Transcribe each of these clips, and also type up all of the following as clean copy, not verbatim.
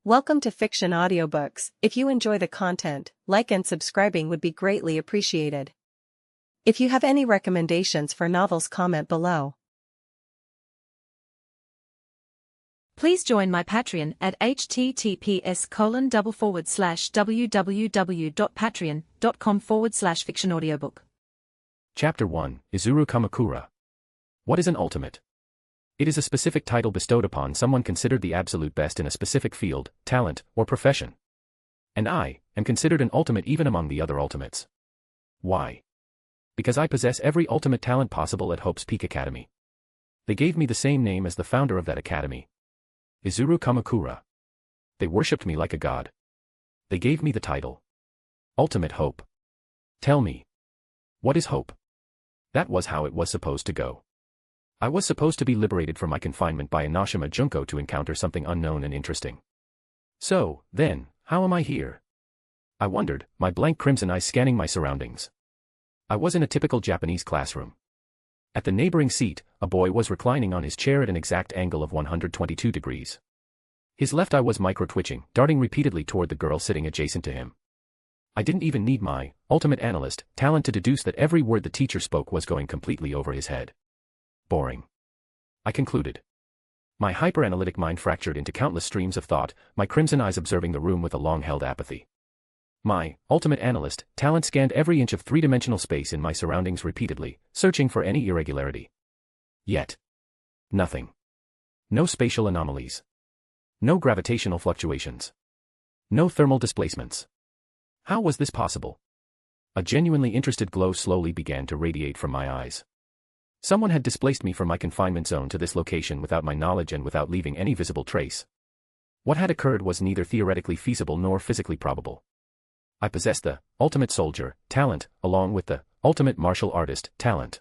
Welcome to Fiction Audiobooks. If you enjoy the content, like and subscribing would be greatly appreciated. If you have any recommendations for novels, comment below. Please join my Patreon at https://www.patreon.com/fictionaudiobook. Chapter 1, Izuru Kamakura. What is an ultimate? It is a specific title bestowed upon someone considered the absolute best in a specific field, talent, or profession. And I am considered an ultimate even among the other ultimates. Why? Because I possess every ultimate talent possible at Hope's Peak Academy. They gave me the same name as the founder of that academy, Izuru Kamakura. They worshipped me like a god. They gave me the title Ultimate Hope. Tell me, what is hope? That was how it was supposed to go. I was supposed to be liberated from my confinement by Inoshima Junko to encounter something unknown and interesting. So, then, how am I here? I wondered, my blank crimson eyes scanning my surroundings. I was in a typical Japanese classroom. At the neighboring seat, a boy was reclining on his chair at an exact angle of 122 degrees. His left eye was micro-twitching, darting repeatedly toward the girl sitting adjacent to him. I didn't even need my ultimate analyst talent to deduce that every word the teacher spoke was going completely over his head. Boring, I concluded. My hyper-analytic mind fractured into countless streams of thought, my crimson eyes observing the room with a long-held apathy. My ultimate analyst talent scanned every inch of three-dimensional space in my surroundings repeatedly, searching for any irregularity. Yet, nothing. No spatial anomalies. No gravitational fluctuations. No thermal displacements. How was this possible? A genuinely interested glow slowly began to radiate from my eyes. Someone had displaced me from my confinement zone to this location without my knowledge and without leaving any visible trace. What had occurred was neither theoretically feasible nor physically probable. I possessed the ultimate soldier talent, along with the ultimate martial artist talent.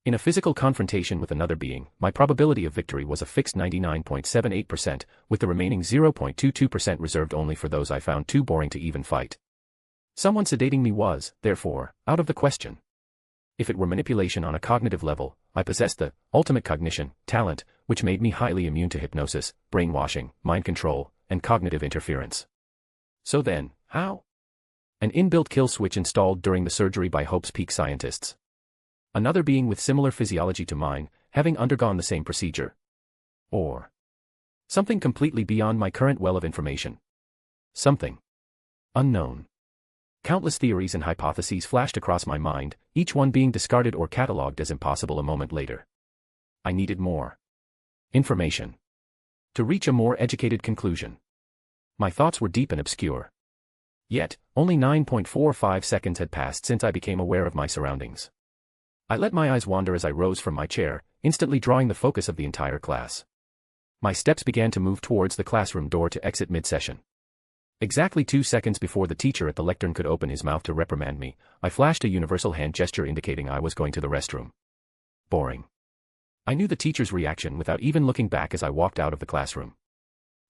In a physical confrontation with another being, my probability of victory was a fixed 99.78%, with the remaining 0.22% reserved only for those I found too boring to even fight. Someone sedating me was, therefore, out of the question. If it were manipulation on a cognitive level, I possessed the ultimate cognition talent, which made me highly immune to hypnosis, brainwashing, mind control, and cognitive interference. So then, how? An inbuilt kill switch installed during the surgery by Hope's Peak scientists. Another being with similar physiology to mine, having undergone the same procedure. Or something completely beyond my current well of information. Something unknown. Countless theories and hypotheses flashed across my mind, each one being discarded or catalogued as impossible a moment later. I needed more information to reach a more educated conclusion. My thoughts were deep and obscure. Yet, only 9.45 seconds had passed since I became aware of my surroundings. I let my eyes wander as I rose from my chair, instantly drawing the focus of the entire class. My steps began to move towards the classroom door to exit mid-session. Exactly 2 seconds before the teacher at the lectern could open his mouth to reprimand me, I flashed a universal hand gesture indicating I was going to the restroom. Boring. I knew the teacher's reaction without even looking back as I walked out of the classroom.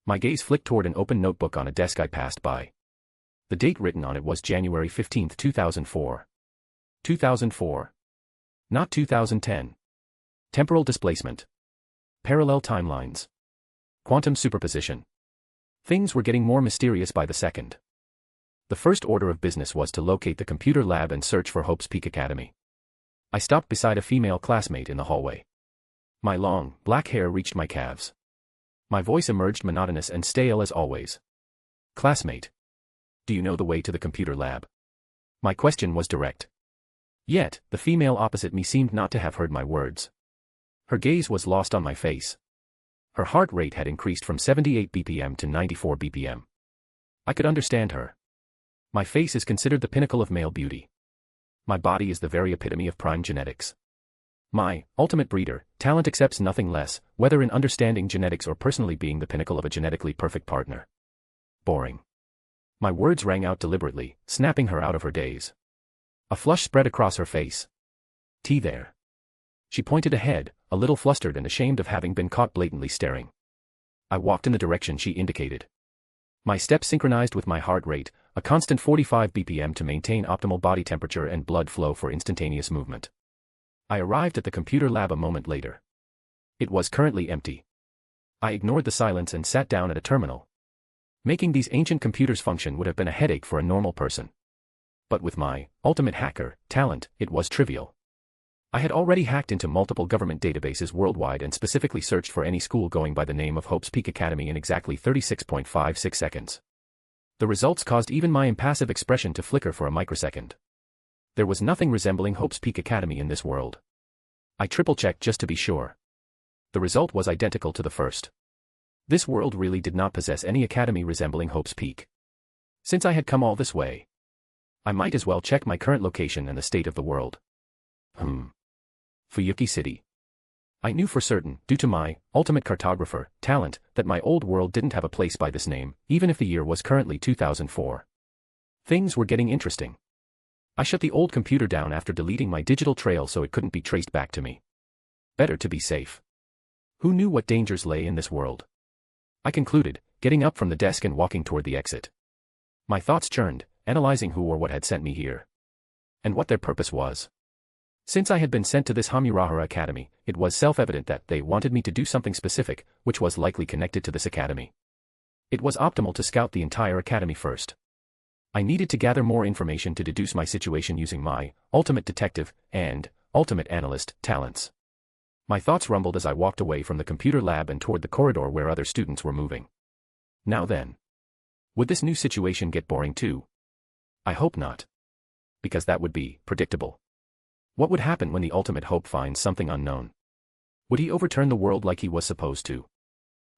My gaze flicked toward an open notebook on a desk I passed by. The date written on it was January 15, 2004. 2004. Not 2010. Temporal displacement. Parallel timelines. Quantum superposition. Things were getting more mysterious by the second. The first order of business was to locate the computer lab and search for Hope's Peak Academy. I stopped beside a female classmate in the hallway. My long, black hair reached my calves. My voice emerged monotonous and stale as always. Classmate, do you know the way to the computer lab? My question was direct. Yet, the female opposite me seemed not to have heard my words. Her gaze was lost on my face. Her heart rate had increased from 78 BPM to 94 BPM. I could understand her. My face is considered the pinnacle of male beauty. My body is the very epitome of prime genetics. My ultimate breeder talent accepts nothing less, whether in understanding genetics or personally being the pinnacle of a genetically perfect partner. Boring. My words rang out deliberately, snapping her out of her daze. A flush spread across her face. Tea there. She pointed ahead, a little flustered and ashamed of having been caught blatantly staring. I walked in the direction she indicated. My steps synchronized with my heart rate, a constant 45 BPM to maintain optimal body temperature and blood flow for instantaneous movement. I arrived at the computer lab a moment later. It was currently empty. I ignored the silence and sat down at a terminal. Making these ancient computers function would have been a headache for a normal person. But with my ultimate hacker talent, it was trivial. I had already hacked into multiple government databases worldwide and specifically searched for any school going by the name of Hope's Peak Academy in exactly 36.56 seconds. The results caused even my impassive expression to flicker for a microsecond. There was nothing resembling Hope's Peak Academy in this world. I triple-checked just to be sure. The result was identical to the first. This world really did not possess any academy resembling Hope's Peak. Since I had come all this way, I might as well check my current location and the state of the world. Fuyuki City. I knew for certain, due to my ultimate cartographer talent, that my old world didn't have a place by this name, even if the year was currently 2004. Things were getting interesting. I shut the old computer down after deleting my digital trail so it couldn't be traced back to me. Better to be safe. Who knew what dangers lay in this world? I concluded, getting up from the desk and walking toward the exit. My thoughts churned, analyzing who or what had sent me here. And what their purpose was. Since I had been sent to this Hamurahara Academy, it was self-evident that they wanted me to do something specific, which was likely connected to this academy. It was optimal to scout the entire academy first. I needed to gather more information to deduce my situation using my ultimate detective and ultimate analyst talents. My thoughts rumbled as I walked away from the computer lab and toward the corridor where other students were moving. Now then. Would this new situation get boring too? I hope not. Because that would be predictable. What would happen when the ultimate Hope finds something unknown? Would he overturn the world like he was supposed to?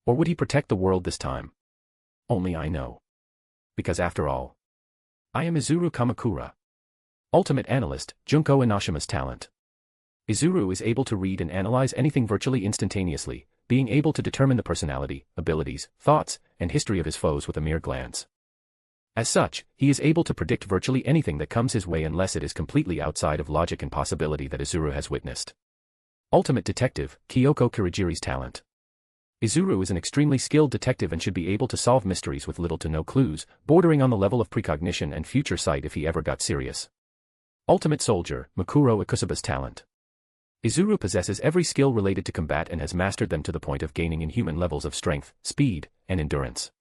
Or would he protect the world this time? Only I know. Because after all, I am Izuru Kamakura. Ultimate Analyst, Junko Inashima's talent. Izuru is able to read and analyze anything virtually instantaneously, being able to determine the personality, abilities, thoughts, and history of his foes with a mere glance. As such, he is able to predict virtually anything that comes his way unless it is completely outside of logic and possibility that Izuru has witnessed. Ultimate Detective, Kyoko Kirigiri's talent. Izuru is an extremely skilled detective and should be able to solve mysteries with little to no clues, bordering on the level of precognition and future sight if he ever got serious. Ultimate Soldier, Mikuro Ikusuba's talent. Izuru possesses every skill related to combat and has mastered them to the point of gaining inhuman levels of strength, speed, and endurance,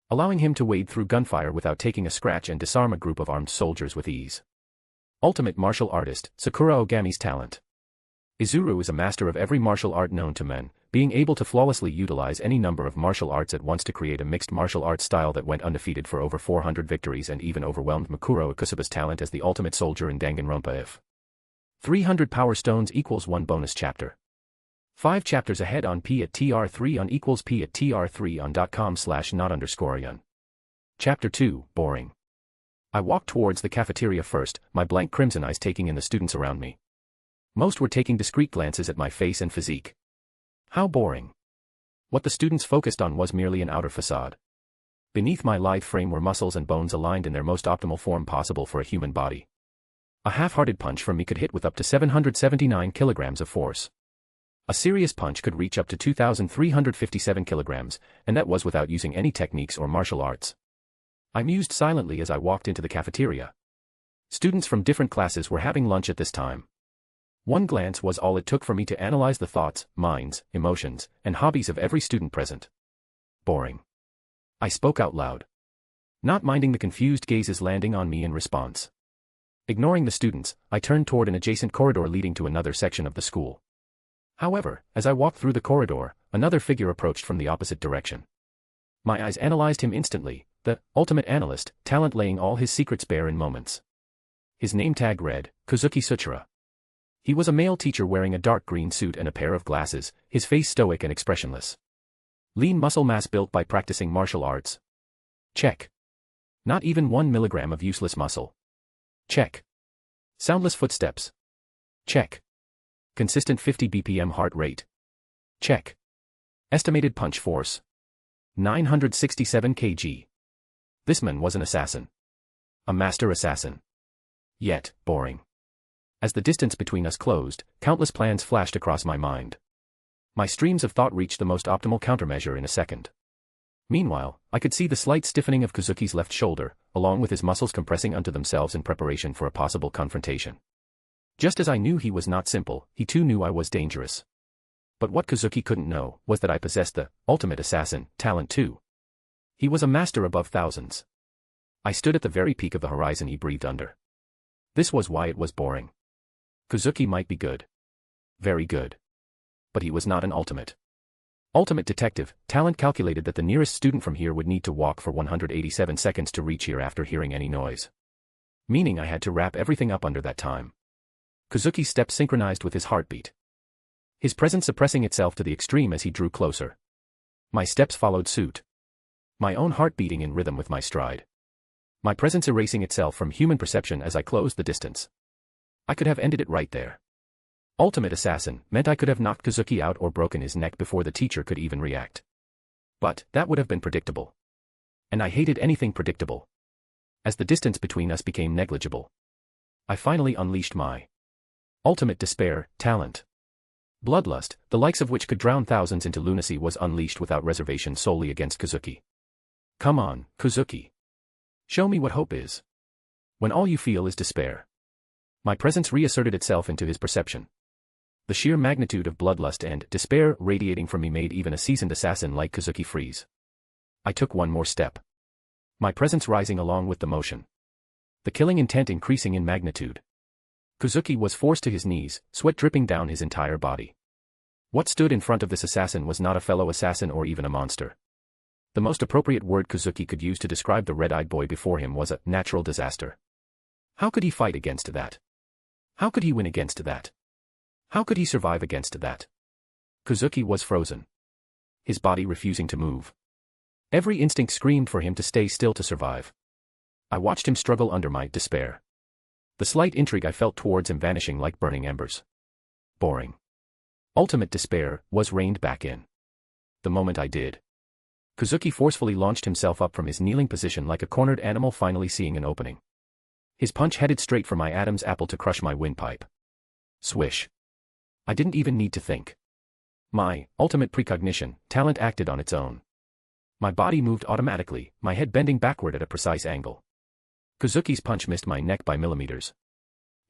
allowing him to wade through gunfire without taking a scratch and disarm a group of armed soldiers with ease. Ultimate Martial Artist, Sakura Ogami's talent. Izuru is a master of every martial art known to men, being able to flawlessly utilize any number of martial arts at once to create a mixed martial arts style that went undefeated for over 400 victories and even overwhelmed Mikuro Ikusuba's talent as the ultimate soldier in Danganronpa if 300 power stones equals 1 bonus chapter. 5 chapters ahead on p@tr3 on equals p@tr3 on.com/not_yun. Chapter 2, Boring. I walked towards the cafeteria first, my blank crimson eyes taking in the students around me. Most were taking discreet glances at my face and physique. How boring. What the students focused on was merely an outer facade. Beneath my lithe frame were muscles and bones aligned in their most optimal form possible for a human body. A half-hearted punch from me could hit with up to 779 kilograms of force. A serious punch could reach up to 2,357 kilograms, and that was without using any techniques or martial arts. I mused silently as I walked into the cafeteria. Students from different classes were having lunch at this time. One glance was all it took for me to analyze the thoughts, minds, emotions, and hobbies of every student present. Boring. I spoke out loud, not minding the confused gazes landing on me in response. Ignoring the students, I turned toward an adjacent corridor leading to another section of the school. However, as I walked through the corridor, another figure approached from the opposite direction. My eyes analyzed him instantly, the ultimate analyst, talent laying all his secrets bare in moments. His name tag read, Kazuki Suchira. He was a male teacher wearing a dark green suit and a pair of glasses, his face stoic and expressionless. Lean muscle mass built by practicing martial arts. Check. Not even 1 milligram of useless muscle. Check. Soundless footsteps. Check. Consistent 50 BPM heart rate. Check. Estimated punch force. 967 kg. This man was an assassin. A master assassin. Yet, boring. As the distance between us closed, countless plans flashed across my mind. My streams of thought reached the most optimal countermeasure in a second. Meanwhile, I could see the slight stiffening of Kazuki's left shoulder, along with his muscles compressing unto themselves in preparation for a possible confrontation. Just as I knew he was not simple, he too knew I was dangerous. But what Kazuki couldn't know was that I possessed the ultimate assassin talent too. He was a master above thousands. I stood at the very peak of the horizon he breathed under. This was why it was boring. Kozuki might be good. Very good. But he was not an ultimate. Ultimate detective, Talent calculated that the nearest student from here would need to walk for 187 seconds to reach here after hearing any noise. Meaning I had to wrap everything up under that time. Kozuki's steps synchronized with his heartbeat. His presence suppressing itself to the extreme as he drew closer. My steps followed suit. My own heart beating in rhythm with my stride. My presence erasing itself from human perception as I closed the distance. I could have ended it right there. Ultimate assassin meant I could have knocked Kozuki out or broken his neck before the teacher could even react. But that would have been predictable. And I hated anything predictable. As the distance between us became negligible, I finally unleashed my ultimate despair, talent. Bloodlust, the likes of which could drown thousands into lunacy, was unleashed without reservation solely against Kozuki. Come on, Kozuki. Show me what hope is. When all you feel is despair. My presence reasserted itself into his perception. The sheer magnitude of bloodlust and despair radiating from me made even a seasoned assassin like Kozuki freeze. I took one more step. My presence rising along with the motion. The killing intent increasing in magnitude. Kozuki was forced to his knees, sweat dripping down his entire body. What stood in front of this assassin was not a fellow assassin or even a monster. The most appropriate word Kozuki could use to describe the red-eyed boy before him was a natural disaster. How could he fight against that? How could he win against that? How could he survive against that? Kozuki was frozen. His body refusing to move. Every instinct screamed for him to stay still to survive. I watched him struggle under my despair. The slight intrigue I felt towards him vanishing like burning embers. Boring. Ultimate despair was reined back in. The moment I did. Kozuki forcefully launched himself up from his kneeling position like a cornered animal finally seeing an opening. His punch headed straight for my Adam's apple to crush my windpipe. Swish. I didn't even need to think. My ultimate precognition, talent acted on its own. My body moved automatically, my head bending backward at a precise angle. Kozuki's punch missed my neck by millimeters.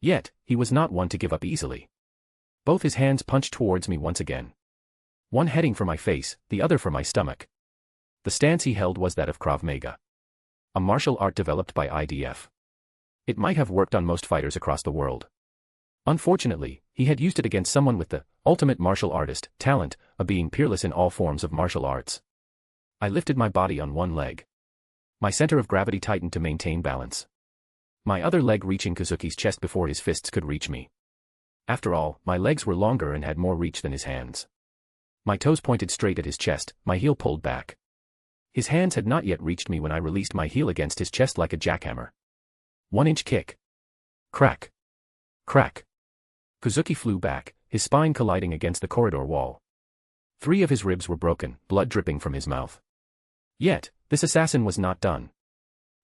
Yet, he was not one to give up easily. Both his hands punched towards me once again. One heading for my face, the other for my stomach. The stance he held was that of Krav Maga. A martial art developed by IDF. It might have worked on most fighters across the world. Unfortunately, he had used it against someone with the ultimate martial artist talent of being peerless in all forms of martial arts. I lifted my body on one leg. My center of gravity tightened to maintain balance. My other leg reaching Kozuki's chest before his fists could reach me. After all, my legs were longer and had more reach than his hands. My toes pointed straight at his chest, my heel pulled back. His hands had not yet reached me when I released my heel against his chest like a jackhammer. 1-inch kick. Crack. Crack. Kozuki flew back, his spine colliding against the corridor wall. 3 of his ribs were broken, blood dripping from his mouth. Yet, this assassin was not done.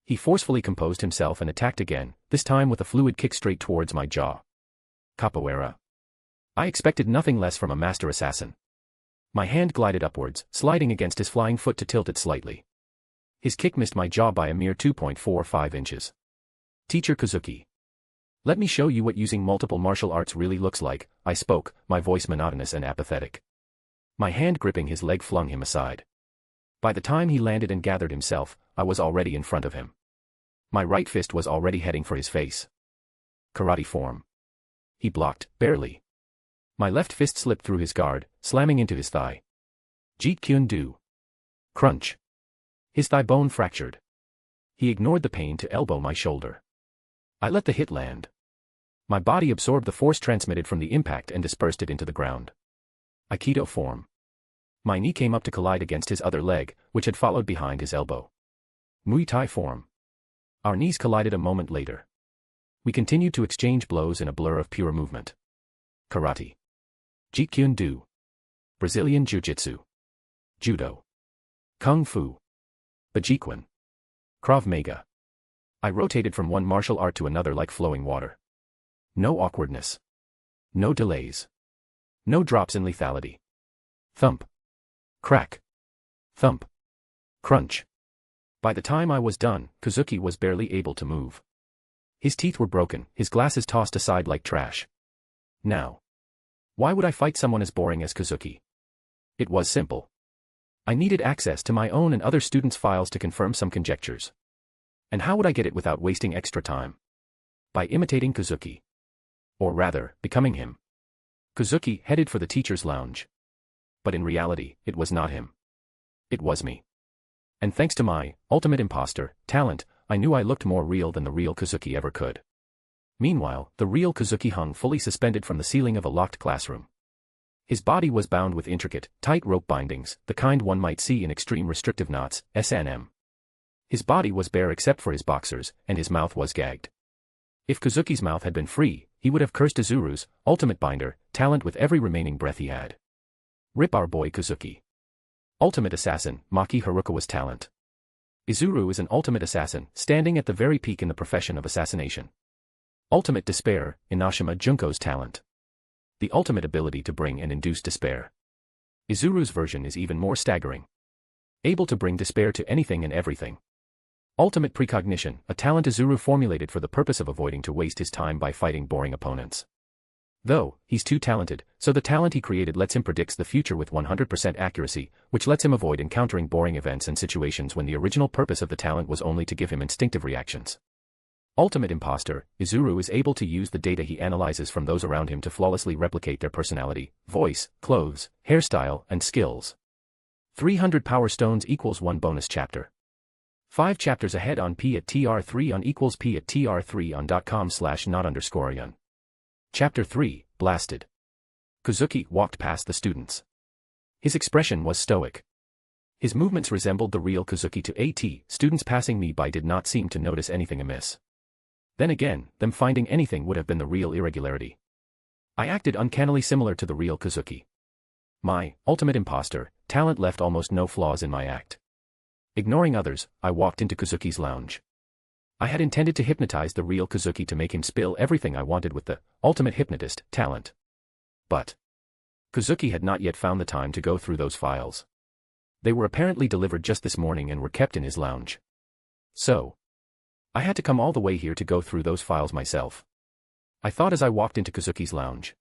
He forcefully composed himself and attacked again, this time with a fluid kick straight towards my jaw. Capoeira. I expected nothing less from a master assassin. My hand glided upwards, sliding against his flying foot to tilt it slightly. His kick missed my jaw by a mere 2.45 inches. Teacher Kozuki. Let me show you what using multiple martial arts really looks like, I spoke, my voice monotonous and apathetic. My hand gripping his leg flung him aside. By the time he landed and gathered himself, I was already in front of him. My right fist was already heading for his face. Karate form. He blocked, barely. My left fist slipped through his guard, slamming into his thigh. Jeet Kune Do. Crunch. His thigh bone fractured. He ignored the pain to elbow my shoulder. I let the hit land. My body absorbed the force transmitted from the impact and dispersed it into the ground. Aikido form. My knee came up to collide against his other leg, which had followed behind his elbow. Muay Thai form. Our knees collided a moment later. We continued to exchange blows in a blur of pure movement. Karate. Jeet Kune Do. Brazilian Jiu-Jitsu. Judo. Kung Fu. Bajikwan. Krav Maga. I rotated from one martial art to another like flowing water. No awkwardness. No delays. No drops in lethality. Thump. Crack. Thump. Crunch. By the time I was done, Kozuki was barely able to move. His teeth were broken, his glasses tossed aside like trash. Now. Why would I fight someone as boring as Kozuki? It was simple. I needed access to my own and other students' files to confirm some conjectures. And how would I get it without wasting extra time? By imitating Kazuki. Or rather, becoming him. Kazuki headed for the teacher's lounge. But in reality, it was not him. It was me. And thanks to my ultimate imposter talent, I knew I looked more real than the real Kazuki ever could. Meanwhile, the real Kazuki hung fully suspended from the ceiling of a locked classroom. His body was bound with intricate, tight rope bindings, the kind one might see in extreme restrictive knots, S&M. His body was bare except for his boxers, and his mouth was gagged. If Kazuki's mouth had been free, he would have cursed Izuru's ultimate binder talent with every remaining breath he had. Rip our boy Kazuki. Ultimate assassin, Maki Harukawa's talent. Izuru is an ultimate assassin, standing at the very peak in the profession of assassination. Ultimate despair, Inashima Junko's talent. The ultimate ability to bring and induce despair. Izuru's version is even more staggering. Able to bring despair to anything and everything. Ultimate precognition, a talent Izuru formulated for the purpose of avoiding to waste his time by fighting boring opponents. Though, he's too talented, so the talent he created lets him predict the future with 100% accuracy, which lets him avoid encountering boring events and situations when the original purpose of the talent was only to give him instinctive reactions. Ultimate imposter, Izuru is able to use the data he analyzes from those around him to flawlessly replicate their personality, voice, clothes, hairstyle, and skills. 300 power stones equals 1 bonus chapter. 5 chapters ahead on p@tr3 on equals p@tr3 on.com/not_yun. Chapter 3, Blasted. Kazuki walked past the students. His expression was stoic. His movements resembled the real Kazuki to AT. Students passing me by did not seem to notice anything amiss. Then again, them finding anything would have been the real irregularity. I acted uncannily similar to the real Kazuki. My ultimate imposter talent left almost no flaws in my act. Ignoring others, I walked into Kazuki's lounge. I had intended to hypnotize the real Kazuki to make him spill everything I wanted with the ultimate hypnotist talent. But Kazuki had not yet found the time to go through those files. They were apparently delivered just this morning and were kept in his lounge. So I had to come all the way here to go through those files myself. I thought as I walked into Kazuki's lounge.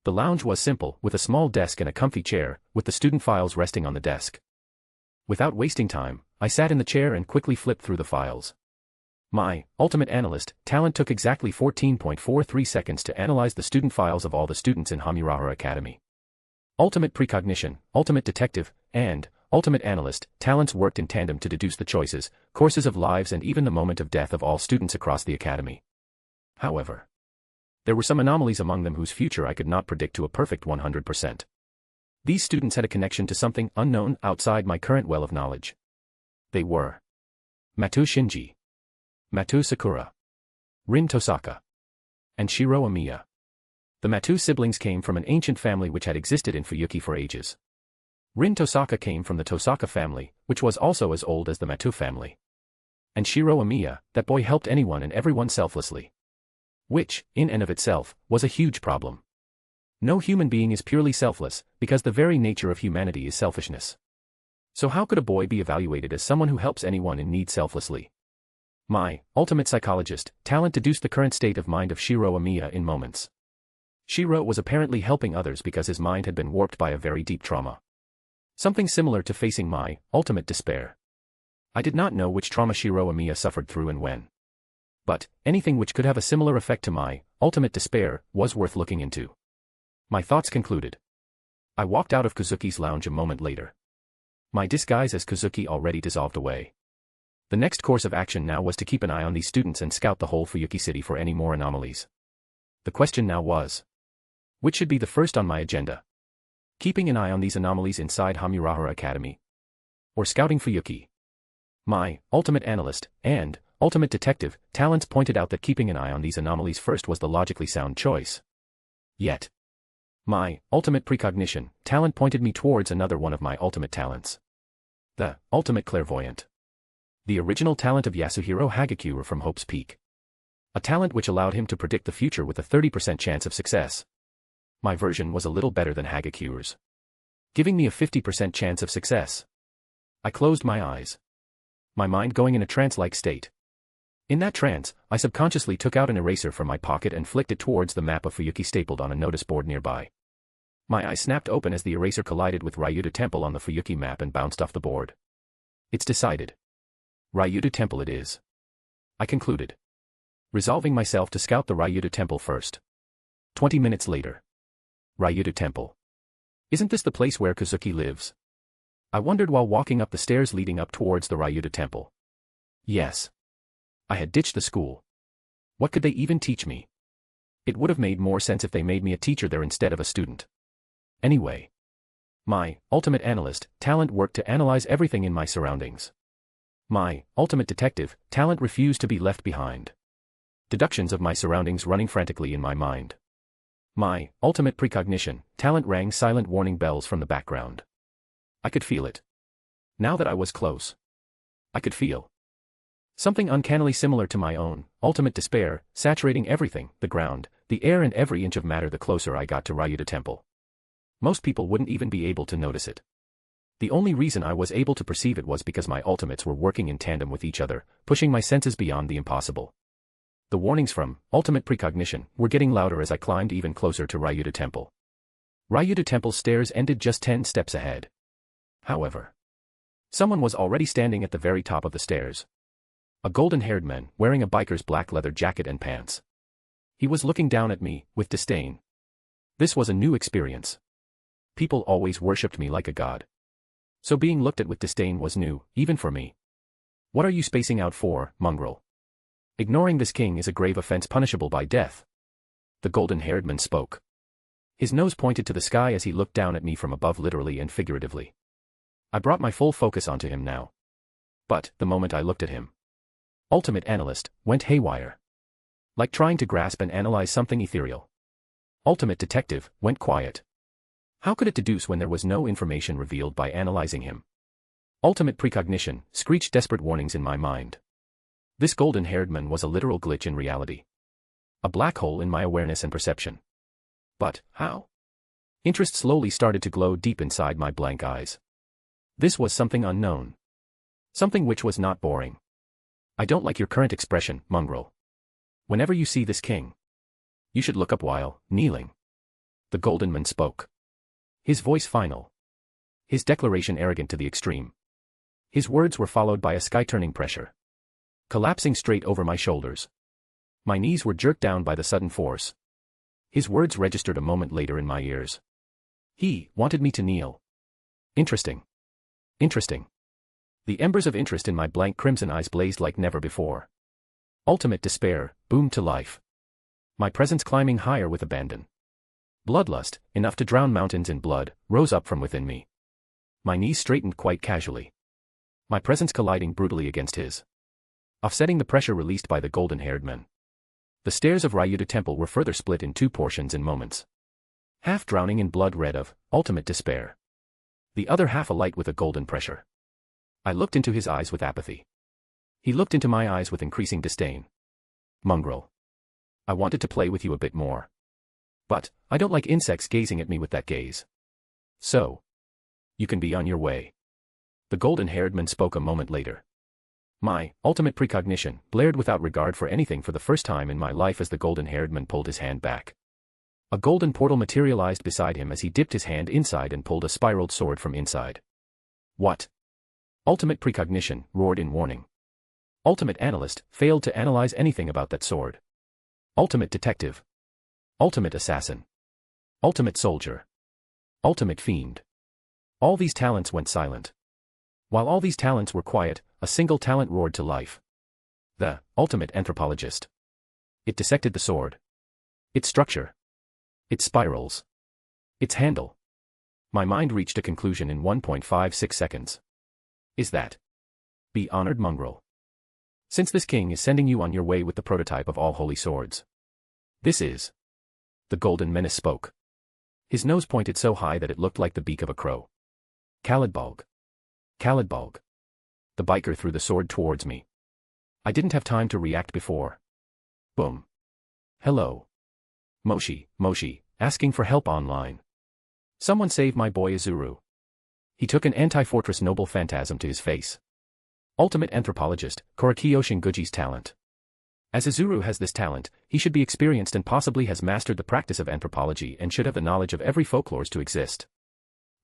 The lounge was simple, with a small desk and a comfy chair, with the student files resting on the desk. Without wasting time, I sat in the chair and quickly flipped through the files. My ultimate analyst talent took exactly 14.43 seconds to analyze the student files of all the students in Hamurahara Academy. Ultimate precognition, ultimate detective, and ultimate analyst talents worked in tandem to deduce the choices, courses of lives and even the moment of death of all students across the academy. However, there were some anomalies among them whose future I could not predict to a perfect 100%. These students had a connection to something unknown outside my current well of knowledge. They were Matou Shinji, Matou Sakura, Rin Tosaka, and Shiro Amiya. The Matou siblings came from an ancient family which had existed in Fuyuki for ages. Rin Tosaka came from the Tosaka family, which was also as old as the Matou family. And Shiro Amiya, that boy helped anyone and everyone selflessly. Which, in and of itself, was a huge problem. No human being is purely selfless, because the very nature of humanity is selfishness. So how could a boy be evaluated as someone who helps anyone in need selflessly? My ultimate psychologist talent deduced the current state of mind of Shiro Amiya in moments. Shiro was apparently helping others because his mind had been warped by a very deep trauma. Something similar to facing my ultimate despair. I did not know which trauma Shiro Amiya suffered through and when. But anything which could have a similar effect to my ultimate despair was worth looking into. My thoughts concluded. I walked out of Kazuki's lounge a moment later. My disguise as Kazuki already dissolved away. The next course of action now was to keep an eye on these students and scout the whole Fuyuki city for any more anomalies. The question now was, which should be the first on my agenda? Keeping an eye on these anomalies inside Hamurahara Academy? Or scouting Fuyuki? My ultimate analyst and ultimate detective talents pointed out that keeping an eye on these anomalies first was the logically sound choice. Yet, my ultimate precognition talent pointed me towards another one of my ultimate talents. The ultimate clairvoyant. The original talent of Yasuhiro Hagakure from Hope's Peak. A talent which allowed him to predict the future with a 30% chance of success. My version was a little better than Hagakure's, giving me a 50% chance of success. I closed my eyes, my mind going in a trance-like state. In that trance, I subconsciously took out an eraser from my pocket and flicked it towards the map of Fuyuki stapled on a notice board nearby. My eyes snapped open as the eraser collided with Ryuta Temple on the Fuyuki map and bounced off the board. It's decided. Ryuta Temple it is. I concluded, resolving myself to scout the Ryuta Temple first. 20 minutes later. Ryuta Temple. Isn't this the place where Kazuki lives? I wondered while walking up the stairs leading up towards the Ryuta Temple. Yes. I had ditched the school. What could they even teach me? It would have made more sense if they made me a teacher there instead of a student. Anyway. My ultimate analyst talent worked to analyze everything in my surroundings. My ultimate detective talent refused to be left behind. Deductions of my surroundings running frantically in my mind. My ultimate precognition talent rang silent warning bells from the background. I could feel it. Now that I was close. I could feel something uncannily similar to my own ultimate despair, saturating everything, the ground, the air and every inch of matter the closer I got to Ryuta Temple. Most people wouldn't even be able to notice it. The only reason I was able to perceive it was because my ultimates were working in tandem with each other, pushing my senses beyond the impossible. The warnings from ultimate precognition were getting louder as I climbed even closer to Ryuta Temple. Ryuta Temple's stairs ended just 10 steps ahead. However, someone was already standing at the very top of the stairs. A golden-haired man wearing a biker's black leather jacket and pants. He was looking down at me with disdain. This was a new experience. People always worshipped me like a god. So being looked at with disdain was new, even for me. What are you spacing out for, mongrel? Ignoring this king is a grave offense punishable by death. The golden-haired man spoke. His nose pointed to the sky as he looked down at me from above literally and figuratively. I brought my full focus onto him now. But, the moment I looked at him, ultimate analyst went haywire. Like trying to grasp and analyze something ethereal. Ultimate detective went quiet. How could it deduce when there was no information revealed by analyzing him? Ultimate precognition screeched desperate warnings in my mind. This golden-haired man was a literal glitch in reality. A black hole in my awareness and perception. But, how? Interest slowly started to glow deep inside my blank eyes. This was something unknown. Something which was not boring. I don't like your current expression, mongrel. Whenever you see this king, you should look up while kneeling. The golden man spoke. His voice final. His declaration arrogant to the extreme. His words were followed by a sky-turning pressure. Collapsing straight over my shoulders. My knees were jerked down by the sudden force. His words registered a moment later in my ears. He wanted me to kneel. Interesting. Interesting. The embers of interest in my blank crimson eyes blazed like never before. Ultimate despair boomed to life. My presence climbing higher with abandon. Bloodlust, enough to drown mountains in blood, rose up from within me. My knees straightened quite casually. My presence colliding brutally against his. Offsetting the pressure released by the golden-haired man. The stairs of Ryuta Temple were further split in two portions in moments. Half drowning in blood red of ultimate despair. The other half alight with a golden pressure. I looked into his eyes with apathy. He looked into my eyes with increasing disdain. Mongrel. I wanted to play with you a bit more. But, I don't like insects gazing at me with that gaze. So. You can be on your way. The golden-haired man spoke a moment later. My ultimate precognition blared without regard for anything for the first time in my life as the golden-haired man pulled his hand back. A golden portal materialized beside him as he dipped his hand inside and pulled a spiraled sword from inside. What? Ultimate precognition roared in warning. Ultimate analyst failed to analyze anything about that sword. Ultimate detective. Ultimate assassin. Ultimate soldier. Ultimate fiend. All these talents went silent. While all these talents were quiet, a single talent roared to life. The ultimate anthropologist. It dissected the sword. Its structure. Its spirals. Its handle. My mind reached a conclusion in 1.56 seconds. Is that? Be honored, mongrel. Since this king is sending you on your way with the prototype of all holy swords. This is. The golden menace spoke. His nose pointed so high that it looked like the beak of a crow. Kalidbalg. Kalidbalg. The biker threw the sword towards me. I didn't have time to react before. Boom. Hello. Moshi, asking for help online. Someone save my boy Izuru. He took an anti-fortress noble phantasm to his face. Ultimate anthropologist, Korakyo Shinguji's talent. As Izuru has this talent, he should be experienced and possibly has mastered the practice of anthropology and should have the knowledge of every folklores to exist.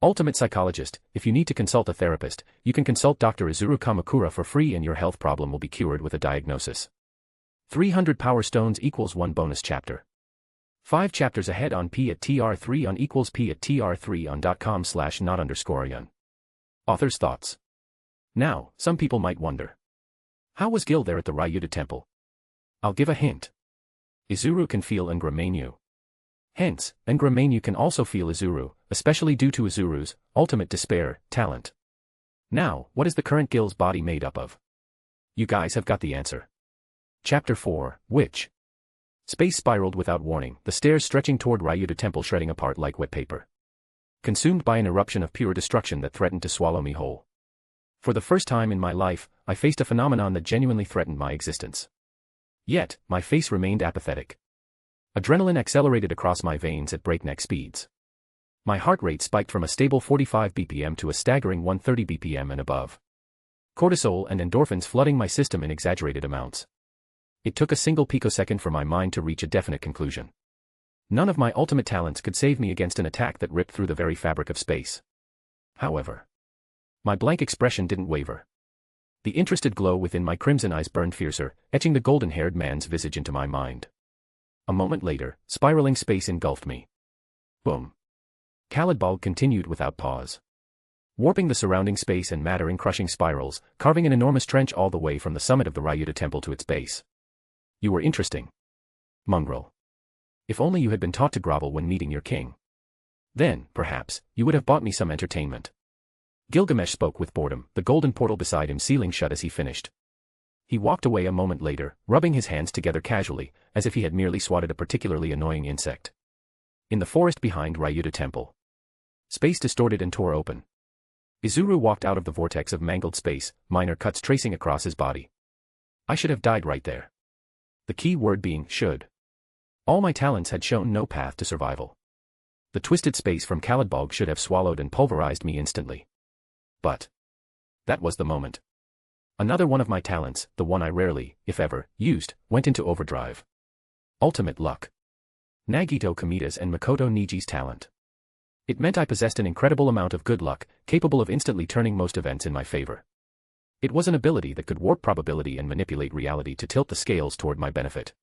Ultimate psychologist, if you need to consult a therapist, you can consult Dr. Izuru Kamakura for free and your health problem will be cured with a diagnosis. 300 power stones equals 1 bonus chapter. 5 chapters ahead on p at tr3 on equals p at tr3 on .com/not_yearn. Author's thoughts. Now, some people might wonder. How was Gil there at the Ryuta temple? I'll give a hint. Izuru can feel Ngramenu. Hence, Ngramenu can also feel Izuru, especially due to Izuru's ultimate despair talent. Now, what is the current Gil's body made up of? You guys have got the answer. Chapter 4, Witch. Space spiraled without warning, the stairs stretching toward Ryuta temple shredding apart like wet paper. Consumed by an eruption of pure destruction that threatened to swallow me whole. For the first time in my life, I faced a phenomenon that genuinely threatened my existence. Yet, my face remained apathetic. Adrenaline accelerated across my veins at breakneck speeds. My heart rate spiked from a stable 45 bpm to a staggering 130 bpm and above. Cortisol and endorphins flooding my system in exaggerated amounts. It took a single picosecond for my mind to reach a definite conclusion. None of my ultimate talents could save me against an attack that ripped through the very fabric of space. However, my blank expression didn't waver. The interested glow within my crimson eyes burned fiercer, etching the golden-haired man's visage into my mind. A moment later, spiraling space engulfed me. Boom. Kalidbog continued without pause. Warping the surrounding space and matter in crushing spirals, carving an enormous trench all the way from the summit of the Ryuta temple to its base. You were interesting. Mongrel. If only you had been taught to grovel when meeting your king. Then, perhaps, you would have bought me some entertainment. Gilgamesh spoke with boredom, the golden portal beside him sealing shut as he finished. He walked away a moment later, rubbing his hands together casually, as if he had merely swatted a particularly annoying insect. In the forest behind Ryuta temple. Space distorted and tore open. Izuru walked out of the vortex of mangled space, minor cuts tracing across his body. I should have died right there. The key word being should. All my talents had shown no path to survival. The twisted space from Kalidbog should have swallowed and pulverized me instantly. But that was the moment. Another one of my talents, the one I rarely, if ever, used, went into overdrive. Ultimate luck. Nagito Kamida's and Makoto Niji's talent. It meant I possessed an incredible amount of good luck, capable of instantly turning most events in my favor. It was an ability that could warp probability and manipulate reality to tilt the scales toward my benefit.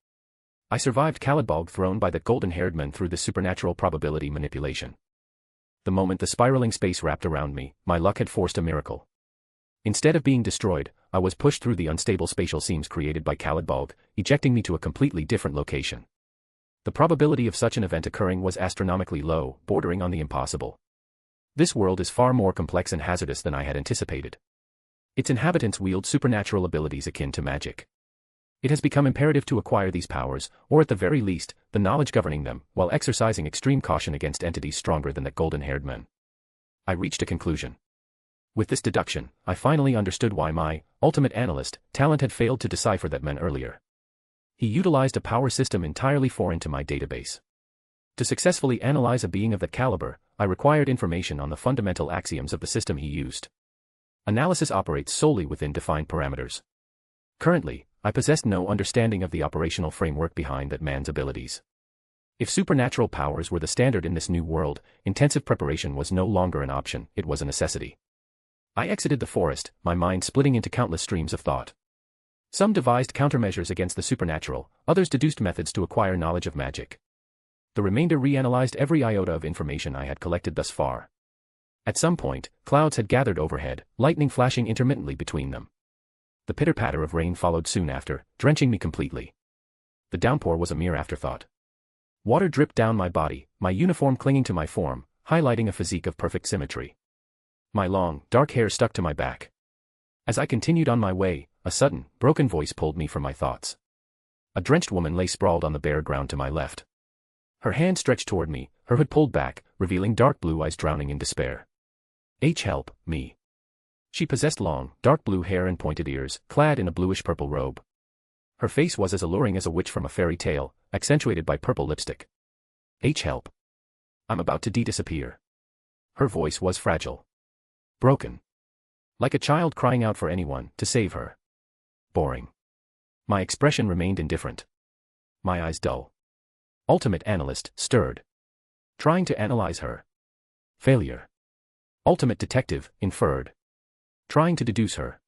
I survived Kalidbog thrown by that golden-haired man through this supernatural probability manipulation. The moment the spiraling space wrapped around me, my luck had forced a miracle. Instead of being destroyed, I was pushed through the unstable spatial seams created by Kalidbog, ejecting me to a completely different location. The probability of such an event occurring was astronomically low, bordering on the impossible. This world is far more complex and hazardous than I had anticipated. Its inhabitants wield supernatural abilities akin to magic. It has become imperative to acquire these powers, or at the very least, the knowledge governing them, while exercising extreme caution against entities stronger than that golden-haired man. I reached a conclusion. With this deduction, I finally understood why my ultimate analyst talent had failed to decipher that man earlier. He utilized a power system entirely foreign to my database. To successfully analyze a being of that caliber, I required information on the fundamental axioms of the system he used. Analysis operates solely within defined parameters. Currently, I possessed no understanding of the operational framework behind that man's abilities. If supernatural powers were the standard in this new world, intensive preparation was no longer an option, it was a necessity. I exited the forest, my mind splitting into countless streams of thought. Some devised countermeasures against the supernatural, others deduced methods to acquire knowledge of magic. The remainder reanalyzed every iota of information I had collected thus far. At some point, clouds had gathered overhead, lightning flashing intermittently between them. The pitter-patter of rain followed soon after, drenching me completely. The downpour was a mere afterthought. Water dripped down my body, my uniform clinging to my form, highlighting a physique of perfect symmetry. My long, dark hair stuck to my back. As I continued on my way, a sudden, broken voice pulled me from my thoughts. A drenched woman lay sprawled on the bare ground to my left. Her hand stretched toward me, her hood pulled back, revealing dark blue eyes drowning in despair. Help me. She possessed long, dark blue hair and pointed ears, clad in a bluish-purple robe. Her face was as alluring as a witch from a fairy tale, accentuated by purple lipstick. Help. I'm about to disappear. Her voice was fragile. Broken. Like a child crying out for anyone to save her. Boring. My expression remained indifferent. My eyes dull. Ultimate analyst, stirred. Trying to analyze her. Failure. Ultimate detective, inferred. Trying to deduce her.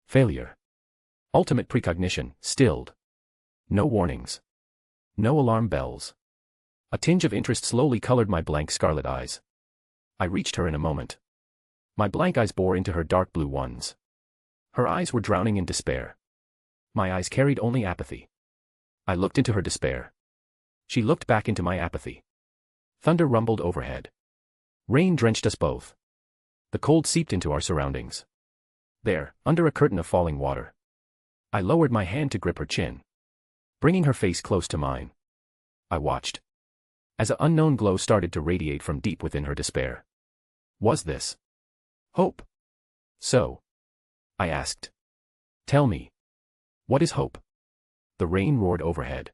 Failure. Ultimate precognition, stilled. No warnings. No alarm bells. A tinge of interest slowly colored my blank scarlet eyes. I reached her in a moment. My blank eyes bore into her dark blue ones. Her eyes were drowning in despair. My eyes carried only apathy. I looked into her despair. She looked back into my apathy. Thunder rumbled overhead. Rain drenched us both. The cold seeped into our surroundings. There, under a curtain of falling water. I lowered my hand to grip her chin. Bringing her face close to mine. I watched. As an unknown glow started to radiate from deep within her despair. Was this hope? So? I asked. Tell me. What is hope? The rain roared overhead.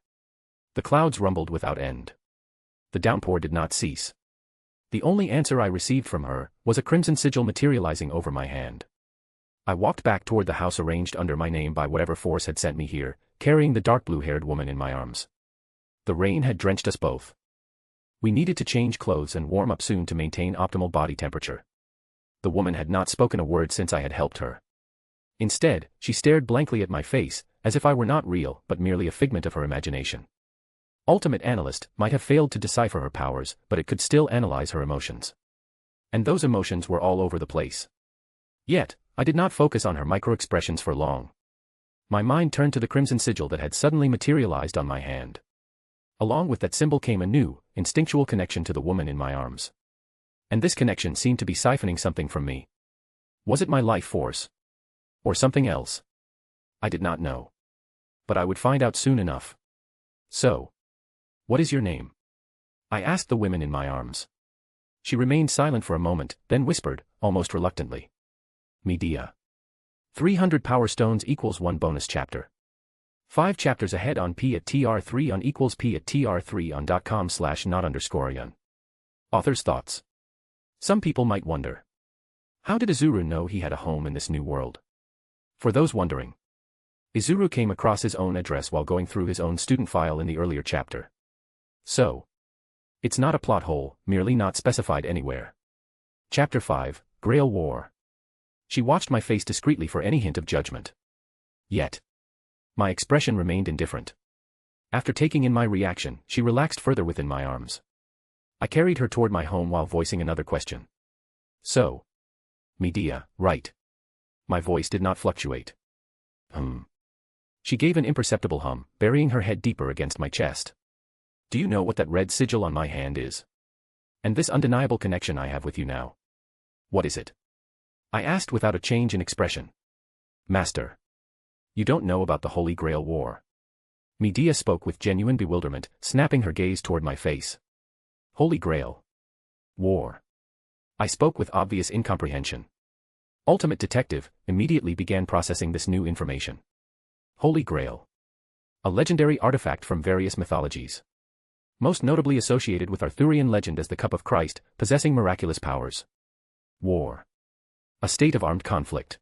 The clouds rumbled without end. The downpour did not cease. The only answer I received from her was a crimson sigil materializing over my hand. I walked back toward the house arranged under my name by whatever force had sent me here, carrying the dark blue-haired woman in my arms. The rain had drenched us both. We needed to change clothes and warm up soon to maintain optimal body temperature. The woman had not spoken a word since I had helped her. Instead, she stared blankly at my face, as if I were not real but merely a figment of her imagination. Ultimate Analyst might have failed to decipher her powers, but it could still analyze her emotions. And those emotions were all over the place. Yet, I did not focus on her micro-expressions for long. My mind turned to the crimson sigil that had suddenly materialized on my hand. Along with that symbol came a new, instinctual connection to the woman in my arms. And this connection seemed to be siphoning something from me. Was it my life force? Or something else? I did not know. But I would find out soon enough. So, what is your name? I asked the woman in my arms. She remained silent for a moment, then whispered, almost reluctantly. Medea. 300 power stones equals 1 bonus chapter. 5 chapters ahead on p at tr3 on equals p at tr3 on.com/not_yearn. Author's thoughts. Some people might wonder. How did Izuru know he had a home in this new world? For those wondering, Izuru came across his own address while going through his own student file in the earlier chapter. So, it's not a plot hole, merely not specified anywhere. Chapter 5, Grail War. She watched my face discreetly for any hint of judgment. Yet, my expression remained indifferent. After taking in my reaction, she relaxed further within my arms. I carried her toward my home while voicing another question. So, Medea, right? My voice did not fluctuate. She gave an imperceptible hum, burying her head deeper against my chest. Do you know what that red sigil on my hand is? And this undeniable connection I have with you now. What is it? I asked without a change in expression. Master. You don't know about the Holy Grail War. Medea spoke with genuine bewilderment, snapping her gaze toward my face. Holy Grail. War. I spoke with obvious incomprehension. Ultimate Detective immediately began processing this new information. Holy Grail. A legendary artifact from various mythologies. Most notably associated with Arthurian legend as the Cup of Christ, possessing miraculous powers. War. A state of armed conflict.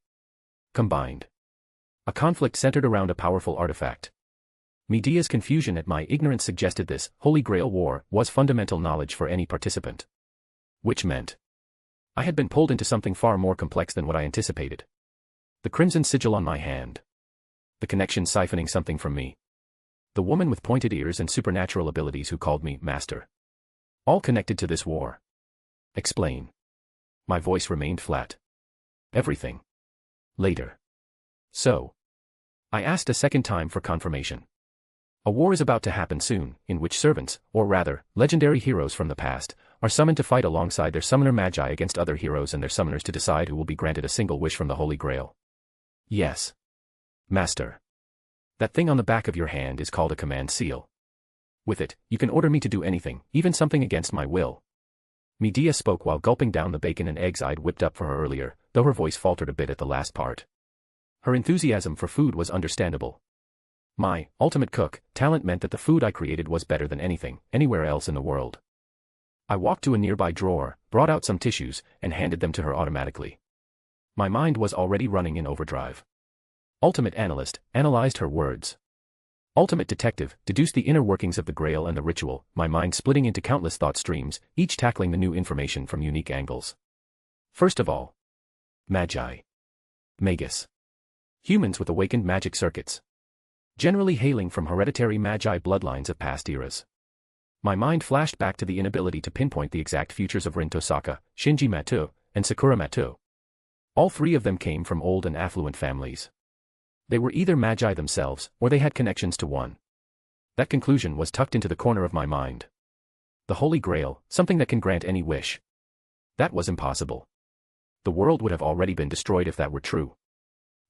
Combined. A conflict centered around a powerful artifact. Medea's confusion at my ignorance suggested this Holy Grail War was fundamental knowledge for any participant. Which meant I had been pulled into something far more complex than what I anticipated. The crimson sigil on my hand. The connection siphoning something from me. The woman with pointed ears and supernatural abilities who called me master. All connected to this war. Explain. My voice remained flat. Everything. Later. So, I asked a second time for confirmation. A war is about to happen soon, in which servants, or rather, legendary heroes from the past, are summoned to fight alongside their summoner magi against other heroes and their summoners to decide who will be granted a single wish from the Holy Grail. Yes. Master. That thing on the back of your hand is called a command seal. With it, you can order me to do anything, even something against my will. Medea spoke while gulping down the bacon and eggs I'd whipped up for her earlier, though her voice faltered a bit at the last part. Her enthusiasm for food was understandable. My ultimate cook talent meant that the food I created was better than anything, anywhere else in the world. I walked to a nearby drawer, brought out some tissues, and handed them to her automatically. My mind was already running in overdrive. Ultimate Analyst analyzed her words. Ultimate Detective deduced the inner workings of the Grail and the ritual, my mind splitting into countless thought streams, each tackling the new information from unique angles. First of all, Magi. Magus. Humans with awakened magic circuits. Generally hailing from hereditary Magi bloodlines of past eras. My mind flashed back to the inability to pinpoint the exact futures of Rin Tosaka, Shinji Matou, and Sakura Matou. All three of them came from old and affluent families. They were either Magi themselves, or they had connections to one. That conclusion was tucked into the corner of my mind. The Holy Grail, something that can grant any wish. That was impossible. The world would have already been destroyed if that were true.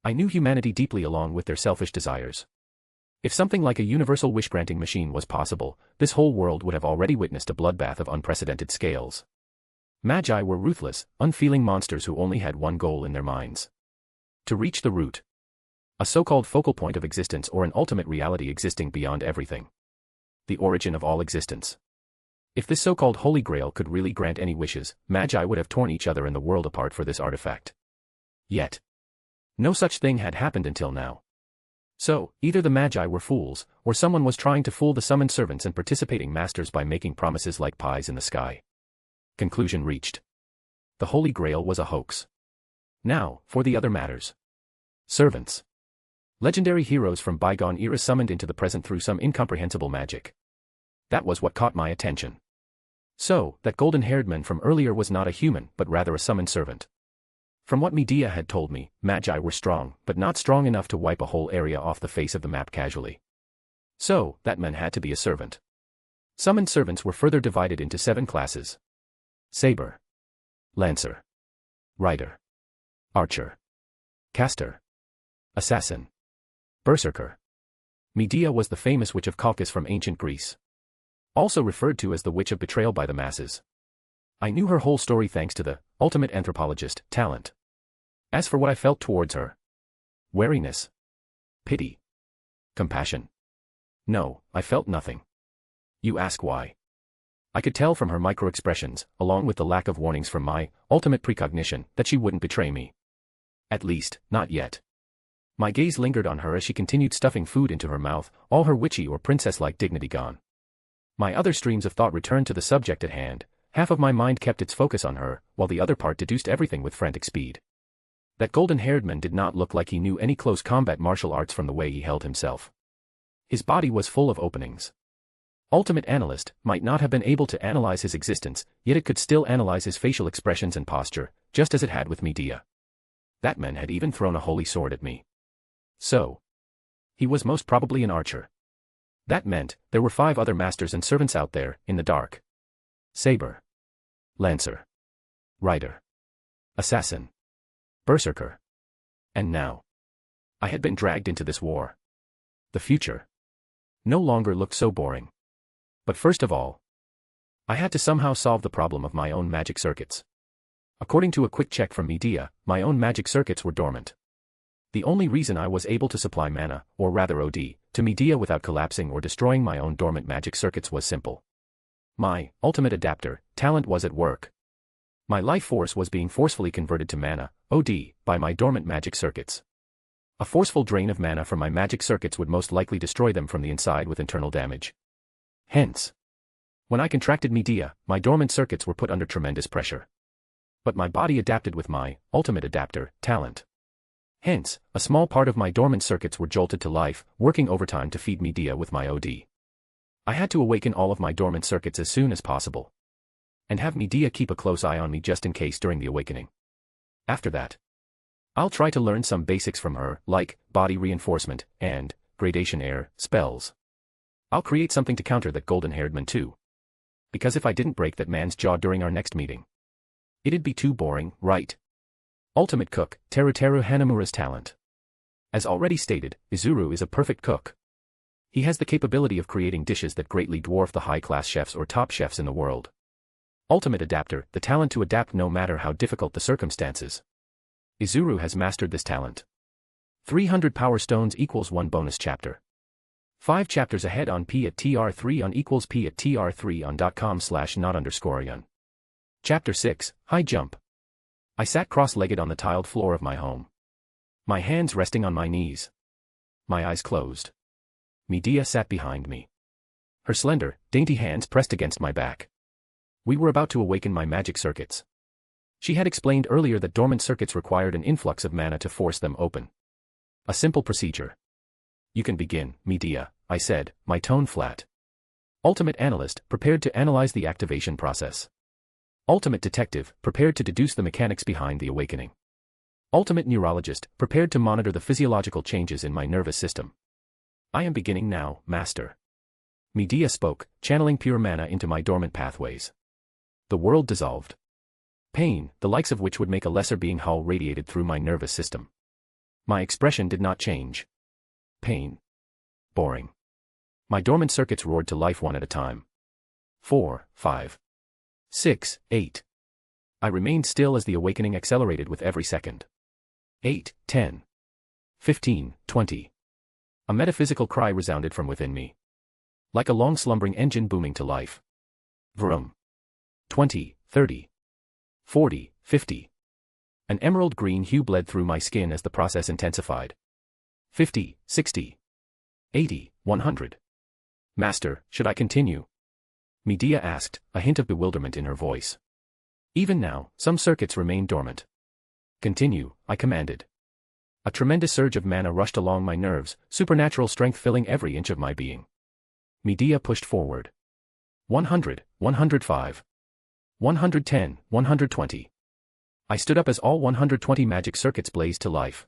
I knew humanity deeply along with their selfish desires. If something like a universal wish-granting machine was possible, this whole world would have already witnessed a bloodbath of unprecedented scales. Magi were ruthless, unfeeling monsters who only had one goal in their minds. To reach the root. A so-called focal point of existence or an ultimate reality existing beyond everything. The origin of all existence. If this so-called Holy Grail could really grant any wishes, Magi would have torn each other and the world apart for this artifact. Yet, no such thing had happened until now. So, either the Magi were fools, or someone was trying to fool the summoned servants and participating masters by making promises like pies in the sky. Conclusion reached. The Holy Grail was a hoax. Now, for the other matters. Servants. Legendary heroes from bygone eras summoned into the present through some incomprehensible magic. That was what caught my attention. So, that golden-haired man from earlier was not a human but rather a summoned servant. From what Medea had told me, Magi were strong, but not strong enough to wipe a whole area off the face of the map casually. So, that man had to be a servant. Summoned servants were further divided into 7 classes. Saber. Lancer. Rider. Archer. Caster. Assassin. Berserker. Medea was the famous witch of Caucasus from ancient Greece. Also referred to as the witch of betrayal by the masses. I knew her whole story thanks to the ultimate anthropologist talent. As for what I felt towards her. Wariness. Pity. Compassion. No, I felt nothing. You ask why. I could tell from her micro-expressions, along with the lack of warnings from my ultimate precognition, that she wouldn't betray me. At least, not yet. My gaze lingered on her as she continued stuffing food into her mouth, all her witchy or princess-like dignity gone. My other streams of thought returned to the subject at hand. Half of my mind kept its focus on her, while the other part deduced everything with frantic speed. That golden-haired man did not look like he knew any close combat martial arts from the way he held himself. His body was full of openings. Ultimate Analyst might not have been able to analyze his existence, yet it could still analyze his facial expressions and posture, just as it had with Medea. That man had even thrown a holy sword at me. So, he was most probably an archer. That meant there were 5 other masters and servants out there, in the dark. Saber. Lancer. Rider. Assassin. Berserker. And now, I had been dragged into this war. The future no longer looked so boring. But first of all, I had to somehow solve the problem of my own magic circuits. According to a quick check from Medea, my own magic circuits were dormant. The only reason I was able to supply mana, or rather OD, to Medea without collapsing or destroying my own dormant magic circuits was simple. My ultimate adapter talent was at work. My life force was being forcefully converted to mana, OD, by my dormant magic circuits. A forceful drain of mana from my magic circuits would most likely destroy them from the inside with internal damage. Hence, when I contracted Medea, my dormant circuits were put under tremendous pressure. But my body adapted with my ultimate adapter talent. Hence, a small part of my dormant circuits were jolted to life, working overtime to feed Medea with my OD. I had to awaken all of my dormant circuits as soon as possible. And have Medea keep a close eye on me just in case during the awakening. After that, I'll try to learn some basics from her, like body reinforcement and gradation air spells. I'll create something to counter that golden-haired man too. Because if I didn't break that man's jaw during our next meeting, it'd be too boring, right? Ultimate Cook, Teruteru Hanamura's talent. As already stated, Izuru is a perfect cook. He has the capability of creating dishes that greatly dwarf the high-class chefs or top chefs in the world. Ultimate Adapter, the talent to adapt no matter how difficult the circumstances. Izuru has mastered this talent. 300 power stones equals 1 bonus chapter. 5 chapters ahead on P at TR3 on equals P at TR3 on .com/not_yun. Chapter 6, High Jump. I sat cross-legged on the tiled floor of my home. My hands resting on my knees. My eyes closed. Medea sat behind me. Her slender, dainty hands pressed against my back. We were about to awaken my magic circuits. She had explained earlier that dormant circuits required an influx of mana to force them open. A simple procedure. You can begin, Medea, I said, my tone flat. Ultimate analyst, prepared to analyze the activation process. Ultimate detective, prepared to deduce the mechanics behind the awakening. Ultimate neurologist, prepared to monitor the physiological changes in my nervous system. I am beginning now, master. Medea spoke, channeling pure mana into my dormant pathways. The world dissolved. Pain, the likes of which would make a lesser being howl, radiated through my nervous system. My expression did not change. Pain. Boring. My dormant circuits roared to life one at a time. 4, 5, 6, 8. I remained still as the awakening accelerated with every second. 8, 10, 15, 20. A metaphysical cry resounded from within me. Like a long slumbering engine booming to life. Vroom. 20, 30, 40, 50. An emerald green hue bled through my skin as the process intensified. 50, 60, 80, 100. Master, should I continue? Medea asked, a hint of bewilderment in her voice. Even now, some circuits remained dormant. Continue, I commanded. A tremendous surge of mana rushed along my nerves, supernatural strength filling every inch of my being. Medea pushed forward. 100, 105. 110, 120. I stood up as all 120 magic circuits blazed to life.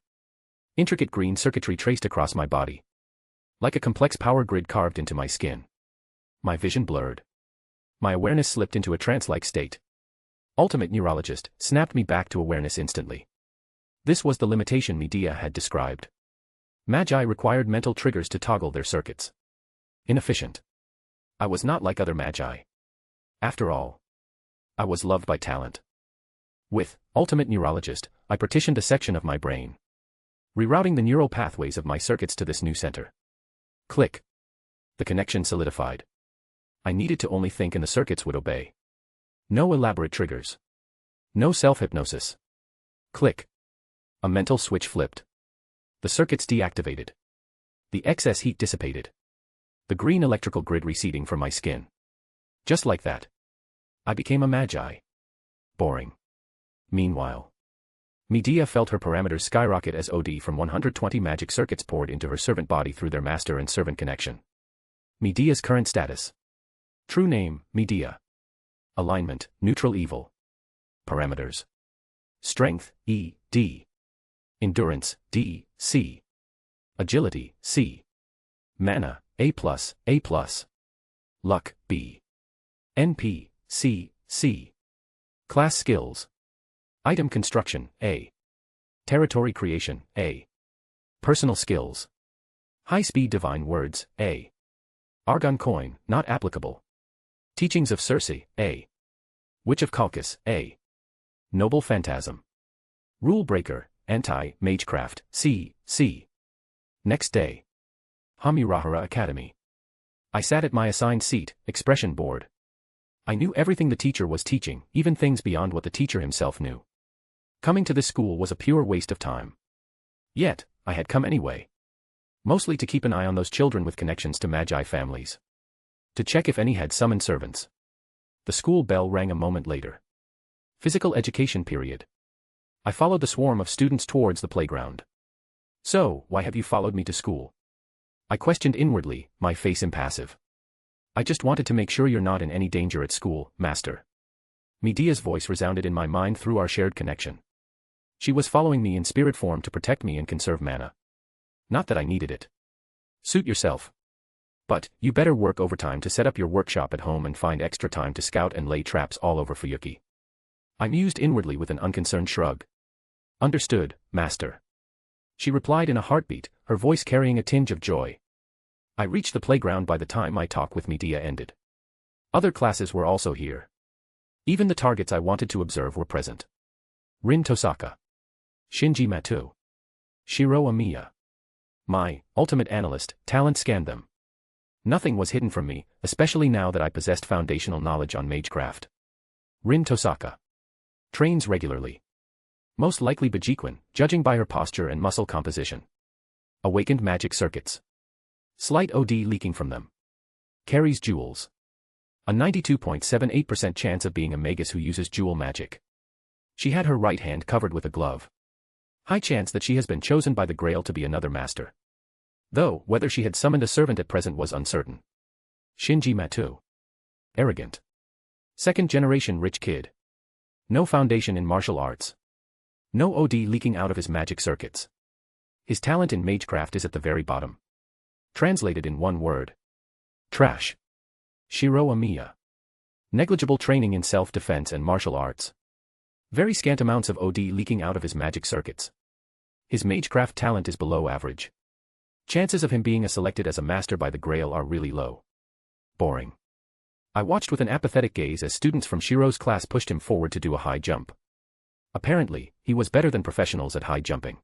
Intricate green circuitry traced across my body. Like a complex power grid carved into my skin. My vision blurred. My awareness slipped into a trance-like state. Ultimate neurologist snapped me back to awareness instantly. This was the limitation Medea had described. Magi required mental triggers to toggle their circuits. Inefficient. I was not like other magi. After all, I was loved by talent. With Ultimate Neurologist, I partitioned a section of my brain, rerouting the neural pathways of my circuits to this new center. Click. The connection solidified. I needed to only think and the circuits would obey. No elaborate triggers. No self-hypnosis. Click. A mental switch flipped. The circuits deactivated. The excess heat dissipated. The green electrical grid receding from my skin. Just like that. I became a magi. Boring. Meanwhile, Medea felt her parameters skyrocket as OD from 120 magic circuits poured into her servant body through their master and servant connection. Medea's current status. True name, Medea. Alignment, neutral evil. Parameters. Strength, E, D. Endurance, D, C. Agility, C. Mana, A+, A+. Luck, B. NP, C, C. Class skills. Item construction, A. Territory creation, A. Personal skills. High-speed divine words, A. Argon coin, not applicable. Teachings of Circe, A. Witch of Caucasus, A. Noble phantasm. Rule breaker, anti-magecraft, C, C. Next day. Hamirahara Academy. I sat at my assigned seat, expression bored. I knew everything the teacher was teaching, even things beyond what the teacher himself knew. Coming to this school was a pure waste of time. Yet, I had come anyway. Mostly to keep an eye on those children with connections to magi families. To check if any had summoned servants. The school bell rang a moment later. Physical education period. I followed the swarm of students towards the playground. So, why have you followed me to school? I questioned inwardly, my face impassive. I just wanted to make sure you're not in any danger at school, master. Medea's voice resounded in my mind through our shared connection. She was following me in spirit form to protect me and conserve mana. Not that I needed it. Suit yourself. But, you better work overtime to set up your workshop at home and find extra time to scout and lay traps all over Fuyuki. I mused inwardly with an unconcerned shrug. Understood, master. She replied in a heartbeat, her voice carrying a tinge of joy. I reached the playground by the time my talk with Medea ended. Other classes were also here. Even the targets I wanted to observe were present. Rin Tosaka. Shinji Matu. Shiro Amiya. My ultimate analyst talent scanned them. Nothing was hidden from me, especially now that I possessed foundational knowledge on magecraft. Rin Tosaka. Trains regularly. Most likely Bajiquan, judging by her posture and muscle composition. Awakened magic circuits. Slight OD leaking from them. Carries jewels. A 92.78% chance of being a magus who uses jewel magic. She had her right hand covered with a glove. High chance that she has been chosen by the Grail to be another master. Though, whether she had summoned a servant at present was uncertain. Shinji Matu. Arrogant. Second-generation rich kid. No foundation in martial arts. No OD leaking out of his magic circuits. His talent in magecraft is at the very bottom. Translated in one word. Trash. Shiro Amiya. Negligible training in self-defense and martial arts. Very scant amounts of OD leaking out of his magic circuits. His magecraft talent is below average. Chances of him being selected as a master by the Grail are really low. Boring. I watched with an apathetic gaze as students from Shiro's class pushed him forward to do a high jump. Apparently, he was better than professionals at high jumping.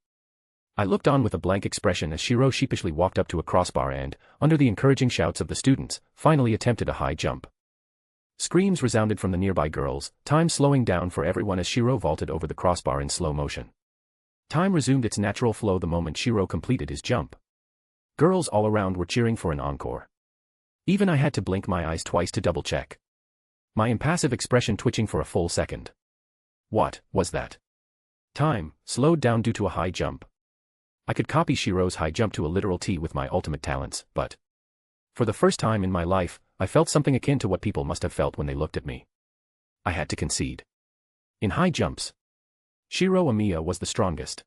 I looked on with a blank expression as Shiro sheepishly walked up to a crossbar and, under the encouraging shouts of the students, finally attempted a high jump. Screams resounded from the nearby girls, time slowing down for everyone as Shiro vaulted over the crossbar in slow motion. Time resumed its natural flow the moment Shiro completed his jump. Girls all around were cheering for an encore. Even I had to blink my eyes twice to double-check. My impassive expression twitching for a full second. What was that? Time slowed down due to a high jump. I could copy Shiro's high jump to a literal T with my ultimate talents, but for the first time in my life, I felt something akin to what people must have felt when they looked at me. I had to concede. In high jumps, Shiro Amiya was the strongest.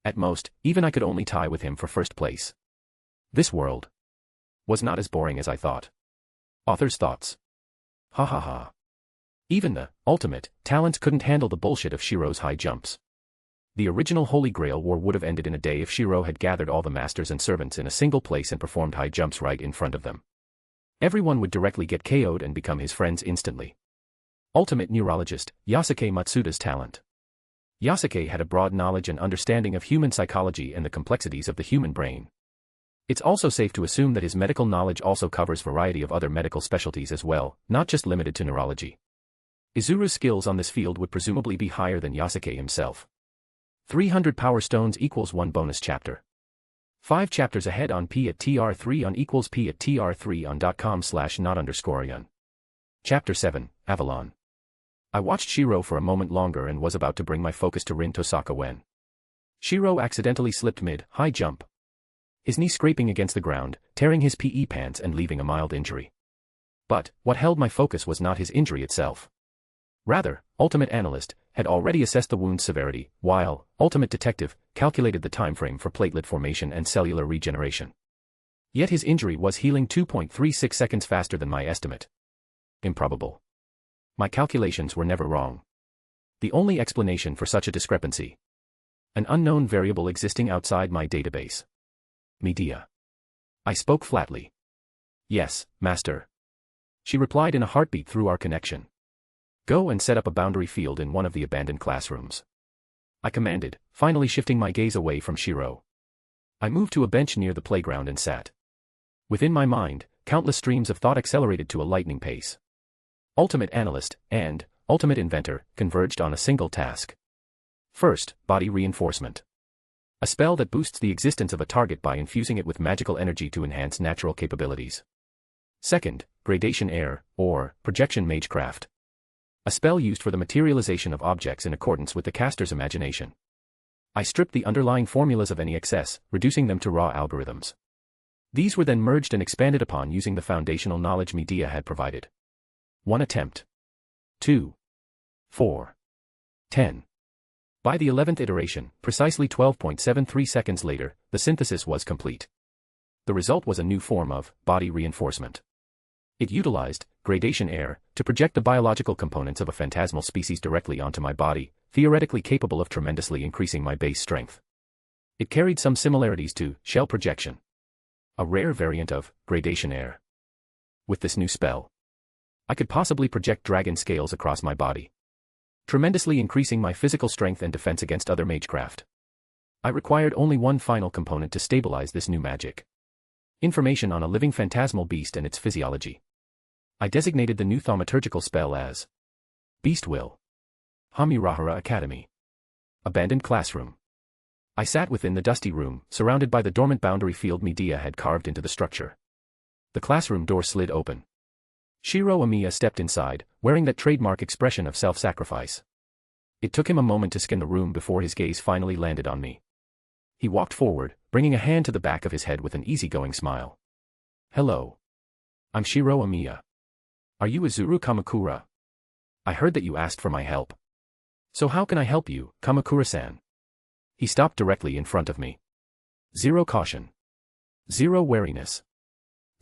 At most, even I could only tie with him for first place. This world was not as boring as I thought. Author's thoughts. Ha ha ha. Even the ultimate talents couldn't handle the bullshit of Shiro's high jumps. The original Holy Grail War would have ended in a day if Shiro had gathered all the masters and servants in a single place and performed high jumps right in front of them. Everyone would directly get KO'd and become his friends instantly. Ultimate neurologist, Yasuke Matsuda's talent. Yasuke had a broad knowledge and understanding of human psychology and the complexities of the human brain. It's also safe to assume that his medical knowledge also covers variety of other medical specialties as well, not just limited to neurology. Izuru's skills on this field would presumably be higher than Yasuke himself. 300 power stones equals 1 bonus chapter. 5 chapters ahead on P at TR3 on equals P at TR3 on .com/not_yun. Chapter 7, Avalon. I watched Shiro for a moment longer and was about to bring my focus to Rin Tosaka when Shiro accidentally slipped mid-high jump. His knee scraping against the ground, tearing his PE pants and leaving a mild injury. But what held my focus was not his injury itself. Rather, Ultimate Analyst had already assessed the wound's severity, while Ultimate Detective calculated the time frame for platelet formation and cellular regeneration. Yet his injury was healing 2.36 seconds faster than my estimate. Improbable. My calculations were never wrong. The only explanation for such a discrepancy. An unknown variable existing outside my database. Media. I spoke flatly. Yes, Master. She replied in a heartbeat through our connection. Go and set up a boundary field in one of the abandoned classrooms. I commanded, finally shifting my gaze away from Shiro. I moved to a bench near the playground and sat. Within my mind, countless streams of thought accelerated to a lightning pace. Ultimate Analyst and Ultimate Inventor converged on a single task. First, body reinforcement. A spell that boosts the existence of a target by infusing it with magical energy to enhance natural capabilities. Second, gradation air, or projection magecraft. A spell used for the materialization of objects in accordance with the caster's imagination. I stripped the underlying formulas of any excess, reducing them to raw algorithms. These were then merged and expanded upon using the foundational knowledge Media had provided. 1 attempt. 2. 4. 10. By the 11th iteration, precisely 12.73 seconds later, the synthesis was complete. The result was a new form of body reinforcement. It utilized gradation air to project the biological components of a phantasmal species directly onto my body, theoretically capable of tremendously increasing my base strength. It carried some similarities to shell projection, a rare variant of gradation air. With this new spell, I could possibly project dragon scales across my body, tremendously increasing my physical strength and defense against other magecraft. I required only one final component to stabilize this new magic. Information on a living phantasmal beast and its physiology. I designated the new thaumaturgical spell as Beast Will. Hamirahara Academy. Abandoned classroom. I sat within the dusty room, surrounded by the dormant boundary field Medea had carved into the structure. The classroom door slid open. Shiro Amiya stepped inside, wearing that trademark expression of self-sacrifice. It took him a moment to scan the room before his gaze finally landed on me. He walked forward, bringing a hand to the back of his head with an easygoing smile. "Hello. I'm Shiro Amiya. Are you Izuru Kamakura? I heard that you asked for my help. So how can I help you, Kamakura-san?" He stopped directly in front of me. Zero caution. Zero wariness.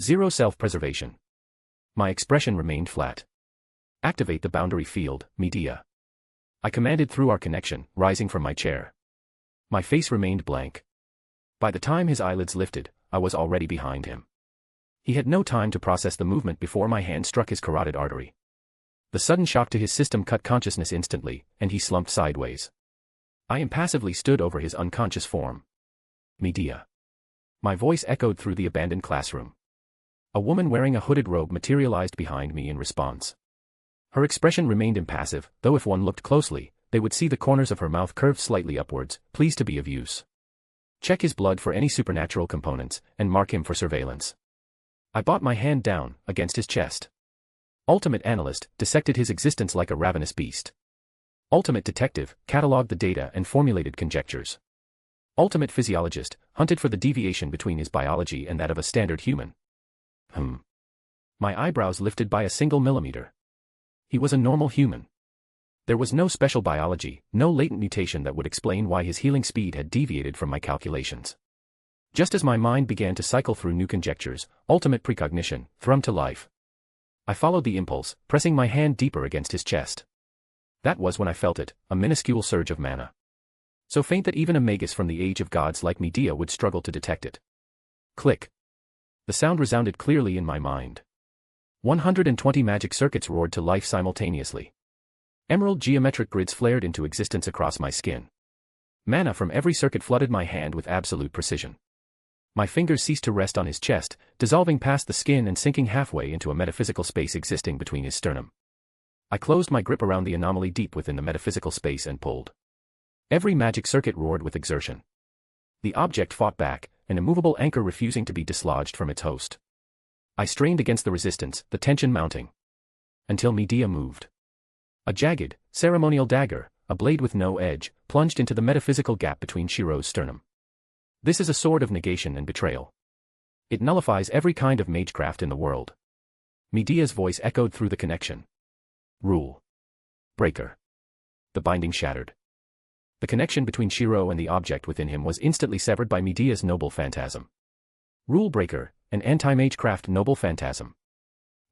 Zero self-preservation. My expression remained flat. "Activate the boundary field, Medea," I commanded through our connection, rising from my chair. My face remained blank. By the time his eyelids lifted, I was already behind him. He had no time to process the movement before my hand struck his carotid artery. The sudden shock to his system cut consciousness instantly, and he slumped sideways. I impassively stood over his unconscious form. "Medea." My voice echoed through the abandoned classroom. A woman wearing a hooded robe materialized behind me in response. Her expression remained impassive, though if one looked closely, they would see the corners of her mouth curved slightly upwards, pleased to be of use. "Check his blood for any supernatural components, and mark him for surveillance." I brought my hand down, against his chest. Ultimate Analyst dissected his existence like a ravenous beast. Ultimate Detective catalogued the data and formulated conjectures. Ultimate Physiologist hunted for the deviation between his biology and that of a standard human. My eyebrows lifted by a single millimeter. He was a normal human. There was no special biology, no latent mutation that would explain why his healing speed had deviated from my calculations. Just as my mind began to cycle through new conjectures, ultimate precognition thrummed to life. I followed the impulse, pressing my hand deeper against his chest. That was when I felt it, a minuscule surge of mana. So faint that even a magus from the age of gods like Medea would struggle to detect it. Click. The sound resounded clearly in my mind. 120 magic circuits roared to life simultaneously. Emerald geometric grids flared into existence across my skin. Mana from every circuit flooded my hand with absolute precision. My fingers ceased to rest on his chest, dissolving past the skin and sinking halfway into a metaphysical space existing between his sternum. I closed my grip around the anomaly deep within the metaphysical space and pulled. Every magic circuit roared with exertion. The object fought back, an immovable anchor refusing to be dislodged from its host. I strained against the resistance, the tension mounting. Until Medea moved. A jagged, ceremonial dagger, a blade with no edge, plunged into the metaphysical gap between Shiro's sternum. This is a sword of negation and betrayal. It nullifies every kind of magecraft in the world. Medea's voice echoed through the connection. Rule breaker. The binding shattered. The connection between Shiro and the object within him was instantly severed by Medea's noble phantasm. Rule breaker, an anti-magecraft noble phantasm.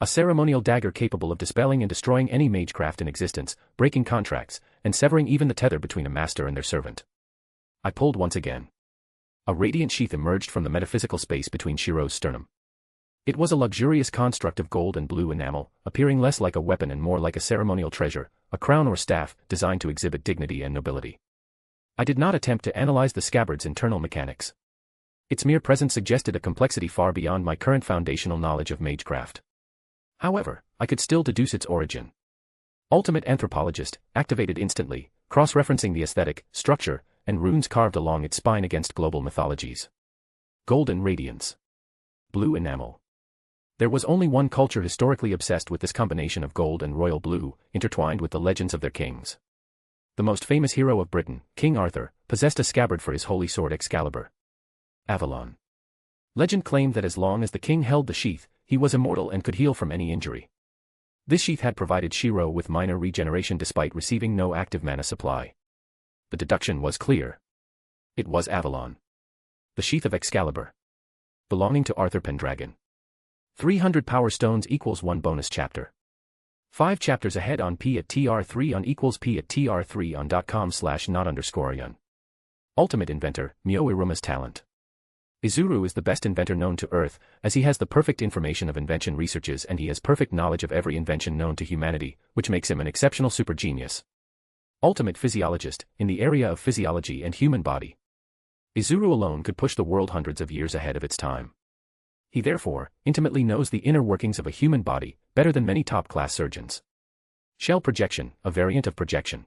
A ceremonial dagger capable of dispelling and destroying any magecraft in existence, breaking contracts, and severing even the tether between a master and their servant. I pulled once again. A radiant sheath emerged from the metaphysical space between Shiro's sternum. It was a luxurious construct of gold and blue enamel, appearing less like a weapon and more like a ceremonial treasure, a crown or staff, designed to exhibit dignity and nobility. I did not attempt to analyze the scabbard's internal mechanics. Its mere presence suggested a complexity far beyond my current foundational knowledge of magecraft. However, I could still deduce its origin. Ultimate Anthropologist activated instantly, cross-referencing the aesthetic, structure, and runes carved along its spine against global mythologies. Golden radiance. Blue enamel. There was only one culture historically obsessed with this combination of gold and royal blue, intertwined with the legends of their kings. The most famous hero of Britain, King Arthur, possessed a scabbard for his holy sword Excalibur. Avalon. Legend claimed that as long as the king held the sheath, he was immortal and could heal from any injury. This sheath had provided Shiro with minor regeneration despite receiving no active mana supply. The deduction was clear. It was Avalon. The sheath of Excalibur. Belonging to Arthur Pendragon. 300 power stones equals 1 bonus chapter. 5 chapters ahead on p@tr3 on equals p@tr3 on.com/not_yun. Ultimate Inventor, Myoiruma's talent. Izuru is the best inventor known to Earth, as he has the perfect information of invention researches and he has perfect knowledge of every invention known to humanity, which makes him an exceptional super genius. Ultimate Physiologist, in the area of physiology and human body. Izuru alone could push the world hundreds of years ahead of its time. He therefore intimately knows the inner workings of a human body, better than many top-class surgeons. Shell projection, a variant of projection.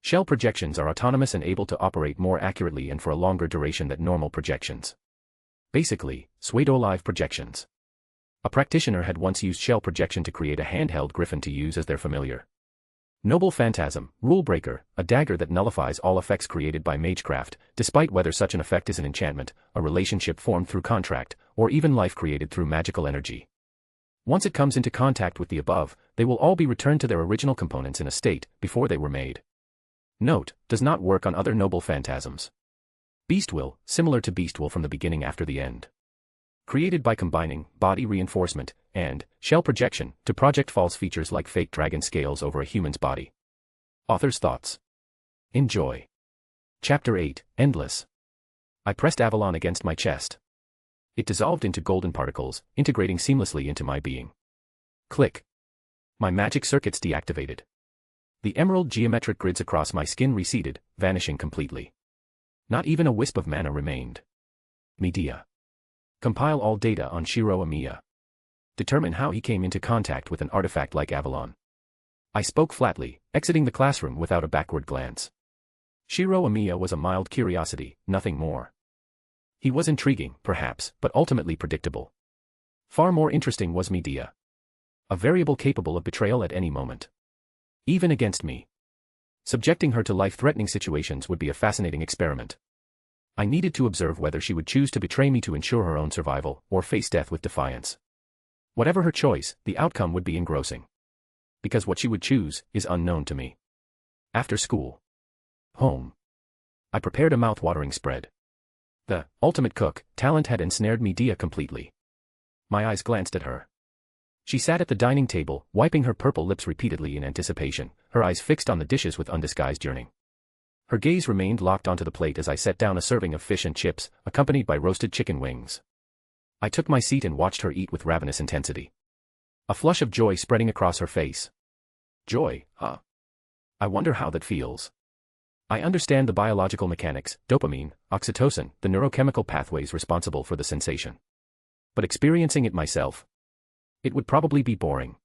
Shell projections are autonomous and able to operate more accurately and for a longer duration than normal projections. Basically, pseudo-live projections. A practitioner had once used shell projection to create a handheld griffin to use as their familiar. Noble Phantasm, Rule Breaker, a dagger that nullifies all effects created by magecraft, despite whether such an effect is an enchantment, a relationship formed through contract, or even life created through magical energy. Once it comes into contact with the above, they will all be returned to their original components in a state before they were made. Note, does not work on other Noble Phantasms. Beastwill, similar to Beastwill from the beginning after the end. Created by combining body reinforcement and shell projection to project false features like fake dragon scales over a human's body. Author's thoughts. Enjoy. Chapter 8, Endless. I pressed Avalon against my chest. It dissolved into golden particles, integrating seamlessly into my being. Click. My magic circuits deactivated. The emerald geometric grids across my skin receded, vanishing completely. Not even a wisp of mana remained. Medea. Compile all data on Shiro Amiya. Determine how he came into contact with an artifact like Avalon. I spoke flatly, exiting the classroom without a backward glance. Shiro Amiya was a mild curiosity, nothing more. He was intriguing, perhaps, but ultimately predictable. Far more interesting was Medea. A variable capable of betrayal at any moment. Even against me. Subjecting her to life-threatening situations would be a fascinating experiment. I needed to observe whether she would choose to betray me to ensure her own survival, or face death with defiance. Whatever her choice, the outcome would be engrossing. Because what she would choose is unknown to me. After school. Home. I prepared a mouth-watering spread. The ultimate cook talent had ensnared Medea completely. My eyes glanced at her. She sat at the dining table, wiping her purple lips repeatedly in anticipation, her eyes fixed on the dishes with undisguised yearning. Her gaze remained locked onto the plate as I set down a serving of fish and chips, accompanied by roasted chicken wings. I took my seat and watched her eat with ravenous intensity. A flush of joy spreading across her face. Joy, huh? I wonder how that feels. I understand the biological mechanics, dopamine, oxytocin, the neurochemical pathways responsible for the sensation. But experiencing it myself, it would probably be boring.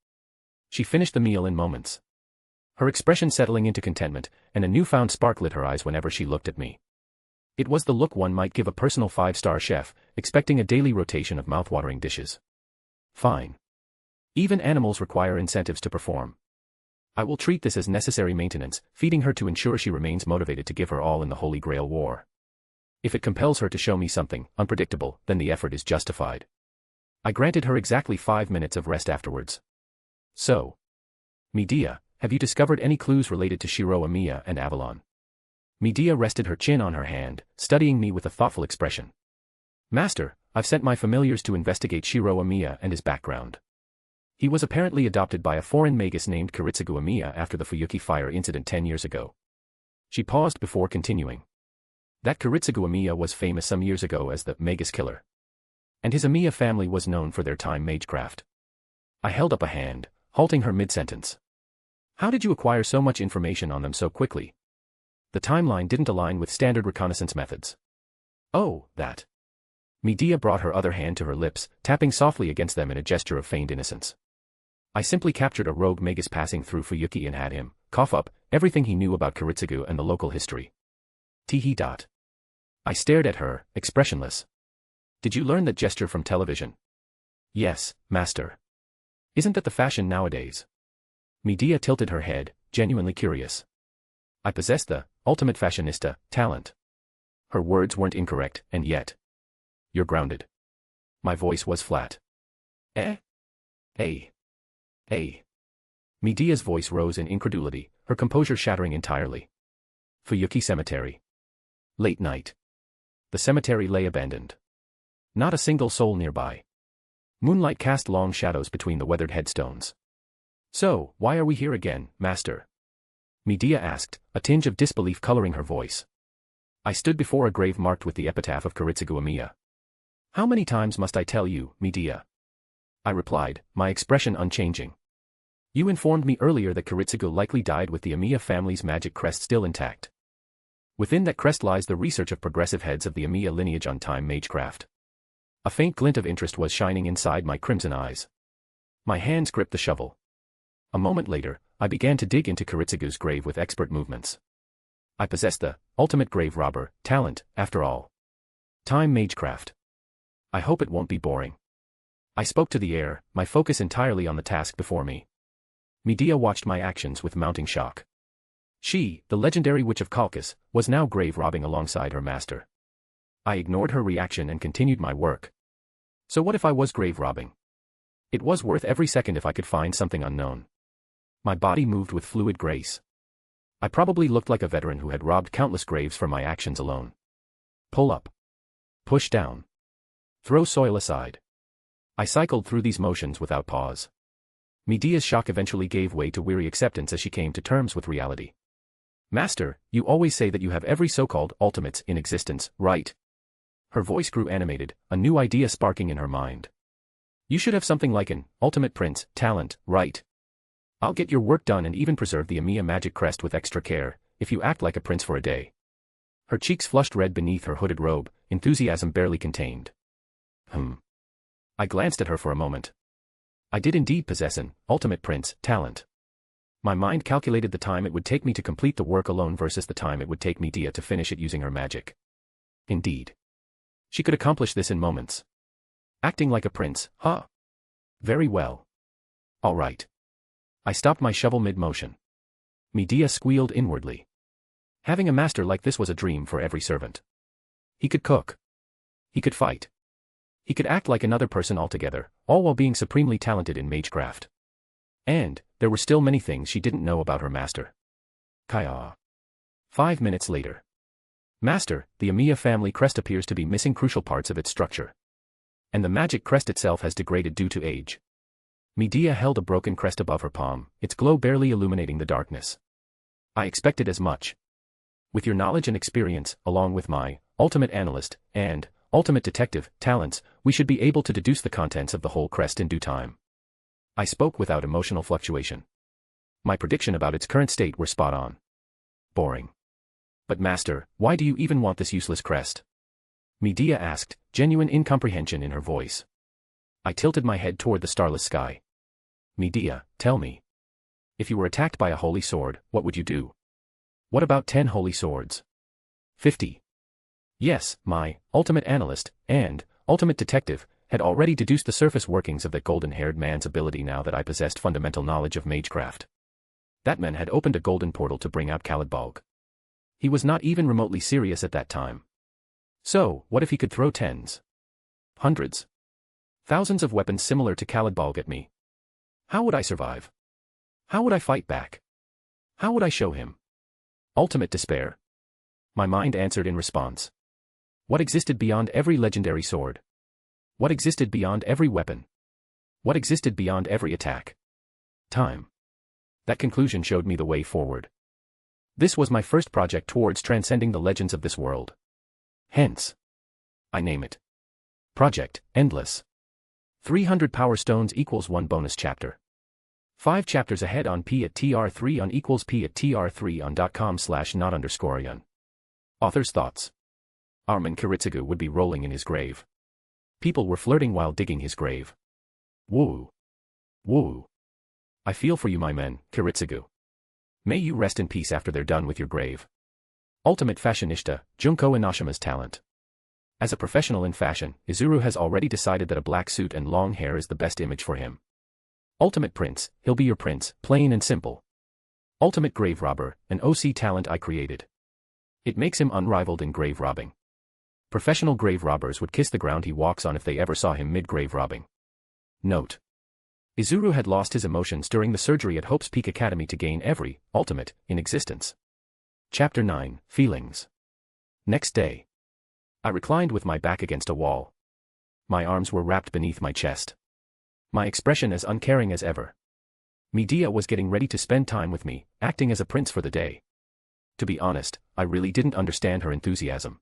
She finished the meal in moments. Her expression settling into contentment, and a newfound spark lit her eyes whenever she looked at me. It was the look one might give a personal 5-star chef, expecting a daily rotation of mouthwatering dishes. Fine. Even animals require incentives to perform. I will treat this as necessary maintenance, feeding her to ensure she remains motivated to give her all in the Holy Grail War. If it compels her to show me something unpredictable, then the effort is justified. I granted her exactly 5 minutes of rest afterwards. So. Medea, have you discovered any clues related to Shiro Amiya and Avalon? Medea rested her chin on her hand, studying me with a thoughtful expression. Master, I've sent my familiars to investigate Shiro Amiya and his background. He was apparently adopted by a foreign magus named Kiritsugu Amiya after the Fuyuki fire incident 10 years ago. She paused before continuing. That Kiritsugu Amiya was famous some years ago as the magus killer. And his Amiya family was known for their time magecraft. I held up a hand, halting her mid-sentence. How did you acquire so much information on them so quickly? The timeline didn't align with standard reconnaissance methods. Oh, that. Medea brought her other hand to her lips, tapping softly against them in a gesture of feigned innocence. I simply captured a rogue magus passing through Fuyuki and had him cough up everything he knew about Kiritsugu and the local history. Tee. I stared at her, expressionless. Did you learn that gesture from television? Yes, master. Isn't that the fashion nowadays? Medea tilted her head, genuinely curious. I possess the ultimate fashionista talent. Her words weren't incorrect, and yet. You're grounded. My voice was flat. Eh? Medea's voice rose in incredulity, her composure shattering entirely. Fuyuki Cemetery. Late night. The cemetery lay abandoned. Not a single soul nearby. Moonlight cast long shadows between the weathered headstones. So, why are we here again, master? Medea asked, a tinge of disbelief coloring her voice. I stood before a grave marked with the epitaph of Kiritsugu Amiya. How many times must I tell you, Medea? I replied, my expression unchanging. You informed me earlier that Kiritsugu likely died with the Amiya family's magic crest still intact. Within that crest lies the research of progressive heads of the Amiya lineage on time magecraft. A faint glint of interest was shining inside my crimson eyes. My hands gripped the shovel. A moment later, I began to dig into Kiritsugu's grave with expert movements. I possess the ultimate grave robber talent, after all. Time magecraft. I hope it won't be boring. I spoke to the air, my focus entirely on the task before me. Medea watched my actions with mounting shock. She, the legendary witch of Colchis, was now grave robbing alongside her master. I ignored her reaction and continued my work. So what if I was grave robbing? It was worth every second if I could find something unknown. My body moved with fluid grace. I probably looked like a veteran who had robbed countless graves for my actions alone. Pull up. Push down. Throw soil aside. I cycled through these motions without pause. Medea's shock eventually gave way to weary acceptance as she came to terms with reality. Master, you always say that you have every so-called ultimates in existence, right? Her voice grew animated, a new idea sparking in her mind. You should have something like an ultimate prince talent, right? I'll get your work done and even preserve the Amiya magic crest with extra care, if you act like a prince for a day. Her cheeks flushed red beneath her hooded robe, enthusiasm barely contained. I glanced at her for a moment. I did indeed possess an ultimate prince talent. My mind calculated the time it would take me to complete the work alone versus the time it would take Medea to finish it using her magic. Indeed. She could accomplish this in moments. Acting like a prince, huh? Very well. All right. I stopped my shovel mid-motion. Medea squealed inwardly. Having a master like this was a dream for every servant. He could cook. He could fight. He could act like another person altogether, all while being supremely talented in magecraft. And there were still many things she didn't know about her master. Kaya. 5 minutes later. Master, the Amiya family crest appears to be missing crucial parts of its structure. And the magic crest itself has degraded due to age. Medea held a broken crest above her palm, its glow barely illuminating the darkness. I expected as much. With your knowledge and experience, along with my ultimate analyst and ultimate detective talents, we should be able to deduce the contents of the whole crest in due time. I spoke without emotional fluctuation. My prediction about its current state were spot on. Boring. But master, why do you even want this useless crest? Medea asked, genuine incomprehension in her voice. I tilted my head toward the starless sky. Medea, tell me. If you were attacked by a holy sword, what would you do? What about 10 holy swords? 50. Yes, my ultimate analyst and ultimate detective had already deduced the surface workings of that golden-haired man's ability now that I possessed fundamental knowledge of magecraft. That man had opened a golden portal to bring out Kalidbalg. He was not even remotely serious at that time. So, what if he could throw tens? Hundreds? Thousands of weapons similar to Kalidbalg at me? How would I survive? How would I fight back? How would I show him? Ultimate despair. My mind answered in response. What existed beyond every legendary sword? What existed beyond every weapon? What existed beyond every attack? Time. That conclusion showed me the way forward. This was my first project towards transcending the legends of this world. Hence, I name it Project Endless. 300 power stones equals 1 bonus chapter. 5 chapters ahead on p@tr3 on equals p@tr3 on.com/not_yun. Author's thoughts. Armin Kiritsugu would be rolling in his grave. People were flirting while digging his grave. Woo. Woo. I feel for you, my men, Kiritsugu. May you rest in peace after they're done with your grave. Ultimate fashionista, Junko Inashima's talent. As a professional in fashion, Izuru has already decided that a black suit and long hair is the best image for him. Ultimate prince, he'll be your prince, plain and simple. Ultimate grave robber, an OC talent I created. It makes him unrivaled in grave robbing. Professional grave robbers would kiss the ground he walks on if they ever saw him mid-grave robbing. Note. Izuru had lost his emotions during the surgery at Hope's Peak Academy to gain every ultimate in existence. Chapter 9, Feelings. Next day. I reclined with my back against a wall. My arms were wrapped beneath my chest. My expression as uncaring as ever. Medea was getting ready to spend time with me, acting as a prince for the day. To be honest, I really didn't understand her enthusiasm.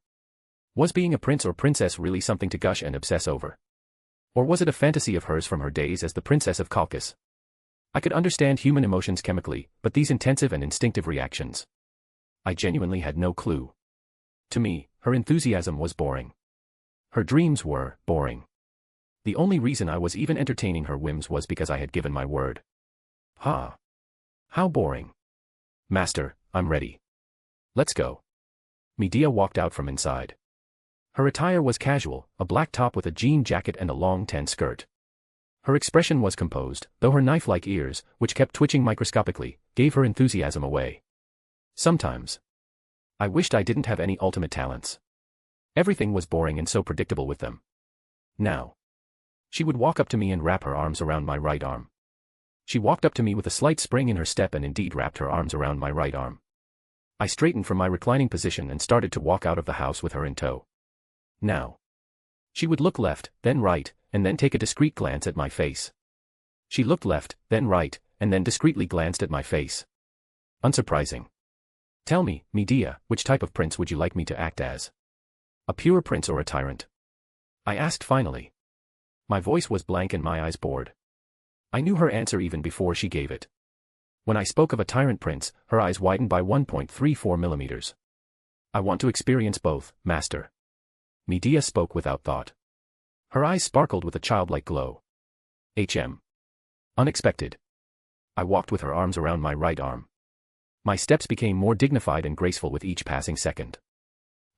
Was being a prince or princess really something to gush and obsess over? Or was it a fantasy of hers from her days as the princess of Colchis? I could understand human emotions chemically, but these intensive and instinctive reactions. I genuinely had no clue. To me, her enthusiasm was boring. Her dreams were boring. The only reason I was even entertaining her whims was because I had given my word. Ha! How boring. Master, I'm ready. Let's go. Medea walked out from inside. Her attire was casual, a black top with a jean jacket and a long tan skirt. Her expression was composed, though her knife-like ears, which kept twitching microscopically, gave her enthusiasm away. Sometimes I wished I didn't have any ultimate talents. Everything was boring and so predictable with them. Now she would walk up to me and wrap her arms around my right arm. She walked up to me with a slight spring in her step and indeed wrapped her arms around my right arm. I straightened from my reclining position and started to walk out of the house with her in tow. Now she would look left, then right, and then take a discreet glance at my face. She looked left, then right, and then discreetly glanced at my face. Unsurprising. Tell me, Medea, which type of prince would you like me to act as? A pure prince or a tyrant? I asked finally. My voice was blank and my eyes bored. I knew her answer even before she gave it. When I spoke of a tyrant prince, her eyes widened by 1.34 millimeters. I want to experience both, master. Medea spoke without thought. Her eyes sparkled with a childlike glow. Unexpected. I walked with her arms around my right arm. My steps became more dignified and graceful with each passing second.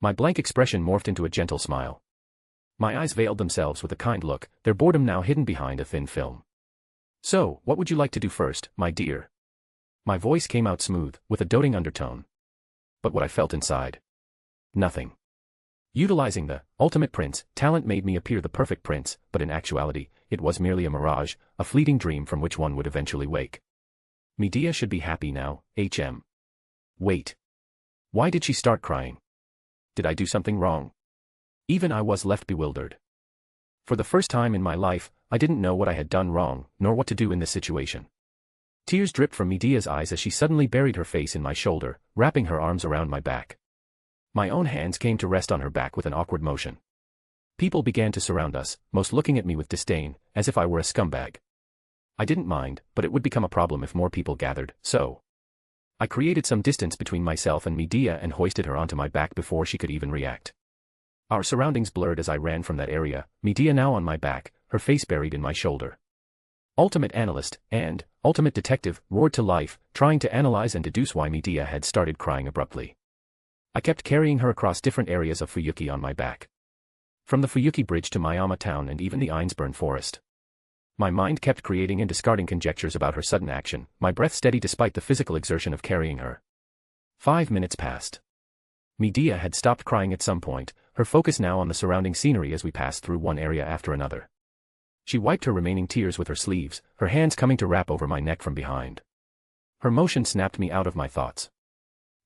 My blank expression morphed into a gentle smile. My eyes veiled themselves with a kind look, their boredom now hidden behind a thin film. So, what would you like to do first, my dear? My voice came out smooth, with a doting undertone. But what I felt inside? Nothing. Utilizing the ultimate prince talent made me appear the perfect prince, but in actuality, it was merely a mirage, a fleeting dream from which one would eventually wake. Medea should be happy now, Wait. Why did she start crying? Did I do something wrong? Even I was left bewildered. For the first time in my life, I didn't know what I had done wrong, nor what to do in this situation. Tears dripped from Medea's eyes as she suddenly buried her face in my shoulder, wrapping her arms around my back. My own hands came to rest on her back with an awkward motion. People began to surround us, most looking at me with disdain, as if I were a scumbag. I didn't mind, but it would become a problem if more people gathered, so I created some distance between myself and Medea and hoisted her onto my back before she could even react. Our surroundings blurred as I ran from that area, Medea now on my back, her face buried in my shoulder. Ultimate Analyst and Ultimate Detective roared to life, trying to analyze and deduce why Medea had started crying abruptly. I kept carrying her across different areas of Fuyuki on my back. From the Fuyuki Bridge to Miyama Town and even the Ainsburn Forest. My mind kept creating and discarding conjectures about her sudden action, my breath steady despite the physical exertion of carrying her. 5 minutes passed. Medea had stopped crying at some point, her focus now on the surrounding scenery as we passed through one area after another. She wiped her remaining tears with her sleeves, her hands coming to wrap over my neck from behind. Her motion snapped me out of my thoughts.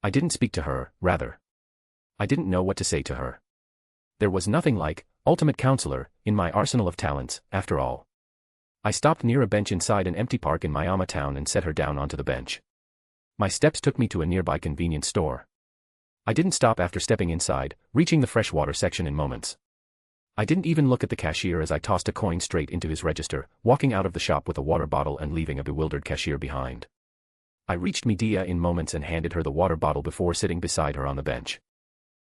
I didn't speak to her, rather. I didn't know what to say to her. There was nothing like ultimate counselor in my arsenal of talents, after all. I stopped near a bench inside an empty park in Miyama Town and set her down onto the bench. My steps took me to a nearby convenience store. I didn't stop after stepping inside, reaching the freshwater section in moments. I didn't even look at the cashier as I tossed a coin straight into his register, walking out of the shop with a water bottle and leaving a bewildered cashier behind. I reached Medea in moments and handed her the water bottle before sitting beside her on the bench.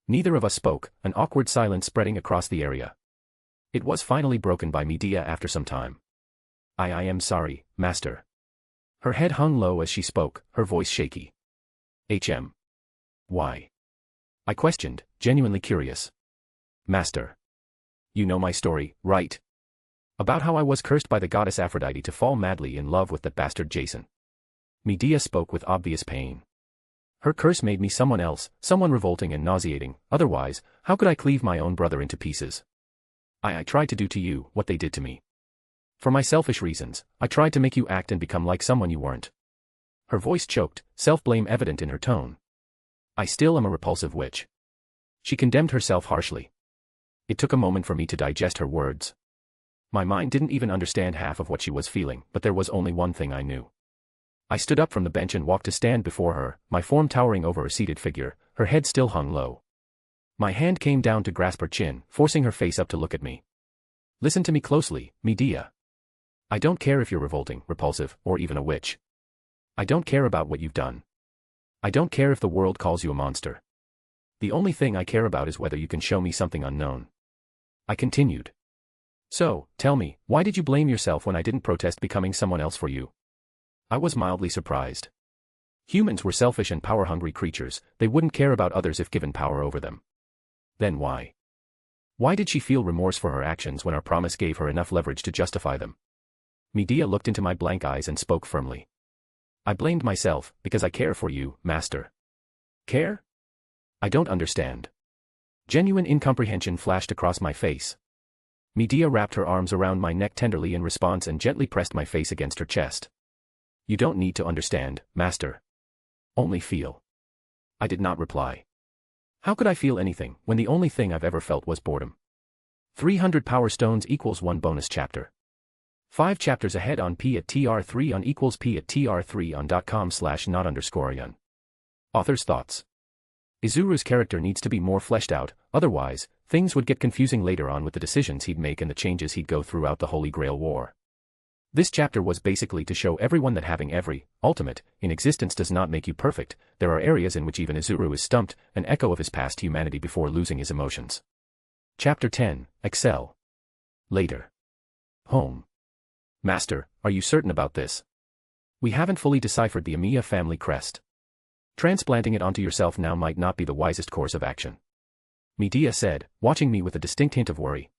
Neither of us spoke, an awkward silence spreading across the area. It was finally broken by Medea after some time. I am sorry, master. Her head hung low as she spoke, her voice shaky. Why? I questioned, genuinely curious. Master. You know my story, right? About how I was cursed by the goddess Aphrodite to fall madly in love with that bastard Jason. Medea spoke with obvious pain. Her curse made me someone else, someone revolting and nauseating, otherwise, how could I cleave my own brother into pieces? I tried to do to you what they did to me. For my selfish reasons, I tried to make you act and become like someone you weren't. Her voice choked, self-blame evident in her tone. I still am a repulsive witch. She condemned herself harshly. It took a moment for me to digest her words. My mind didn't even understand half of what she was feeling, but there was only one thing I knew. I stood up from the bench and walked to stand before her, my form towering over her seated figure, her head still hung low. My hand came down to grasp her chin, forcing her face up to look at me. Listen to me closely, Medea. I don't care if you're revolting, repulsive, or even a witch. I don't care about what you've done. I don't care if the world calls you a monster. The only thing I care about is whether you can show me something unknown. I continued. So, tell me, why did you blame yourself when I didn't protest becoming someone else for you? I was mildly surprised. Humans were selfish and power-hungry creatures, they wouldn't care about others if given power over them. Then why? Why did she feel remorse for her actions when our promise gave her enough leverage to justify them? Medea looked into my blank eyes and spoke firmly. I blamed myself, because I care for you, Master. Care? I don't understand. Genuine incomprehension flashed across my face. Medea wrapped her arms around my neck tenderly in response and gently pressed my face against her chest. You don't need to understand, Master. Only feel. I did not reply. How could I feel anything, when the only thing I've ever felt was boredom? 300 power stones equals 1 bonus chapter. 5 chapters ahead on p@tr3 on equals p@tr3 on.com/not_yun. Author's thoughts. Izuru's character needs to be more fleshed out, otherwise, things would get confusing later on with the decisions he'd make and the changes he'd go throughout the Holy Grail War. This chapter was basically to show everyone that having every ultimate in existence does not make you perfect. There are areas in which even Izuru is stumped, an echo of his past humanity before losing his emotions. Chapter 10, Excel. Later. Home. Master, are you certain about this? We haven't fully deciphered the Amiya family crest. Transplanting it onto yourself now might not be the wisest course of action. Medea said, watching me with a distinct hint of worry.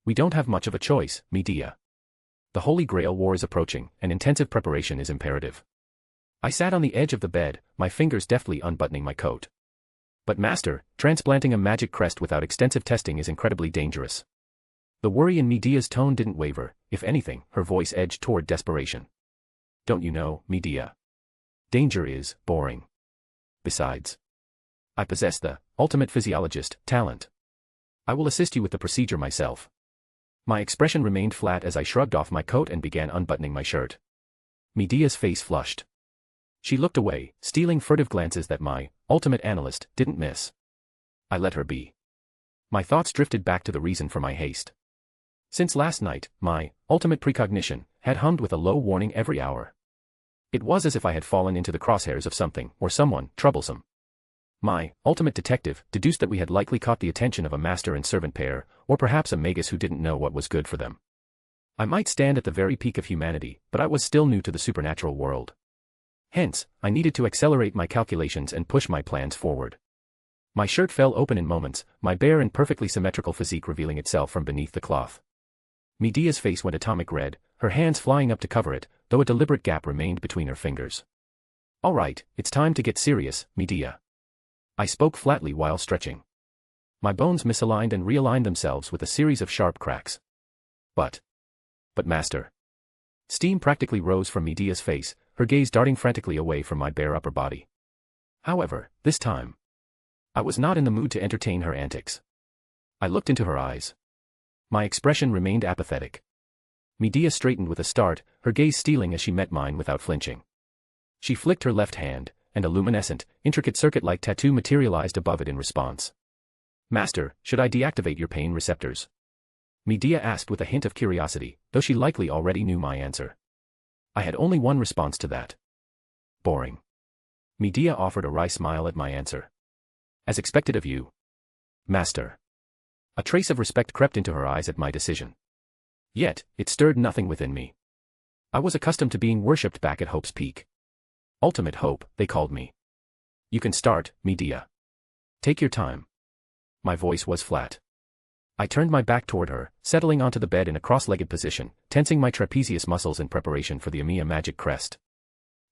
We don't have much of a choice, Medea. The Holy Grail War is approaching, and intensive preparation is imperative. I sat on the edge of the bed, my fingers deftly unbuttoning my coat. But Master, transplanting a magic crest without extensive testing is incredibly dangerous. The worry in Medea's tone didn't waver, if anything, her voice edged toward desperation. Don't you know, Medea? Danger is boring. Besides, I possess the ultimate physiologist talent. I will assist you with the procedure myself. My expression remained flat as I shrugged off my coat and began unbuttoning my shirt. Medea's face flushed. She looked away, stealing furtive glances that my ultimate analyst didn't miss. I let her be. My thoughts drifted back to the reason for my haste. Since last night, my ultimate precognition had hummed with a low warning every hour. It was as if I had fallen into the crosshairs of something or someone troublesome. My ultimate detective deduced that we had likely caught the attention of a master and servant pair, or perhaps a magus who didn't know what was good for them. I might stand at the very peak of humanity, but I was still new to the supernatural world. Hence, I needed to accelerate my calculations and push my plans forward. My shirt fell open in moments, my bare and perfectly symmetrical physique revealing itself from beneath the cloth. Medea's face went atomic red, her hands flying up to cover it, though a deliberate gap remained between her fingers. All right, it's time to get serious, Medea. I spoke flatly while stretching. My bones misaligned and realigned themselves with a series of sharp cracks. But Master. Steam practically rose from Medea's face, her gaze darting frantically away from my bare upper body. However, this time, I was not in the mood to entertain her antics. I looked into her eyes. My expression remained apathetic. Medea straightened with a start, her gaze stealing as she met mine without flinching. She flicked her left hand, and a luminescent, intricate circuit-like tattoo materialized above it in response. Master, should I deactivate your pain receptors? Medea asked with a hint of curiosity, though she likely already knew my answer. I had only one response to that. Boring. Medea offered a wry smile at my answer. As expected of you, Master. A trace of respect crept into her eyes at my decision. Yet, it stirred nothing within me. I was accustomed to being worshipped back at Hope's Peak. Ultimate Hope, they called me. You can start, Medea. Take your time. My voice was flat. I turned my back toward her, settling onto the bed in a cross-legged position, tensing my trapezius muscles in preparation for the Amiya magic crest.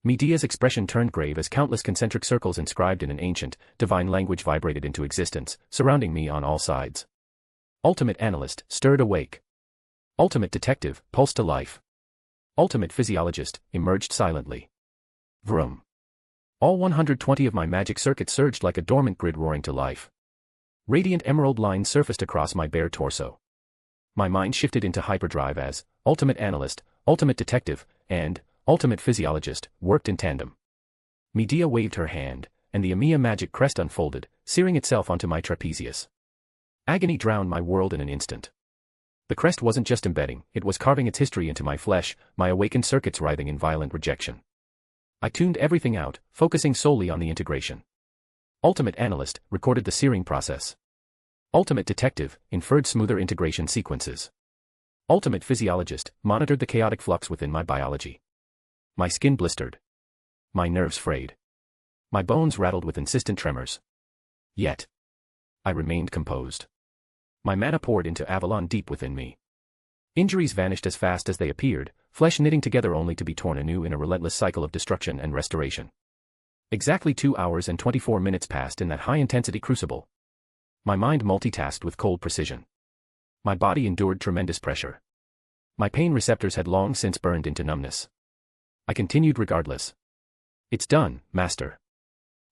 Medea's expression turned grave as countless concentric circles inscribed in an ancient, divine language vibrated into existence, surrounding me on all sides. Ultimate Analyst stirred awake. Ultimate Detective pulsed to life. Ultimate Physiologist emerged silently. Vroom. All 120 of my magic circuits surged like a dormant grid roaring to life. Radiant emerald lines surfaced across my bare torso. My mind shifted into hyperdrive as Ultimate Analyst, Ultimate Detective, and Ultimate Physiologist worked in tandem. Medea waved her hand, and the Amiya magic crest unfolded, searing itself onto my trapezius. Agony drowned my world in an instant. The crest wasn't just embedding, it was carving its history into my flesh, my awakened circuits writhing in violent rejection. I tuned everything out, focusing solely on the integration. Ultimate Analyst recorded the searing process. Ultimate Detective inferred smoother integration sequences. Ultimate Physiologist monitored the chaotic flux within my biology. My skin blistered. My nerves frayed. My bones rattled with insistent tremors. Yet, I remained composed. My mana poured into Avalon deep within me. Injuries vanished as fast as they appeared, flesh knitting together only to be torn anew in a relentless cycle of destruction and restoration. Exactly 2 hours and 24 minutes passed in that high-intensity crucible. My mind multitasked with cold precision. My body endured tremendous pressure. My pain receptors had long since burned into numbness. I continued regardless. It's done, Master.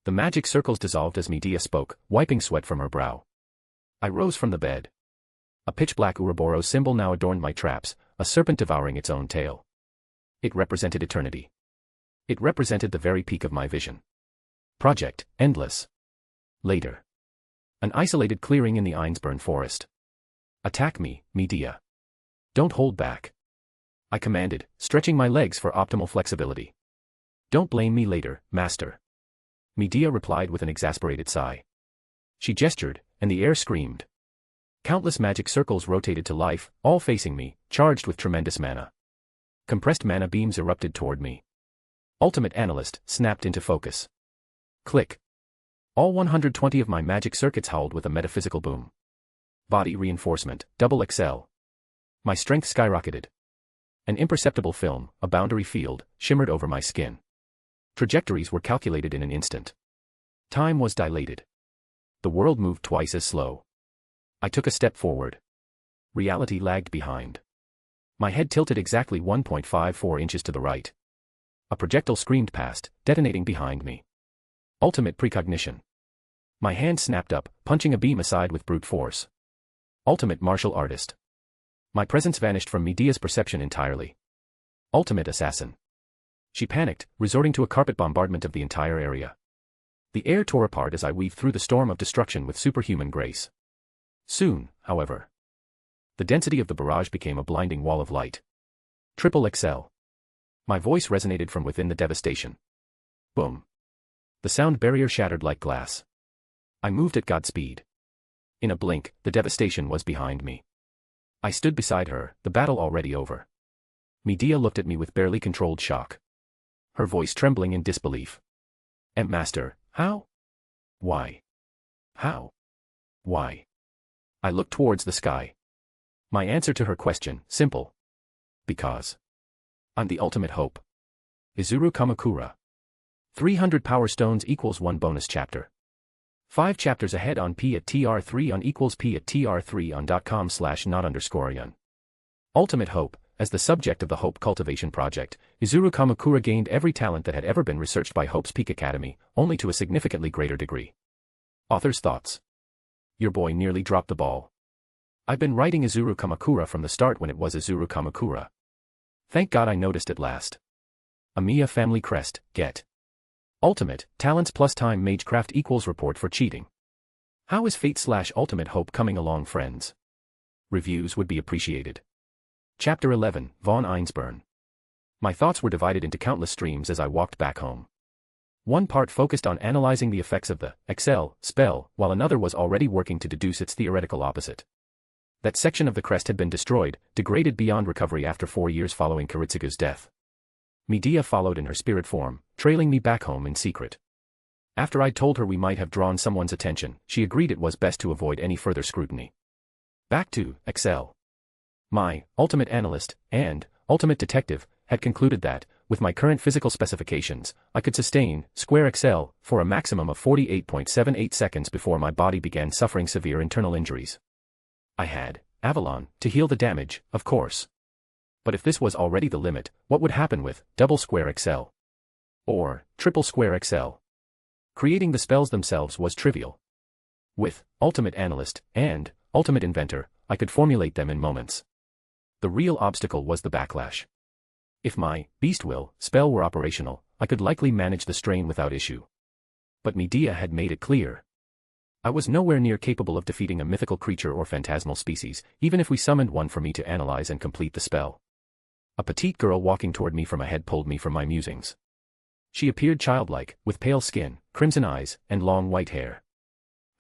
The magic circles dissolved as Medea spoke, wiping sweat from her brow. I rose from the bed. A pitch-black Ouroboros symbol now adorned my traps, a serpent devouring its own tail. It represented eternity. It represented the very peak of my vision. Project Endless. Later. An isolated clearing in the Einsburn forest. Attack me, Medea. Don't hold back. I commanded, stretching my legs for optimal flexibility. Don't blame me later, Master. Medea replied with an exasperated sigh. She gestured, and the air screamed. Countless magic circles rotated to life, all facing me, charged with tremendous mana. Compressed mana beams erupted toward me. Ultimate Analyst snapped into focus. Click. All 120 of my magic circuits howled with a metaphysical boom. Body reinforcement, double XL. My strength skyrocketed. An imperceptible film, a boundary field, shimmered over my skin. Trajectories were calculated in an instant. Time was dilated. The world moved twice as slow. I took a step forward. Reality lagged behind. My head tilted exactly 1.54 inches to the right. A projectile screamed past, detonating behind me. Ultimate precognition. My hand snapped up, punching a beam aside with brute force. Ultimate martial artist. My presence vanished from Medea's perception entirely. Ultimate assassin. She panicked, resorting to a carpet bombardment of the entire area. The air tore apart as I weaved through the storm of destruction with superhuman grace. Soon, however, the density of the barrage became a blinding wall of light. Triple XL. My voice resonated from within the devastation. Boom. The sound barrier shattered like glass. I moved at Godspeed. In a blink, the devastation was behind me. I stood beside her, the battle already over. Medea looked at me with barely controlled shock. Her voice trembling in disbelief. Master, how? Why? How? Why? I looked towards the sky. My answer to her question, simple. Because. I'm the ultimate hope. Izuru Kamakura. 300 power stones equals 1 bonus chapter. 5 chapters ahead on P at TR3 on equals P at TR3 on .com/not_yearn. Ultimate hope. As the subject of the Hope Cultivation Project, Izuru Kamakura gained every talent that had ever been researched by Hope's Peak Academy, only to a significantly greater degree. Author's thoughts. Your boy nearly dropped the ball. I've been writing Izuru Kamakura from the start when it was Izuru Kamakura. Thank God I noticed at last. Amiya family crest, get. Ultimate, talents plus time magecraft equals report for cheating. How is Fate/Ultimate Hope coming along, friends? Reviews would be appreciated. Chapter 11, Von Einsburn. My thoughts were divided into countless streams as I walked back home. One part focused on analyzing the effects of the XL spell, while another was already working to deduce its theoretical opposite. That section of the crest had been destroyed, degraded beyond recovery after 4 years following Kiritsugu's death. Medea followed in her spirit form, trailing me back home in secret. After I'd told her we might have drawn someone's attention, she agreed it was best to avoid any further scrutiny. Back to XL. My ultimate analyst and ultimate detective had concluded that, with my current physical specifications, I could sustain square XL for a maximum of 48.78 seconds before my body began suffering severe internal injuries. I had Avalon to heal the damage, of course. But if this was already the limit, what would happen with double square XL? Or triple square XL? Creating the spells themselves was trivial. With ultimate analyst and ultimate inventor, I could formulate them in moments. The real obstacle was the backlash. If my beast will spell were operational, I could likely manage the strain without issue. But Medea had made it clear. I was nowhere near capable of defeating a mythical creature or phantasmal species, even if we summoned one for me to analyze and complete the spell. A petite girl walking toward me from ahead pulled me from my musings. She appeared childlike, with pale skin, crimson eyes, and long white hair.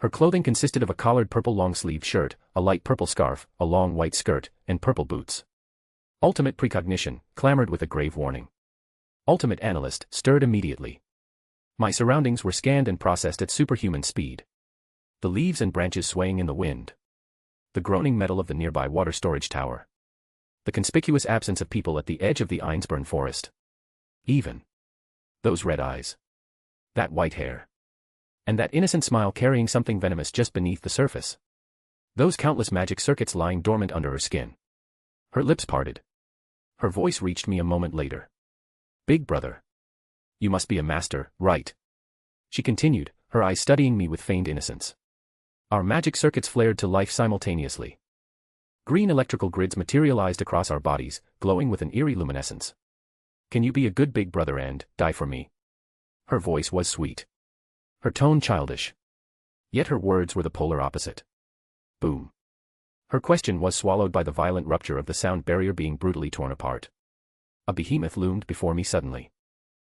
Her clothing consisted of a collared purple long-sleeved shirt, a light purple scarf, a long white skirt, and purple boots. Ultimate precognition clamored with a grave warning. Ultimate Analyst stirred immediately. My surroundings were scanned and processed at superhuman speed. The leaves and branches swaying in the wind. The groaning metal of the nearby water storage tower. The conspicuous absence of people at the edge of the Einsburn forest. Even those red eyes. That white hair. And that innocent smile carrying something venomous just beneath the surface. Those countless magic circuits lying dormant under her skin. Her lips parted. Her voice reached me a moment later. Big brother. You must be a master, right? She continued, her eyes studying me with feigned innocence. Our magic circuits flared to life simultaneously. Green electrical grids materialized across our bodies, glowing with an eerie luminescence. Can you be a good big brother and die for me? Her voice was sweet. Her tone childish. Yet her words were the polar opposite. Boom. Her question was swallowed by the violent rupture of the sound barrier being brutally torn apart. A behemoth loomed before me suddenly.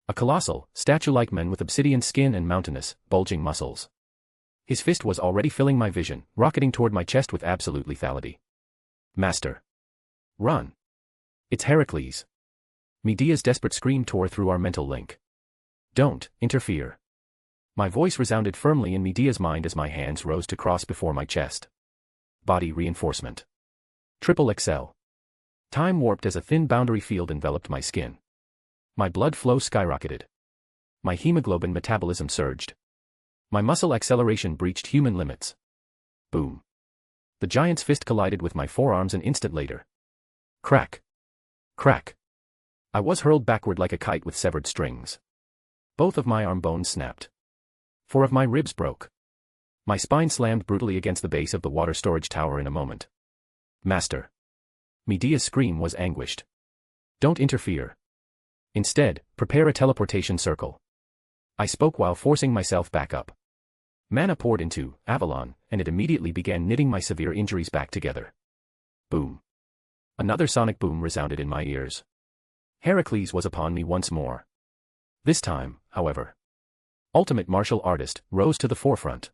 A colossal, statue-like man with obsidian skin and mountainous, bulging muscles. His fist was already filling my vision, rocketing toward my chest with absolute lethality. Master. Run. It's Heracles. Medea's desperate scream tore through our mental link. Don't interfere. My voice resounded firmly in Medea's mind as my hands rose to cross before my chest. Body reinforcement. Triple XL. Time warped as a thin boundary field enveloped my skin. My blood flow skyrocketed. My hemoglobin metabolism surged. My muscle acceleration breached human limits. Boom. The giant's fist collided with my forearms an instant later. Crack. Crack. I was hurled backward like a kite with severed strings. Both of my arm bones snapped. 4 of my ribs broke. My spine slammed brutally against the base of the water storage tower in a moment. Master. Medea's scream was anguished. Don't interfere. Instead, prepare a teleportation circle. I spoke while forcing myself back up. Mana poured into Avalon, and it immediately began knitting my severe injuries back together. Boom. Another sonic boom resounded in my ears. Heracles was upon me once more. This time, however, Ultimate Martial Artist rose to the forefront.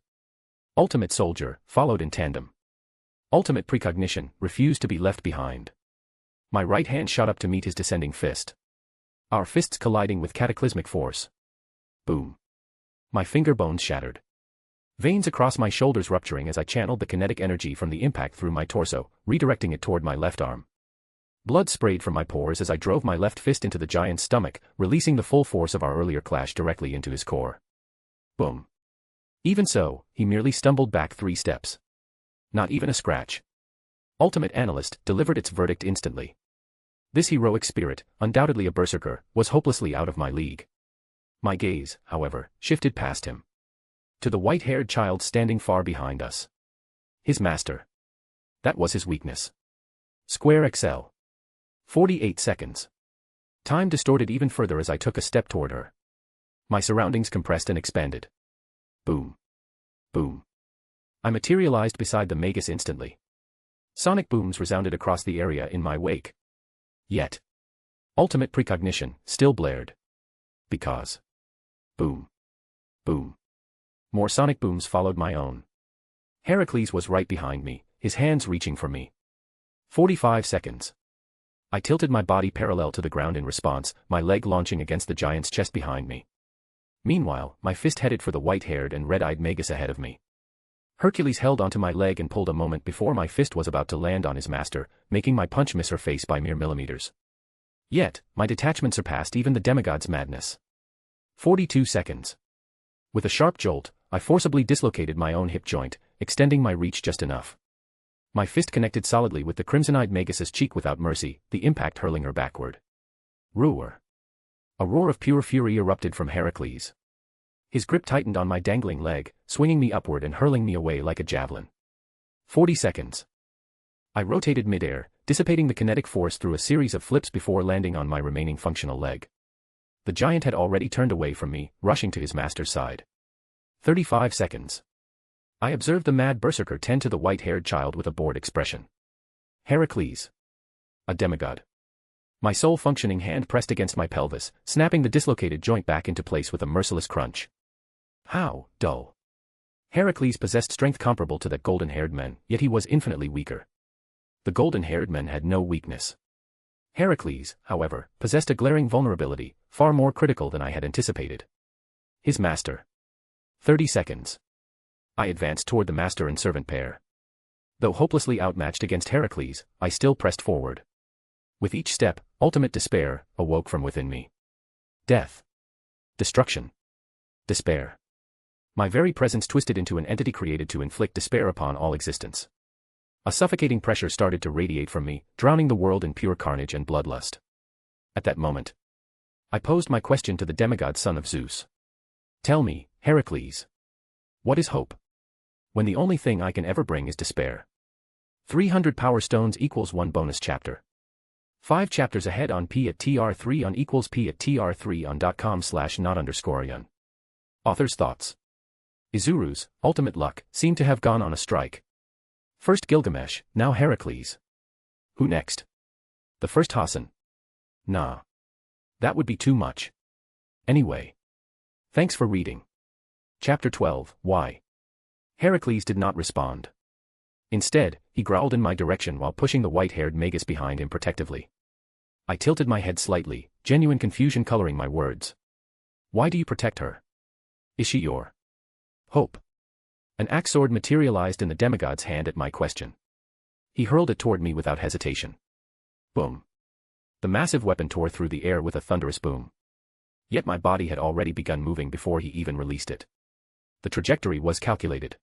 Ultimate Soldier followed in tandem. Ultimate Precognition refused to be left behind. My right hand shot up to meet his descending fist. Our fists colliding with cataclysmic force. Boom. My finger bones shattered. Veins across my shoulders rupturing as I channeled the kinetic energy from the impact through my torso, redirecting it toward my left arm. Blood sprayed from my pores as I drove my left fist into the giant's stomach, releasing the full force of our earlier clash directly into his core. Boom. Even so, he merely stumbled back 3 steps. Not even a scratch. Ultimate Analyst delivered its verdict instantly. This heroic spirit, undoubtedly a berserker, was hopelessly out of my league. My gaze, however, shifted past him. To the white-haired child standing far behind us. His master. That was his weakness. Square XL. 48 seconds. Time distorted even further as I took a step toward her. My surroundings compressed and expanded. Boom. Boom. I materialized beside the Magus instantly. Sonic booms resounded across the area in my wake. Yet. Ultimate Precognition still blared. Because. Boom. Boom. More sonic booms followed my own. Heracles was right behind me, his hands reaching for me. 45 seconds. I tilted my body parallel to the ground in response, my leg launching against the giant's chest behind me. Meanwhile, my fist headed for the white-haired and red-eyed Magus ahead of me. Hercules held onto my leg and pulled a moment before my fist was about to land on his master, making my punch miss her face by mere millimeters. Yet, my detachment surpassed even the demigod's madness. 42 seconds. With a sharp jolt, I forcibly dislocated my own hip joint, extending my reach just enough. My fist connected solidly with the crimson-eyed Magus's cheek without mercy, the impact hurling her backward. Roar. A roar of pure fury erupted from Heracles. His grip tightened on my dangling leg, swinging me upward and hurling me away like a javelin. 40 seconds. I rotated midair, dissipating the kinetic force through a series of flips before landing on my remaining functional leg. The giant had already turned away from me, rushing to his master's side. 35 seconds. I observed the mad berserker tend to the white-haired child with a bored expression. Heracles. A demigod. My sole-functioning hand pressed against my pelvis, snapping the dislocated joint back into place with a merciless crunch. How dull. Heracles possessed strength comparable to that golden-haired man, yet he was infinitely weaker. The golden-haired man had no weakness. Heracles, however, possessed a glaring vulnerability, Far more critical than I had anticipated. His master. 30 seconds. I advanced toward the master and servant pair. Though hopelessly outmatched against Heracles, I still pressed forward. With each step, ultimate despair awoke from within me. Death. Destruction. Despair. My very presence twisted into an entity created to inflict despair upon all existence. A suffocating pressure started to radiate from me, drowning the world in pure carnage and bloodlust. At that moment, I posed my question to the demigod son of Zeus. Tell me, Heracles. What is hope? When the only thing I can ever bring is despair. 300 power stones equals 1 bonus chapter. 5 chapters ahead on p@tr3 on equals p@tr3 on.com/not_yun. Author's thoughts. Izuru's ultimate luck seemed to have gone on a strike. First Gilgamesh, now Heracles. Who next? The first Hassan. Nah. That would be too much. Anyway. Thanks for reading. Chapter 12, Why? Heracles did not respond. Instead, he growled in my direction while pushing the white-haired Magus behind him protectively. I tilted my head slightly, genuine confusion coloring my words. Why do you protect her? Is she your hope? An axe sword materialized in the demigod's hand at my question. He hurled it toward me without hesitation. Boom. The massive weapon tore through the air with a thunderous boom. Yet my body had already begun moving before he even released it. The trajectory was calculated.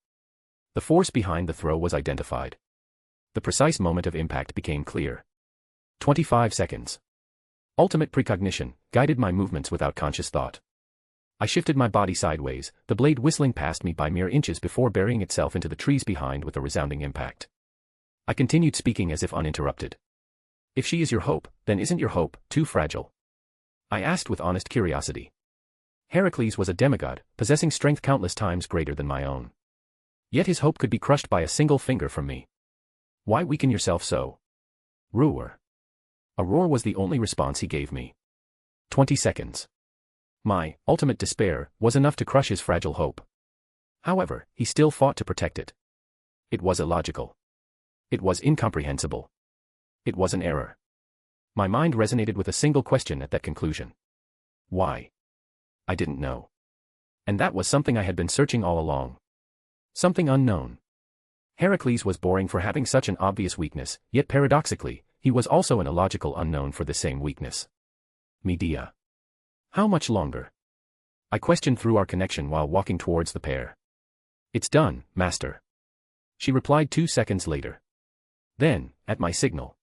The force behind the throw was identified. The precise moment of impact became clear. 25 seconds. Ultimate precognition guided my movements without conscious thought. I shifted my body sideways, the blade whistling past me by mere inches before burying itself into the trees behind with a resounding impact. I continued speaking as if uninterrupted. If she is your hope, then isn't your hope too fragile? I asked with honest curiosity. Heracles was a demigod, possessing strength countless times greater than my own. Yet his hope could be crushed by a single finger from me. Why weaken yourself so? Roar. A roar was the only response he gave me. 20 seconds. My ultimate despair was enough to crush his fragile hope. However, he still fought to protect it. It was illogical. It was incomprehensible. It was an error. My mind resonated with a single question at that conclusion. Why? I didn't know. And that was something I had been searching all along. Something unknown. Heracles was boring for having such an obvious weakness, yet paradoxically, he was also an illogical unknown for the same weakness. Medea. How much longer? I questioned through our connection while walking towards the pair. It's done, master. She replied 2 seconds later. Then, at my signal.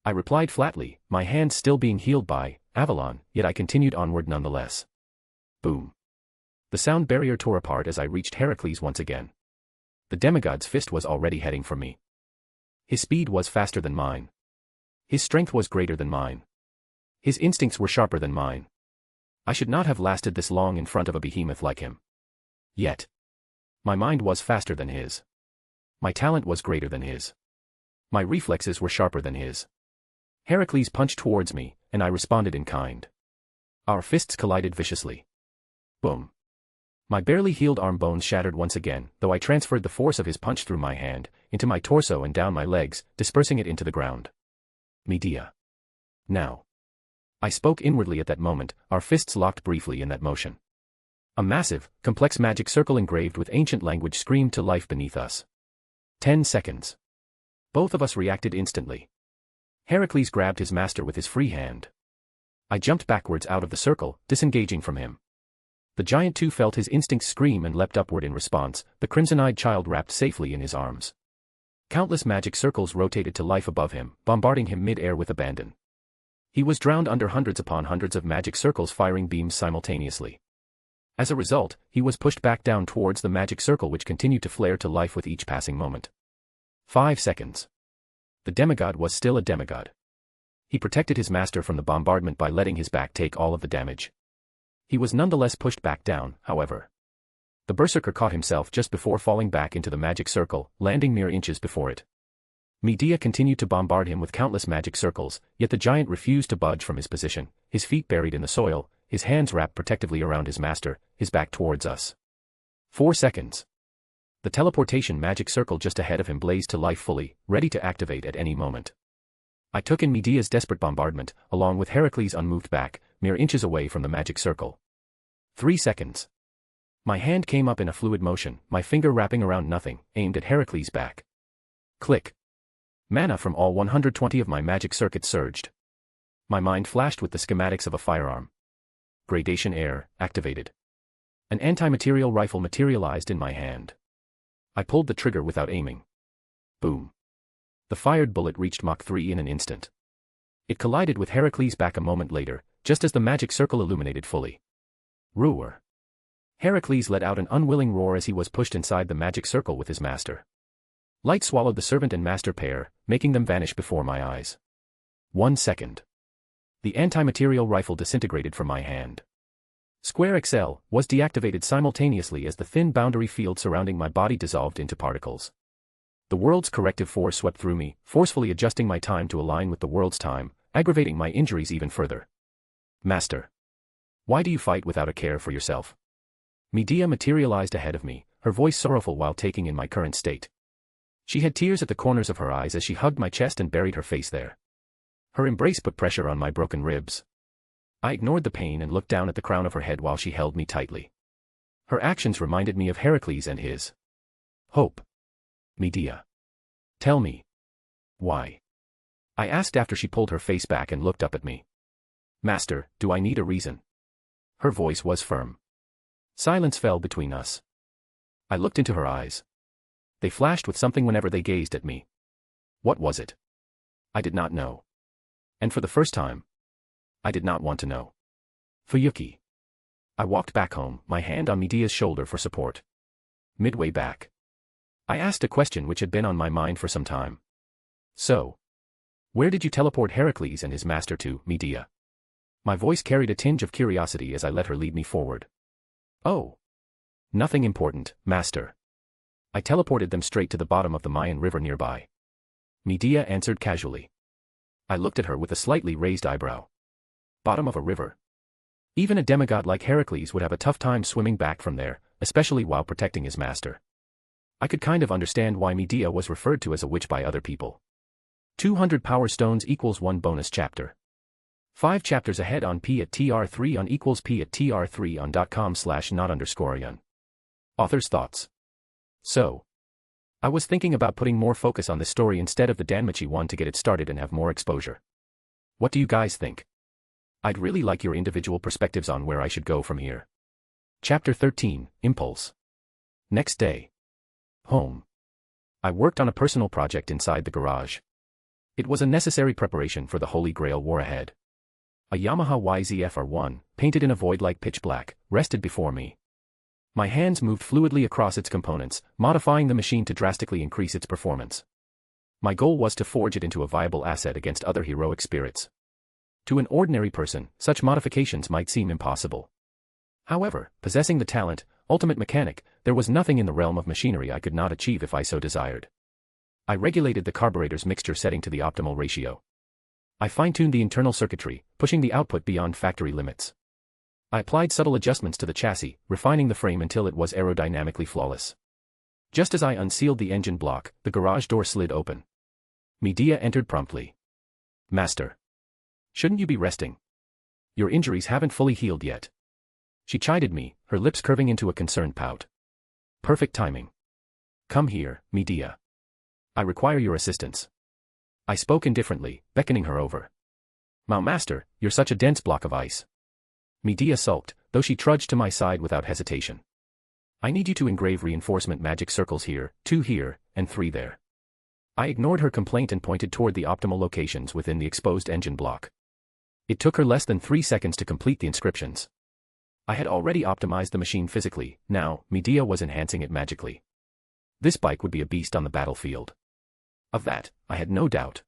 I replied flatly, my hands still being healed by Avalon, yet I continued onward nonetheless. Boom. The sound barrier tore apart as I reached Heracles once again. The demigod's fist was already heading for me. His speed was faster than mine. His strength was greater than mine. His instincts were sharper than mine. I should not have lasted this long in front of a behemoth like him. Yet. My mind was faster than his. My talent was greater than his. My reflexes were sharper than his. Heracles punched towards me, and I responded in kind. Our fists collided viciously. Boom. My barely healed arm bones shattered once again, though I transferred the force of his punch through my hand, into my torso and down my legs, dispersing it into the ground. Medea. Now. I spoke inwardly at that moment, our fists locked briefly in that motion. A massive, complex magic circle engraved with ancient language screamed to life beneath us. 10 seconds. Both of us reacted instantly. Heracles grabbed his master with his free hand. I jumped backwards out of the circle, disengaging from him. The giant too felt his instincts scream and leapt upward in response, the crimson-eyed child wrapped safely in his arms. Countless magic circles rotated to life above him, bombarding him mid-air with abandon. He was drowned under hundreds upon hundreds of magic circles firing beams simultaneously. As a result, he was pushed back down towards the magic circle which continued to flare to life with each passing moment. 5 seconds. The demigod was still a demigod. He protected his master from the bombardment by letting his back take all of the damage. He was nonetheless pushed back down, however. The berserker caught himself just before falling back into the magic circle, landing mere inches before it. Medea continued to bombard him with countless magic circles, yet the giant refused to budge from his position, his feet buried in the soil, his hands wrapped protectively around his master, his back towards us. 4 seconds. The teleportation magic circle just ahead of him blazed to life fully, ready to activate at any moment. I took in Medea's desperate bombardment, along with Heracles' unmoved back, mere inches away from the magic circle. 3 seconds. My hand came up in a fluid motion, my finger wrapping around nothing, aimed at Heracles' back. Click. Mana from all 120 of my magic circuits surged. My mind flashed with the schematics of a firearm. Gradation air, activated. An anti-material rifle materialized in my hand. I pulled the trigger without aiming. Boom. The fired bullet reached Mach 3 in an instant. It collided with Heracles' back a moment later, just as the magic circle illuminated fully. Roar. Heracles let out an unwilling roar as he was pushed inside the magic circle with his master. Light swallowed the servant and master pair, making them vanish before my eyes. 1 second. The anti-material rifle disintegrated from my hand. Square XL was deactivated simultaneously as the thin boundary field surrounding my body dissolved into particles. The world's corrective force swept through me, forcefully adjusting my time to align with the world's time, aggravating my injuries even further. Master. Why do you fight without a care for yourself? Medea materialized ahead of me, her voice sorrowful while taking in my current state. She had tears at the corners of her eyes as she hugged my chest and buried her face there. Her embrace put pressure on my broken ribs. I ignored the pain and looked down at the crown of her head while she held me tightly. Her actions reminded me of Heracles and his hope. Medea. Tell me. Why? I asked after she pulled her face back and looked up at me. Master, do I need a reason? Her voice was firm. Silence fell between us. I looked into her eyes. They flashed with something whenever they gazed at me. What was it? I did not know. And for the first time, I did not want to know. Fuyuki. I walked back home, my hand on Medea's shoulder for support. Midway back, I asked a question which had been on my mind for some time. So, where did you teleport Heracles and his master to, Medea? My voice carried a tinge of curiosity as I let her lead me forward. Oh. Nothing important, master. I teleported them straight to the bottom of the Mayan river nearby. Medea answered casually. I looked at her with a slightly raised eyebrow. Bottom of a river. Even a demigod like Heracles would have a tough time swimming back from there, especially while protecting his master. I could kind of understand why Medea was referred to as a witch by other people. 200 power stones equals 1 bonus chapter. 5 chapters ahead on P at TR3 on equals P at TR3 on.com/not_yearn. Author's thoughts. So, I was thinking about putting more focus on this story instead of the Danmachi one to get it started and have more exposure. What do you guys think? I'd really like your individual perspectives on where I should go from here. Chapter 13, Impulse. Next day. Home. I worked on a personal project inside the garage. It was a necessary preparation for the Holy Grail war ahead. A Yamaha YZF-R1, painted in a void-like pitch black, rested before me. My hands moved fluidly across its components, modifying the machine to drastically increase its performance. My goal was to forge it into a viable asset against other heroic spirits. To an ordinary person, such modifications might seem impossible. However, possessing the talent, ultimate mechanic, there was nothing in the realm of machinery I could not achieve if I so desired. I regulated the carburetor's mixture setting to the optimal ratio. I fine-tuned the internal circuitry, pushing the output beyond factory limits. I applied subtle adjustments to the chassis, refining the frame until it was aerodynamically flawless. Just as I unsealed the engine block, the garage door slid open. Medea entered promptly. Master. Shouldn't you be resting? Your injuries haven't fully healed yet. She chided me, her lips curving into a concerned pout. Perfect timing. Come here, Medea. I require your assistance. I spoke indifferently, beckoning her over. Master, you're such a dense block of ice. Medea sulked, though she trudged to my side without hesitation. I need you to engrave reinforcement magic circles here, 2 here, and 3 there. I ignored her complaint and pointed toward the optimal locations within the exposed engine block. It took her less than 3 seconds to complete the inscriptions. I had already optimized the machine physically, now, Medea was enhancing it magically. This bike would be a beast on the battlefield. Of that, I had no doubt.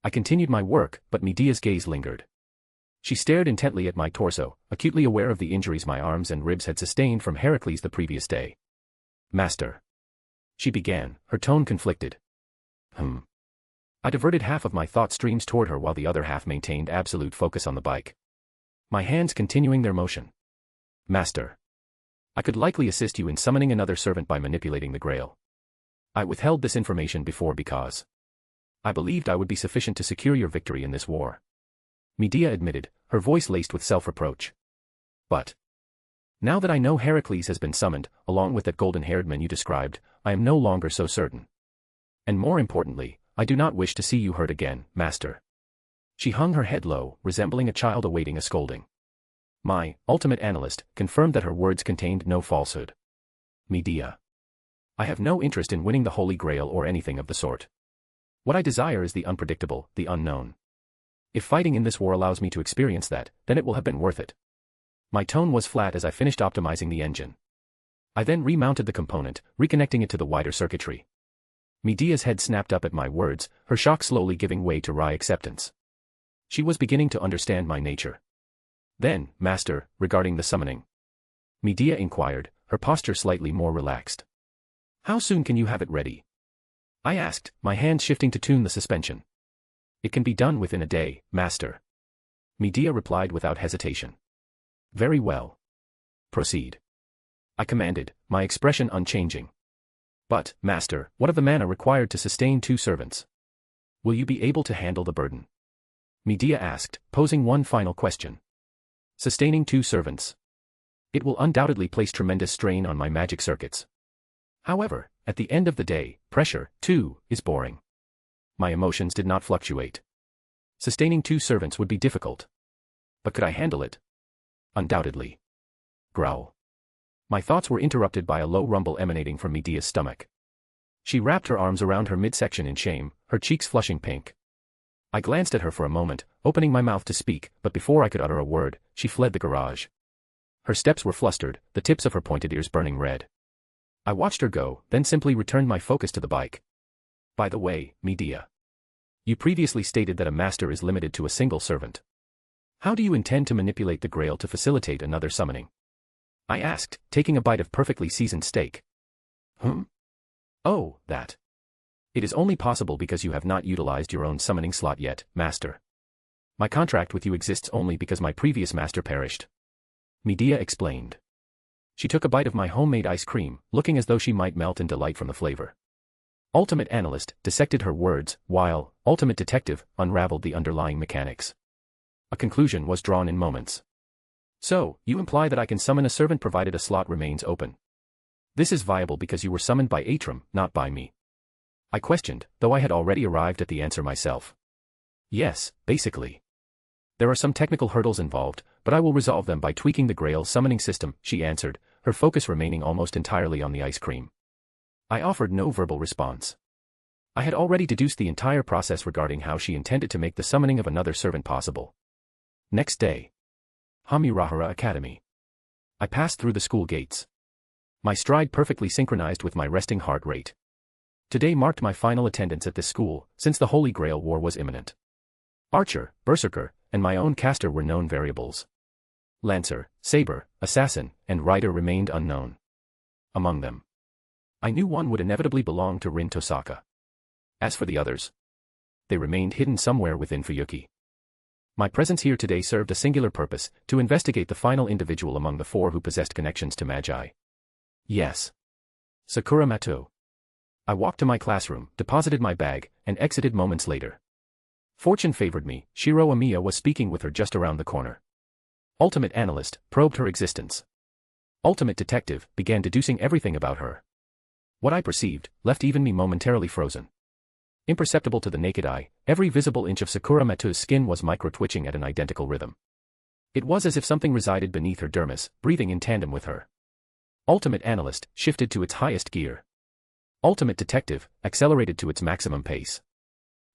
I continued my work, but Medea's gaze lingered. She stared intently at my torso, acutely aware of the injuries my arms and ribs had sustained from Heracles the previous day. Master. She began, her tone conflicted. I diverted half of my thought streams toward her while the other half maintained absolute focus on the bike. My hands continuing their motion. Master. I could likely assist you in summoning another servant by manipulating the Grail. I withheld this information before because I believed I would be sufficient to secure your victory in this war. Medea admitted, her voice laced with self-reproach. But now that I know Heracles has been summoned, along with that golden-haired man you described, I am no longer so certain. And more importantly, I do not wish to see you hurt again, master. She hung her head low, resembling a child awaiting a scolding. My ultimate analyst confirmed that her words contained no falsehood. Medea. I have no interest in winning the Holy Grail or anything of the sort. What I desire is the unpredictable, the unknown. If fighting in this war allows me to experience that, then it will have been worth it. My tone was flat as I finished optimizing the engine. I then remounted the component, reconnecting it to the wider circuitry. Medea's head snapped up at my words, her shock slowly giving way to wry acceptance. She was beginning to understand my nature. Then, master, regarding the summoning. Medea inquired, her posture slightly more relaxed. How soon can you have it ready? I asked, my hand shifting to tune the suspension. It can be done within a day, master. Medea replied without hesitation. Very well. Proceed. I commanded, my expression unchanging. But, master, what of the mana required to sustain 2 servants? Will you be able to handle the burden? Medea asked, posing one final question. Sustaining 2 servants. It will undoubtedly place tremendous strain on my magic circuits. However, at the end of the day, pressure, too, is boring. My emotions did not fluctuate. Sustaining 2 servants would be difficult. But could I handle it? Undoubtedly. Growl. My thoughts were interrupted by a low rumble emanating from Medea's stomach. She wrapped her arms around her midsection in shame, her cheeks flushing pink. I glanced at her for a moment, opening my mouth to speak, but before I could utter a word, she fled the garage. Her steps were flustered, the tips of her pointed ears burning red. I watched her go, then simply returned my focus to the bike. By the way, Medea. You previously stated that a master is limited to a single servant. How do you intend to manipulate the Grail to facilitate another summoning? I asked, taking a bite of perfectly seasoned steak. Oh, that. It is only possible because you have not utilized your own summoning slot yet, master. My contract with you exists only because my previous master perished. Medea explained. She took a bite of my homemade ice cream, looking as though she might melt in delight from the flavor. Ultimate Analyst dissected her words, while Ultimate Detective unraveled the underlying mechanics. A conclusion was drawn in moments. So, you imply that I can summon a servant provided a slot remains open. This is viable because you were summoned by Atrum, not by me. I questioned, though I had already arrived at the answer myself. Yes, basically. There are some technical hurdles involved, but I will resolve them by tweaking the Grail summoning system, she answered, her focus remaining almost entirely on the ice cream. I offered no verbal response. I had already deduced the entire process regarding how she intended to make the summoning of another servant possible. Next day. Hamirahara Academy. I passed through the school gates. My stride perfectly synchronized with my resting heart rate. Today marked my final attendance at this school, since the Holy Grail War was imminent. Archer, Berserker, and my own caster were known variables. Lancer, Saber, Assassin, and Rider remained unknown. Among them, I knew one would inevitably belong to Rin Tosaka. As for the others, they remained hidden somewhere within Fuyuki. My presence here today served a singular purpose, to investigate the final individual among the 4 who possessed connections to Magi. Yes. Sakura Mato. I walked to my classroom, deposited my bag, and exited moments later. Fortune favored me, Shiro Amiya was speaking with her just around the corner. Ultimate Analyst probed her existence. Ultimate Detective began deducing everything about her. What I perceived left even me momentarily frozen. Imperceptible to the naked eye, every visible inch of Sakura Mato's skin was micro-twitching at an identical rhythm. It was as if something resided beneath her dermis, breathing in tandem with her. Ultimate Analyst shifted to its highest gear. Ultimate Detective accelerated to its maximum pace.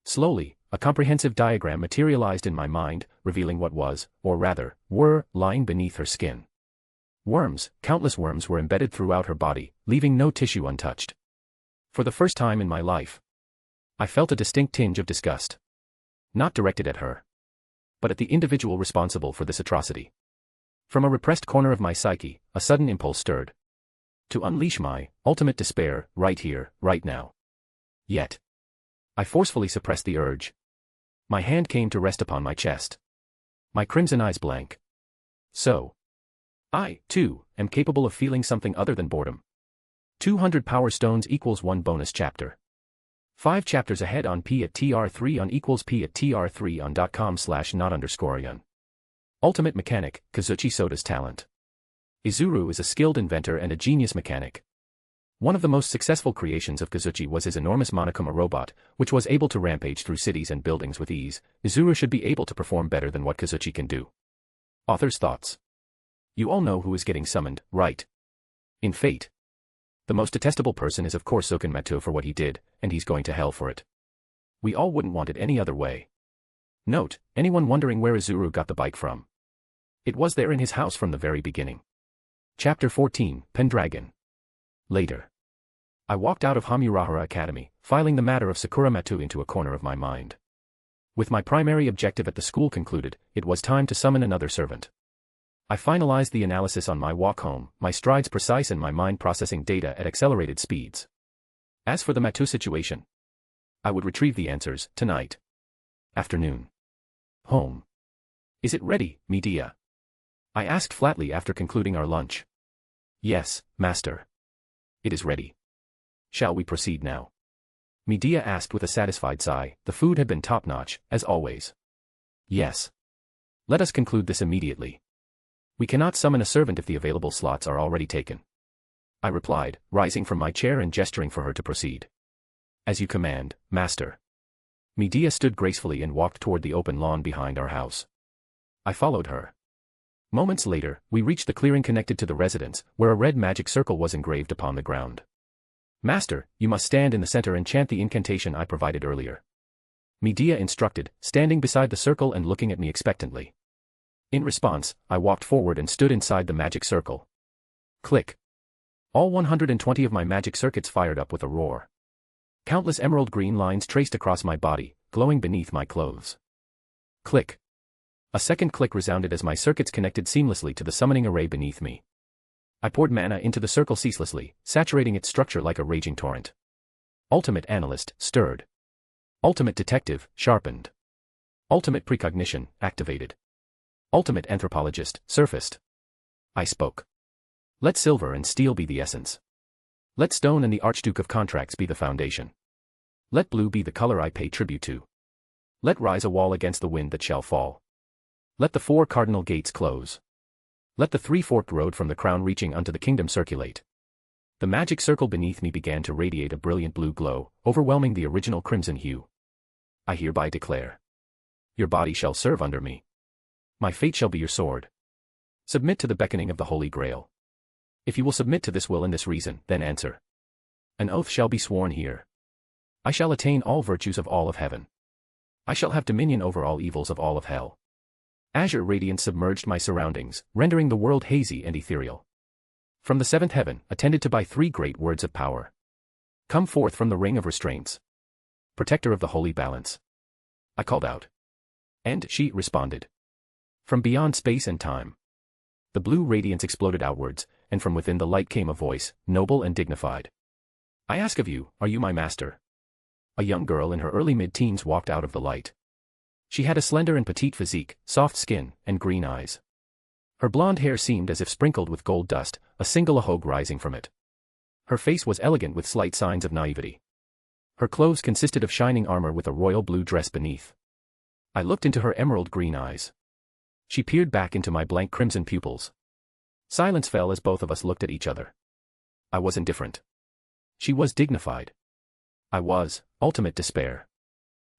Slowly, a comprehensive diagram materialized in my mind, revealing what was, or rather, were, lying beneath her skin. Worms, countless worms were embedded throughout her body, leaving no tissue untouched. For the first time in my life, I felt a distinct tinge of disgust. Not directed at her, but at the individual responsible for this atrocity. From a repressed corner of my psyche, a sudden impulse stirred. To unleash my ultimate despair, right here, right now. Yet, I forcefully suppressed the urge. My hand came to rest upon my chest. My crimson eyes blank. So, I, too, am capable of feeling something other than boredom. 200 power stones equals 1 bonus chapter. 5 chapters ahead on p@tr3 on equals p@tr3 on.com/not_yearn. Ultimate Mechanic, Kazuchi Soda's talent. Izuru is a skilled inventor and a genius mechanic. One of the most successful creations of Kazuchi was his enormous Monokuma robot, which was able to rampage through cities and buildings with ease. Izuru should be able to perform better than what Kazuchi can do. Author's thoughts. You all know who is getting summoned, right? In Fate. The most detestable person is of course Zokenmatu for what he did, and he's going to hell for it. We all wouldn't want it any other way. Note, anyone wondering where Izuru got the bike from? It was there in his house from the very beginning. Chapter 14, Pendragon. Later. I walked out of Hamurahara Academy, filing the matter of Sakuramatu into a corner of my mind. With my primary objective at the school concluded, it was time to summon another servant. I finalized the analysis on my walk home, my strides precise and my mind processing data at accelerated speeds. As for the Matu situation, I would retrieve the answers tonight. Afternoon. Home. Is it ready, Medea? I asked flatly after concluding our lunch. Yes, master. It is ready. Shall we proceed now? Medea asked with a satisfied sigh. The food had been top-notch, as always. Yes. Let us conclude this immediately. We cannot summon a servant if the available slots are already taken. I replied, rising from my chair and gesturing for her to proceed. As you command, master. Medea stood gracefully and walked toward the open lawn behind our house. I followed her. Moments later, we reached the clearing connected to the residence, where a red magic circle was engraved upon the ground. Master, you must stand in the center and chant the incantation I provided earlier. Medea instructed, standing beside the circle and looking at me expectantly. In response, I walked forward and stood inside the magic circle. Click. All 120 of my magic circuits fired up with a roar. Countless emerald green lines traced across my body, glowing beneath my clothes. Click. A second click resounded as my circuits connected seamlessly to the summoning array beneath me. I poured mana into the circle ceaselessly, saturating its structure like a raging torrent. Ultimate Analyst, stirred. Ultimate Detective, sharpened. Ultimate Precognition, activated. Ultimate Anthropologist, surfaced. I spoke. Let silver and steel be the essence. Let stone and the Archduke of Contracts be the foundation. Let blue be the color I pay tribute to. Let rise a wall against the wind that shall fall. Let the 4 cardinal gates close. Let the 3-forked road from the crown reaching unto the kingdom circulate. The magic circle beneath me began to radiate a brilliant blue glow, overwhelming the original crimson hue. I hereby declare. Your body shall serve under me. My fate shall be your sword. Submit to the beckoning of the Holy Grail. If you will submit to this will and this reason, then answer. An oath shall be sworn here. I shall attain all virtues of all of heaven. I shall have dominion over all evils of all of hell. Azure radiance submerged my surroundings, rendering the world hazy and ethereal. From the 7th heaven, attended to by 3 great words of power. Come forth from the ring of restraints. Protector of the holy balance. I called out. And she responded. From beyond space and time. The blue radiance exploded outwards, and from within the light came a voice, noble and dignified. I ask of you, are you my master? A young girl in her early mid-teens walked out of the light. She had a slender and petite physique, soft skin, and green eyes. Her blonde hair seemed as if sprinkled with gold dust, a single ahogue rising from it. Her face was elegant with slight signs of naivety. Her clothes consisted of shining armor with a royal blue dress beneath. I looked into her emerald green eyes. She peered back into my blank crimson pupils. Silence fell as both of us looked at each other. I was indifferent. She was dignified. I was, ultimate despair.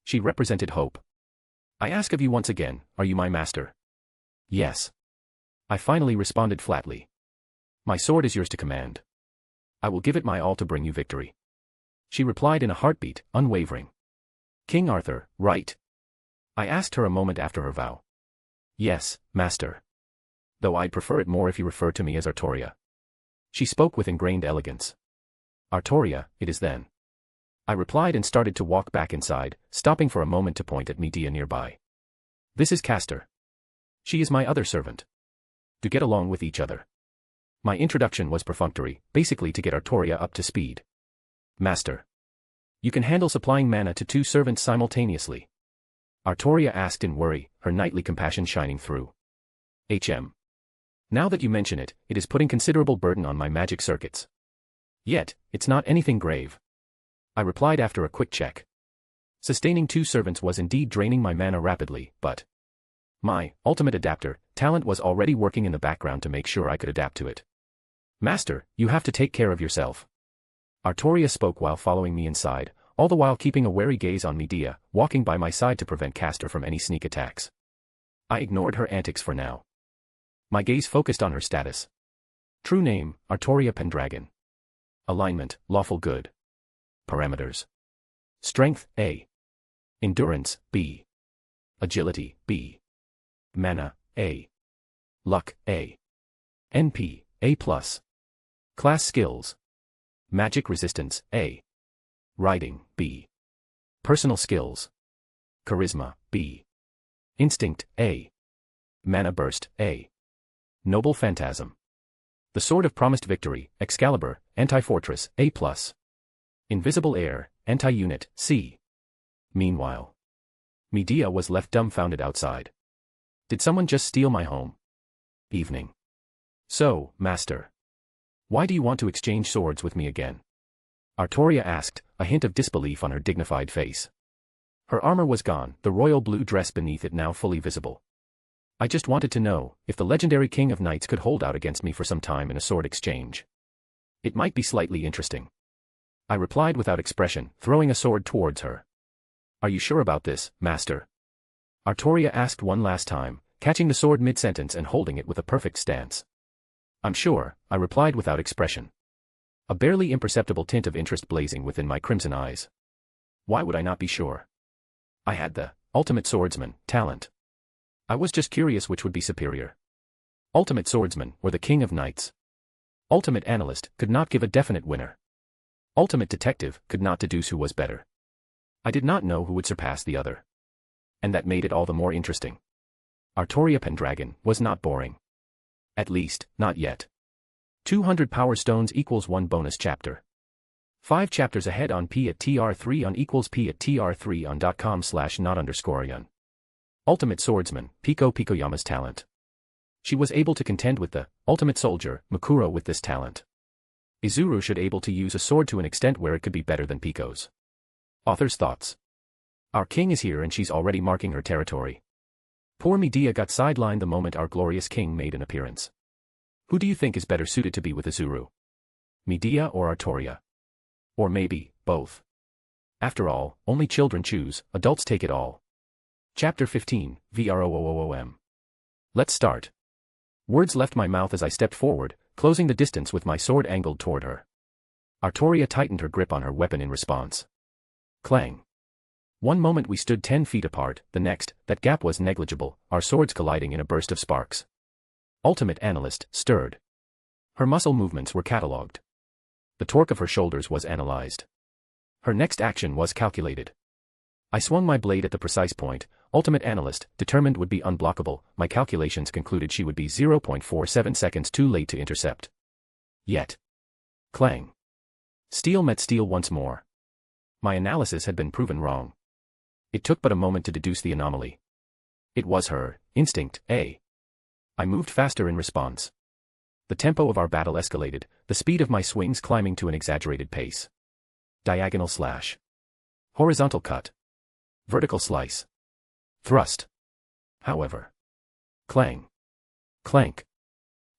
She represented hope. I ask of you once again, are you my master? Yes. I finally responded flatly. My sword is yours to command. I will give it my all to bring you victory. She replied in a heartbeat, unwavering. King Arthur, right? I asked her a moment after her vow. Yes, master. Though I'd prefer it more if you refer to me as Artoria. She spoke with ingrained elegance. Artoria, it is then. I replied and started to walk back inside, stopping for a moment to point at Medea nearby. This is Castor. She is my other servant. To get along with each other. My introduction was perfunctory, basically to get Artoria up to speed. Master. You can handle supplying mana to 2 servants simultaneously. Artoria asked in worry, her knightly compassion shining through. Now that you mention it, it is putting considerable burden on my magic circuits. Yet, it's not anything grave. I replied after a quick check. Sustaining 2 servants was indeed draining my mana rapidly, but my ultimate adapter talent was already working in the background to make sure I could adapt to it. Master, you have to take care of yourself. Artoria spoke while following me inside, all the while keeping a wary gaze on Medea, walking by my side to prevent Castor from any sneak attacks. I ignored her antics for now. My gaze focused on her status. True name, Artoria Pendragon. Alignment, lawful good. Parameters. Strength, A. Endurance, B. Agility, B. Mana, A. Luck, A. NP, A+. Class skills. Magic resistance, A. Riding, B. Personal skills. Charisma, B. Instinct, A. Mana burst, A. Noble phantasm. The Sword of Promised Victory, Excalibur, Anti-Fortress, A+. Invisible Air, Anti-Unit, C. Meanwhile, Medea was left dumbfounded outside. Did someone just steal my home? Evening. So, Master. Why do you want to exchange swords with me again? Artoria asked, a hint of disbelief on her dignified face. Her armor was gone, the royal blue dress beneath it now fully visible. I just wanted to know if the legendary King of Knights could hold out against me for some time in a sword exchange. It might be slightly interesting. I replied without expression, throwing a sword towards her. Are you sure about this, Master? Artoria asked one last time, catching the sword mid-sentence and holding it with a perfect stance. I'm sure, I replied without expression. A barely imperceptible tint of interest blazing within my crimson eyes. Why would I not be sure? I had the ultimate swordsman talent. I was just curious which would be superior. Ultimate swordsman or the King of Knights. Ultimate analyst could not give a definite winner. Ultimate detective could not deduce who was better. I did not know who would surpass the other. And that made it all the more interesting. Artoria Pendragon was not boring. At least, not yet. 200 power stones equals 1 bonus chapter. 5 chapters ahead on P at TR3 on equals P at TR3 on .com/not_yun. Ultimate swordsman, Pico Picoyama's talent. She was able to contend with the ultimate soldier, Makuro, with this talent. Izuru should able to use a sword to an extent where it could be better than Pico's. Author's thoughts. Our king is here and she's already marking her territory. Poor Medea got sidelined the moment our glorious king made an appearance. Who do you think is better suited to be with Izuru? Medea or Artoria? Or maybe, both. After all, only children choose, adults take it all. Chapter 15, VROOOOM. Let's start. Words left my mouth as I stepped forward, closing the distance with my sword angled toward her. Artoria tightened her grip on her weapon in response. Clang. One moment we stood 10 feet apart, the next, that gap was negligible, our swords colliding in a burst of sparks. Ultimate analyst stirred. Her muscle movements were catalogued. The torque of her shoulders was analyzed. Her next action was calculated. I swung my blade at the precise point. Ultimate analyst, determined would be unblockable, my calculations concluded she would be 0.47 seconds too late to intercept. Yet. Clang. Steel met steel once more. My analysis had been proven wrong. It took but a moment to deduce the anomaly. It was her instinct, A. I moved faster in response. The tempo of our battle escalated, the speed of my swings climbing to an exaggerated pace. Diagonal slash. Horizontal cut. Vertical slice. Thrust. However. Clang. Clank.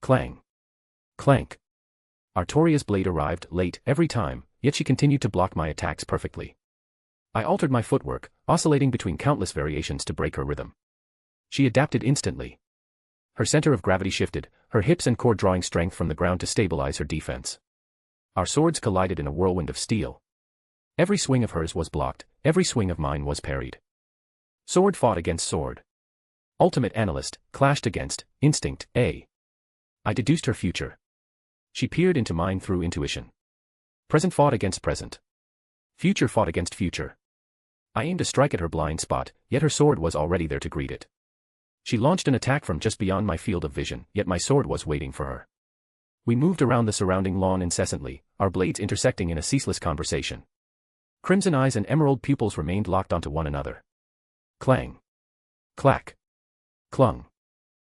Clang. Clank. Artoria's blade arrived late every time, yet she continued to block my attacks perfectly. I altered my footwork, oscillating between countless variations to break her rhythm. She adapted instantly. Her center of gravity shifted, her hips and core drawing strength from the ground to stabilize her defense. Our swords collided in a whirlwind of steel. Every swing of hers was blocked, every swing of mine was parried. Sword fought against sword. Ultimate analyst clashed against instinct, A. I deduced her future. She peered into mine through intuition. Present fought against present. Future fought against future. I aimed a strike at her blind spot, yet her sword was already there to greet it. She launched an attack from just beyond my field of vision, yet my sword was waiting for her. We moved around the surrounding lawn incessantly, our blades intersecting in a ceaseless conversation. Crimson eyes and emerald pupils remained locked onto one another. Clang. Clack. Clung.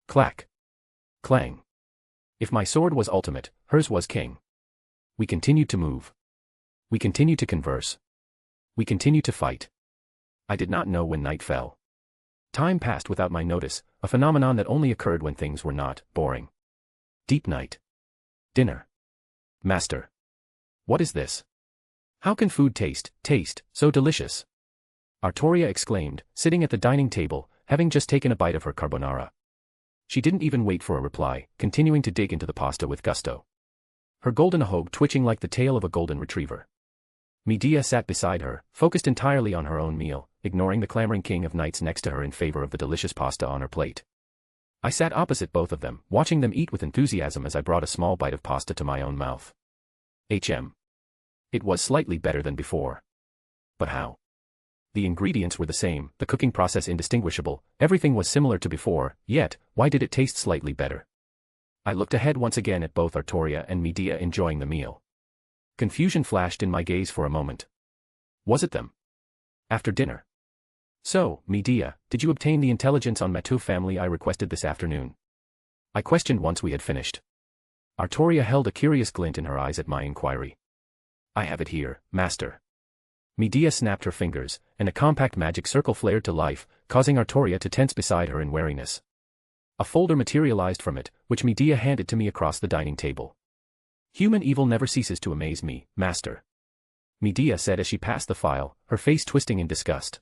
Clack. Clang. If my sword was ultimate, hers was king. We continued to move. We continued to converse. We continued to fight. I did not know when night fell. Time passed without my notice, a phenomenon that only occurred when things were not boring. Deep night. Dinner. Master. What is this? How can food taste so delicious? Artoria exclaimed, sitting at the dining table, having just taken a bite of her carbonara. She didn't even wait for a reply, continuing to dig into the pasta with gusto. Her golden hogue twitching like the tail of a golden retriever. Medea sat beside her, focused entirely on her own meal, ignoring the clamoring king of knights next to her in favor of the delicious pasta on her plate. I sat opposite both of them, watching them eat with enthusiasm as I brought a small bite of pasta to my own mouth. It was slightly better than before. But how? The ingredients were the same, the cooking process indistinguishable, everything was similar to before, yet, why did it taste slightly better? I looked ahead once again at both Artoria and Medea enjoying the meal. Confusion flashed in my gaze for a moment. Was it them? After dinner. So, Medea, did you obtain the intelligence on Matu family I requested this afternoon? I questioned once we had finished. Artoria held a curious glint in her eyes at my inquiry. I have it here, master. Medea snapped her fingers, and a compact magic circle flared to life, causing Artoria to tense beside her in wariness. A folder materialized from it, which Medea handed to me across the dining table. Human evil never ceases to amaze me, master. Medea said as she passed the file, her face twisting in disgust.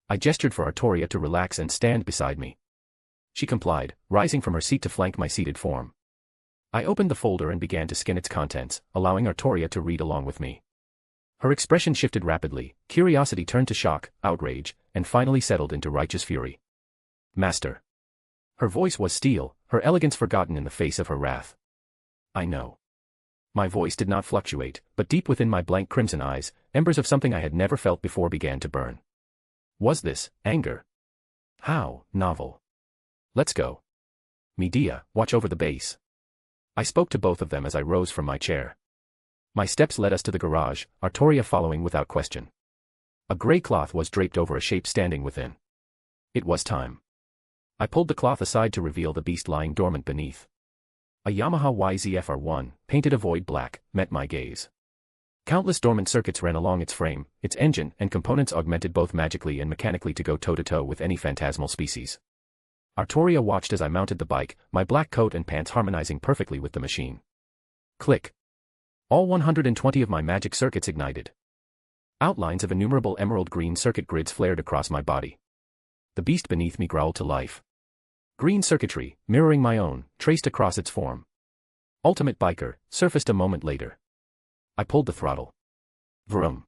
I gestured for Artoria to relax and stand beside me. She complied, rising from her seat to flank my seated form. I opened the folder and began to scan its contents, allowing Artoria to read along with me. Her expression shifted rapidly, curiosity turned to shock, outrage, and finally settled into righteous fury. Master. Her voice was steel, her elegance forgotten in the face of her wrath. I know. My voice did not fluctuate, but deep within my blank crimson eyes, embers of something I had never felt before began to burn. Was this anger? How novel. Let's go. Medea, watch over the base. I spoke to both of them as I rose from my chair. My steps led us to the garage, Artoria following without question. A gray cloth was draped over a shape standing within. It was time. I pulled the cloth aside to reveal the beast lying dormant beneath. A Yamaha YZF-R1, painted a void black, met my gaze. Countless dormant circuits ran along its frame, its engine and components augmented both magically and mechanically to go toe-to-toe with any phantasmal species. Artoria watched as I mounted the bike, my black coat and pants harmonizing perfectly with the machine. Click. All 120 of my magic circuits ignited. Outlines of innumerable emerald green circuit grids flared across my body. The beast beneath me growled to life. Green circuitry, mirroring my own, traced across its form. Ultimate Biker, surfaced a moment later. I pulled the throttle. Vroom.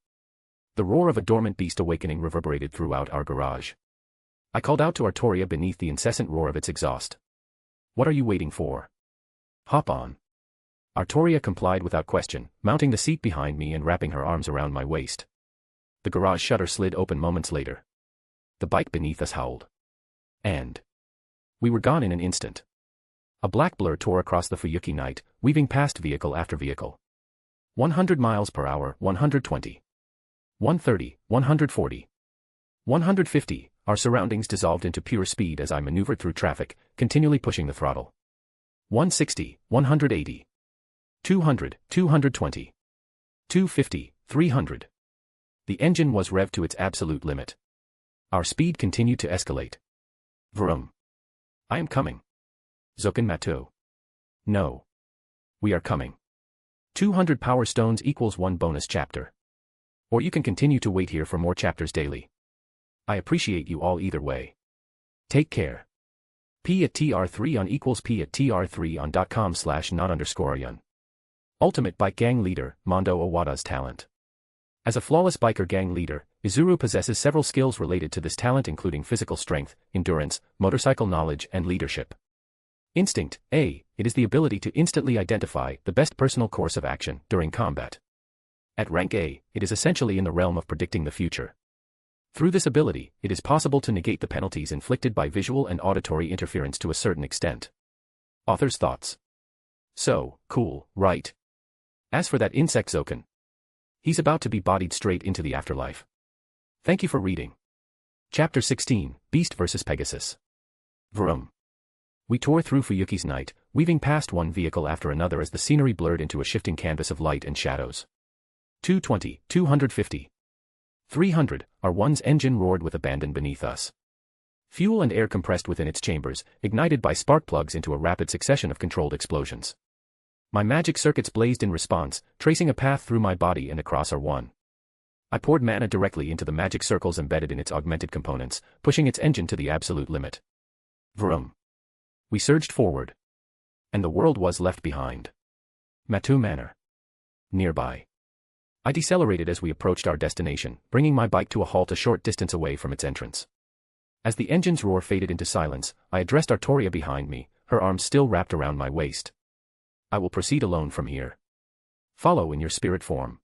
The roar of a dormant beast awakening reverberated throughout our garage. I called out to Artoria beneath the incessant roar of its exhaust. What are you waiting for? Hop on. Artoria complied without question, mounting the seat behind me and wrapping her arms around my waist. The garage shutter slid open moments later. The bike beneath us howled. And we were gone in an instant. A black blur tore across the Fuyuki night, weaving past vehicle after vehicle. 100 miles per hour, 120. 130, 140. 150, our surroundings dissolved into pure speed as I maneuvered through traffic, continually pushing the throttle. 160, 180. 200, 220. 250, 300. The engine was revved to its absolute limit. Our speed continued to escalate. Vroom. I am coming. Zoken Matu. No. We are coming. 200 power stones equals 1 bonus chapter. Or you can continue to wait here for more chapters daily. I appreciate you all either way. Take care. P@TR3 on equals P@TR3 on.com/not_yun. Ultimate Bike Gang Leader, Mondo Owada's talent. As a flawless biker gang leader, Izuru possesses several skills related to this talent including physical strength, endurance, motorcycle knowledge and leadership. Instinct, A, it is the ability to instantly identify the best personal course of action during combat. At rank A, it is essentially in the realm of predicting the future. Through this ability, it is possible to negate the penalties inflicted by visual and auditory interference to a certain extent. Author's thoughts. So, cool, right? As for that insect Zoken, he's about to be bodied straight into the afterlife. Thank you for reading. Chapter 16, Beast vs. Pegasus. Vroom. We tore through Fuyuki's night, weaving past one vehicle after another as the scenery blurred into a shifting canvas of light and shadows. 220, 250. 300, R1's engine roared with abandon beneath us. Fuel and air compressed within its chambers, ignited by spark plugs into a rapid succession of controlled explosions. My magic circuits blazed in response, tracing a path through my body and across R1. I poured mana directly into the magic circles embedded in its augmented components, pushing its engine to the absolute limit. Vroom. We surged forward. And the world was left behind. Matu Manor. Nearby. I decelerated as we approached our destination, bringing my bike to a halt a short distance away from its entrance. As the engine's roar faded into silence, I addressed Artoria behind me, her arms still wrapped around my waist. I will proceed alone from here. Follow in your spirit form.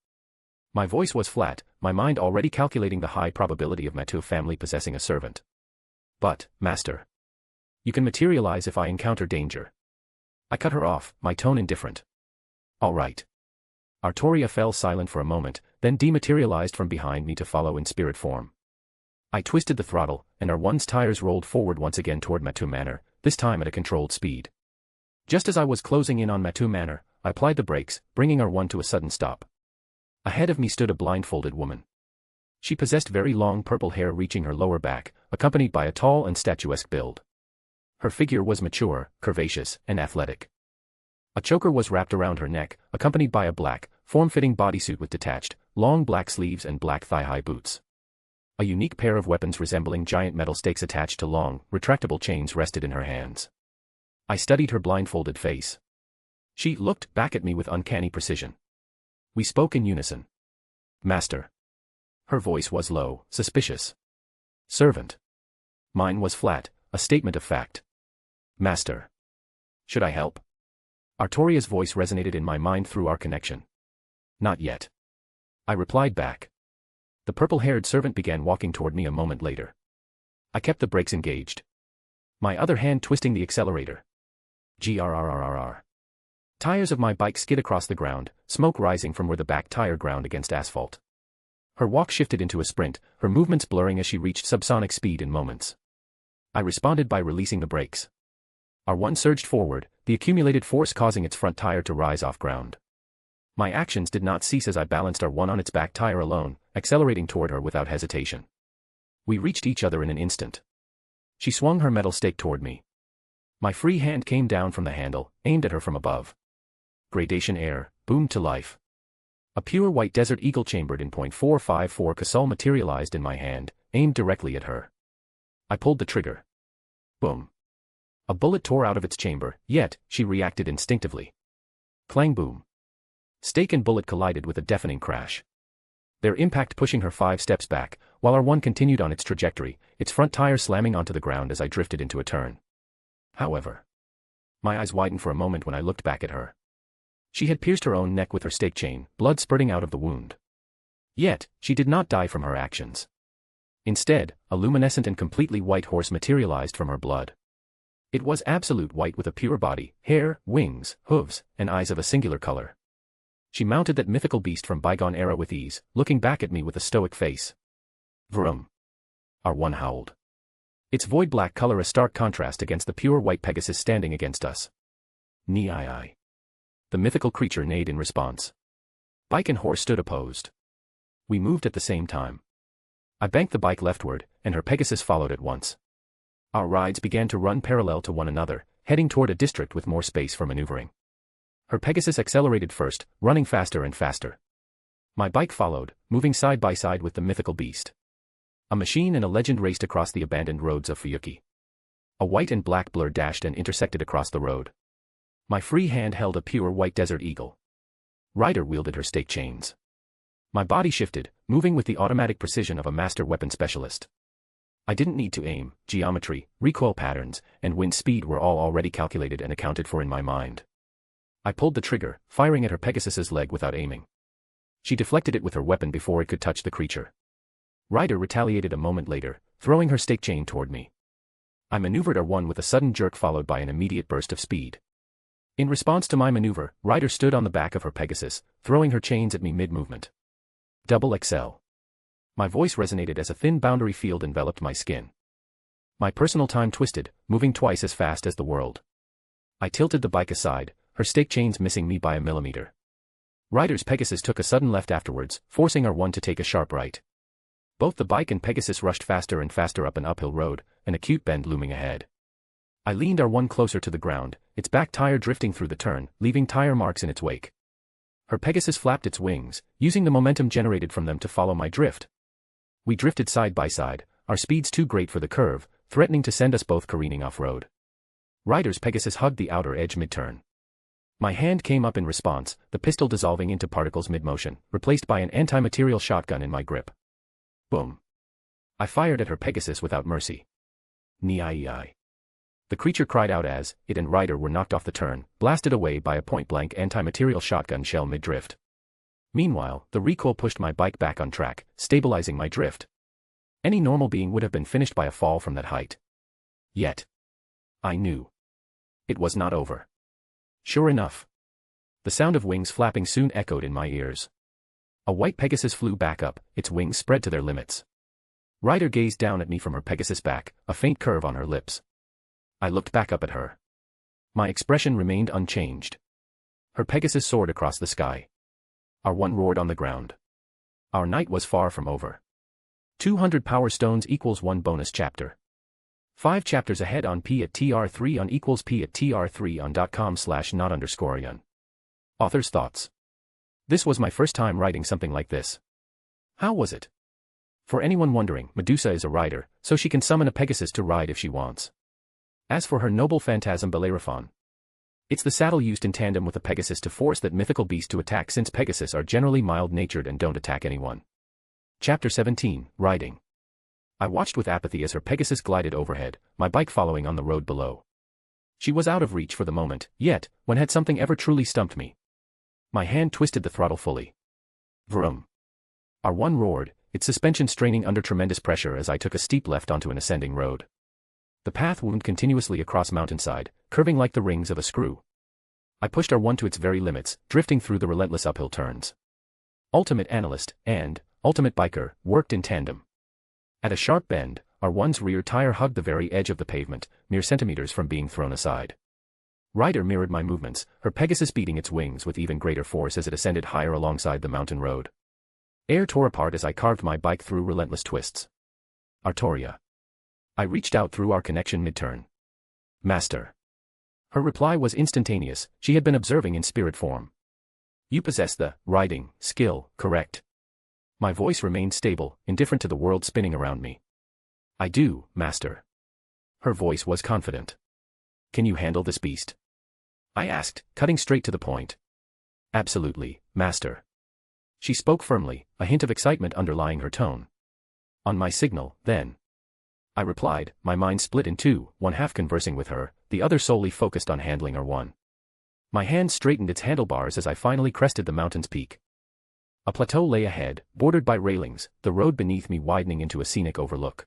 My voice was flat, my mind already calculating the high probability of Matu family possessing a servant. But, Master. You can materialize if I encounter danger. I cut her off, my tone indifferent. All right. Artoria fell silent for a moment, then dematerialized from behind me to follow in spirit form. I twisted the throttle, and R1's tires rolled forward once again toward Matu Manor, this time at a controlled speed. Just as I was closing in on Matu Manor, I applied the brakes, bringing R1 to a sudden stop. Ahead of me stood a blindfolded woman. She possessed very long purple hair reaching her lower back, accompanied by a tall and statuesque build. Her figure was mature, curvaceous, and athletic. A choker was wrapped around her neck, accompanied by a black, form-fitting bodysuit with detached, long black sleeves and black thigh-high boots. A unique pair of weapons resembling giant metal stakes attached to long, retractable chains rested in her hands. I studied her blindfolded face. She looked back at me with uncanny precision. We spoke in unison. Master. Her voice was low, suspicious. Servant. Mine was flat, a statement of fact. Master. Should I help? Artoria's voice resonated in my mind through our connection. Not yet. I replied back. The purple-haired servant began walking toward me a moment later. I kept the brakes engaged. My other hand twisting the accelerator. Grrrrrr. Tires of my bike skid across the ground, smoke rising from where the back tire ground against asphalt. Her walk shifted into a sprint, her movements blurring as she reached subsonic speed in moments. I responded by releasing the brakes. R1 surged forward, the accumulated force causing its front tire to rise off ground. My actions did not cease as I balanced R1 on its back tire alone, accelerating toward her without hesitation. We reached each other in an instant. She swung her metal stake toward me. My free hand came down from the handle, aimed at her from above. Gradation air boomed to life. A pure white desert eagle chambered in .454 Casal materialized in my hand, aimed directly at her. I pulled the trigger. Boom. A bullet tore out of its chamber, yet, she reacted instinctively. Clang boom. Stake and bullet collided with a deafening crash. Their impact pushing her 5 steps back, while R1 continued on its trajectory, its front tire slamming onto the ground as I drifted into a turn. However, my eyes widened for a moment when I looked back at her. She had pierced her own neck with her stake chain, blood spurting out of the wound. Yet, she did not die from her actions. Instead, a luminescent and completely white horse materialized from her blood. It was absolute white with a pure body, hair, wings, hooves, and eyes of a singular color. She mounted that mythical beast from bygone era with ease, looking back at me with a stoic face. Vroom. R1 howled. Its void black color a stark contrast against the pure white Pegasus standing against us. Nee-I. The mythical creature neighed in response. Bike and horse stood opposed. We moved at the same time. I banked the bike leftward, and her Pegasus followed at once. Our rides began to run parallel to one another, heading toward a district with more space for maneuvering. Her Pegasus accelerated first, running faster and faster. My bike followed, moving side by side with the mythical beast. A machine and a legend raced across the abandoned roads of Fuyuki. A white and black blur dashed and intersected across the road. My free hand held a pure white desert eagle. Ryder wielded her stake chains. My body shifted, moving with the automatic precision of a master weapon specialist. I didn't need to aim, geometry, recoil patterns, and wind speed were all already calculated and accounted for in my mind. I pulled the trigger, firing at her Pegasus's leg without aiming. She deflected it with her weapon before it could touch the creature. Ryder retaliated a moment later, throwing her stake chain toward me. I maneuvered R1 with a sudden jerk followed by an immediate burst of speed. In response to my maneuver, Ryder stood on the back of her Pegasus, throwing her chains at me mid-movement. Double XL. My voice resonated as a thin boundary field enveloped my skin. My personal time twisted, moving twice as fast as the world. I tilted the bike aside, her stake chains missing me by a millimeter. Ryder's Pegasus took a sudden left afterwards, forcing R1 to take a sharp right. Both the bike and Pegasus rushed faster and faster up an uphill road, an acute bend looming ahead. I leaned our one closer to the ground, its back tire drifting through the turn, leaving tire marks in its wake. Her Pegasus flapped its wings, using the momentum generated from them to follow my drift. We drifted side by side, our speeds too great for the curve, threatening to send us both careening off-road. Ryder's Pegasus hugged the outer edge mid-turn. My hand came up in response, the pistol dissolving into particles mid-motion, replaced by an anti-material shotgun in my grip. Boom. I fired at her Pegasus without mercy. Nii. The creature cried out as it and Ryder were knocked off the turn, blasted away by a point-blank anti-material shotgun shell mid-drift. Meanwhile, the recoil pushed my bike back on track, stabilizing my drift. Any normal being would have been finished by a fall from that height. Yet. I knew. It was not over. Sure enough. The sound of wings flapping soon echoed in my ears. A white Pegasus flew back up, its wings spread to their limits. Ryder gazed down at me from her Pegasus back, a faint curve on her lips. I looked back up at her. My expression remained unchanged. Her Pegasus soared across the sky. Our one roared on the ground. Our night was far from over. 200 power stones equals 1 bonus chapter. 5 chapters ahead on p@tr3 on equals p@tr3 on.com/not_yearn. Author's thoughts. This was my first time writing something like this. How was it? For anyone wondering, Medusa is a rider, so she can summon a Pegasus to ride if she wants. As for her noble phantasm Bellerophon, it's the saddle used in tandem with a Pegasus to force that mythical beast to attack, since Pegasus are generally mild-natured and don't attack anyone. Chapter 17, Riding. I watched with apathy as her Pegasus glided overhead, my bike following on the road below. She was out of reach for the moment, yet, when had something ever truly stumped me? My hand twisted the throttle fully. Vroom. Our one roared, its suspension straining under tremendous pressure as I took a steep left onto an ascending road. The path wound continuously across mountainside, curving like the rings of a screw. I pushed our one to its very limits, drifting through the relentless uphill turns. Ultimate Analyst and Ultimate Biker worked in tandem. At a sharp bend, our one's rear tire hugged the very edge of the pavement, mere centimeters from being thrown aside. Ryder mirrored my movements, her Pegasus beating its wings with even greater force as it ascended higher alongside the mountain road. Air tore apart as I carved my bike through relentless twists. Artoria. I reached out through our connection mid-turn. Master. Her reply was instantaneous, she had been observing in spirit form. You possess the riding skill, correct? My voice remained stable, indifferent to the world spinning around me. I do, Master. Her voice was confident. Can you handle this beast? I asked, cutting straight to the point. Absolutely, Master. She spoke firmly, a hint of excitement underlying her tone. On my signal, then. I replied, my mind split in two, one half conversing with her, the other solely focused on handling our one. My hand straightened its handlebars as I finally crested the mountain's peak. A plateau lay ahead, bordered by railings, the road beneath me widening into a scenic overlook.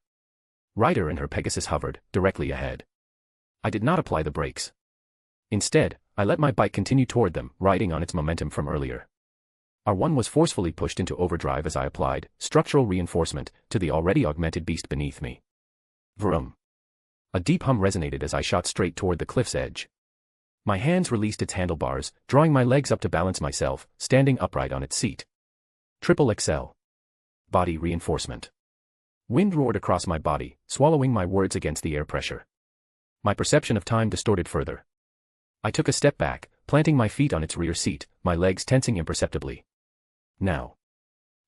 Ryder and her Pegasus hovered, directly ahead. I did not apply the brakes. Instead, I let my bike continue toward them, riding on its momentum from earlier. Our one was forcefully pushed into overdrive as I applied structural reinforcement to the already augmented beast beneath me. Vroom. A deep hum resonated as I shot straight toward the cliff's edge. My hands released its handlebars, drawing my legs up to balance myself, standing upright on its seat. Triple XL. Body reinforcement. Wind roared across my body, swallowing my words against the air pressure. My perception of time distorted further. I took a step back, planting my feet on its rear seat, my legs tensing imperceptibly. Now.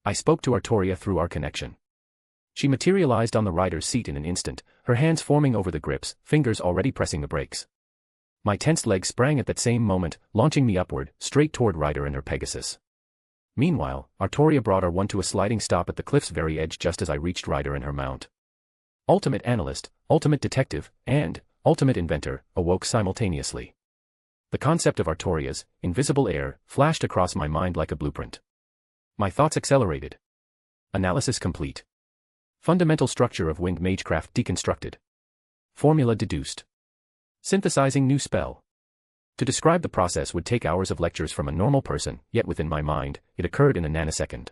I spoke to Artoria through our connection. She materialized on the rider's seat in an instant, her hands forming over the grips, fingers already pressing the brakes. My tensed legs sprang at that same moment, launching me upward, straight toward Ryder and her Pegasus. Meanwhile, Artoria brought our one to a sliding stop at the cliff's very edge just as I reached Ryder and her mount. Ultimate Analyst, Ultimate Detective, and Ultimate Inventor awoke simultaneously. The concept of Artoria's invisible air flashed across my mind like a blueprint. My thoughts accelerated. Analysis complete. Fundamental structure of winged magecraft deconstructed. Formula deduced. Synthesizing new spell. To describe the process would take hours of lectures from a normal person, yet within my mind, it occurred in a nanosecond.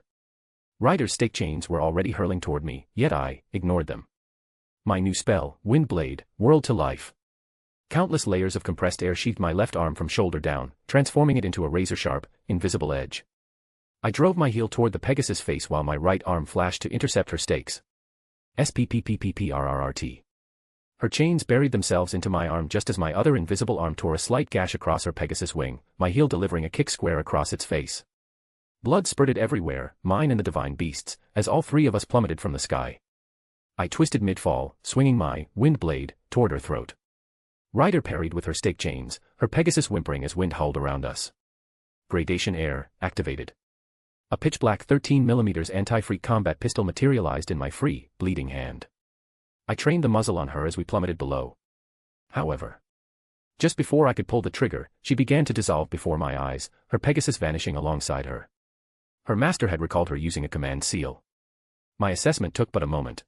Ryder's stake chains were already hurling toward me, yet I ignored them. My new spell, Wind Blade, whirled to life. Countless layers of compressed air sheathed my left arm from shoulder down, transforming it into a razor-sharp, invisible edge. I drove my heel toward the Pegasus' face while my right arm flashed to intercept her stakes. SPPPPPRRRT. Her chains buried themselves into my arm just as my other invisible arm tore a slight gash across her Pegasus wing, my heel delivering a kick square across its face. Blood spurted everywhere, mine and the divine beast's, as all three of us plummeted from the sky. I twisted mid-fall, swinging my wind blade toward her throat. Ryder parried with her stake chains, her Pegasus whimpering as wind howled around us. Gradation air activated. A pitch-black 13mm anti-freak combat pistol materialized in my free, bleeding hand. I trained the muzzle on her as we plummeted below. However, just before I could pull the trigger, she began to dissolve before my eyes, her Pegasus vanishing alongside her. Her master had recalled her using a command seal. My assessment took but a moment.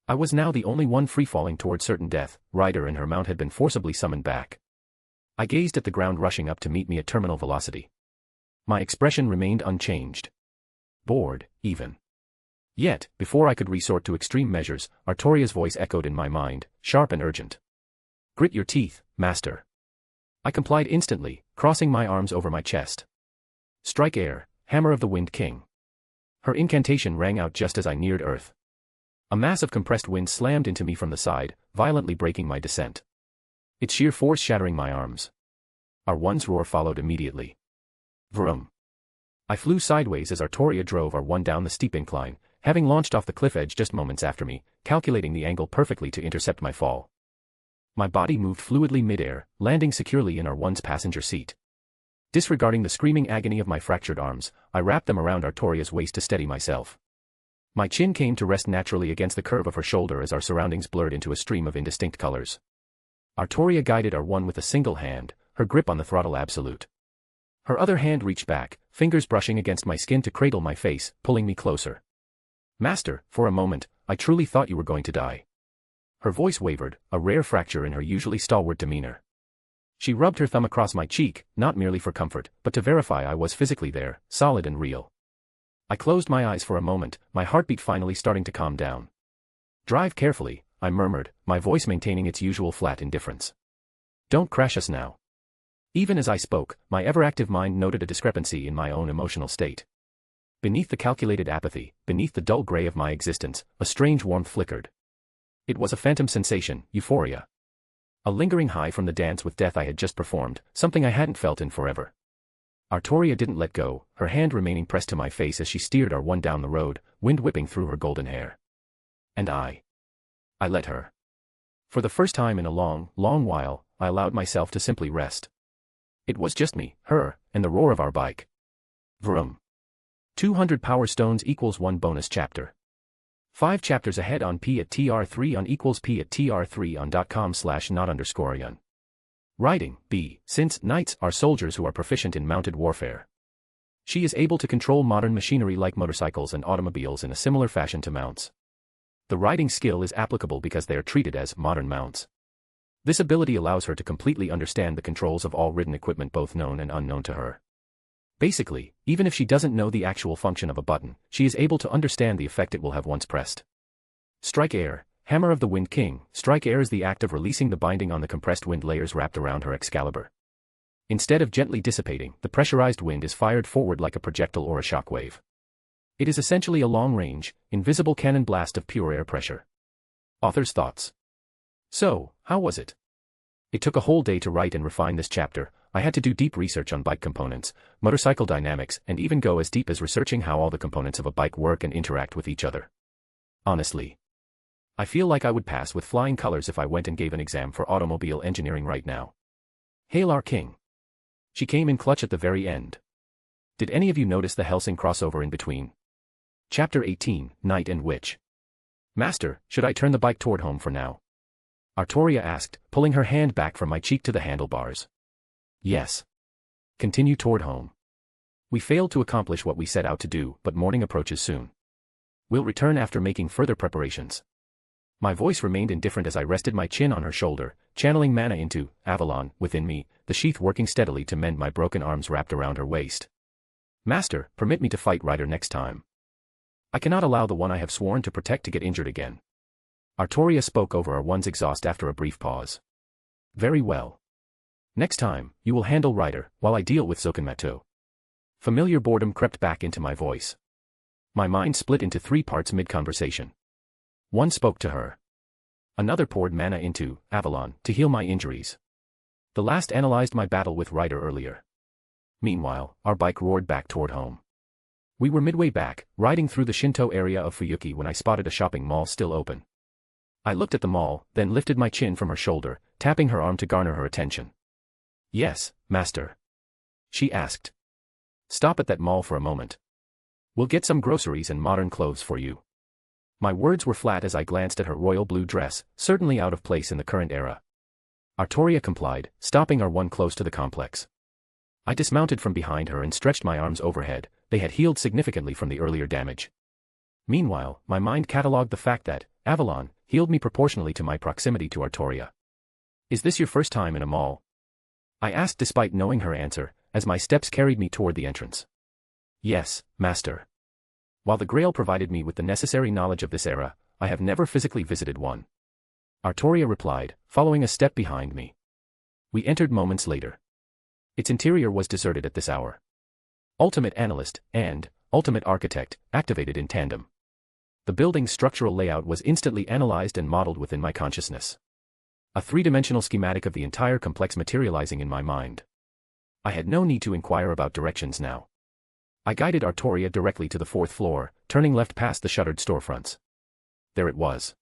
I was now the only one free-falling toward certain death. Ryder and her mount had been forcibly summoned back. I gazed at the ground rushing up to meet me at terminal velocity. My expression remained unchanged. Bored, even. Yet, before I could resort to extreme measures, Artoria's voice echoed in my mind, sharp and urgent. Grit your teeth, master. I complied instantly, crossing my arms over my chest. Strike air, hammer of the Wind King. Her incantation rang out just as I neared Earth. A mass of compressed wind slammed into me from the side, violently breaking my descent. Its sheer force shattering my arms. R1's roar followed immediately. Vroom. I flew sideways as Artoria drove R1 down the steep incline, having launched off the cliff edge just moments after me, calculating the angle perfectly to intercept my fall. My body moved fluidly midair, landing securely in R1's passenger seat. Disregarding the screaming agony of my fractured arms, I wrapped them around Artoria's waist to steady myself. My chin came to rest naturally against the curve of her shoulder as our surroundings blurred into a stream of indistinct colors. Artoria guided R1 with a single hand, her grip on the throttle absolute. Her other hand reached back, fingers brushing against my skin to cradle my face, pulling me closer. Master, for a moment, I truly thought you were going to die. Her voice wavered, a rare fracture in her usually stalwart demeanor. She rubbed her thumb across my cheek, not merely for comfort, but to verify I was physically there, solid and real. I closed my eyes for a moment, my heartbeat finally starting to calm down. Drive carefully, I murmured, my voice maintaining its usual flat indifference. Don't crash us now. Even as I spoke, my ever-active mind noted a discrepancy in my own emotional state. Beneath the calculated apathy, beneath the dull gray of my existence, a strange warmth flickered. It was a phantom sensation, euphoria. A lingering high from the dance with death I had just performed, something I hadn't felt in forever. Artoria didn't let go, her hand remaining pressed to my face as she steered R1 down the road, wind whipping through her golden hair. And I let her. For the first time in a long, long while, I allowed myself to simply rest. It was just me, her, and the roar of our bike. Vroom. 200 power stones equals 1 bonus chapter. 5 chapters ahead on P at TR3 on equals P at TR3 on.com/not_yearn. Riding, B, since knights are soldiers who are proficient in mounted warfare. She is able to control modern machinery like motorcycles and automobiles in a similar fashion to mounts. The riding skill is applicable because they are treated as modern mounts. This ability allows her to completely understand the controls of all ridden equipment both known and unknown to her. Basically, even if she doesn't know the actual function of a button, she is able to understand the effect it will have once pressed. Strike air, hammer of the Wind King. Strike air is the act of releasing the binding on the compressed wind layers wrapped around her Excalibur. Instead of gently dissipating, the pressurized wind is fired forward like a projectile or a shockwave. It is essentially a long-range, invisible cannon blast of pure air pressure. Author's thoughts. So, how was it? It took a whole day to write and refine this chapter. I had to do deep research on bike components, motorcycle dynamics, and even go as deep as researching how all the components of a bike work and interact with each other. Honestly, I feel like I would pass with flying colors if I went and gave an exam for automobile engineering right now. Hail our king. She came in clutch at the very end. Did any of you notice the Helsing crossover in between? Chapter 18, Knight and Witch. Master, should I turn the bike toward home for now? Artoria asked, pulling her hand back from my cheek to the handlebars. Yes. Continue toward home. We failed to accomplish what we set out to do, but morning approaches soon. We'll return after making further preparations. My voice remained indifferent as I rested my chin on her shoulder, channeling mana into Avalon within me, the sheath working steadily to mend my broken arms wrapped around her waist. Master, permit me to fight Ryder next time. I cannot allow the one I have sworn to protect to get injured again. Artoria spoke over R1's exhaust after a brief pause. Very well. Next time, you will handle Ryder, while I deal with Zokenmato. Familiar boredom crept back into my voice. My mind split into 3 parts mid-conversation. One spoke to her. Another poured mana into Avalon to heal my injuries. The last analyzed my battle with Ryder earlier. Meanwhile, our bike roared back toward home. We were midway back, riding through the Shinto area of Fuyuki when I spotted a shopping mall still open. I looked at the mall, then lifted my chin from her shoulder, tapping her arm to garner her attention. "Yes, master?" she asked. "Stop at that mall for a moment. We'll get some groceries and modern clothes for you." My words were flat as I glanced at her royal blue dress, certainly out of place in the current era. Artoria complied, stopping our one close to the complex. I dismounted from behind her and stretched my arms overhead. They had healed significantly from the earlier damage. Meanwhile, my mind catalogued the fact that Avalon healed me proportionally to my proximity to Artoria. "Is this your first time in a mall?" I asked despite knowing her answer, as my steps carried me toward the entrance. "Yes, master. While the Grail provided me with the necessary knowledge of this era, I have never physically visited one," Artoria replied, following a step behind me. We entered moments later. Its interior was deserted at this hour. Ultimate Analyst and Ultimate Architect activated in tandem. The building's structural layout was instantly analyzed and modeled within my consciousness. A 3-dimensional schematic of the entire complex materializing in my mind. I had no need to inquire about directions now. I guided Artoria directly to the 4th floor, turning left past the shuttered storefronts. There it was.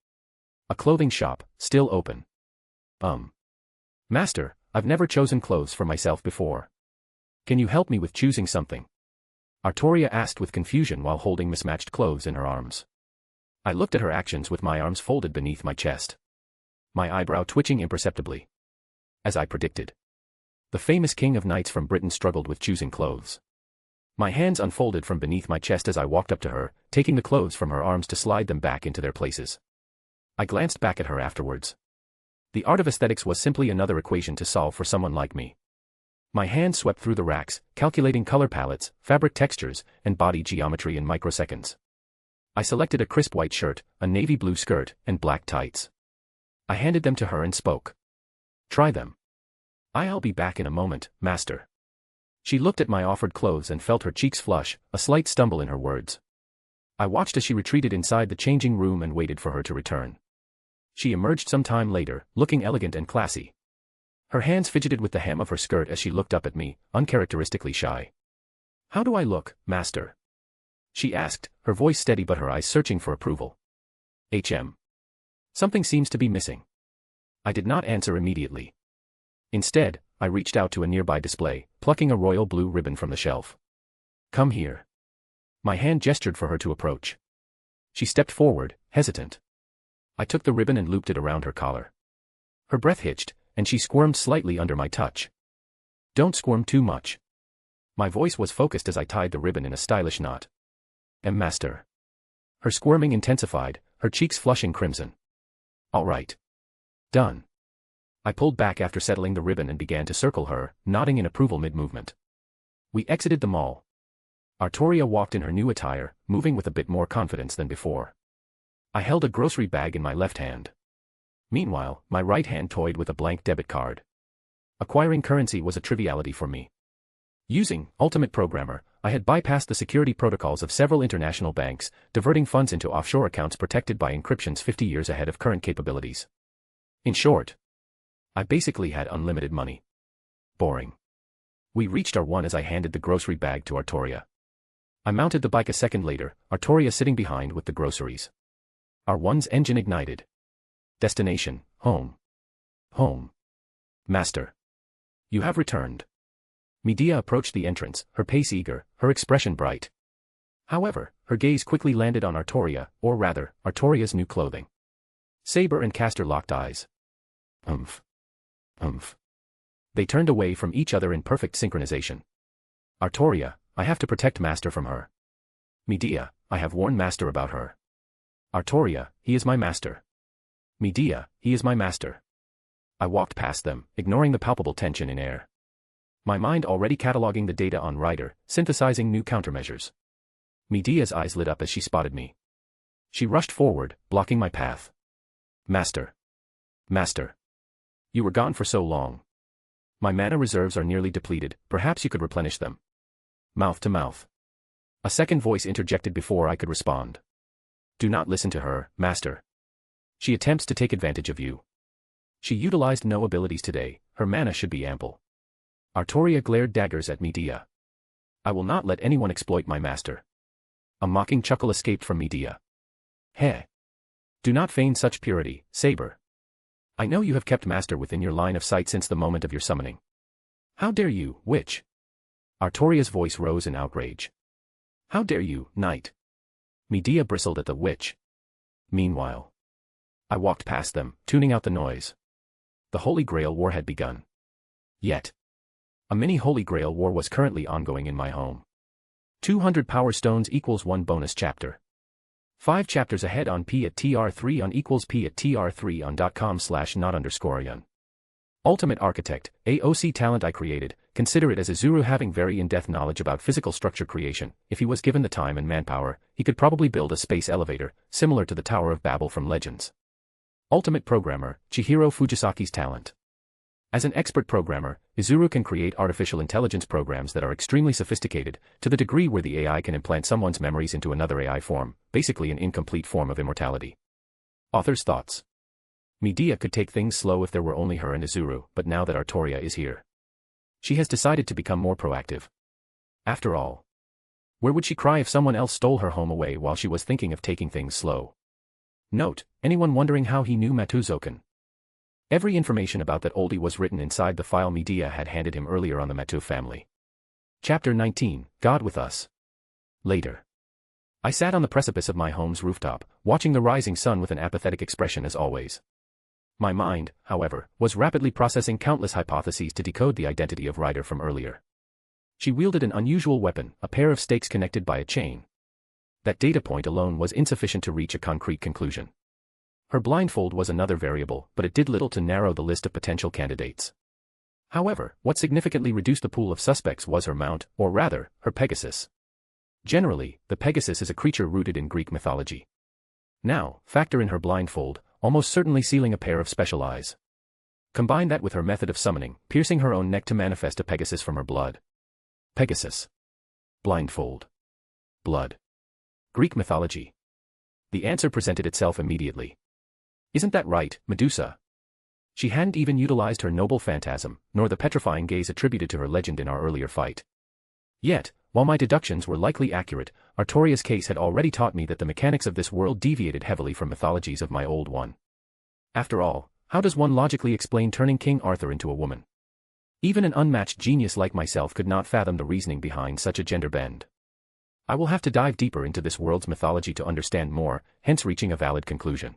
A clothing shop, still open. "Master, I've never chosen clothes for myself before. Can you help me with choosing something?" Artoria asked with confusion while holding mismatched clothes in her arms. I looked at her actions with my arms folded beneath my chest. My eyebrow twitching imperceptibly. As I predicted. The famous King of Knights from Britain struggled with choosing clothes. My hands unfolded from beneath my chest as I walked up to her, taking the clothes from her arms to slide them back into their places. I glanced back at her afterwards. The art of aesthetics was simply another equation to solve for someone like me. My hand swept through the racks, calculating color palettes, fabric textures, and body geometry in microseconds. I selected a crisp white shirt, a navy blue skirt, and black tights. I handed them to her and spoke. "Try them. I'll be back in a moment, master." She looked at my offered clothes and felt her cheeks flush, a slight stumble in her words. I watched as she retreated inside the changing room and waited for her to return. She emerged some time later, looking elegant and classy. Her hands fidgeted with the hem of her skirt as she looked up at me, uncharacteristically shy. "How do I look, master?" she asked, her voice steady but her eyes searching for approval. Something seems to be missing." I did not answer immediately. Instead, I reached out to a nearby display, plucking a royal blue ribbon from the shelf. "Come here." My hand gestured for her to approach. She stepped forward, hesitant. I took the ribbon and looped it around her collar. Her breath hitched, and she squirmed slightly under my touch. "Don't squirm too much." My voice was focused as I tied the ribbon in a stylish knot. "Master." Her squirming intensified, her cheeks flushing crimson. "All right. Done." I pulled back after settling the ribbon and began to circle her, nodding in approval mid-movement. We exited the mall. Artoria walked in her new attire, moving with a bit more confidence than before. I held a grocery bag in my left hand. Meanwhile, my right hand toyed with a blank debit card. Acquiring currency was a triviality for me. Using Ultimate Programmer, I had bypassed the security protocols of several international banks, diverting funds into offshore accounts protected by encryptions 50 years ahead of current capabilities. In short, I basically had unlimited money. Boring. We reached R1 as I handed the grocery bag to Artoria. I mounted the bike a second later, Artoria sitting behind with the groceries. R1's engine ignited. Destination, home. Home. Master. You have returned. Medea approached the entrance, her pace eager, her expression bright. However, her gaze quickly landed on Artoria, or rather, Artoria's new clothing. Saber and Castor locked eyes. Umph. They turned away from each other in perfect synchronization. Artoria, I have to protect Master from her. Medea, I have warned Master about her. Artoria, he is my master. Medea, he is my master. I walked past them, ignoring the palpable tension in air. My mind already cataloging the data on Ryder, synthesizing new countermeasures. Medea's eyes lit up as she spotted me. She rushed forward, blocking my path. Master. Master. You were gone for so long. My mana reserves are nearly depleted, perhaps you could replenish them. Mouth to mouth. A second voice interjected before I could respond. Do not listen to her, Master. She attempts to take advantage of you. She utilized no abilities today, her mana should be ample. Artoria glared daggers at Medea. I will not let anyone exploit my master. A mocking chuckle escaped from Medea. Heh. Do not feign such purity, Saber. I know you have kept master within your line of sight since the moment of your summoning. How dare you, witch? Artoria's voice rose in outrage. How dare you, knight? Medea bristled at the witch. Meanwhile, I walked past them, tuning out the noise. The Holy Grail War had begun. Yet, a mini Holy Grail War was currently ongoing in my home. 200 power stones equals 1 bonus chapter. 5 chapters ahead on P at TR3 on equals P at TR3 on .com/not_yearn. Ultimate Architect, AOC talent I created, consider it as Izuru having very in-depth knowledge about physical structure creation. If he was given the time and manpower, he could probably build a space elevator, similar to the Tower of Babel from Legends. Ultimate Programmer, Chihiro Fujisaki's talent. As an expert programmer, Izuru can create artificial intelligence programs that are extremely sophisticated, to the degree where the AI can implant someone's memories into another AI form, basically an incomplete form of immortality. Author's thoughts. Medea could take things slow if there were only her and Izuru, but now that Artoria is here, she has decided to become more proactive. After all, where would she cry if someone else stole her home away while she was thinking of taking things slow? Note, anyone wondering how he knew Matuzokan? Every information about that oldie was written inside the file Medea had handed him earlier on the Matu family. Chapter 19, God with Us. Later. I sat on the precipice of my home's rooftop, watching the rising sun with an apathetic expression as always. My mind, however, was rapidly processing countless hypotheses to decode the identity of Ryder from earlier. She wielded an unusual weapon, a pair of stakes connected by a chain. That data point alone was insufficient to reach a concrete conclusion. Her blindfold was another variable, but it did little to narrow the list of potential candidates. However, what significantly reduced the pool of suspects was her mount, or rather, her Pegasus. Generally, the Pegasus is a creature rooted in Greek mythology. Now, factor in her blindfold, almost certainly sealing a pair of special eyes. Combine that with her method of summoning, piercing her own neck to manifest a Pegasus from her blood. Pegasus. Blindfold. Blood. Greek mythology. The answer presented itself immediately. Isn't that right, Medusa? She hadn't even utilized her noble phantasm, nor the petrifying gaze attributed to her legend in our earlier fight. Yet, while my deductions were likely accurate, Artoria's case had already taught me that the mechanics of this world deviated heavily from mythologies of my old one. After all, how does one logically explain turning King Arthur into a woman? Even an unmatched genius like myself could not fathom the reasoning behind such a gender bend. I will have to dive deeper into this world's mythology to understand more, hence reaching a valid conclusion.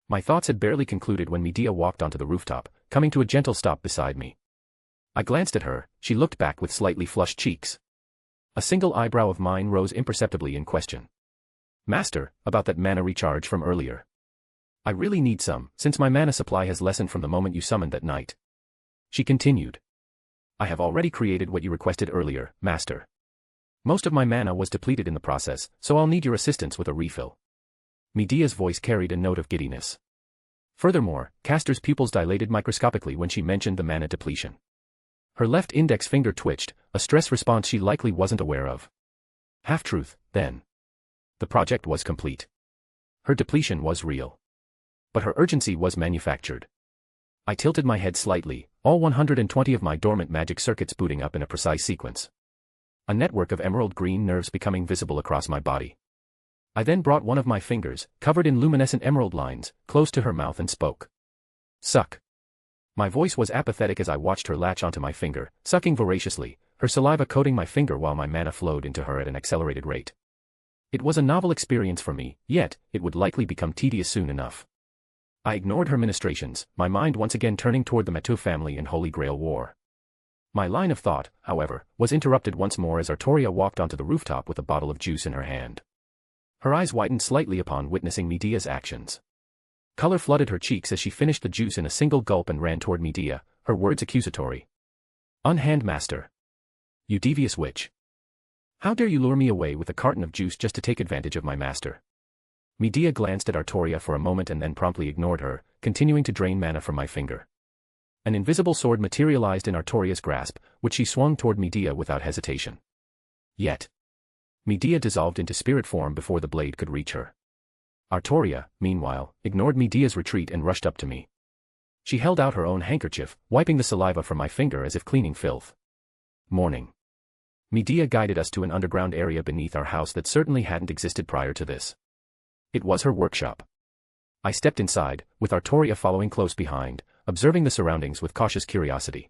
My thoughts had barely concluded when Medea walked onto the rooftop, coming to a gentle stop beside me. I glanced at her, she looked back with slightly flushed cheeks. A single eyebrow of mine rose imperceptibly in question. Master, about that mana recharge from earlier. I really need some, since my mana supply has lessened from the moment you summoned that night. She continued. I have already created what you requested earlier, Master. Most of my mana was depleted in the process, so I'll need your assistance with a refill. Medea's voice carried a note of giddiness. Furthermore, Castor's pupils dilated microscopically when she mentioned the mana depletion. Her left index finger twitched, a stress response she likely wasn't aware of. Half-truth, then. The project was complete. Her depletion was real. But her urgency was manufactured. I tilted my head slightly, all 120 of my dormant magic circuits booting up in a precise sequence. A network of emerald green nerves becoming visible across my body. I then brought one of my fingers, covered in luminescent emerald lines, close to her mouth and spoke. Suck. My voice was apathetic as I watched her latch onto my finger, sucking voraciously, her saliva coating my finger while my mana flowed into her at an accelerated rate. It was a novel experience for me, yet, it would likely become tedious soon enough. I ignored her ministrations, my mind once again turning toward the Matu family and Holy Grail War. My line of thought, however, was interrupted once more as Artoria walked onto the rooftop with a bottle of juice in her hand. Her eyes widened slightly upon witnessing Medea's actions. Color flooded her cheeks as she finished the juice in a single gulp and ran toward Medea, her words accusatory. Unhand master. You devious witch. How dare you lure me away with a carton of juice just to take advantage of my master? Medea glanced at Artoria for a moment and then promptly ignored her, continuing to drain mana from my finger. An invisible sword materialized in Artoria's grasp, which she swung toward Medea without hesitation. Yet. Medea dissolved into spirit form before the blade could reach her. Artoria, meanwhile, ignored Medea's retreat and rushed up to me. She held out her own handkerchief, wiping the saliva from my finger as if cleaning filth. Morning. Medea guided us to an underground area beneath our house that certainly hadn't existed prior to this. It was her workshop. I stepped inside, with Artoria following close behind, observing the surroundings with cautious curiosity.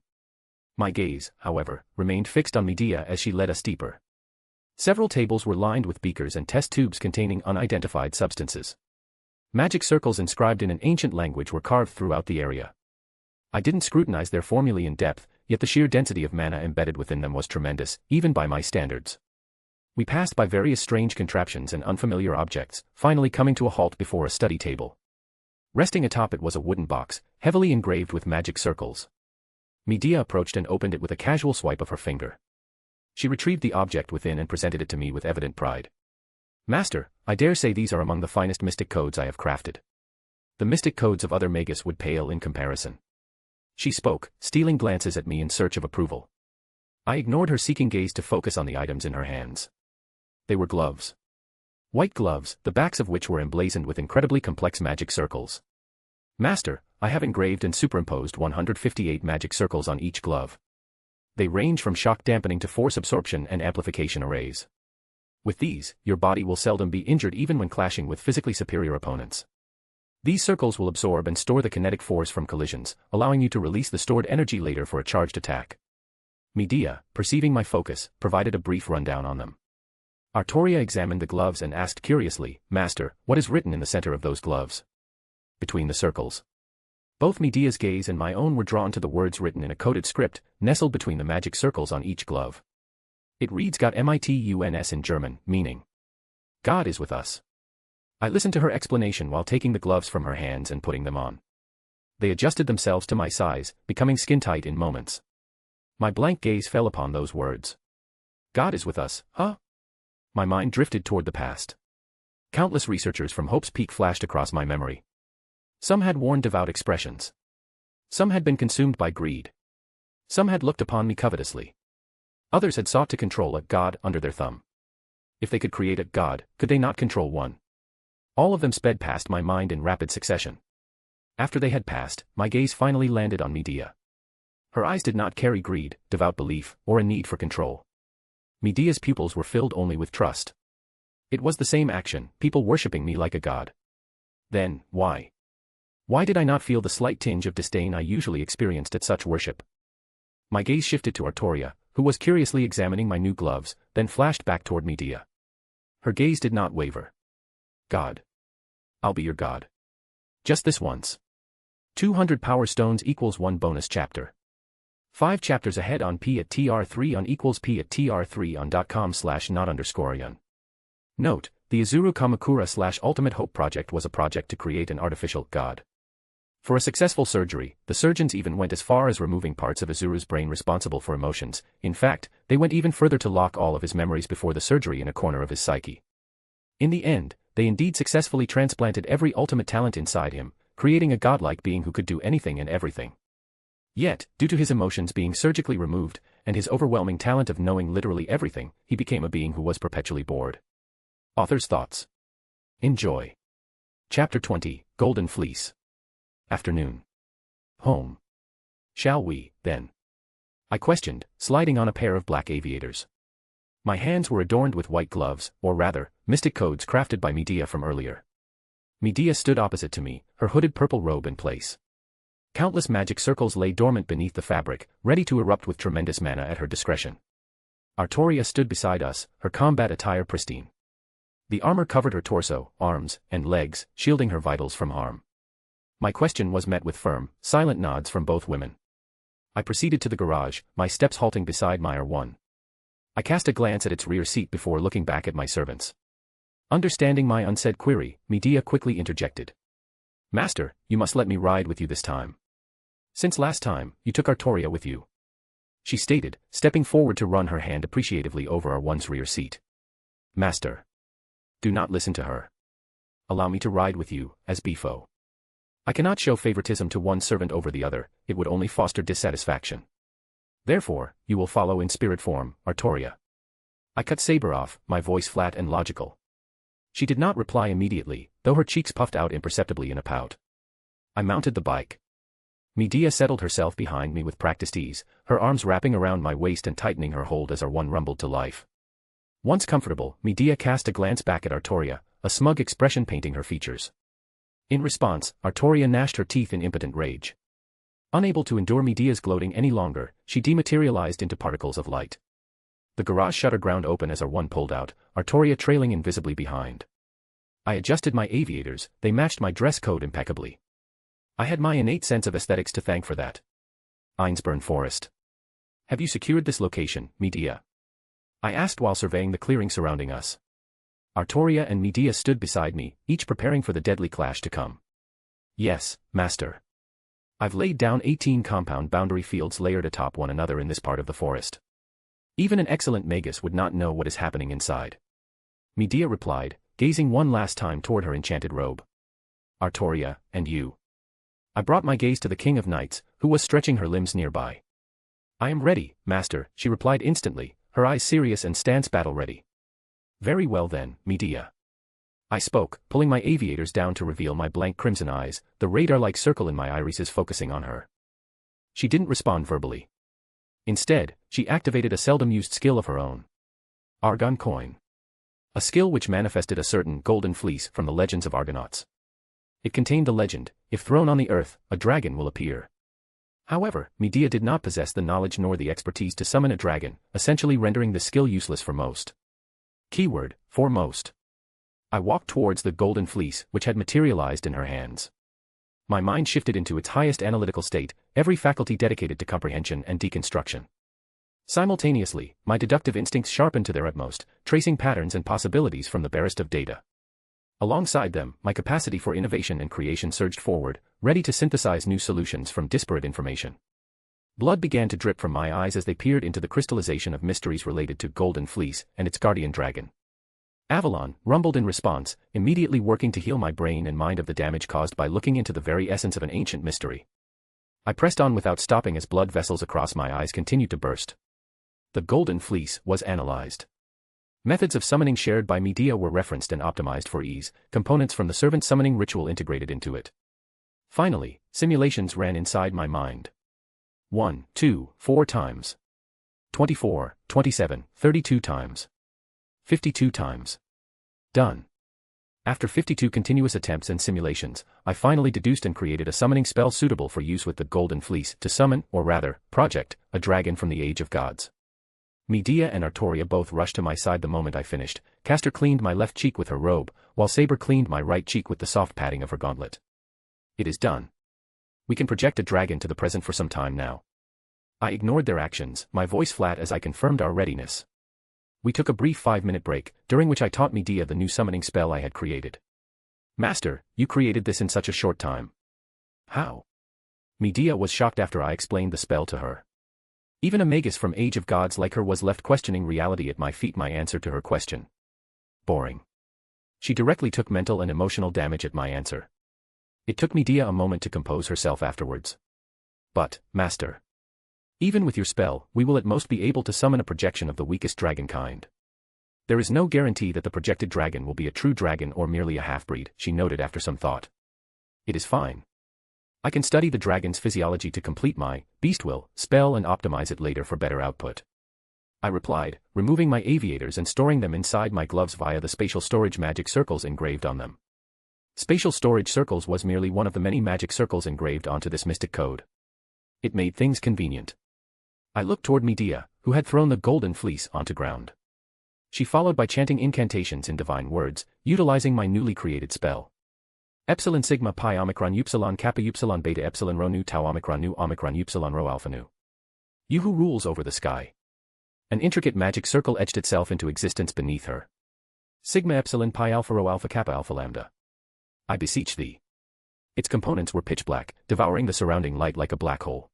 My gaze, however, remained fixed on Medea as she led us deeper. Several tables were lined with beakers and test tubes containing unidentified substances. Magic circles inscribed in an ancient language were carved throughout the area. I didn't scrutinize their formulae in depth, yet the sheer density of mana embedded within them was tremendous, even by my standards. We passed by various strange contraptions and unfamiliar objects, finally coming to a halt before a study table. Resting atop it was a wooden box, heavily engraved with magic circles. Medea approached and opened it with a casual swipe of her finger. She retrieved the object within and presented it to me with evident pride. Master, I dare say these are among the finest mystic codes I have crafted. The mystic codes of other magus would pale in comparison. She spoke, stealing glances at me in search of approval. I ignored her seeking gaze to focus on the items in her hands. They were gloves. White gloves, the backs of which were emblazoned with incredibly complex magic circles. Master, I have engraved and superimposed 158 magic circles on each glove. They range from shock dampening to force absorption and amplification arrays. With these, your body will seldom be injured even when clashing with physically superior opponents. These circles will absorb and store the kinetic force from collisions, allowing you to release the stored energy later for a charged attack. Medea, perceiving my focus, provided a brief rundown on them. Artoria examined the gloves and asked curiously, Master, what is written in the center of those gloves? Between the circles. Both Medea's gaze and my own were drawn to the words written in a coded script, nestled between the magic circles on each glove. It reads Gott mit uns in German, meaning, God is with us. I listened to her explanation while taking the gloves from her hands and putting them on. They adjusted themselves to my size, becoming skin-tight in moments. My blank gaze fell upon those words. God is with us, huh? My mind drifted toward the past. Countless researchers from Hope's Peak flashed across my memory. Some had worn devout expressions. Some had been consumed by greed. Some had looked upon me covetously. Others had sought to control a god under their thumb. If they could create a god, could they not control one? All of them sped past my mind in rapid succession. After they had passed, my gaze finally landed on Medea. Her eyes did not carry greed, devout belief, or a need for control. Medea's pupils were filled only with trust. It was the same action, people worshipping me like a god. Then, why? Why did I not feel the slight tinge of disdain I usually experienced at such worship? My gaze shifted to Artoria, who was curiously examining my new gloves, then flashed back toward Medea. Her gaze did not waver. God. I'll be your god. Just this once. 200 power stones equals 1 bonus chapter. 5 chapters ahead on P at TR3 on equals P at TR3 on .com/not_yearn. Note, the Izuru Kamakura /Ultimate Hope project was a project to create an artificial god. For a successful surgery, the surgeons even went as far as removing parts of Izuru's brain responsible for emotions. In fact, they went even further to lock all of his memories before the surgery in a corner of his psyche. In the end, they indeed successfully transplanted every ultimate talent inside him, creating a godlike being who could do anything and everything. Yet, due to his emotions being surgically removed, and his overwhelming talent of knowing literally everything, he became a being who was perpetually bored. Author's thoughts. Enjoy. Chapter 20, Golden Fleece. Afternoon. Home. Shall we, then? I questioned, sliding on a pair of black aviators. My hands were adorned with white gloves, or rather, mystic codes crafted by Medea from earlier. Medea stood opposite to me, her hooded purple robe in place. Countless magic circles lay dormant beneath the fabric, ready to erupt with tremendous mana at her discretion. Artoria stood beside us, her combat attire pristine. The armor covered her torso, arms, and legs, shielding her vitals from harm. My question was met with firm, silent nods from both women. I proceeded to the garage, my steps halting beside Meyer 1. I cast a glance at its rear seat before looking back at my servants. Understanding my unsaid query, Medea quickly interjected. Master, you must let me ride with you this time. Since last time, you took Artoria with you. She stated, stepping forward to run her hand appreciatively over our one's rear seat. Master. Do not listen to her. Allow me to ride with you, as Bifo. I cannot show favoritism to one servant over the other, it would only foster dissatisfaction. Therefore, you will follow in spirit form, Artoria. I cut Saber off, my voice flat and logical. She did not reply immediately, though her cheeks puffed out imperceptibly in a pout. I mounted the bike. Medea settled herself behind me with practiced ease, her arms wrapping around my waist and tightening her hold as our one rumbled to life. Once comfortable, Medea cast a glance back at Artoria, a smug expression painting her features. In response, Artoria gnashed her teeth in impotent rage. Unable to endure Medea's gloating any longer, she dematerialized into particles of light. The garage shutter ground open as our one pulled out, Artoria trailing invisibly behind. I adjusted my aviators, they matched my dress code impeccably. I had my innate sense of aesthetics to thank for that. Einsburn Forest. Have you secured this location, Medea? I asked while surveying the clearing surrounding us. Artoria and Medea stood beside me, each preparing for the deadly clash to come. Yes, master. I've laid down 18 compound boundary fields layered atop one another in this part of the forest. Even an excellent magus would not know what is happening inside. Medea replied, gazing one last time toward her enchanted robe. Artoria, and you. I brought my gaze to the King of Knights, who was stretching her limbs nearby. I am ready, master, she replied instantly, her eyes serious and stance battle-ready. Very well then, Medea. I spoke, pulling my aviators down to reveal my blank crimson eyes, the radar-like circle in my irises focusing on her. She didn't respond verbally. Instead, she activated a seldom-used skill of her own. Argon Coin. A skill which manifested a certain golden fleece from the legends of Argonauts. It contained the legend, if thrown on the earth, a dragon will appear. However, Medea did not possess the knowledge nor the expertise to summon a dragon, essentially rendering the skill useless for most. Keyword, for most. I walked towards the golden fleece, which had materialized in her hands. My mind shifted into its highest analytical state, every faculty dedicated to comprehension and deconstruction. Simultaneously, my deductive instincts sharpened to their utmost, tracing patterns and possibilities from the barest of data. Alongside them, my capacity for innovation and creation surged forward, ready to synthesize new solutions from disparate information. Blood began to drip from my eyes as they peered into the crystallization of mysteries related to Golden Fleece and its guardian dragon. Avalon rumbled in response, immediately working to heal my brain and mind of the damage caused by looking into the very essence of an ancient mystery. I pressed on without stopping as blood vessels across my eyes continued to burst. The Golden Fleece was analyzed. Methods of summoning shared by Medea were referenced and optimized for ease, components from the servant summoning ritual integrated into it. Finally, simulations ran inside my mind. 1, 2, 4 times. 24, 27, 32 times. 52 times. Done. After 52 continuous attempts and simulations, I finally deduced and created a summoning spell suitable for use with the Golden Fleece to summon, or rather, project, a dragon from the Age of Gods. Medea and Artoria both rushed to my side the moment I finished. Castor cleaned my left cheek with her robe, while Saber cleaned my right cheek with the soft padding of her gauntlet. It is done. We can project a dragon to the present for some time now. I ignored their actions, my voice flat as I confirmed our readiness. We took a brief 5-minute break, during which I taught Medea the new summoning spell I had created. Master, you created this in such a short time. How? Medea was shocked after I explained the spell to her. Even a magus from Age of Gods like her was left questioning reality at my feet. My answer to her question. Boring. She directly took mental and emotional damage at my answer. It took Medea a moment to compose herself afterwards. But, Master. Even with your spell, we will at most be able to summon a projection of the weakest dragon kind. There is no guarantee that the projected dragon will be a true dragon or merely a half-breed, she noted after some thought. It is fine. I can study the dragon's physiology to complete my beast will spell and optimize it later for better output. I replied, removing my aviators and storing them inside my gloves via the spatial storage magic circles engraved on them. Spatial storage circles was merely one of the many magic circles engraved onto this mystic code. It made things convenient. I looked toward Medea, who had thrown the Golden Fleece onto ground. She followed by chanting incantations in divine words, utilizing my newly created spell. Epsilon sigma pi omicron upsilon kappa upsilon beta epsilon rho nu tau omicron nu upsilon rho alpha nu. You who rules over the sky. An intricate magic circle etched itself into existence beneath her. Sigma epsilon pi alpha rho alpha kappa alpha lambda. I beseech thee. Its components were pitch black, devouring the surrounding light like a black hole.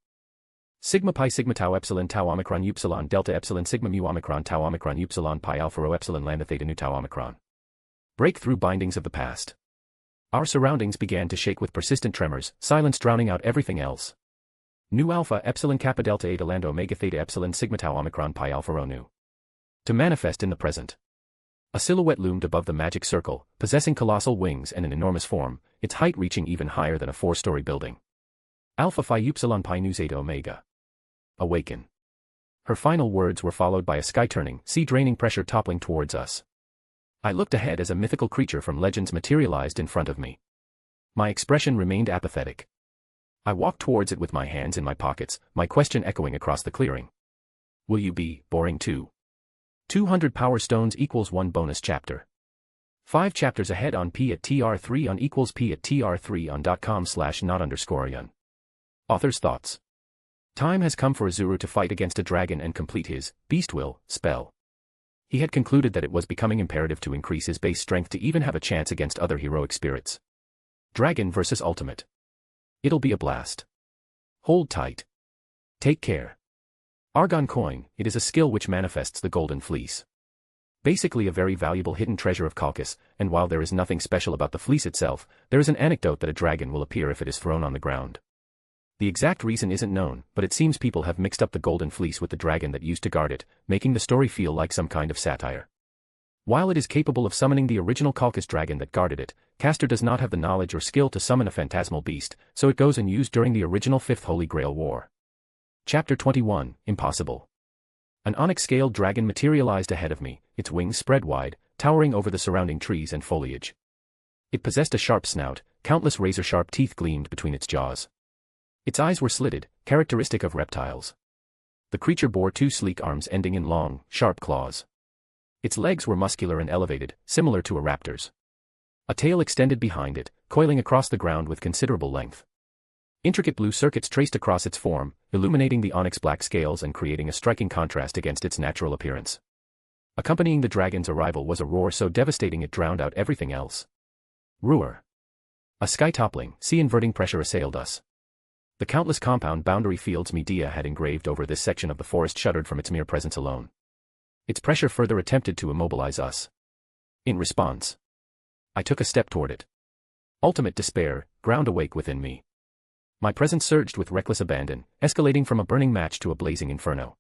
Sigma pi sigma tau epsilon tau omicron upsilon delta epsilon sigma mu omicron tau omicron upsilon pi alpha rho epsilon lambda theta nu tau omicron. Break through bindings of the past. Our surroundings began to shake with persistent tremors, silence drowning out everything else. Nu alpha epsilon kappa delta eta lambda omega theta epsilon sigma tau omicron pi alpha rho nu. To manifest in the present. A silhouette loomed above the magic circle, possessing colossal wings and an enormous form, its height reaching even higher than a 4-story building. Alpha Phi Upsilon Pi Nu Zeta Omega. Awaken. Her final words were followed by a sky-turning, sea-draining pressure toppling towards us. I looked ahead as a mythical creature from legends materialized in front of me. My expression remained apathetic. I walked towards it with my hands in my pockets, my question echoing across the clearing. Will you be boring too? 200 power stones equals 1 bonus chapter. 5 chapters ahead on p@tr3 on equals p@tr3 on.com/not_yun. Author's thoughts. Time has come for Azuru to fight against a dragon and complete his beast will spell. He had concluded that it was becoming imperative to increase his base strength to even have a chance against other heroic spirits. Dragon versus Ultimate. It'll be a blast. Hold tight. Take care. Argon coin, it is a skill which manifests the golden fleece. Basically a very valuable hidden treasure of Calcus, and while there is nothing special about the fleece itself, there is an anecdote that a dragon will appear if it is thrown on the ground. The exact reason isn't known, but it seems people have mixed up the golden fleece with the dragon that used to guard it, making the story feel like some kind of satire. While it is capable of summoning the original Calcus dragon that guarded it, Castor does not have the knowledge or skill to summon a phantasmal beast, so it goes unused during the original 5th Holy Grail War. Chapter 21, Impossible. An onyx-scaled dragon materialized ahead of me, its wings spread wide, towering over the surrounding trees and foliage. It possessed a sharp snout, countless razor-sharp teeth gleamed between its jaws. Its eyes were slitted, characteristic of reptiles. The creature bore 2 sleek arms ending in long, sharp claws. Its legs were muscular and elevated, similar to a raptor's. A tail extended behind it, coiling across the ground with considerable length. Intricate blue circuits traced across its form, illuminating the onyx-black scales and creating a striking contrast against its natural appearance. Accompanying the dragon's arrival was a roar so devastating it drowned out everything else. Roar. A sky-toppling, sea-inverting pressure assailed us. The countless compound boundary fields Medea had engraved over this section of the forest shuddered from its mere presence alone. Its pressure further attempted to immobilize us. In response, I took a step toward it. Ultimate despair, ground awake within me. My presence surged with reckless abandon, escalating from a burning match to a blazing inferno.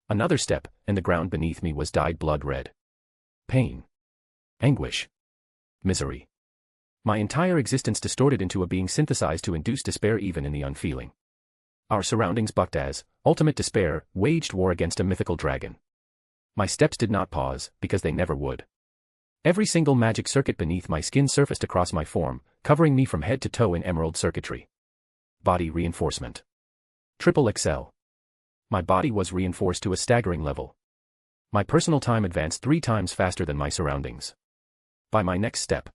Another step, and the ground beneath me was dyed blood red. Pain. Anguish. Misery. My entire existence distorted into a being synthesized to induce despair even in the unfeeling. Our surroundings bucked as ultimate despair waged war against a mythical dragon. My steps did not pause, because they never would. Every single magic circuit beneath my skin surfaced across my form, covering me from head to toe in emerald circuitry. Body reinforcement. Triple XL. My body was reinforced to a staggering level. My personal time advanced 3 times faster than my surroundings. By my next step,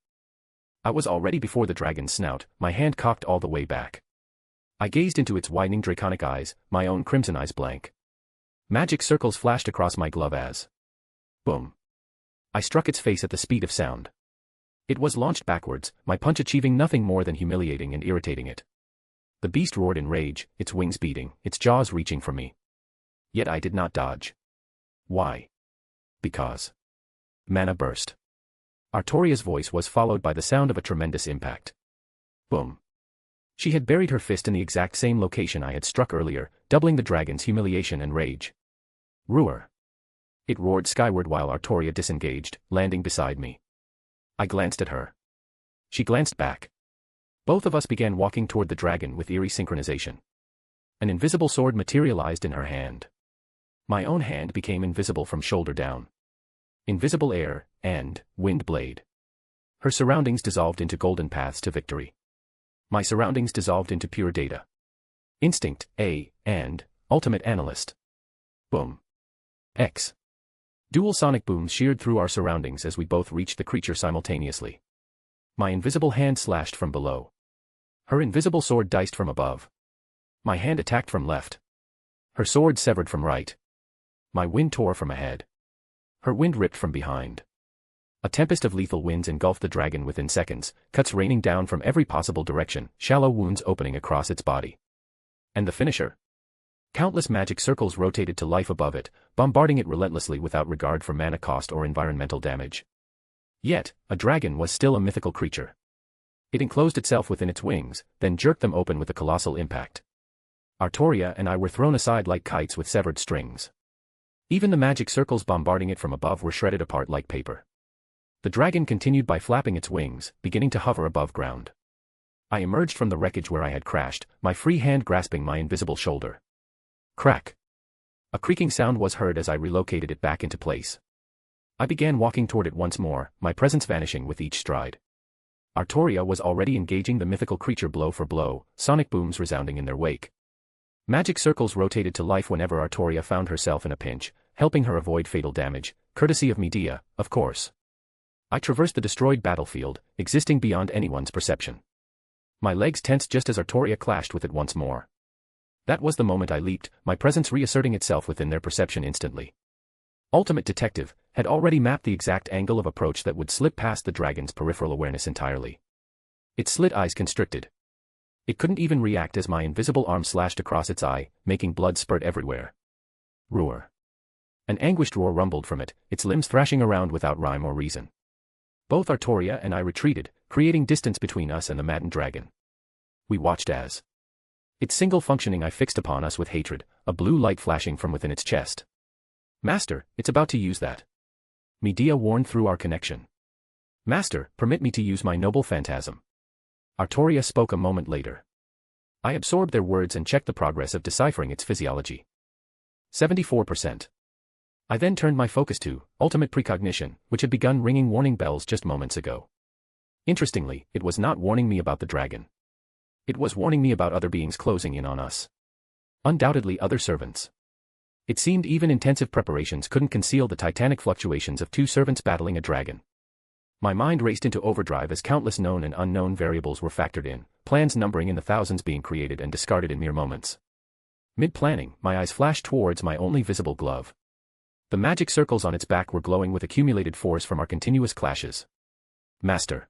I was already before the dragon's snout, my hand cocked all the way back. I gazed into its widening draconic eyes, my own crimson eyes blank. Magic circles flashed across my glove as boom. I struck its face at the speed of sound. It was launched backwards, my punch achieving nothing more than humiliating and irritating it. The beast roared in rage, its wings beating, its jaws reaching for me. Yet I did not dodge. Why? Because mana burst. Artoria's voice was followed by the sound of a tremendous impact. Boom. She had buried her fist in the exact same location I had struck earlier, doubling the dragon's humiliation and rage. Roar. It roared skyward while Artoria disengaged, landing beside me. I glanced at her. She glanced back. Both of us began walking toward the dragon with eerie synchronization. An invisible sword materialized in her hand. My own hand became invisible from shoulder down. Invisible air, and wind blade. Her surroundings dissolved into golden paths to victory. My surroundings dissolved into pure data. Instinct, A, and ultimate analyst. Boom. X. Dual sonic booms sheared through our surroundings as we both reached the creature simultaneously. My invisible hand slashed from below. Her invisible sword diced from above. My hand attacked from left. Her sword severed from right. My wind tore from ahead. Her wind ripped from behind. A tempest of lethal winds engulfed the dragon within seconds, cuts raining down from every possible direction, shallow wounds opening across its body. And the finisher? Countless magic circles rotated to life above it, bombarding it relentlessly without regard for mana cost or environmental damage. Yet, a dragon was still a mythical creature. It enclosed itself within its wings, then jerked them open with a colossal impact. Artoria and I were thrown aside like kites with severed strings. Even the magic circles bombarding it from above were shredded apart like paper. The dragon continued by flapping its wings, beginning to hover above ground. I emerged from the wreckage where I had crashed, my free hand grasping my invisible shoulder. Crack. A creaking sound was heard as I relocated it back into place. I began walking toward it once more, my presence vanishing with each stride. Artoria was already engaging the mythical creature blow for blow, sonic booms resounding in their wake. Magic circles rotated to life whenever Artoria found herself in a pinch, helping her avoid fatal damage, courtesy of Medea, of course. I traversed the destroyed battlefield, existing beyond anyone's perception. My legs tensed just as Artoria clashed with it once more. That was the moment I leaped, my presence reasserting itself within their perception instantly. Ultimate Detective had already mapped the exact angle of approach that would slip past the dragon's peripheral awareness entirely. Its slit eyes constricted. It couldn't even react as my invisible arm slashed across its eye, making blood spurt everywhere. Roar. An anguished roar rumbled from it, its limbs thrashing around without rhyme or reason. Both Artoria and I retreated, creating distance between us and the maddened dragon. We watched as its single functioning eye fixed upon us with hatred, a blue light flashing from within its chest. Master, it's about to use that. Medea warned through our connection. Master, permit me to use my noble phantasm. Artoria spoke a moment later. I absorbed their words and checked the progress of deciphering its physiology. 74%. I then turned my focus to ultimate precognition, which had begun ringing warning bells just moments ago. Interestingly, it was not warning me about the dragon. It was warning me about other beings closing in on us. Undoubtedly other servants. It seemed even intensive preparations couldn't conceal the titanic fluctuations of two servants battling a dragon. My mind raced into overdrive as countless known and unknown variables were factored in, plans numbering in the thousands being created and discarded in mere moments. Mid-planning, my eyes flashed towards my only visible glove. The magic circles on its back were glowing with accumulated force from our continuous clashes. Master.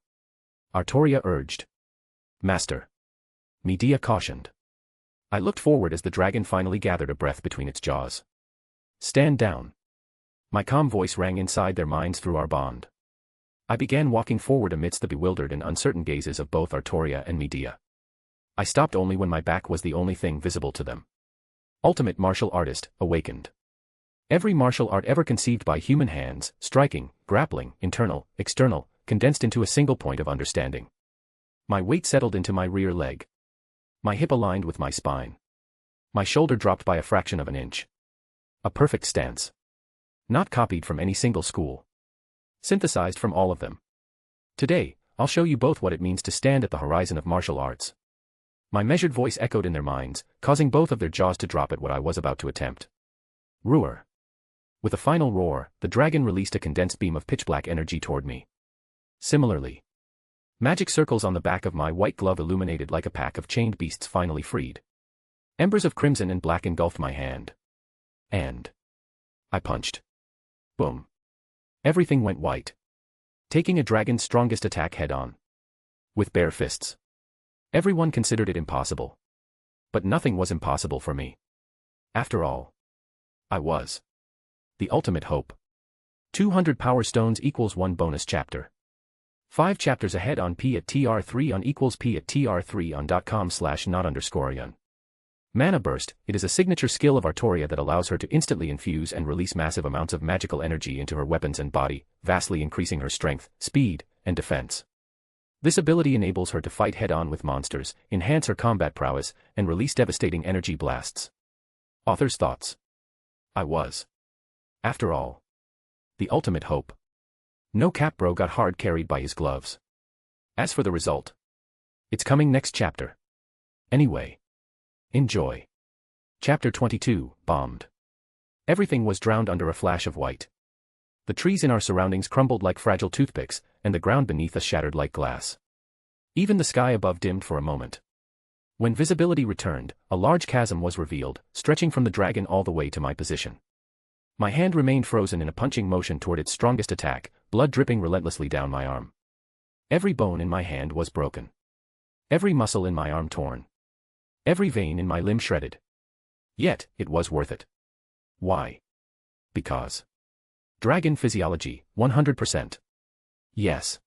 Artoria urged. Master. Medea cautioned. I looked forward as the dragon finally gathered a breath between its jaws. Stand down. My calm voice rang inside their minds through our bond. I began walking forward amidst the bewildered and uncertain gazes of both Artoria and Medea. I stopped only when my back was the only thing visible to them. Ultimate martial artist, awakened. Every martial art ever conceived by human hands, striking, grappling, internal, external, condensed into a single point of understanding. My weight settled into my rear leg. My hip aligned with my spine. My shoulder dropped by a fraction of an inch. A perfect stance. Not copied from any single school. Synthesized from all of them. Today, I'll show you both what it means to stand at the horizon of martial arts. My measured voice echoed in their minds, causing both of their jaws to drop at what I was about to attempt. Roar. With a final roar, the dragon released a condensed beam of pitch-black energy toward me. Similarly, magic circles on the back of my white glove illuminated like a pack of chained beasts finally freed. Embers of crimson and black engulfed my hand. And I punched. Boom. Everything went white. Taking a dragon's strongest attack head-on. With bare fists. Everyone considered it impossible. But nothing was impossible for me. After all, I was the ultimate hope. 200 power stones equals 1 bonus chapter. 5 chapters ahead on P at TR3 on equals P at TR3 on .com/not_yearn. Mana Burst, it is a signature skill of Artoria that allows her to instantly infuse and release massive amounts of magical energy into her weapons and body, vastly increasing her strength, speed, and defense. This ability enables her to fight head-on with monsters, enhance her combat prowess, and release devastating energy blasts. Author's thoughts. I was, after all, the ultimate hope. No cap bro got hard carried by his gloves. As for the result, it's coming next chapter. Anyway. Enjoy. Chapter 22, Bombed. Everything was drowned under a flash of white. The trees in our surroundings crumbled like fragile toothpicks, and the ground beneath us shattered like glass. Even the sky above dimmed for a moment. When visibility returned, a large chasm was revealed, stretching from the dragon all the way to my position. My hand remained frozen in a punching motion toward its strongest attack, blood dripping relentlessly down my arm. Every bone in my hand was broken. Every muscle in my arm torn. Every vein in my limb shredded. Yet, it was worth it. Why? Because. Dragon physiology, 100%. Yes.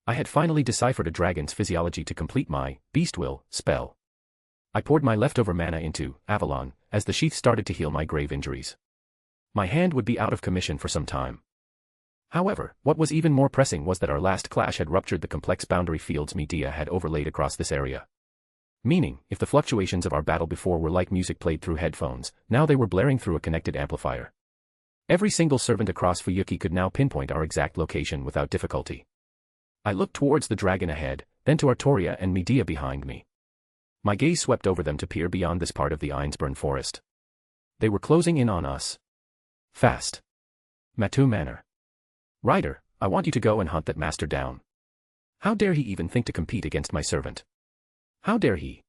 I had finally deciphered a dragon's physiology to complete my Beast Will spell. I poured my leftover mana into Avalon, as the sheath started to heal my grave injuries. My hand would be out of commission for some time. However, what was even more pressing was that our last clash had ruptured the complex boundary fields Medea had overlaid across this area. Meaning, if the fluctuations of our battle before were like music played through headphones, now they were blaring through a connected amplifier. Every single servant across Fuyuki could now pinpoint our exact location without difficulty. I looked towards the dragon ahead, then to Artoria and Medea behind me. My gaze swept over them to peer beyond this part of the Einsburn forest. They were closing in on us. Fast. Matu Manor. Rider, I want you to go and hunt that master down. How dare he even think to compete against my servant? How dare he?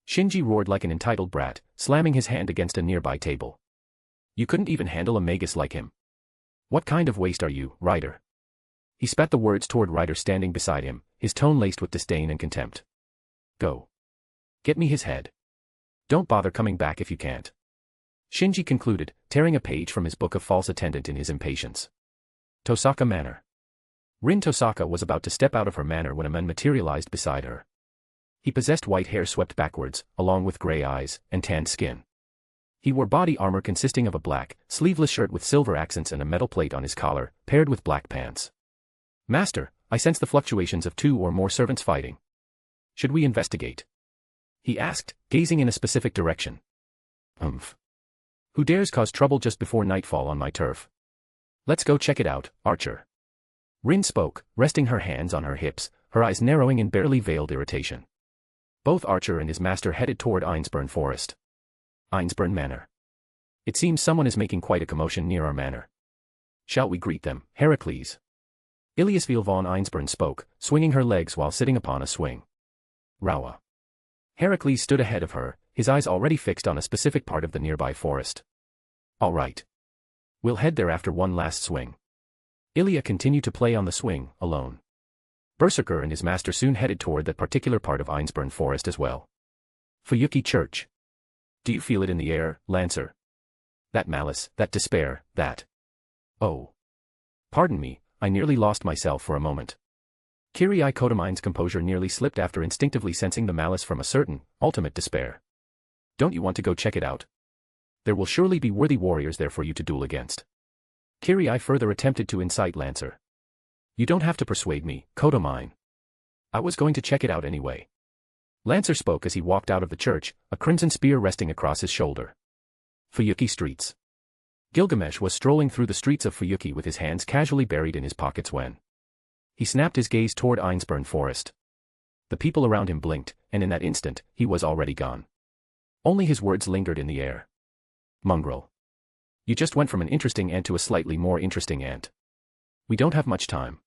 Shinji roared like an entitled brat, slamming his hand against a nearby table. You couldn't even handle a magus like him. What kind of waste are you, Rider? He spat the words toward Rider standing beside him, his tone laced with disdain and contempt. Go. Get me his head. Don't bother coming back if you can't. Shinji concluded, tearing a page from his book of false attendant in his impatience. Tosaka Manor. Rin Tosaka was about to step out of her manor when a man materialized beside her. He possessed white hair swept backwards, along with gray eyes, and tanned skin. He wore body armor consisting of a black, sleeveless shirt with silver accents and a metal plate on his collar, paired with black pants. Master, I sense the fluctuations of 2 or more servants fighting. Should we investigate? He asked, gazing in a specific direction. Who dares cause trouble just before nightfall on my turf? Let's go check it out, Archer. Rin spoke, resting her hands on her hips, her eyes narrowing in barely veiled irritation. Both Archer and his master headed toward Einsburn Forest. Einsburn Manor. It seems someone is making quite a commotion near our manor. Shall we greet them, Heracles? Iliasville von Einsburn spoke, swinging her legs while sitting upon a swing. Rawa. Heracles stood ahead of her, his eyes already fixed on a specific part of the nearby forest. All right. We'll head there after one last swing. Ilya continued to play on the swing, alone. Berserker and his master soon headed toward that particular part of Einsburn Forest as well. Fuyuki Church. Do you feel it in the air, Lancer? That malice, that despair, that... Oh. Pardon me, I nearly lost myself for a moment. Kirii Kotomine's composure nearly slipped after instinctively sensing the malice from a certain, ultimate despair. Don't you want to go check it out? There will surely be worthy warriors there for you to duel against. Kirii further attempted to incite Lancer. You don't have to persuade me, Kotomine. I was going to check it out anyway. Lancer spoke as he walked out of the church, a crimson spear resting across his shoulder. Fuyuki Streets. Gilgamesh was strolling through the streets of Fuyuki with his hands casually buried in his pockets when he snapped his gaze toward Einsburn Forest. The people around him blinked, and in that instant, he was already gone. Only his words lingered in the air. Mongrel. You just went from an interesting ant to a slightly more interesting ant. We don't have much time.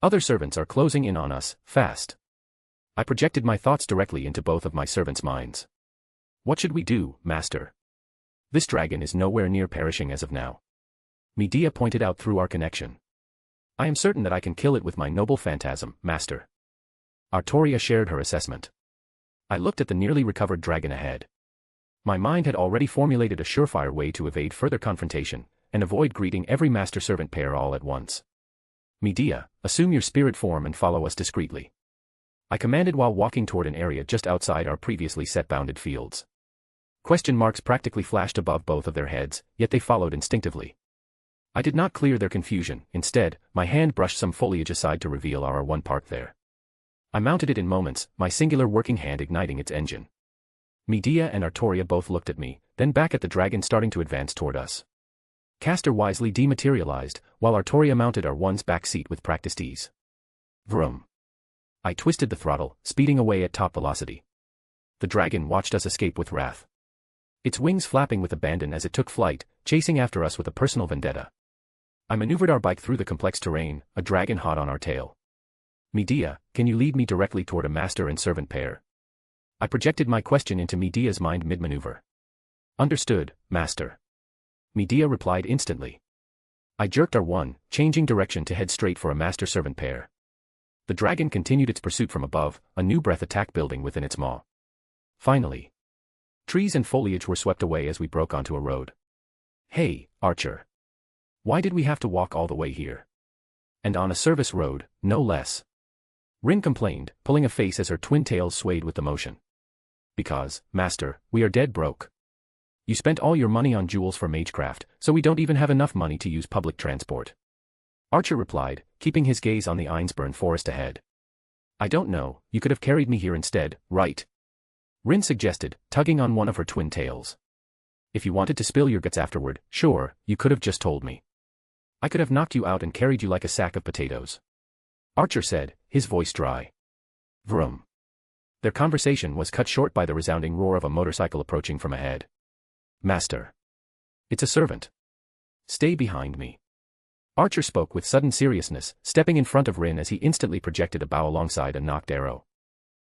Other servants are closing in on us, fast. I projected my thoughts directly into both of my servants' minds. What should we do, master? This dragon is nowhere near perishing as of now. Medea pointed out through our connection. I am certain that I can kill it with my noble phantasm, master. Artoria shared her assessment. I looked at the nearly recovered dragon ahead. My mind had already formulated a surefire way to evade further confrontation, and avoid greeting every master-servant pair all at once. Medea, assume your spirit form and follow us discreetly. I commanded while walking toward an area just outside our previously set bounded fields. Question marks practically flashed above both of their heads, yet they followed instinctively. I did not clear their confusion, instead, my hand brushed some foliage aside to reveal our one parked there. I mounted it in moments, my singular working hand igniting its engine. Medea and Artoria both looked at me, then back at the dragon starting to advance toward us. Castor wisely dematerialized, while Artoria mounted our one's back seat with practiced ease. Vroom. I twisted the throttle, speeding away at top velocity. The dragon watched us escape with wrath. Its wings flapping with abandon as it took flight, chasing after us with a personal vendetta. I maneuvered our bike through the complex terrain, a dragon hot on our tail. Medea, can you lead me directly toward a master and servant pair? I projected my question into Medea's mind mid-maneuver. Understood, master. Medea replied instantly. I jerked R1, changing direction to head straight for a master-servant pair. The dragon continued its pursuit from above, a new breath attack building within its maw. Finally. Trees and foliage were swept away as we broke onto a road. Hey, Archer. Why did we have to walk all the way here? And on a service road, no less. Rin complained, pulling a face as her twin tails swayed with the motion. Because, master, we are dead broke. You spent all your money on jewels for magecraft, so we don't even have enough money to use public transport. Archer replied, keeping his gaze on the Einsburn forest ahead. I don't know, you could have carried me here instead, right? Rin suggested, tugging on one of her twin tails. If you wanted to spill your guts afterward, sure, you could have just told me. I could have knocked you out and carried you like a sack of potatoes. Archer said, his voice dry. Vroom. Their conversation was cut short by the resounding roar of a motorcycle approaching from ahead. Master. It's a servant. Stay behind me. Archer spoke with sudden seriousness, stepping in front of Rin as he instantly projected a bow alongside a knocked arrow.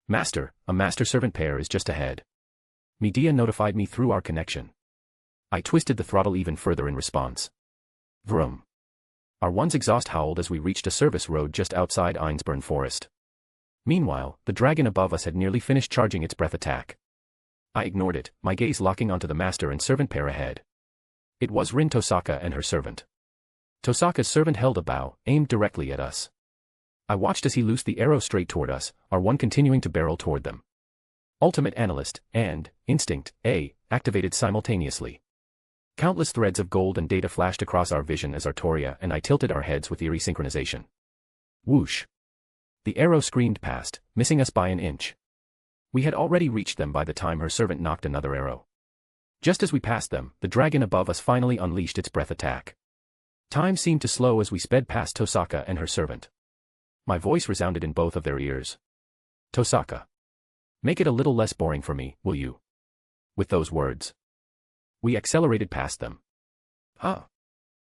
Master, a master-servant pair is just ahead. Medea notified me through our connection. I twisted the throttle even further in response. Vroom. Our one's exhaust howled as we reached a service road just outside Einsburn Forest. Meanwhile, the dragon above us had nearly finished charging its breath attack. I ignored it, my gaze locking onto the master and servant pair ahead. It was Rin Tosaka and her servant. Tosaka's servant held a bow, aimed directly at us. I watched as he loosed the arrow straight toward us, our one continuing to barrel toward them. Ultimate Analyst and Instinct A activated simultaneously. Countless threads of gold and data flashed across our vision as Artoria and I tilted our heads with eerie synchronization. Whoosh! The arrow screamed past, missing us by an inch. We had already reached them by the time her servant knocked another arrow. Just as we passed them, the dragon above us finally unleashed its breath attack. Time seemed to slow as we sped past Tosaka and her servant. My voice resounded in both of their ears. Tosaka. Make it a little less boring for me, will you? With those words. We accelerated past them. Huh?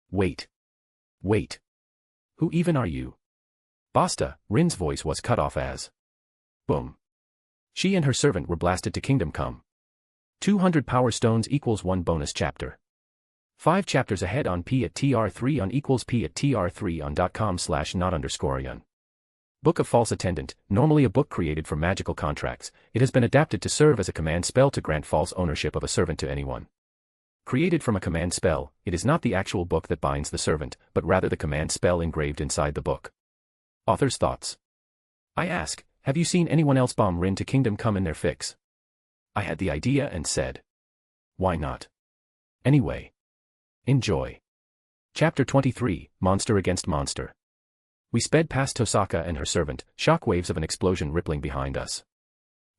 Wait. Wait. Who even are you? Basta, Rin's voice was cut off as. Boom. She and her servant were blasted to Kingdom Come. 200 power stones equals 1 bonus chapter. 5 chapters ahead on p@tr3 on equals p@tr3 on.com/not_yun. Book of False Attendant, normally a book created for magical contracts, it has been adapted to serve as a command spell to grant false ownership of a servant to anyone. Created from a command spell, it is not the actual book that binds the servant, but rather the command spell engraved inside the book. Author's thoughts. I ask, have you seen anyone else bomb Rin to Kingdom Come in their fix? I had the idea and said. Why not? Anyway. Enjoy. Chapter 23, Monster Against Monster. We sped past Tosaka and her servant, shockwaves of an explosion rippling behind us.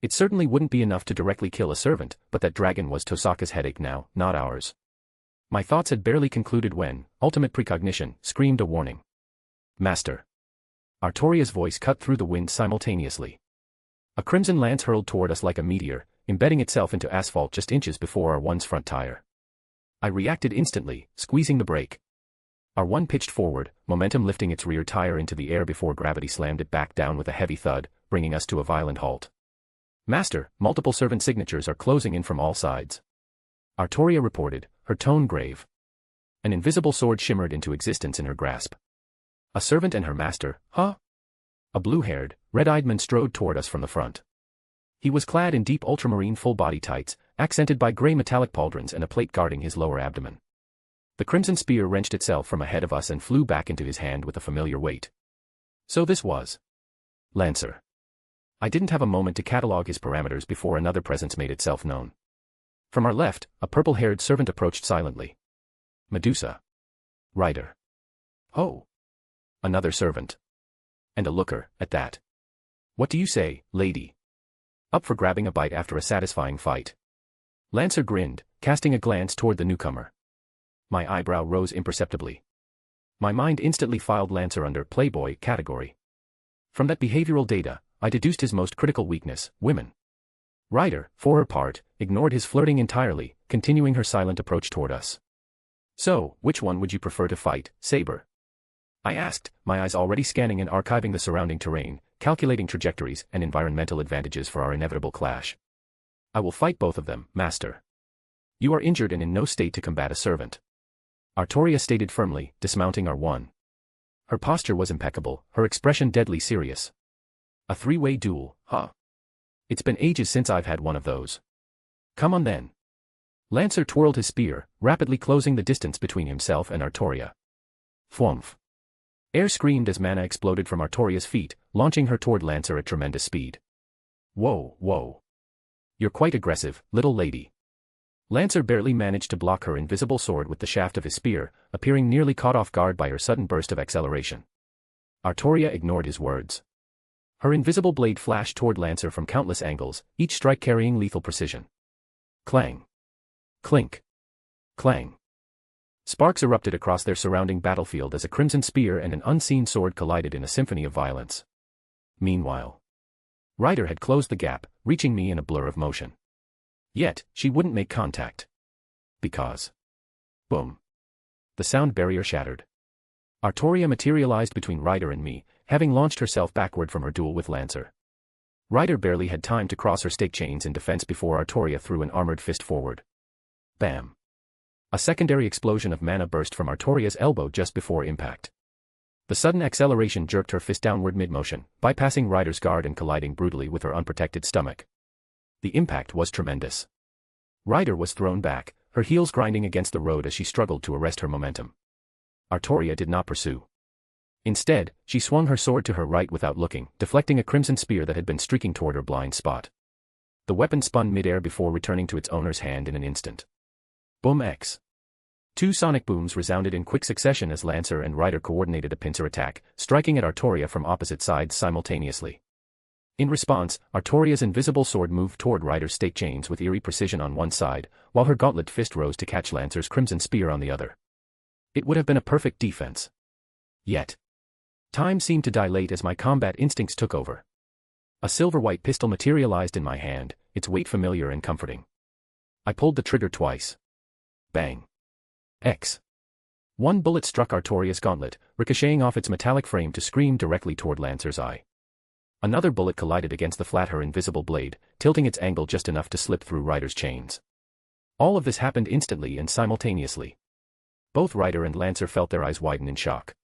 It certainly wouldn't be enough to directly kill a servant, but that dragon was Tosaka's headache now, not ours. My thoughts had barely concluded when, ultimate precognition, screamed a warning. Master. Artoria's voice cut through the wind simultaneously. A crimson lance hurled toward us like a meteor, embedding itself into asphalt just inches before our one's front tire. I reacted instantly, squeezing the brake. Our one pitched forward, momentum lifting its rear tire into the air before gravity slammed it back down with a heavy thud, bringing us to a violent halt. Master, multiple servant signatures are closing in from all sides. Artoria reported, her tone grave. An invisible sword shimmered into existence in her grasp. A servant and her master, huh? A blue-haired, red-eyed man strode toward us from the front. He was clad in deep ultramarine full-body tights, accented by gray metallic pauldrons and a plate guarding his lower abdomen. The crimson spear wrenched itself from ahead of us and flew back into his hand with a familiar weight. So this was Lancer. I didn't have a moment to catalog his parameters before another presence made itself known. From our left, a purple-haired servant approached silently. Medusa. Rider. Oh. Another servant. And a looker, at that. What do you say, lady? Up for grabbing a bite after a satisfying fight. Lancer grinned, casting a glance toward the newcomer. My eyebrow rose imperceptibly. My mind instantly filed Lancer under Playboy category. From that behavioral data, I deduced his most critical weakness, women. Ryder, for her part, ignored his flirting entirely, continuing her silent approach toward us. So, which one would you prefer to fight, Saber? I asked, my eyes already scanning and archiving the surrounding terrain, calculating trajectories and environmental advantages for our inevitable clash. I will fight both of them, master. You are injured and in no state to combat a servant. Artoria stated firmly, dismounting our one. Her posture was impeccable, her expression deadly serious. A three-way duel, huh? It's been ages since I've had one of those. Come on then. Lancer twirled his spear, rapidly closing the distance between himself and Artoria. Thwumph. Air screamed as mana exploded from Artoria's feet, launching her toward Lancer at tremendous speed. Whoa, whoa. You're quite aggressive, little lady. Lancer barely managed to block her invisible sword with the shaft of his spear, appearing nearly caught off guard by her sudden burst of acceleration. Artoria ignored his words. Her invisible blade flashed toward Lancer from countless angles, each strike carrying lethal precision. Clang. Clink. Clang. Sparks erupted across their surrounding battlefield as a crimson spear and an unseen sword collided in a symphony of violence. Meanwhile, Ryder had closed the gap, reaching me in a blur of motion. Yet, she wouldn't make contact. Because. Boom. The sound barrier shattered. Artoria materialized between Ryder and me, having launched herself backward from her duel with Lancer. Ryder barely had time to cross her stake chains in defense before Artoria threw an armored fist forward. Bam. A secondary explosion of mana burst from Artoria's elbow just before impact. The sudden acceleration jerked her fist downward mid-motion, bypassing Ryder's guard and colliding brutally with her unprotected stomach. The impact was tremendous. Ryder was thrown back, her heels grinding against the road as she struggled to arrest her momentum. Artoria did not pursue. Instead, she swung her sword to her right without looking, deflecting a crimson spear that had been streaking toward her blind spot. The weapon spun mid-air before returning to its owner's hand in an instant. Boom X. Two sonic booms resounded in quick succession as Lancer and Ryder coordinated a pincer attack, striking at Artoria from opposite sides simultaneously. In response, Artoria's invisible sword moved toward Ryder's stake chains with eerie precision on one side, while her gauntlet fist rose to catch Lancer's crimson spear on the other. It would have been a perfect defense. Yet. Time seemed to dilate as my combat instincts took over. A silver-white pistol materialized in my hand, its weight familiar and comforting. I pulled the trigger twice. Bang. X. One bullet struck Artoria's gauntlet, ricocheting off its metallic frame to scream directly toward Lancer's eye. Another bullet collided against the flat her invisible blade, tilting its angle just enough to slip through Ryder's chains. All of this happened instantly and simultaneously. Both Ryder and Lancer felt their eyes widen in shock.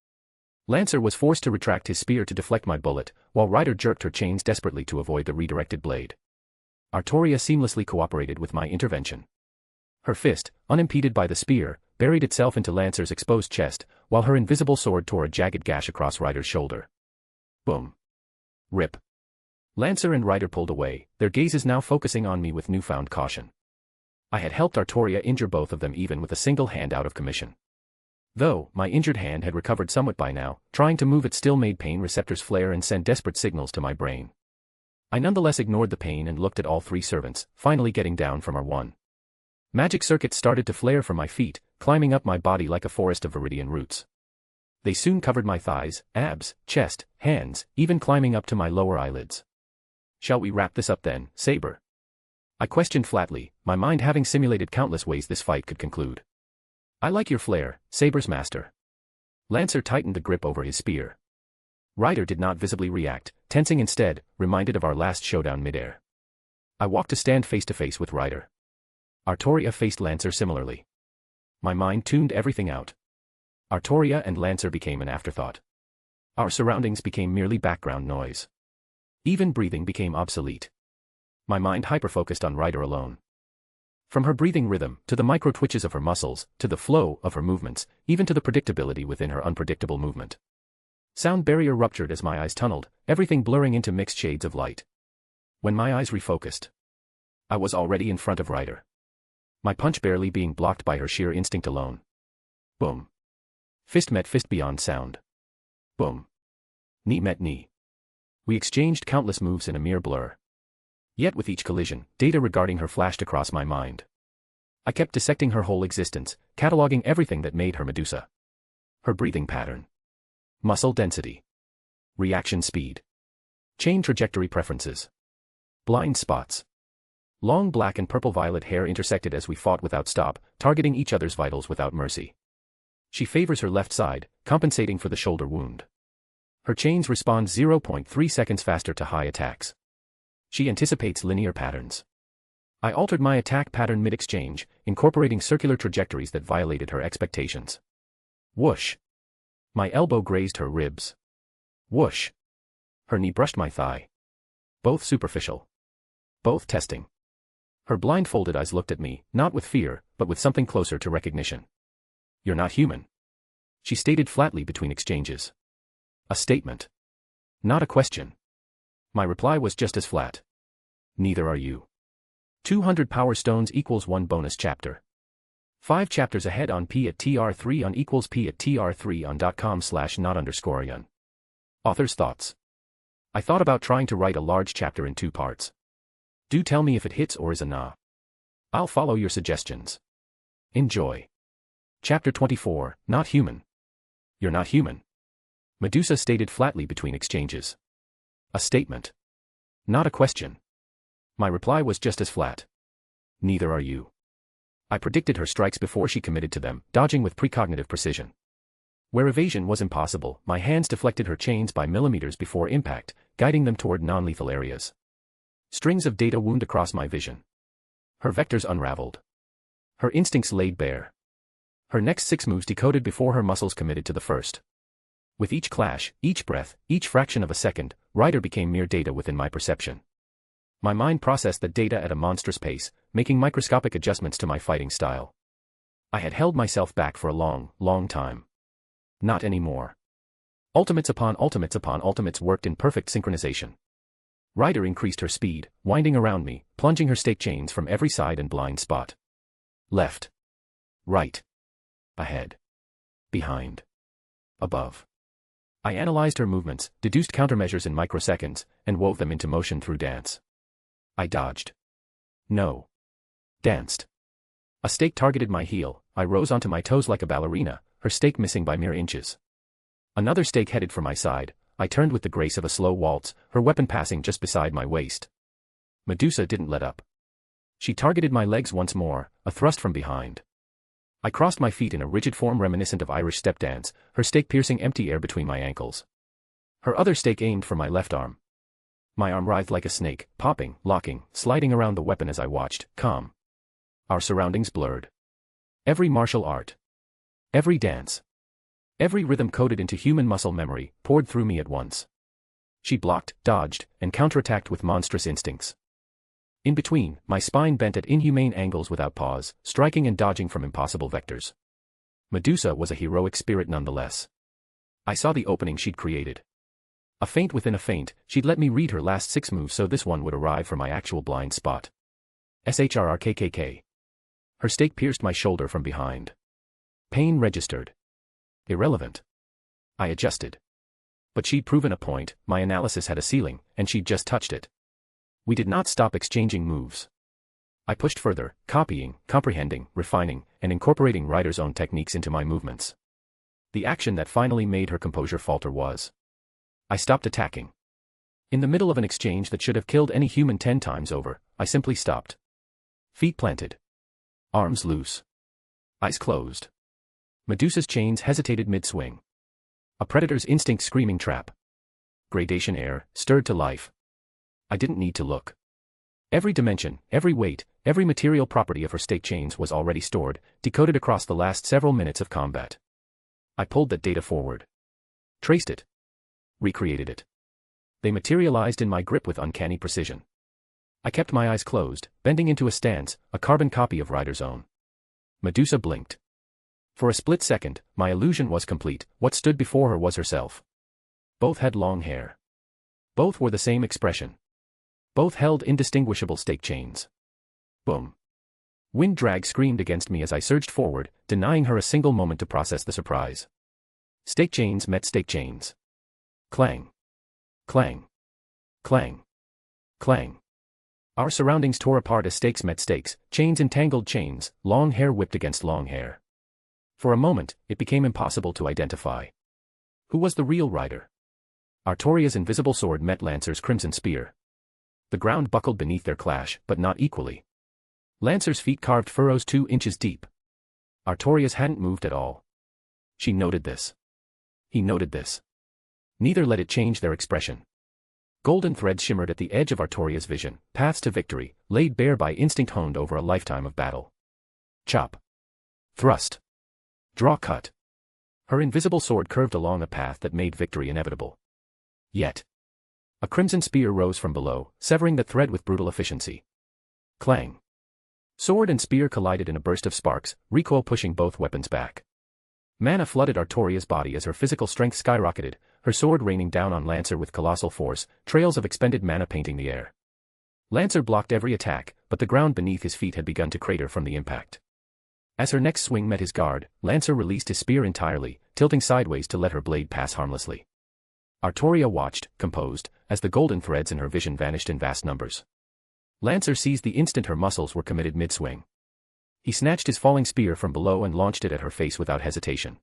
Lancer was forced to retract his spear to deflect my bullet, while Ryder jerked her chains desperately to avoid the redirected blade. Artoria seamlessly cooperated with my intervention. Her fist, unimpeded by the spear, buried itself into Lancer's exposed chest, while her invisible sword tore a jagged gash across Ryder's shoulder. Boom. Rip. Lancer and Ryder pulled away, their gazes now focusing on me with newfound caution. I had helped Artoria injure both of them even with a single hand out of commission. Though, my injured hand had recovered somewhat by now, trying to move it still made pain receptors flare and send desperate signals to my brain. I nonetheless ignored the pain and looked at all three servants, finally getting down from our one. Magic circuits started to flare from my feet, climbing up my body like a forest of viridian roots. They soon covered my thighs, abs, chest, hands, even climbing up to my lower eyelids. Shall we wrap this up then, Saber? I questioned flatly, my mind having simulated countless ways this fight could conclude. I like your flair, Saber's master. Lancer tightened the grip over his spear. Ryder did not visibly react, tensing instead, reminded of our last showdown midair. I walked to stand face to face with Ryder. Artoria faced Lancer similarly. My mind tuned everything out. Artoria and Lancer became an afterthought. Our surroundings became merely background noise. Even breathing became obsolete. My mind hyperfocused on Ryder alone. From her breathing rhythm, to the micro-twitches of her muscles, to the flow of her movements, even to the predictability within her unpredictable movement. Sound barrier ruptured as my eyes tunneled, everything blurring into mixed shades of light. When my eyes refocused, I was already in front of Ryder. My punch barely being blocked by her sheer instinct alone. Boom. Fist met fist beyond sound. Boom. Knee met knee. We exchanged countless moves in a mere blur. Yet with each collision, data regarding her flashed across my mind. I kept dissecting her whole existence, cataloging everything that made her Medusa. Her breathing pattern. Muscle density. Reaction speed. Chain trajectory preferences. Blind spots. Long black and purple-violet hair intersected as we fought without stop, targeting each other's vitals without mercy. She favors her left side, compensating for the shoulder wound. Her chains respond 0.3 seconds faster to high attacks. She anticipates linear patterns. I altered my attack pattern mid-exchange, incorporating circular trajectories that violated her expectations. Whoosh. My elbow grazed her ribs. Whoosh. Her knee brushed my thigh. Both superficial. Both testing. Her blindfolded eyes looked at me, not with fear, but with something closer to recognition. You're not human. She stated flatly between exchanges. A statement. Not a question. My reply was just as flat. Neither are you. 200 power stones equals 1 bonus chapter. 5 chapters ahead on p at tr3 on equals p at tr3 on.com/not_yearn. Author's thoughts. I thought about trying to write a large chapter in 2 parts. Do tell me if it hits or is a nah. I'll follow your suggestions. Enjoy. Chapter 24, Not Human. You're not human. Medusa stated flatly between exchanges. A statement. Not a question. My reply was just as flat. Neither are you. I predicted her strikes before she committed to them, dodging with precognitive precision. Where evasion was impossible, my hands deflected her chains by millimeters before impact, guiding them toward non-lethal areas. Strings of data wound across my vision. Her vectors unraveled. Her instincts laid bare. Her next 6 moves decoded before her muscles committed to the first. With each clash, each breath, each fraction of a second, Ryder became mere data within my perception. My mind processed the data at a monstrous pace, making microscopic adjustments to my fighting style. I had held myself back for a long, long time. Not anymore. Ultimates upon ultimates upon ultimates worked in perfect synchronization. Ryder increased her speed, winding around me, plunging her stake chains from every side and blind spot. Left. Right. Ahead. Behind. Above. I analyzed her movements, deduced countermeasures in microseconds, and wove them into motion through dance. I dodged. No. Danced. A stake targeted my heel, I rose onto my toes like a ballerina, her stake missing by mere inches. Another stake headed for my side, I turned with the grace of a slow waltz, her weapon passing just beside my waist. Medusa didn't let up. She targeted my legs once more, a thrust from behind. I crossed my feet in a rigid form reminiscent of Irish step dance, her stake piercing empty air between my ankles. Her other stake aimed for my left arm. My arm writhed like a snake, popping, locking, sliding around the weapon as I watched, calm. Our surroundings blurred. Every martial art. Every dance. Every rhythm coded into human muscle memory, poured through me at once. She blocked, dodged, and counterattacked with monstrous instincts. In between, my spine bent at inhumane angles without pause, striking and dodging from impossible vectors. Medusa was a heroic spirit nonetheless. I saw the opening she'd created. A feint within a feint, she'd let me read her last 6 moves so this one would arrive for my actual blind spot. SHRRKKK. Her stake pierced my shoulder from behind. Pain registered. Irrelevant. I adjusted. But she'd proven a point, my analysis had a ceiling, and she'd just touched it. We did not stop exchanging moves. I pushed further, copying, comprehending, refining, and incorporating Ryder's own techniques into my movements. The action that finally made her composure falter was. I stopped attacking. In the middle of an exchange that should have killed any human 10 times over, I simply stopped. Feet planted. Arms loose. Eyes closed. Medusa's chains hesitated mid-swing. A predator's instinct screaming trap. Gradation air, stirred to life. I didn't need to look. Every dimension, every weight, every material property of her stake chains was already stored, decoded across the last several minutes of combat. I pulled that data forward. Traced it. Recreated it. They materialized in my grip with uncanny precision. I kept my eyes closed, bending into a stance, a carbon copy of Ryder's own. Medusa blinked. For a split second, my illusion was complete, what stood before her was herself. Both had long hair. Both wore the same expression. Both held indistinguishable stake chains. Boom. Wind drag screamed against me as I surged forward, denying her a single moment to process the surprise. Stake chains met stake chains. Clang. Clang. Clang. Clang. Our surroundings tore apart as stakes met stakes, chains entangled chains, long hair whipped against long hair. For a moment, it became impossible to identify. Who was the real Ryder? Artoria's invisible sword met Lancer's crimson spear. The ground buckled beneath their clash, but not equally. Lancer's feet carved furrows 2 inches deep. Artoria's hadn't moved at all. She noted this. He noted this. Neither let it change their expression. Golden threads shimmered at the edge of Artoria's vision, paths to victory, laid bare by instinct honed over a lifetime of battle. Chop. Thrust. Draw cut. Her invisible sword curved along a path that made victory inevitable. Yet. A crimson spear rose from below, severing the thread with brutal efficiency. Clang. Sword and spear collided in a burst of sparks, recoil pushing both weapons back. Mana flooded Artoria's body as her physical strength skyrocketed, her sword raining down on Lancer with colossal force, trails of expended mana painting the air. Lancer blocked every attack, but the ground beneath his feet had begun to crater from the impact. As her next swing met his guard, Lancer released his spear entirely, tilting sideways to let her blade pass harmlessly. Artoria watched, composed, as the golden threads in her vision vanished in vast numbers. Lancer seized the instant her muscles were committed mid-swing. He snatched his falling spear from below and launched it at her face without hesitation.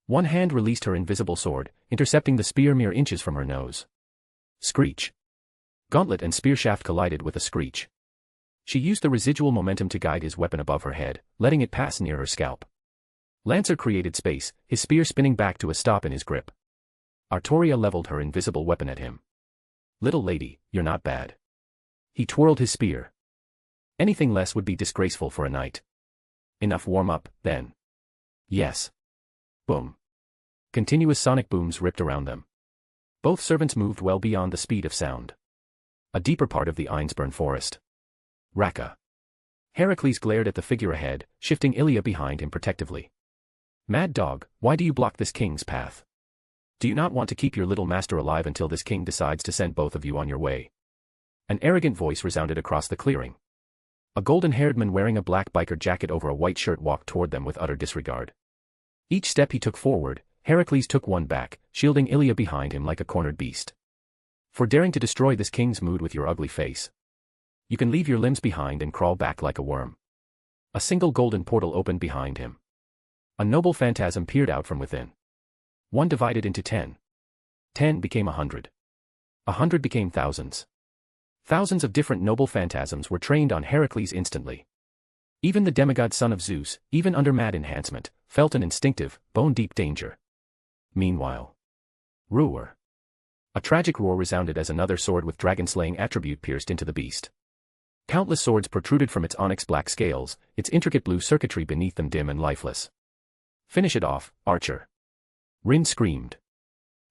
One hand released her invisible sword, intercepting the spear mere inches from her nose. Screech. Gauntlet and spear shaft collided with a screech. She used the residual momentum to guide his weapon above her head, letting it pass near her scalp. Lancer created space, his spear spinning back to a stop in his grip. Artoria leveled her invisible weapon at him. "Little lady, you're not bad." He twirled his spear. Anything less would be disgraceful for a knight. Enough warm-up, then. Yes. Boom. Continuous sonic booms ripped around them. Both servants moved well beyond the speed of sound. A deeper part of the Einsburn forest. Raka. Heracles glared at the figure ahead, shifting Ilia behind him protectively. "Mad dog, why do you block this king's path? Do you not want to keep your little master alive until this king decides to send both of you on your way?" An arrogant voice resounded across the clearing. A golden-haired man wearing a black biker jacket over a white shirt walked toward them with utter disregard. Each step he took forward, Heracles took one back, shielding Ilia behind him like a cornered beast. "For daring to destroy this king's mood with your ugly face. You can leave your limbs behind and crawl back like a worm." A single golden portal opened behind him. A noble phantasm peered out from within. 1 divided into 10. 10 became 100. 100 became thousands. Thousands of different noble phantasms were trained on Heracles instantly. Even the demigod son of Zeus, even under mad enhancement, felt an instinctive, bone-deep danger. Meanwhile. Roar. A tragic roar resounded as another sword with dragon-slaying attribute pierced into the beast. Countless swords protruded from its onyx-black scales, its intricate blue circuitry beneath them dim and lifeless. "Finish it off, archer." Rin screamed.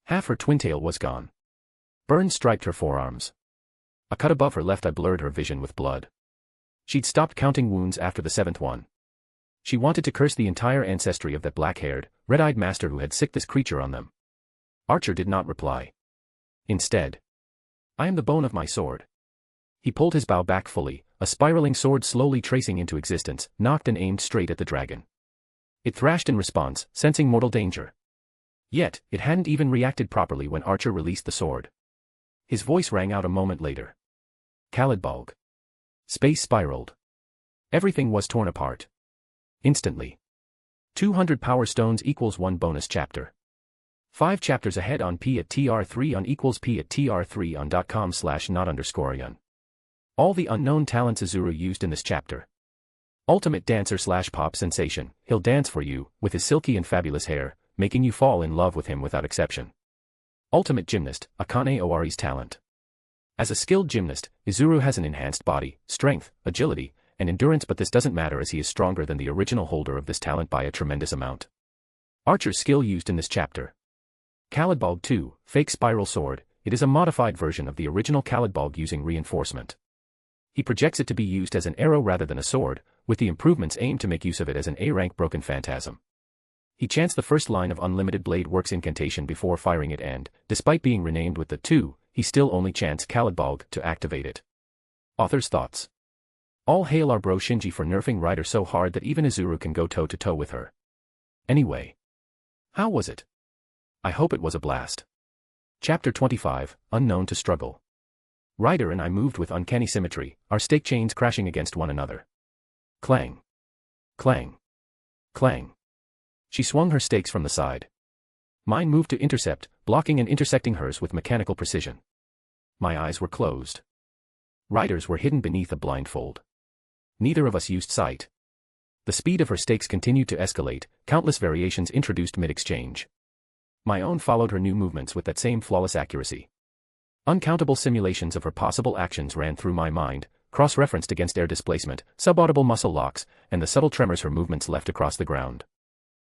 Half her twin-tail was gone. Burns striped her forearms. A cut above her left eye blurred her vision with blood. She'd stopped counting wounds after the 7th one. She wanted to curse the entire ancestry of that black-haired, red-eyed master who had sicked this creature on them. Archer did not reply. Instead, "I am the bone of my sword." He pulled his bow back fully, a spiraling sword slowly tracing into existence, knocked and aimed straight at the dragon. It thrashed in response, sensing mortal danger. Yet, it hadn't even reacted properly when Archer released the sword. His voice rang out a moment later. "Khalidbalg." Space spiraled. Everything was torn apart. Instantly. 200 power stones equals 1 bonus chapter. 5 chapters ahead on p@tr3 on equals p@tr3 on.com/not_on. All the unknown talents Azura used in this chapter. Ultimate dancer/pop sensation, he'll dance for you, with his silky and fabulous hair, making you fall in love with him without exception. Ultimate gymnast, Akane Owari's talent. As a skilled gymnast, Izuru has an enhanced body, strength, agility, and endurance, but this doesn't matter as he is stronger than the original holder of this talent by a tremendous amount. Archer's skill used in this chapter. Khalidbalg 2, Fake Spiral Sword. It is a modified version of the original Khalidbalg using reinforcement. He projects it to be used as an arrow rather than a sword, with the improvements aimed to make use of it as an A-rank broken phantasm. He chants the first line of Unlimited Blade Works incantation before firing it and, despite being renamed with the 2, he still only chants Khalidbalg to activate it. Author's thoughts. All hail our bro Shinji for nerfing Ryder so hard that even Izuru can go toe-to-toe with her. Anyway. How was it? I hope it was a blast. Chapter 25, Unknown to Struggle. Ryder and I moved with uncanny symmetry, our stake chains crashing against one another. Clang. Clang. Clang. She swung her stakes from the side. Mine moved to intercept, blocking and intersecting hers with mechanical precision. My eyes were closed. Ryder's were hidden beneath a blindfold. Neither of us used sight. The speed of her stakes continued to escalate, countless variations introduced mid-exchange. My own followed her new movements with that same flawless accuracy. Uncountable simulations of her possible actions ran through my mind, cross-referenced against air displacement, subaudible muscle locks, and the subtle tremors her movements left across the ground.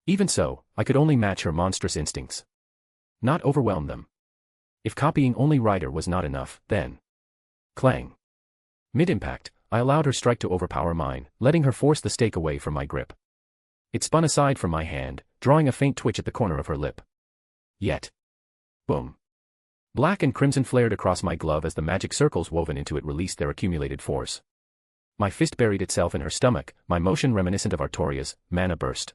Even so, I could only match her monstrous instincts. Not overwhelm them. If copying only Ryder was not enough, then... Clang. Mid-impact, I allowed her strike to overpower mine, letting her force the stake away from my grip. It spun aside from my hand, drawing a faint twitch at the corner of her lip. Yet. Boom. Black and crimson flared across my glove as the magic circles woven into it released their accumulated force. My fist buried itself in her stomach, my motion reminiscent of Artoria's mana burst.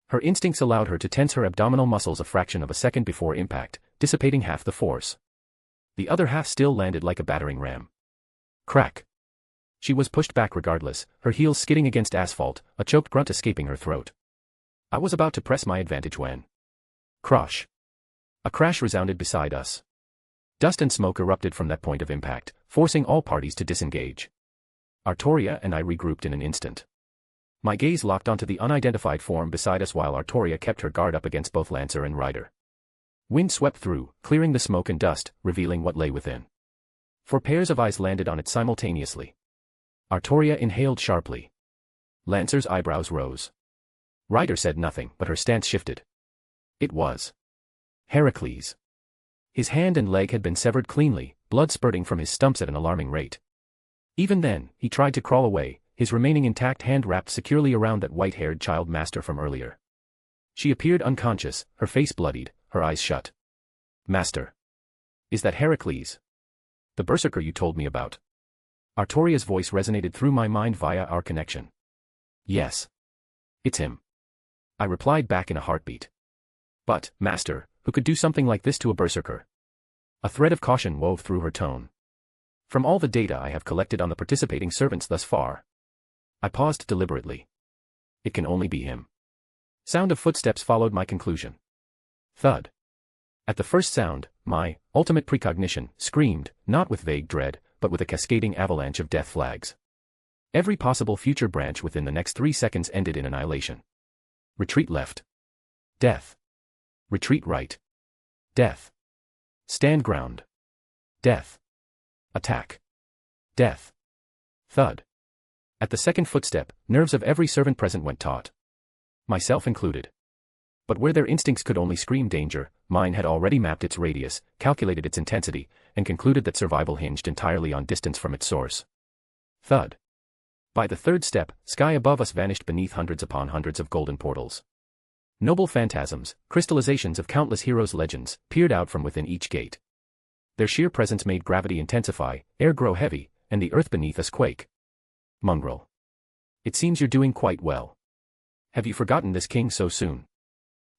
Her instincts allowed her to tense her abdominal muscles a fraction of a second before impact, dissipating half the force. The other half still landed like a battering ram. Crack. She was pushed back regardless, her heels skidding against asphalt, a choked grunt escaping her throat. I was about to press my advantage when... Crush. A crash resounded beside us. Dust and smoke erupted from that point of impact, forcing all parties to disengage. Artoria and I regrouped in an instant. My gaze locked onto the unidentified form beside us while Artoria kept her guard up against both Lancer and Rider. Wind swept through, clearing the smoke and dust, revealing what lay within. 4 pairs of eyes landed on it simultaneously. Artoria inhaled sharply. Lancer's eyebrows rose. Rider said nothing, but her stance shifted. It was Heracles. His hand and leg had been severed cleanly, blood spurting from his stumps at an alarming rate. Even then, he tried to crawl away, his remaining intact hand wrapped securely around that white-haired child master from earlier. She appeared unconscious, her face bloodied, her eyes shut. Master. Is that Heracles? The berserker you told me about? Artoria's voice resonated through my mind via our connection. Yes. It's him. I replied back in a heartbeat. But, Master, who could do something like this to a berserker? A thread of caution wove through her tone. From all the data I have collected on the participating servants thus far. I paused deliberately. It can only be him. Sound of footsteps followed my conclusion. Thud. At the first sound, my ultimate precognition screamed, not with vague dread, but with a cascading avalanche of death flags. Every possible future branch within the next 3 seconds ended in annihilation. Retreat left. Death. Retreat right. Death. Stand ground. Death. Attack. Death. Thud. At the second footstep, nerves of every servant present went taut. Myself included. But where their instincts could only scream danger, mine had already mapped its radius, calculated its intensity, and concluded that survival hinged entirely on distance from its source. Thud. By the third step, sky above us vanished beneath hundreds upon hundreds of golden portals. Noble phantasms, crystallizations of countless heroes' legends, peered out from within each gate. Their sheer presence made gravity intensify, air grow heavy, and the earth beneath us quake. Mongrel. It seems you're doing quite well. Have you forgotten this king so soon?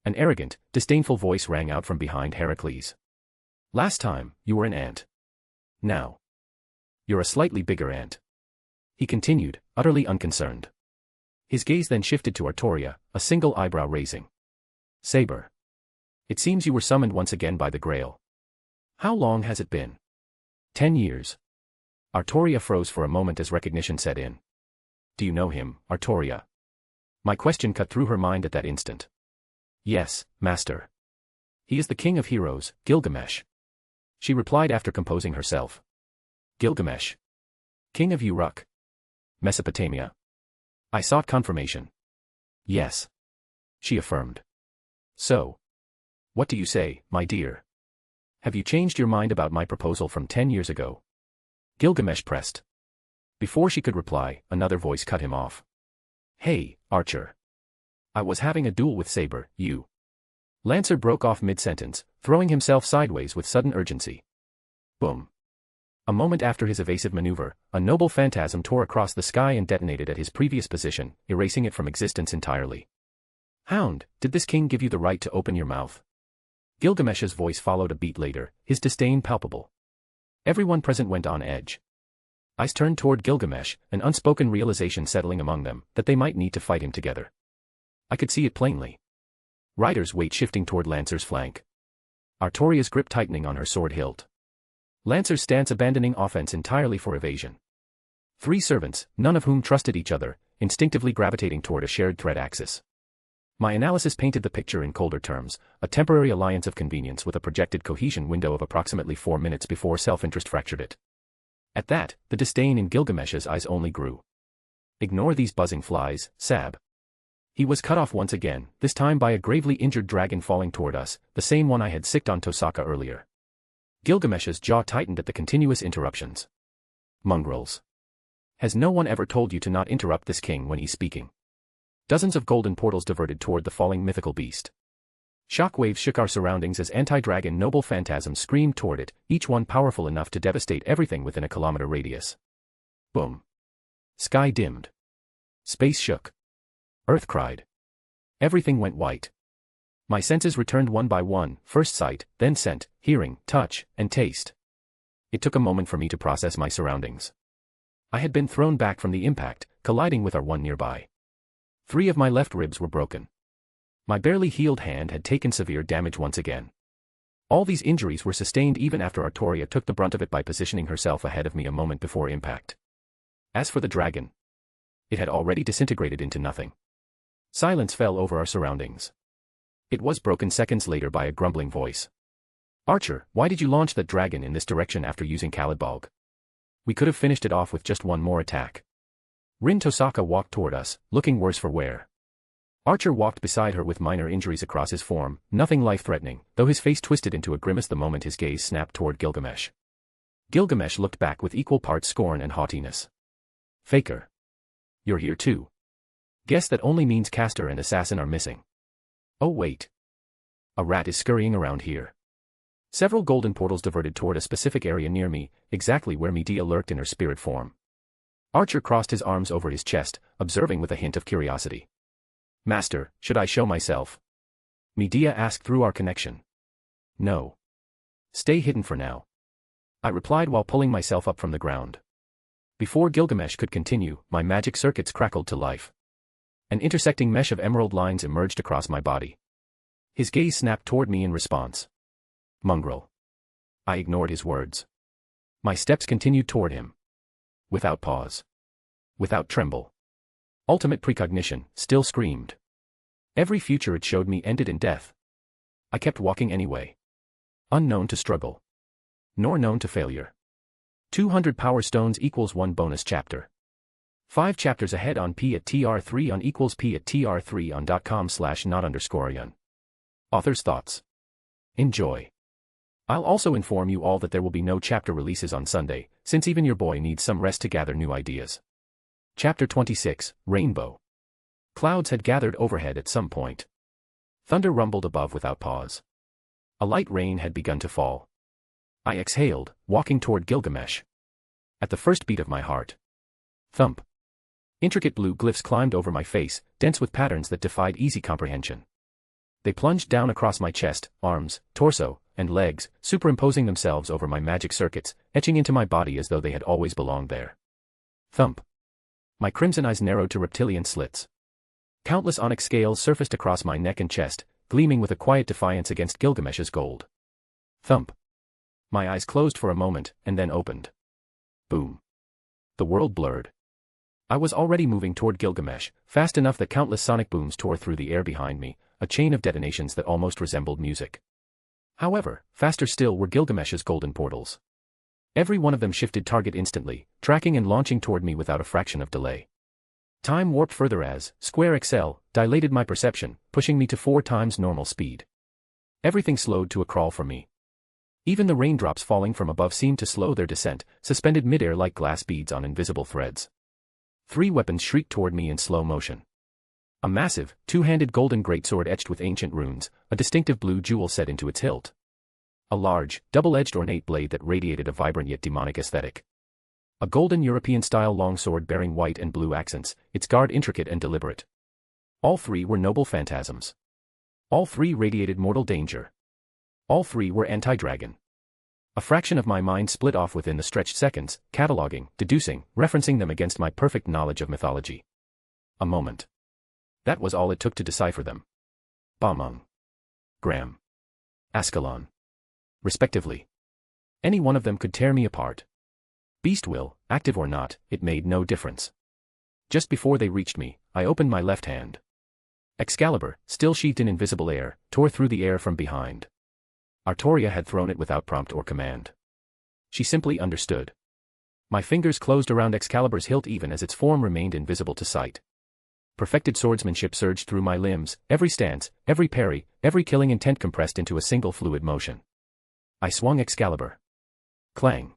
An arrogant, disdainful voice rang out from behind Heracles. Last time, you were an ant. Now. You're a slightly bigger ant. He continued, utterly unconcerned. His gaze then shifted to Artoria, a single eyebrow raising. Saber. It seems you were summoned once again by the Grail. How long has it been? 10 years. Artoria froze for a moment as recognition set in. Do you know him, Artoria? My question cut through her mind at that instant. Yes, Master. He is the king of heroes, Gilgamesh. She replied after composing herself. Gilgamesh. King of Uruk. Mesopotamia. I sought confirmation. Yes. She affirmed. So. What do you say, my dear? Have you changed your mind about my proposal from 10 years ago? Gilgamesh pressed. Before she could reply, another voice cut him off. Hey, Archer. I was having a duel with Saber, you. Lancer broke off mid-sentence, throwing himself sideways with sudden urgency. Boom. A moment after his evasive maneuver, a noble phantasm tore across the sky and detonated at his previous position, erasing it from existence entirely. Hound, did this king give you the right to open your mouth? Gilgamesh's voice followed a beat later, his disdain palpable. Everyone present went on edge. Eyes turned toward Gilgamesh, an unspoken realization settling among them, that they might need to fight him together. I could see it plainly. Rider's weight shifting toward Lancer's flank. Artoria's grip tightening on her sword hilt. Lancer's stance abandoning offense entirely for evasion. 3 servants, none of whom trusted each other, instinctively gravitating toward a shared threat axis. My analysis painted the picture in colder terms, a temporary alliance of convenience with a projected cohesion window of approximately 4 minutes before self-interest fractured it. At that, the disdain in Gilgamesh's eyes only grew. Ignore these buzzing flies, Sab. He was cut off once again, this time by a gravely injured dragon falling toward us, the same one I had sicked on Tosaka earlier. Gilgamesh's jaw tightened at the continuous interruptions. Mongrels. Has no one ever told you to not interrupt this king when he's speaking? Dozens of golden portals diverted toward the falling mythical beast. Shockwaves shook our surroundings as anti-dragon noble phantasms screamed toward it, each one powerful enough to devastate everything within a kilometer radius. Boom. Sky dimmed. Space shook. Earth cried. Everything went white. My senses returned one by one, first sight, then scent, hearing, touch, and taste. It took a moment for me to process my surroundings. I had been thrown back from the impact, colliding with our one nearby. 3 of my left ribs were broken. My barely healed hand had taken severe damage once again. All these injuries were sustained even after Artoria took the brunt of it by positioning herself ahead of me a moment before impact. As for the dragon, it had already disintegrated into nothing. Silence fell over our surroundings. It was broken seconds later by a grumbling voice. Archer, why did you launch that dragon in this direction after using Khalidbalg? We could have finished it off with just one more attack. Rin Tosaka walked toward us, looking worse for wear. Archer walked beside her with minor injuries across his form, nothing life-threatening, though his face twisted into a grimace the moment his gaze snapped toward Gilgamesh. Gilgamesh looked back with equal parts scorn and haughtiness. Faker. You're here too. Guess that only means Caster and Assassin are missing. Oh wait. A rat is scurrying around here. Several golden portals diverted toward a specific area near me, exactly where Medea lurked in her spirit form. Archer crossed his arms over his chest, observing with a hint of curiosity. Master, should I show myself? Medea asked through our connection. No. Stay hidden for now. I replied while pulling myself up from the ground. Before Gilgamesh could continue, my magic circuits crackled to life. An intersecting mesh of emerald lines emerged across my body. His gaze snapped toward me in response. Mongrel. I ignored his words. My steps continued toward him. Without pause. Without tremble. Ultimate precognition still screamed. Every future it showed me ended in death. I kept walking anyway. Unknown to struggle. Nor known to failure. 200 power stones equals 1 bonus chapter. 5 chapters ahead on p@tr3 on equals p@tr3 on.com/not_yun. Author's thoughts. Enjoy. I'll also inform you all that there will be no chapter releases on Sunday, since even your boy needs some rest to gather new ideas. Chapter 26, Rainbow. Clouds had gathered overhead at some point. Thunder rumbled above without pause. A light rain had begun to fall. I exhaled, walking toward Gilgamesh. At the first beat of my heart. Thump. Intricate blue glyphs climbed over my face, dense with patterns that defied easy comprehension. They plunged down across my chest, arms, torso, and legs, superimposing themselves over my magic circuits, etching into my body as though they had always belonged there. Thump. My crimson eyes narrowed to reptilian slits. Countless onyx scales surfaced across my neck and chest, gleaming with a quiet defiance against Gilgamesh's gold. Thump. My eyes closed for a moment, and then opened. Boom. The world blurred. I was already moving toward Gilgamesh, fast enough that countless sonic booms tore through the air behind me, a chain of detonations that almost resembled music. However, faster still were Gilgamesh's golden portals. Every one of them shifted target instantly, tracking and launching toward me without a fraction of delay. Time warped further as Square Excel dilated my perception, pushing me to 4 times normal speed. Everything slowed to a crawl for me. Even the raindrops falling from above seemed to slow their descent, suspended midair like glass beads on invisible threads. 3 weapons shrieked toward me in slow motion. A massive, 2-handed golden greatsword etched with ancient runes, a distinctive blue jewel set into its hilt. A large, double-edged ornate blade that radiated a vibrant yet demonic aesthetic. A golden European-style longsword bearing white and blue accents, its guard intricate and deliberate. All 3 were noble phantasms. All 3 radiated mortal danger. All 3 were anti-dragon. A fraction of my mind split off within the stretched seconds, cataloging, deducing, referencing them against my perfect knowledge of mythology. A moment. That was all it took to decipher them. Balmung. Graham. Ascalon. Respectively. Any one of them could tear me apart. Beast will, active or not, it made no difference. Just before they reached me, I opened my left hand. Excalibur, still sheathed in invisible air, tore through the air from behind. Artoria had thrown it without prompt or command. She simply understood. My fingers closed around Excalibur's hilt even as its form remained invisible to sight. Perfected swordsmanship surged through my limbs, every stance, every parry, every killing intent compressed into a single fluid motion. I swung Excalibur. Clang.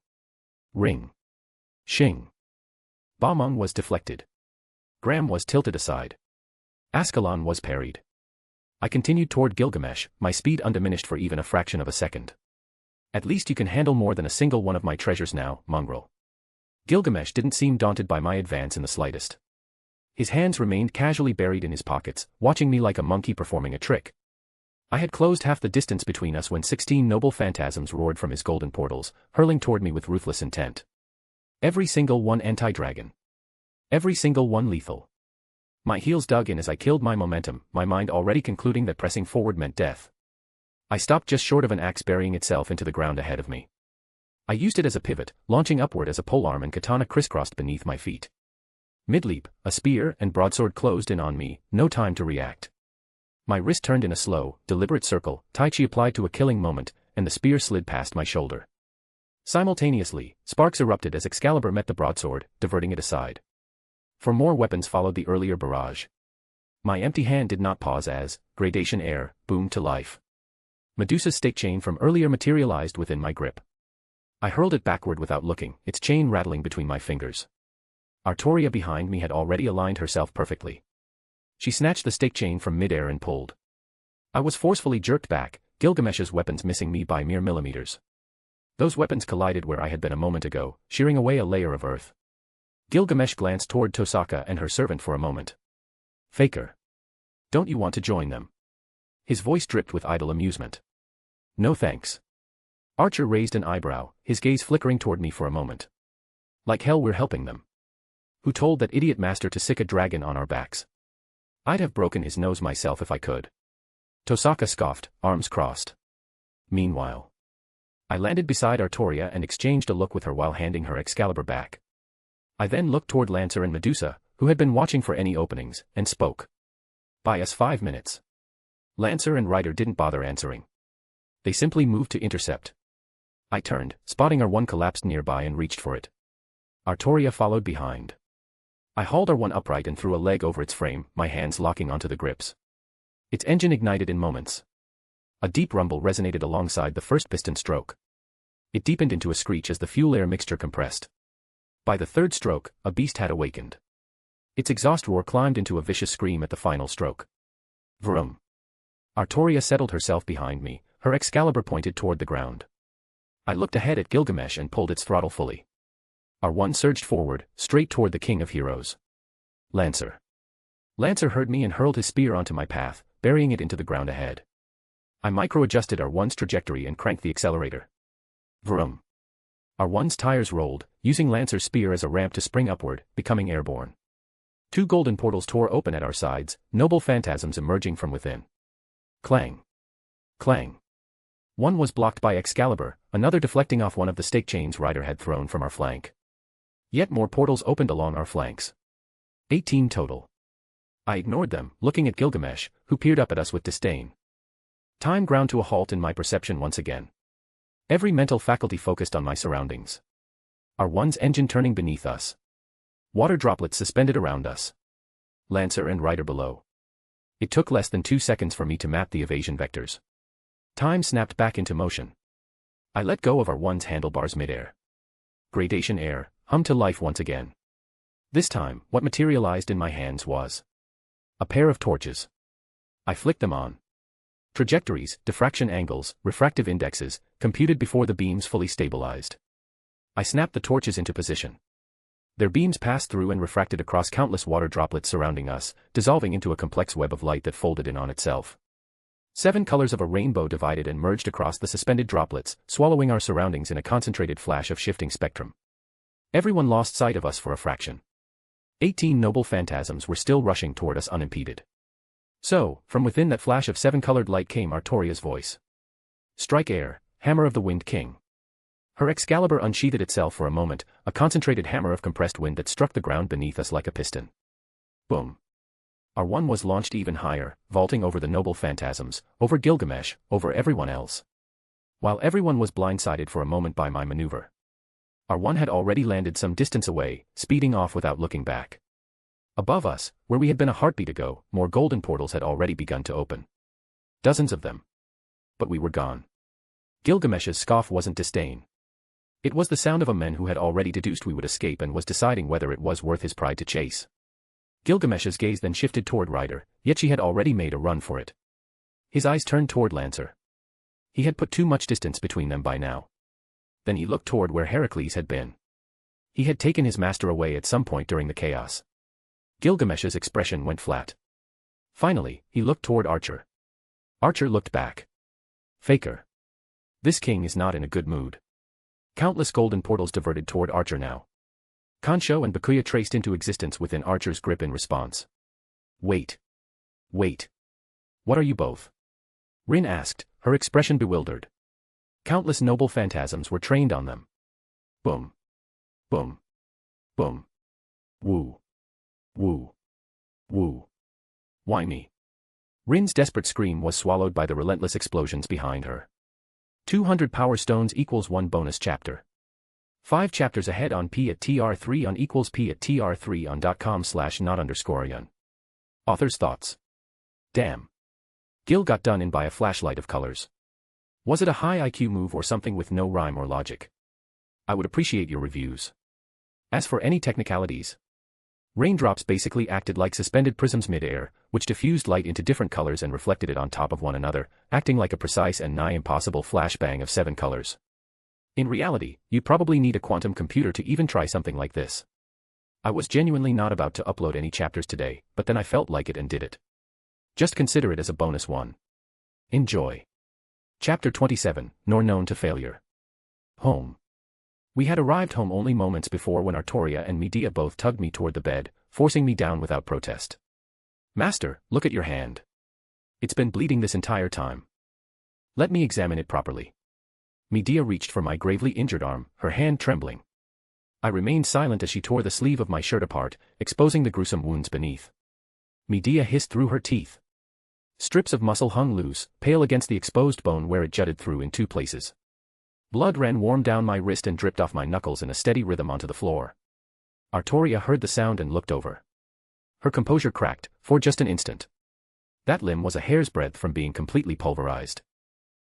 Ring. Shing. Balmung was deflected. Graham was tilted aside. Ascalon was parried. I continued toward Gilgamesh, my speed undiminished for even a fraction of a second. At least you can handle more than a single one of my treasures now, mongrel. Gilgamesh didn't seem daunted by my advance in the slightest. His hands remained casually buried in his pockets, watching me like a monkey performing a trick. I had closed half the distance between us when 16 noble phantasms roared from his golden portals, hurling toward me with ruthless intent. Every single one anti-dragon. Every single one lethal. My heels dug in as I killed my momentum, my mind already concluding that pressing forward meant death. I stopped just short of an axe burying itself into the ground ahead of me. I used it as a pivot, launching upward as a polearm and katana crisscrossed beneath my feet. Mid-leap, a spear and broadsword closed in on me, no time to react. My wrist turned in a slow, deliberate circle, Tai Chi applied to a killing moment, and the spear slid past my shoulder. Simultaneously, sparks erupted as Excalibur met the broadsword, diverting it aside. For more weapons followed the earlier barrage. My empty hand did not pause as, gradation air, boomed to life. Medusa's stake chain from earlier materialized within my grip. I hurled it backward without looking, its chain rattling between my fingers. Artoria behind me had already aligned herself perfectly. She snatched the stake chain from midair and pulled. I was forcefully jerked back, Gilgamesh's weapons missing me by mere millimeters. Those weapons collided where I had been a moment ago, shearing away a layer of earth. Gilgamesh glanced toward Tosaka and her servant for a moment. Faker. Don't you want to join them? His voice dripped with idle amusement. No thanks. Archer raised an eyebrow, his gaze flickering toward me for a moment. Like hell we're helping them. Who told that idiot master to sick a dragon on our backs? I'd have broken his nose myself if I could. Tosaka scoffed, arms crossed. Meanwhile, I landed beside Artoria and exchanged a look with her while handing her Excalibur back. I then looked toward Lancer and Medusa, who had been watching for any openings, and spoke. Buy us 5 minutes. Lancer and Ryder didn't bother answering. They simply moved to intercept. I turned, spotting R1 collapsed nearby and reached for it. Artoria followed behind. I hauled R1 upright and threw a leg over its frame, my hands locking onto the grips. Its engine ignited in moments. A deep rumble resonated alongside the first piston stroke. It deepened into a screech as the fuel air mixture compressed. By the third stroke, a beast had awakened. Its exhaust roar climbed into a vicious scream at the final stroke. Vroom. Artoria settled herself behind me, her Excalibur pointed toward the ground. I looked ahead at Gilgamesh and pulled its throttle fully. R1 surged forward, straight toward the King of Heroes. Lancer. Lancer heard me and hurled his spear onto my path, burying it into the ground ahead. I micro-adjusted R1's trajectory and cranked the accelerator. Vroom. R1's tires rolled, using Lancer's spear as a ramp to spring upward, becoming airborne. 2 golden portals tore open at our sides, noble phantasms emerging from within. Clang. Clang. One was blocked by Excalibur, another deflecting off one of the stake chains Ryder had thrown from our flank. Yet more portals opened along our flanks. 18 total. I ignored them, looking at Gilgamesh, who peered up at us with disdain. Time ground to a halt in my perception once again. Every mental faculty focused on my surroundings. R1's engine turning beneath us. Water droplets suspended around us. Lancer and Ryder below. It took less than 2 seconds for me to map the evasion vectors. Time snapped back into motion. I let go of R1's handlebars midair. Gradation air hummed to life once again. This time, what materialized in my hands was a pair of torches. I flicked them on. Trajectories, diffraction angles, refractive indexes, computed before the beams fully stabilized. I snapped the torches into position. Their beams passed through and refracted across countless water droplets surrounding us, dissolving into a complex web of light that folded in on itself. 7 colors of a rainbow divided and merged across the suspended droplets, swallowing our surroundings in a concentrated flash of shifting spectrum. Everyone lost sight of us for a fraction. 18 noble phantasms were still rushing toward us unimpeded. So, from within that flash of 7-colored light came Artoria's voice. Strike air, hammer of the Wind King. Her Excalibur unsheathed itself for a moment, a concentrated hammer of compressed wind that struck the ground beneath us like a piston. Boom. R1 was launched even higher, vaulting over the noble phantasms, over Gilgamesh, over everyone else. While everyone was blindsided for a moment by my maneuver. R1 had already landed some distance away, speeding off without looking back. Above us, where we had been a heartbeat ago, more golden portals had already begun to open. Dozens of them. But we were gone. Gilgamesh's scoff wasn't disdain. It was the sound of a man who had already deduced we would escape and was deciding whether it was worth his pride to chase. Gilgamesh's gaze then shifted toward Ryder, yet she had already made a run for it. His eyes turned toward Lancer. He had put too much distance between them by now. Then he looked toward where Heracles had been. He had taken his master away at some point during the chaos. Gilgamesh's expression went flat. Finally, he looked toward Archer. Archer looked back. Faker. This king is not in a good mood. Countless golden portals diverted toward Archer now. Khonshu and Bakuya traced into existence within Archer's grip in response. Wait. Wait. What are you both? Rin asked, her expression bewildered. Countless noble phantasms were trained on them. Boom. Boom. Boom. Woo. Woo. Woo. Why me? Rin's desperate scream was swallowed by the relentless explosions behind her. 200 power stones equals 1 bonus chapter. 5 chapters ahead on p@tr3 on equals p@tr3 on.com/not_yearn. Author's thoughts. Damn. Gil got done in by a flashlight of colors. Was it a high IQ move or something with no rhyme or logic? I would appreciate your reviews. As for any technicalities, raindrops basically acted like suspended prisms mid-air, which diffused light into different colors and reflected it on top of one another, acting like a precise and nigh impossible flashbang of 7 colors. In reality, you probably need a quantum computer to even try something like this. I was genuinely not about to upload any chapters today, but then I felt like it and did it. Just consider it as a bonus one. Enjoy. Chapter 27, Nor Known to Failure. Home. We had arrived home only moments before when Artoria and Medea both tugged me toward the bed, forcing me down without protest. Master, look at your hand. It's been bleeding this entire time. Let me examine it properly. Medea reached for my gravely injured arm, her hand trembling. I remained silent as she tore the sleeve of my shirt apart, exposing the gruesome wounds beneath. Medea hissed through her teeth. Strips of muscle hung loose, pale against the exposed bone where it jutted through in 2 places. Blood ran warm down my wrist and dripped off my knuckles in a steady rhythm onto the floor. Artoria heard the sound and looked over. Her composure cracked, for just an instant. That limb was a hair's breadth from being completely pulverized.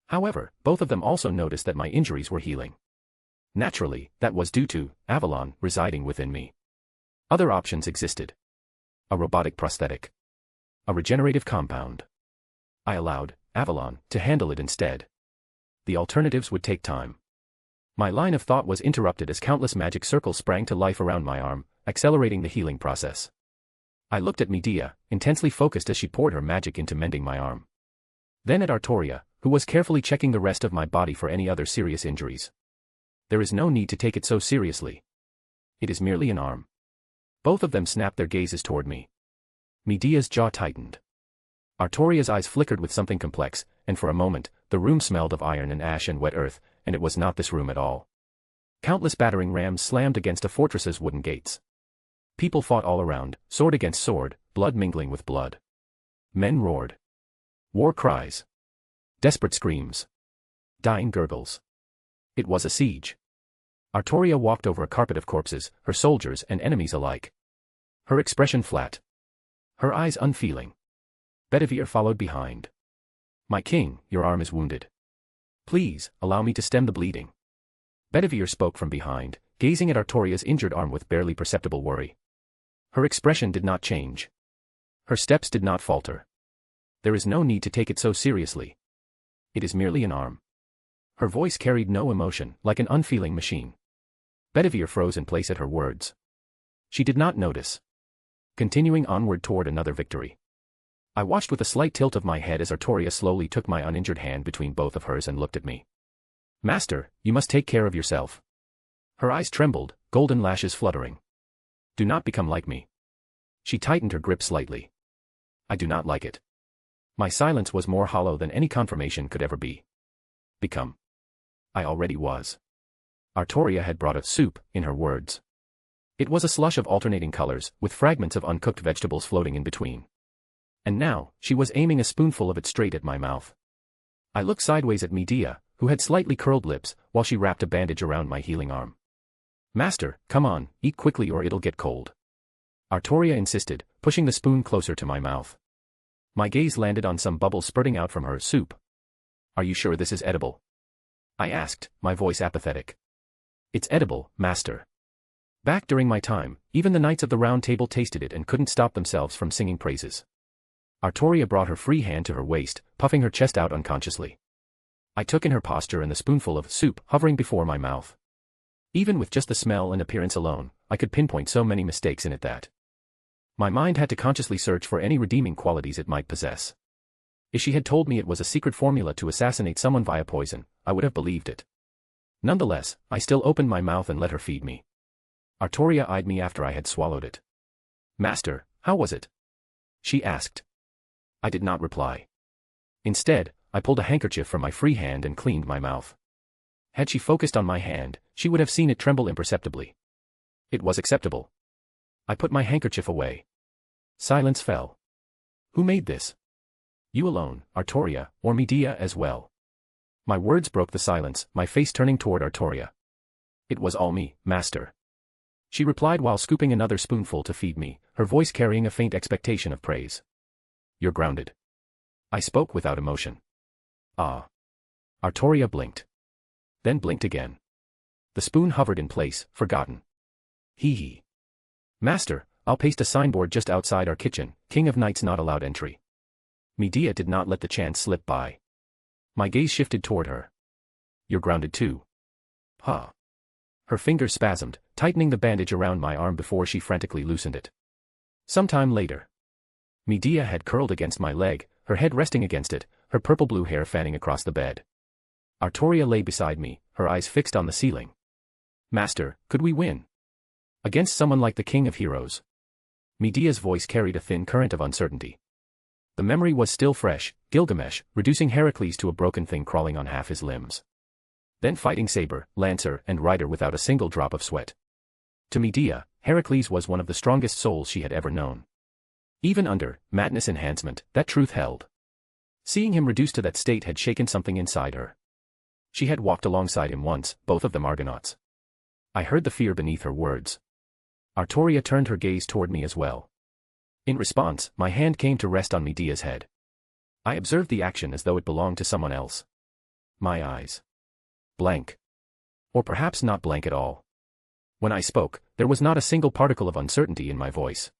However, both of them also noticed that my injuries were healing. Naturally, that was due to Avalon residing within me. Other options existed. A robotic prosthetic. A regenerative compound. I allowed Avalon to handle it instead. The alternatives would take time. My line of thought was interrupted as countless magic circles sprang to life around my arm, accelerating the healing process. I looked at Medea, intensely focused as she poured her magic into mending my arm. Then at Artoria, who was carefully checking the rest of my body for any other serious injuries. There is no need to take it so seriously. It is merely an arm. Both of them snapped their gazes toward me. Medea's jaw tightened. Artoria's eyes flickered with something complex, and for a moment, the room smelled of iron and ash and wet earth, and it was not this room at all. Countless battering rams slammed against a fortress's wooden gates. People fought all around, sword against sword, blood mingling with blood. Men roared. War cries. Desperate screams. Dying gurgles. It was a siege. Artoria walked over a carpet of corpses, her soldiers and enemies alike. Her expression flat. Her eyes unfeeling. Bedivere followed behind. My king, your arm is wounded. Please, allow me to stem the bleeding. Bedivere spoke from behind, gazing at Artoria's injured arm with barely perceptible worry. Her expression did not change. Her steps did not falter. There is no need to take it so seriously. It is merely an arm. Her voice carried no emotion, like an unfeeling machine. Bedivere froze in place at her words. She did not notice. Continuing onward toward another victory. I watched with a slight tilt of my head as Artoria slowly took my uninjured hand between both of hers and looked at me. Master, you must take care of yourself. Her eyes trembled, golden lashes fluttering. Do not become like me. She tightened her grip slightly. I do not like it. My silence was more hollow than any confirmation could ever be. Become. I already was. Artoria had brought a soup, in her words. It was a slush of alternating colors, with fragments of uncooked vegetables floating in between. And now, she was aiming a spoonful of it straight at my mouth. I looked sideways at Medea, who had slightly curled lips, while she wrapped a bandage around my healing arm. Master, come on, eat quickly or it'll get cold. Artoria insisted, pushing the spoon closer to my mouth. My gaze landed on some bubbles spurting out from her soup. Are you sure this is edible? I asked, my voice apathetic. It's edible, master. Back during my time, even the Knights of the Round Table tasted it and couldn't stop themselves from singing praises. Artoria brought her free hand to her waist, puffing her chest out unconsciously. I took in her posture and the spoonful of soup hovering before my mouth. Even with just the smell and appearance alone, I could pinpoint so many mistakes in it that my mind had to consciously search for any redeeming qualities it might possess. If she had told me it was a secret formula to assassinate someone via poison, I would have believed it. Nonetheless, I still opened my mouth and let her feed me. Artoria eyed me after I had swallowed it. "Master, how was it?" she asked. I did not reply. Instead, I pulled a handkerchief from my free hand and cleaned my mouth. Had she focused on my hand, she would have seen it tremble imperceptibly. It was acceptable. I put my handkerchief away. Silence fell. Who made this? You alone, Artoria, or Medea as well? My words broke the silence, my face turning toward Artoria. It was all me, master. She replied while scooping another spoonful to feed me, her voice carrying a faint expectation of praise. You're grounded. I spoke without emotion. Ah. Artoria blinked. Then blinked again. The spoon hovered in place, forgotten. Hee. Master, I'll paste a signboard just outside our kitchen, King of Knights not allowed entry. Medea did not let the chance slip by. My gaze shifted toward her. You're grounded too. Huh. Her fingers spasmed, tightening the bandage around my arm before she frantically loosened it. Sometime later. Medea had curled against my leg, her head resting against it, her purple-blue hair fanning across the bed. Artoria lay beside me, her eyes fixed on the ceiling. Master, could we win? Against someone like the King of Heroes? Medea's voice carried a thin current of uncertainty. The memory was still fresh, Gilgamesh, reducing Heracles to a broken thing crawling on half his limbs. Then fighting saber, lancer, and rider without a single drop of sweat. To Medea, Heracles was one of the strongest souls she had ever known. Even under madness enhancement, that truth held. Seeing him reduced to that state had shaken something inside her. She had walked alongside him once, both of them Argonauts. I heard the fear beneath her words. Artoria turned her gaze toward me as well. In response, my hand came to rest on Medea's head. I observed the action as though it belonged to someone else. My eyes. Blank. Or perhaps not blank at all. When I spoke, there was not a single particle of uncertainty in my voice.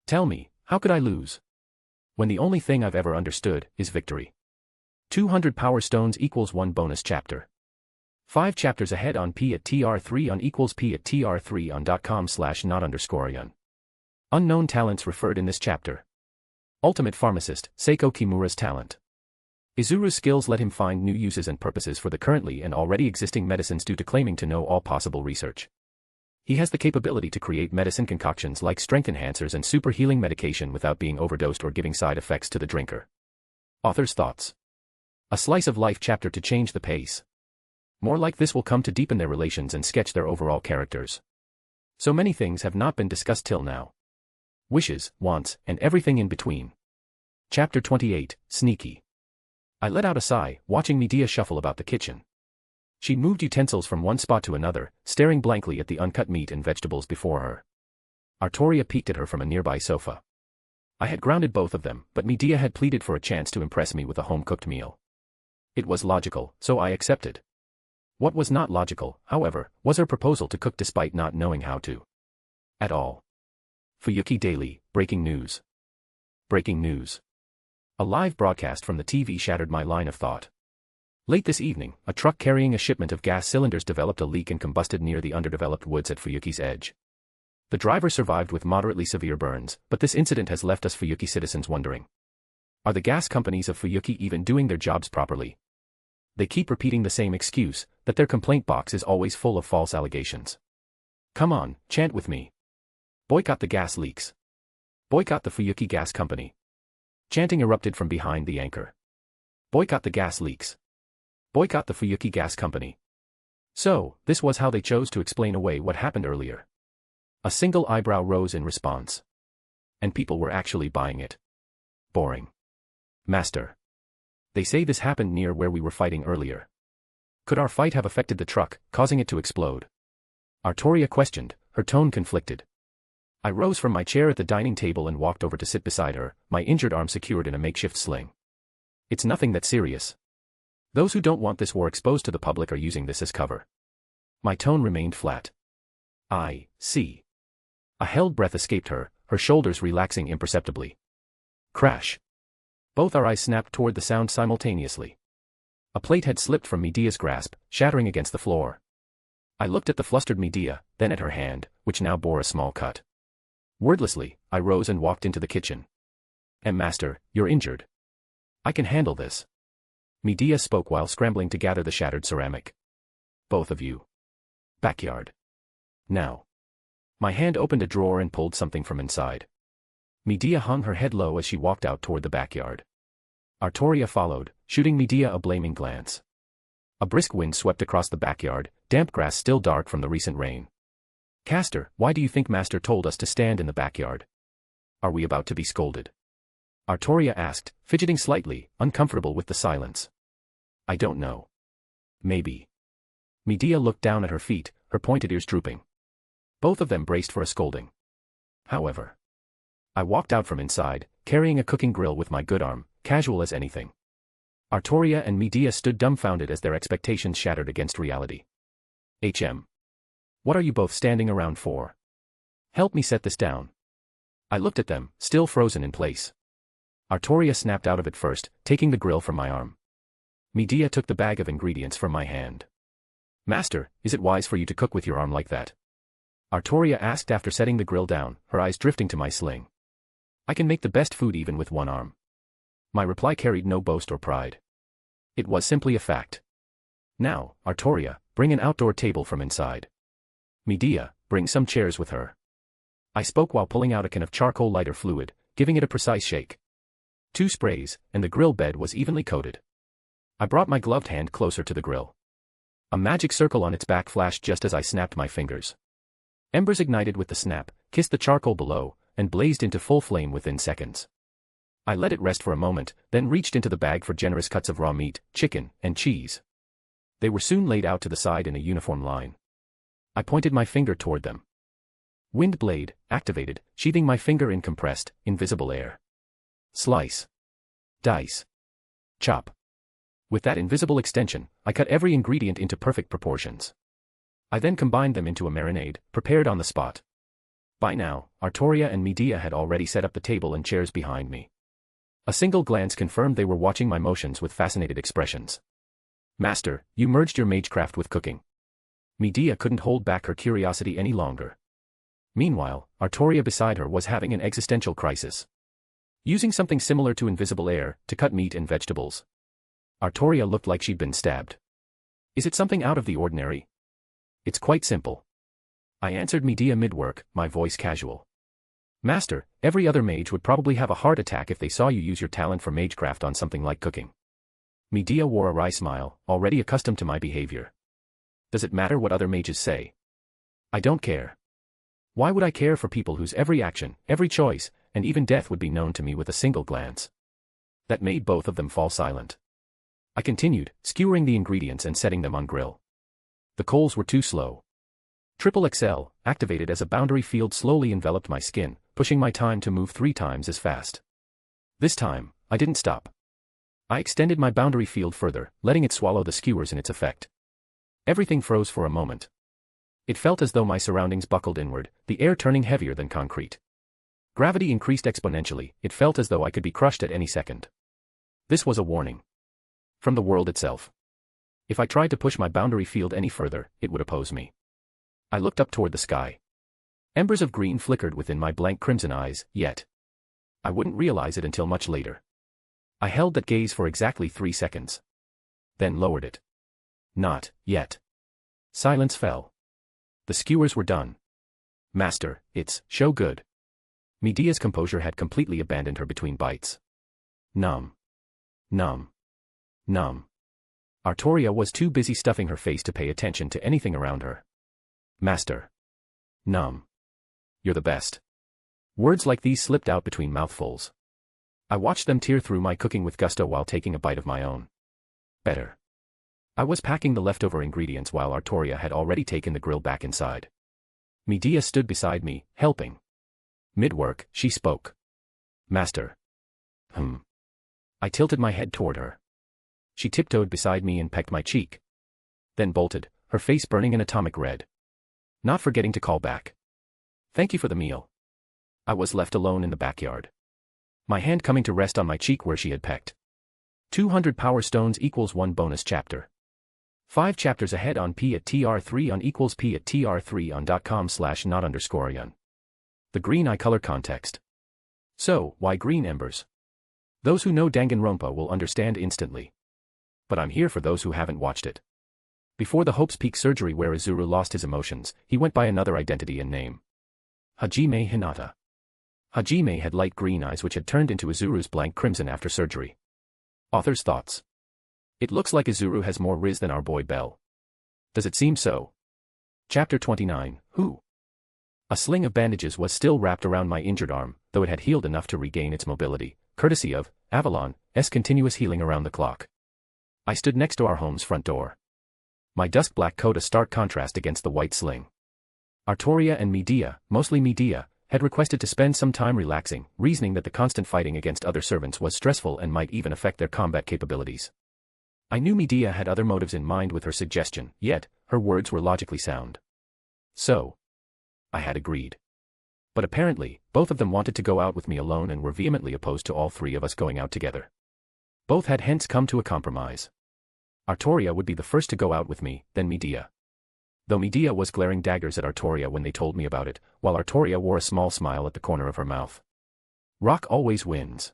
Tell me, how could I lose? When the only thing I've ever understood is victory. 200 power stones equals 1 bonus chapter. 5 chapters ahead on P at TR3 on equals P at TR3 on .com/not_yun. Unknown talents referred in this chapter. Ultimate Pharmacist, Seiko Kimura's talent. Izuru's skills let him find new uses and purposes for the currently and already existing medicines due to claiming to know all possible research. He has the capability to create medicine concoctions like strength enhancers and super healing medication without being overdosed or giving side effects to the drinker. Author's thoughts. A slice of life chapter to change the pace. More like this will come to deepen their relations and sketch their overall characters. So many things have not been discussed till now. Wishes, wants, and everything in between. Chapter 28, Sneaky. I let out a sigh, watching Medea shuffle about the kitchen. She moved utensils from one spot to another, staring blankly at the uncut meat and vegetables before her. Artoria peeked at her from a nearby sofa. I had grounded both of them, but Medea had pleaded for a chance to impress me with a home-cooked meal. It was logical, so I accepted. What was not logical, however, was her proposal to cook despite not knowing how to. At all. Fuyuki Daily, breaking news. Breaking news. A live broadcast from the TV shattered my line of thought. Late this evening, a truck carrying a shipment of gas cylinders developed a leak and combusted near the underdeveloped woods at Fuyuki's edge. The driver survived with moderately severe burns, but this incident has left us Fuyuki citizens wondering. Are the gas companies of Fuyuki even doing their jobs properly? They keep repeating the same excuse, that their complaint box is always full of false allegations. Come on, chant with me. Boycott the gas leaks. Boycott the Fuyuki Gas Company. Chanting erupted from behind the anchor. Boycott the gas leaks. Boycott the Fuyuki Gas Company. So, this was how they chose to explain away what happened earlier. A single eyebrow rose in response. And people were actually buying it. Boring. Master. They say this happened near where we were fighting earlier. Could our fight have affected the truck, causing it to explode? Artoria questioned, her tone conflicted. I rose from my chair at the dining table and walked over to sit beside her, my injured arm secured in a makeshift sling. It's nothing that serious. Those who don't want this war exposed to the public are using this as cover. My tone remained flat. I see. A held breath escaped her, her shoulders relaxing imperceptibly. Crash. Both our eyes snapped toward the sound simultaneously. A plate had slipped from Medea's grasp, shattering against the floor. I looked at the flustered Medea, then at her hand, which now bore a small cut. Wordlessly, I rose and walked into the kitchen. Master, you're injured. I can handle this. Medea spoke while scrambling to gather the shattered ceramic. Both of you. Backyard. Now. My hand opened a drawer and pulled something from inside. Medea hung her head low as she walked out toward the backyard. Artoria followed, shooting Medea a blaming glance. A brisk wind swept across the backyard, damp grass still dark from the recent rain. Castor, why do you think Master told us to stand in the backyard? Are we about to be scolded? Artoria asked, fidgeting slightly, uncomfortable with the silence. I don't know. Maybe. Medea looked down at her feet, her pointed ears drooping. Both of them braced for a scolding. However, I walked out from inside, carrying a cooking grill with my good arm, casual as anything. Artoria and Medea stood dumbfounded as their expectations shattered against reality. What are you both standing around for? Help me set this down. I looked at them, still frozen in place. Artoria snapped out of it first, taking the grill from my arm. Medea took the bag of ingredients from my hand. Master, is it wise for you to cook with your arm like that? Artoria asked after setting the grill down, her eyes drifting to my sling. I can make the best food even with one arm. My reply carried no boast or pride. It was simply a fact. Now, Artoria, bring an outdoor table from inside. Medea, bring some chairs with her. I spoke while pulling out a can of charcoal lighter fluid, giving it a precise shake. 2 sprays, and the grill bed was evenly coated. I brought my gloved hand closer to the grill. A magic circle on its back flashed just as I snapped my fingers. Embers ignited with the snap, kissed the charcoal below, and blazed into full flame within seconds. I let it rest for a moment, then reached into the bag for generous cuts of raw meat, chicken, and cheese. They were soon laid out to the side in a uniform line. I pointed my finger toward them. Wind blade, activated, sheathing my finger in compressed, invisible air. Slice. Dice. Chop. With that invisible extension, I cut every ingredient into perfect proportions. I then combined them into a marinade, prepared on the spot. By now, Artoria and Medea had already set up the table and chairs behind me. A single glance confirmed they were watching my motions with fascinated expressions. Master, you merged your magecraft with cooking. Medea couldn't hold back her curiosity any longer. Meanwhile, Artoria beside her was having an existential crisis. Using something similar to invisible air to cut meat and vegetables. Artoria looked like she'd been stabbed. Is it something out of the ordinary? It's quite simple. I answered Medea mid-work, my voice casual. Master, every other mage would probably have a heart attack if they saw you use your talent for magecraft on something like cooking. Medea wore a wry smile, already accustomed to my behavior. Does it matter what other mages say? I don't care. Why would I care for people whose every action, every choice, and even death would be known to me with a single glance? That made both of them fall silent. I continued, skewering the ingredients and setting them on grill. The coals were too slow. Triple XL, activated as a boundary field, slowly enveloped my skin, pushing my time to move 3 times as fast. This time, I didn't stop. I extended my boundary field further, letting it swallow the skewers in its effect. Everything froze for a moment. It felt as though my surroundings buckled inward, the air turning heavier than concrete. Gravity increased exponentially, it felt as though I could be crushed at any second. This was a warning. From the world itself. If I tried to push my boundary field any further, it would oppose me. I looked up toward the sky. Embers of green flickered within my blank crimson eyes, yet I wouldn't realize it until much later. I held that gaze for exactly 3 seconds. Then lowered it. Not yet. Silence fell. The skewers were done. Master, it's so good. Medea's composure had completely abandoned her between bites. Numb. Numb. Numb. Artoria was too busy stuffing her face to pay attention to anything around her. Master. Numb. You're the best. Words like these slipped out between mouthfuls. I watched them tear through my cooking with gusto while taking a bite of my own. Better. I was packing the leftover ingredients while Artoria had already taken the grill back inside. Medea stood beside me, helping. Mid-work, she spoke. Master. I tilted my head toward her. She tiptoed beside me and pecked my cheek. Then bolted, her face burning an atomic red. Not forgetting to call back. Thank you for the meal. I was left alone in the backyard. my hand coming to rest on my cheek where she had pecked. 200 power stones equals 1 bonus chapter. 5 chapters ahead on p at tr3 on equals p at tr3 on.com/not_yearn. The green eye color context. So, why green embers? Those who know Danganronpa will understand instantly. But I'm here for those who haven't watched it. Before the Hope's Peak surgery where Izuru lost his emotions, he went by another identity and name. Hajime Hinata. Hajime had light green eyes which had turned into Izuru's blank crimson after surgery. Author's thoughts. It looks like Izuru has more riz than our boy Bell. Does it seem so? Chapter 29, Who? A sling of bandages was still wrapped around my injured arm, though it had healed enough to regain its mobility, courtesy of Avalon's continuous healing around the clock. I stood next to our home's front door. My dusk black coat a stark contrast against the white sling. Artoria and Medea, mostly Medea, had requested to spend some time relaxing, reasoning that the constant fighting against other servants was stressful and might even affect their combat capabilities. I knew Medea had other motives in mind with her suggestion, yet, her words were logically sound. So, I had agreed. But apparently, both of them wanted to go out with me alone and were vehemently opposed to all three of us going out together. Both had hence come to a compromise. Artoria would be the first to go out with me, then Medea. Though Medea was glaring daggers at Artoria when they told me about it, while Artoria wore a small smile at the corner of her mouth. Rock always wins.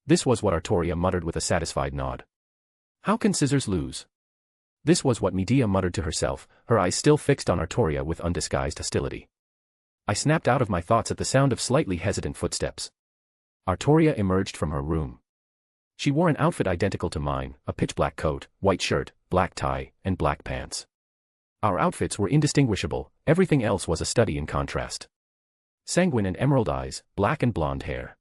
This was what Artoria muttered with a satisfied nod. How can scissors lose? This was what Medea muttered to herself, her eyes still fixed on Artoria with undisguised hostility. I snapped out of my thoughts at the sound of slightly hesitant footsteps. Artoria emerged from her room. She wore an outfit identical to mine, a pitch-black coat, white shirt, black tie, and black pants. Our outfits were indistinguishable, everything else was a study in contrast. Sanguine and emerald eyes, black and blonde hair.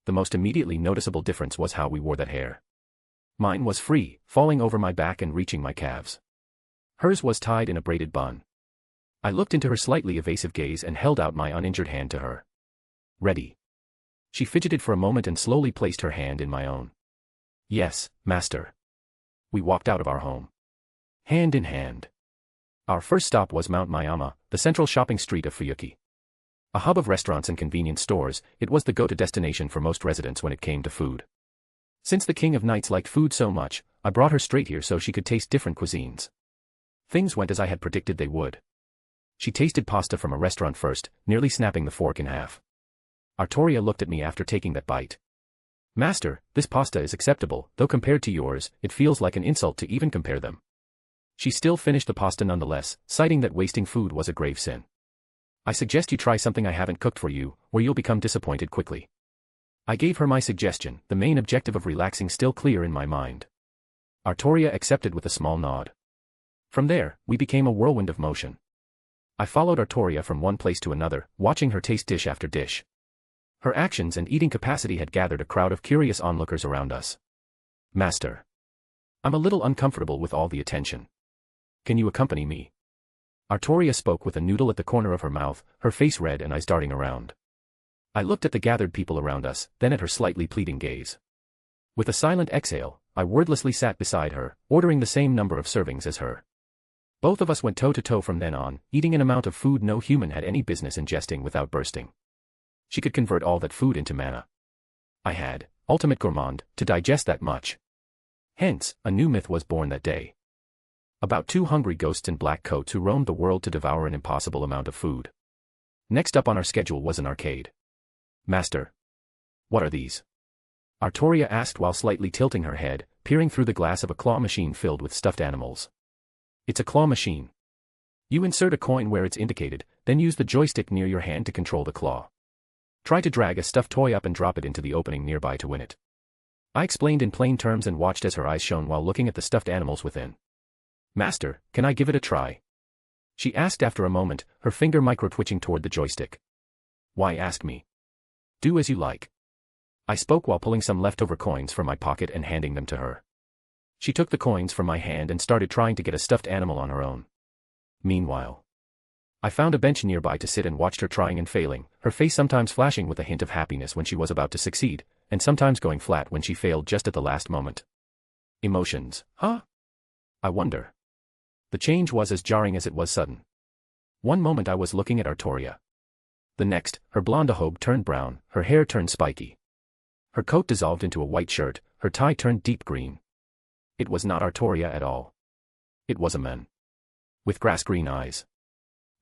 The most immediately noticeable difference was how we wore that hair. Mine was free, falling over my back and reaching my calves. Hers was tied in a braided bun. I looked into her slightly evasive gaze and held out my uninjured hand to her. Ready. She fidgeted for a moment and slowly placed her hand in my own. Yes, master. We walked out of our home. Hand in hand. Our first stop was Mount Miyama, the central shopping street of Fuyuki. A hub of restaurants and convenience stores, it was the go-to destination for most residents when it came to food. Since the King of Knights liked food so much, I brought her straight here so she could taste different cuisines. Things went as I had predicted they would. She tasted pasta from a restaurant first, nearly snapping the fork in half. Artoria looked at me after taking that bite. Master, this pasta is acceptable, though compared to yours, it feels like an insult to even compare them. She still finished the pasta nonetheless, citing that wasting food was a grave sin. I suggest you try something I haven't cooked for you, or you'll become disappointed quickly. I gave her my suggestion, the main objective of relaxing still clear in my mind. Artoria accepted with a small nod. From there, we became a whirlwind of motion. I followed Artoria from one place to another, watching her taste dish after dish. Her actions and eating capacity had gathered a crowd of curious onlookers around us. Master. I'm a little uncomfortable with all the attention. Can you accompany me? Artoria spoke with a noodle at the corner of her mouth, her face red and eyes darting around. I looked at the gathered people around us, then at her slightly pleading gaze. With a silent exhale, I wordlessly sat beside her, ordering the same number of servings as her. Both of us went toe-to-toe from then on, eating an amount of food no human had any business ingesting without bursting. She could convert all that food into mana. I had, ultimate gourmand, to digest that much. Hence, a new myth was born that day. About 2 hungry ghosts in black coats who roamed the world to devour an impossible amount of food. Next up on our schedule was an arcade. Master. What are these? Artoria asked while slightly tilting her head, peering through the glass of a claw machine filled with stuffed animals. It's a claw machine. You insert a coin where it's indicated, then use the joystick near your hand to control the claw. Try to drag a stuffed toy up and drop it into the opening nearby to win it. I explained in plain terms and watched as her eyes shone while looking at the stuffed animals within. Master, can I give it a try? She asked after a moment, her finger micro-twitching toward the joystick. Why ask me? Do as you like. I spoke while pulling some leftover coins from my pocket and handing them to her. She took the coins from my hand and started trying to get a stuffed animal on her own. Meanwhile, I found a bench nearby to sit and watched her trying and failing, her face sometimes flashing with a hint of happiness when she was about to succeed, and sometimes going flat when she failed just at the last moment. Emotions, huh? I wonder. The change was as jarring as it was sudden. One moment I was looking at Artoria. The next, her blonde ahobe turned brown, her hair turned spiky. Her coat dissolved into a white shirt, her tie turned deep green. It was not Artoria at all. It was a man. With grass-green eyes.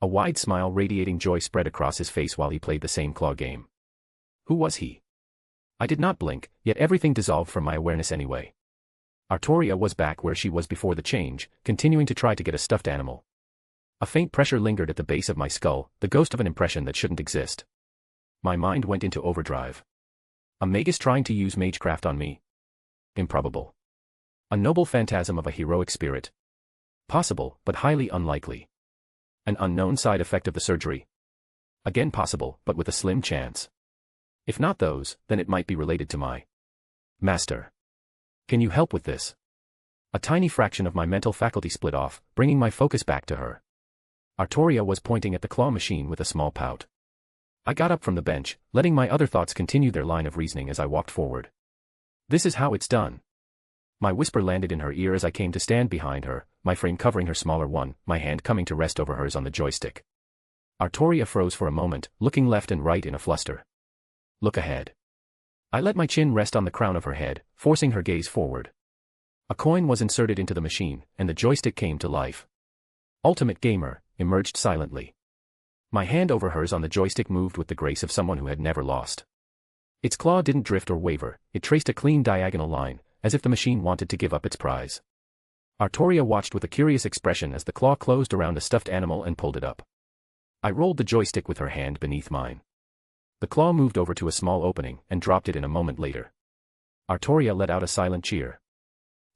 A wide smile radiating joy spread across his face while he played the same claw game. Who was he? I did not blink, yet everything dissolved from my awareness anyway. Artoria was back where she was before the change, continuing to try to get a stuffed animal. A faint pressure lingered at the base of my skull, the ghost of an impression that shouldn't exist. My mind went into overdrive. A magus trying to use magecraft on me? Improbable. A noble phantasm of a heroic spirit? Possible, but highly unlikely. An unknown side effect of the surgery? Again possible, but with a slim chance. If not those, then it might be related to my master. Can you help with this? A tiny fraction of my mental faculty split off, bringing my focus back to her. Artoria was pointing at the claw machine with a small pout. I got up from the bench, letting my other thoughts continue their line of reasoning as I walked forward. This is how it's done. My whisper landed in her ear as I came to stand behind her, my frame covering her smaller one, my hand coming to rest over hers on the joystick. Artoria froze for a moment, looking left and right in a fluster. Look ahead. I let my chin rest on the crown of her head, forcing her gaze forward. A coin was inserted into the machine, and the joystick came to life. Ultimate Gamer emerged silently. My hand over hers on the joystick moved with the grace of someone who had never lost. Its claw didn't drift or waver, it traced a clean diagonal line, as if the machine wanted to give up its prize. Artoria watched with a curious expression as the claw closed around a stuffed animal and pulled it up. I rolled the joystick with her hand beneath mine. The claw moved over to a small opening and dropped it in a moment later. Artoria let out a silent cheer.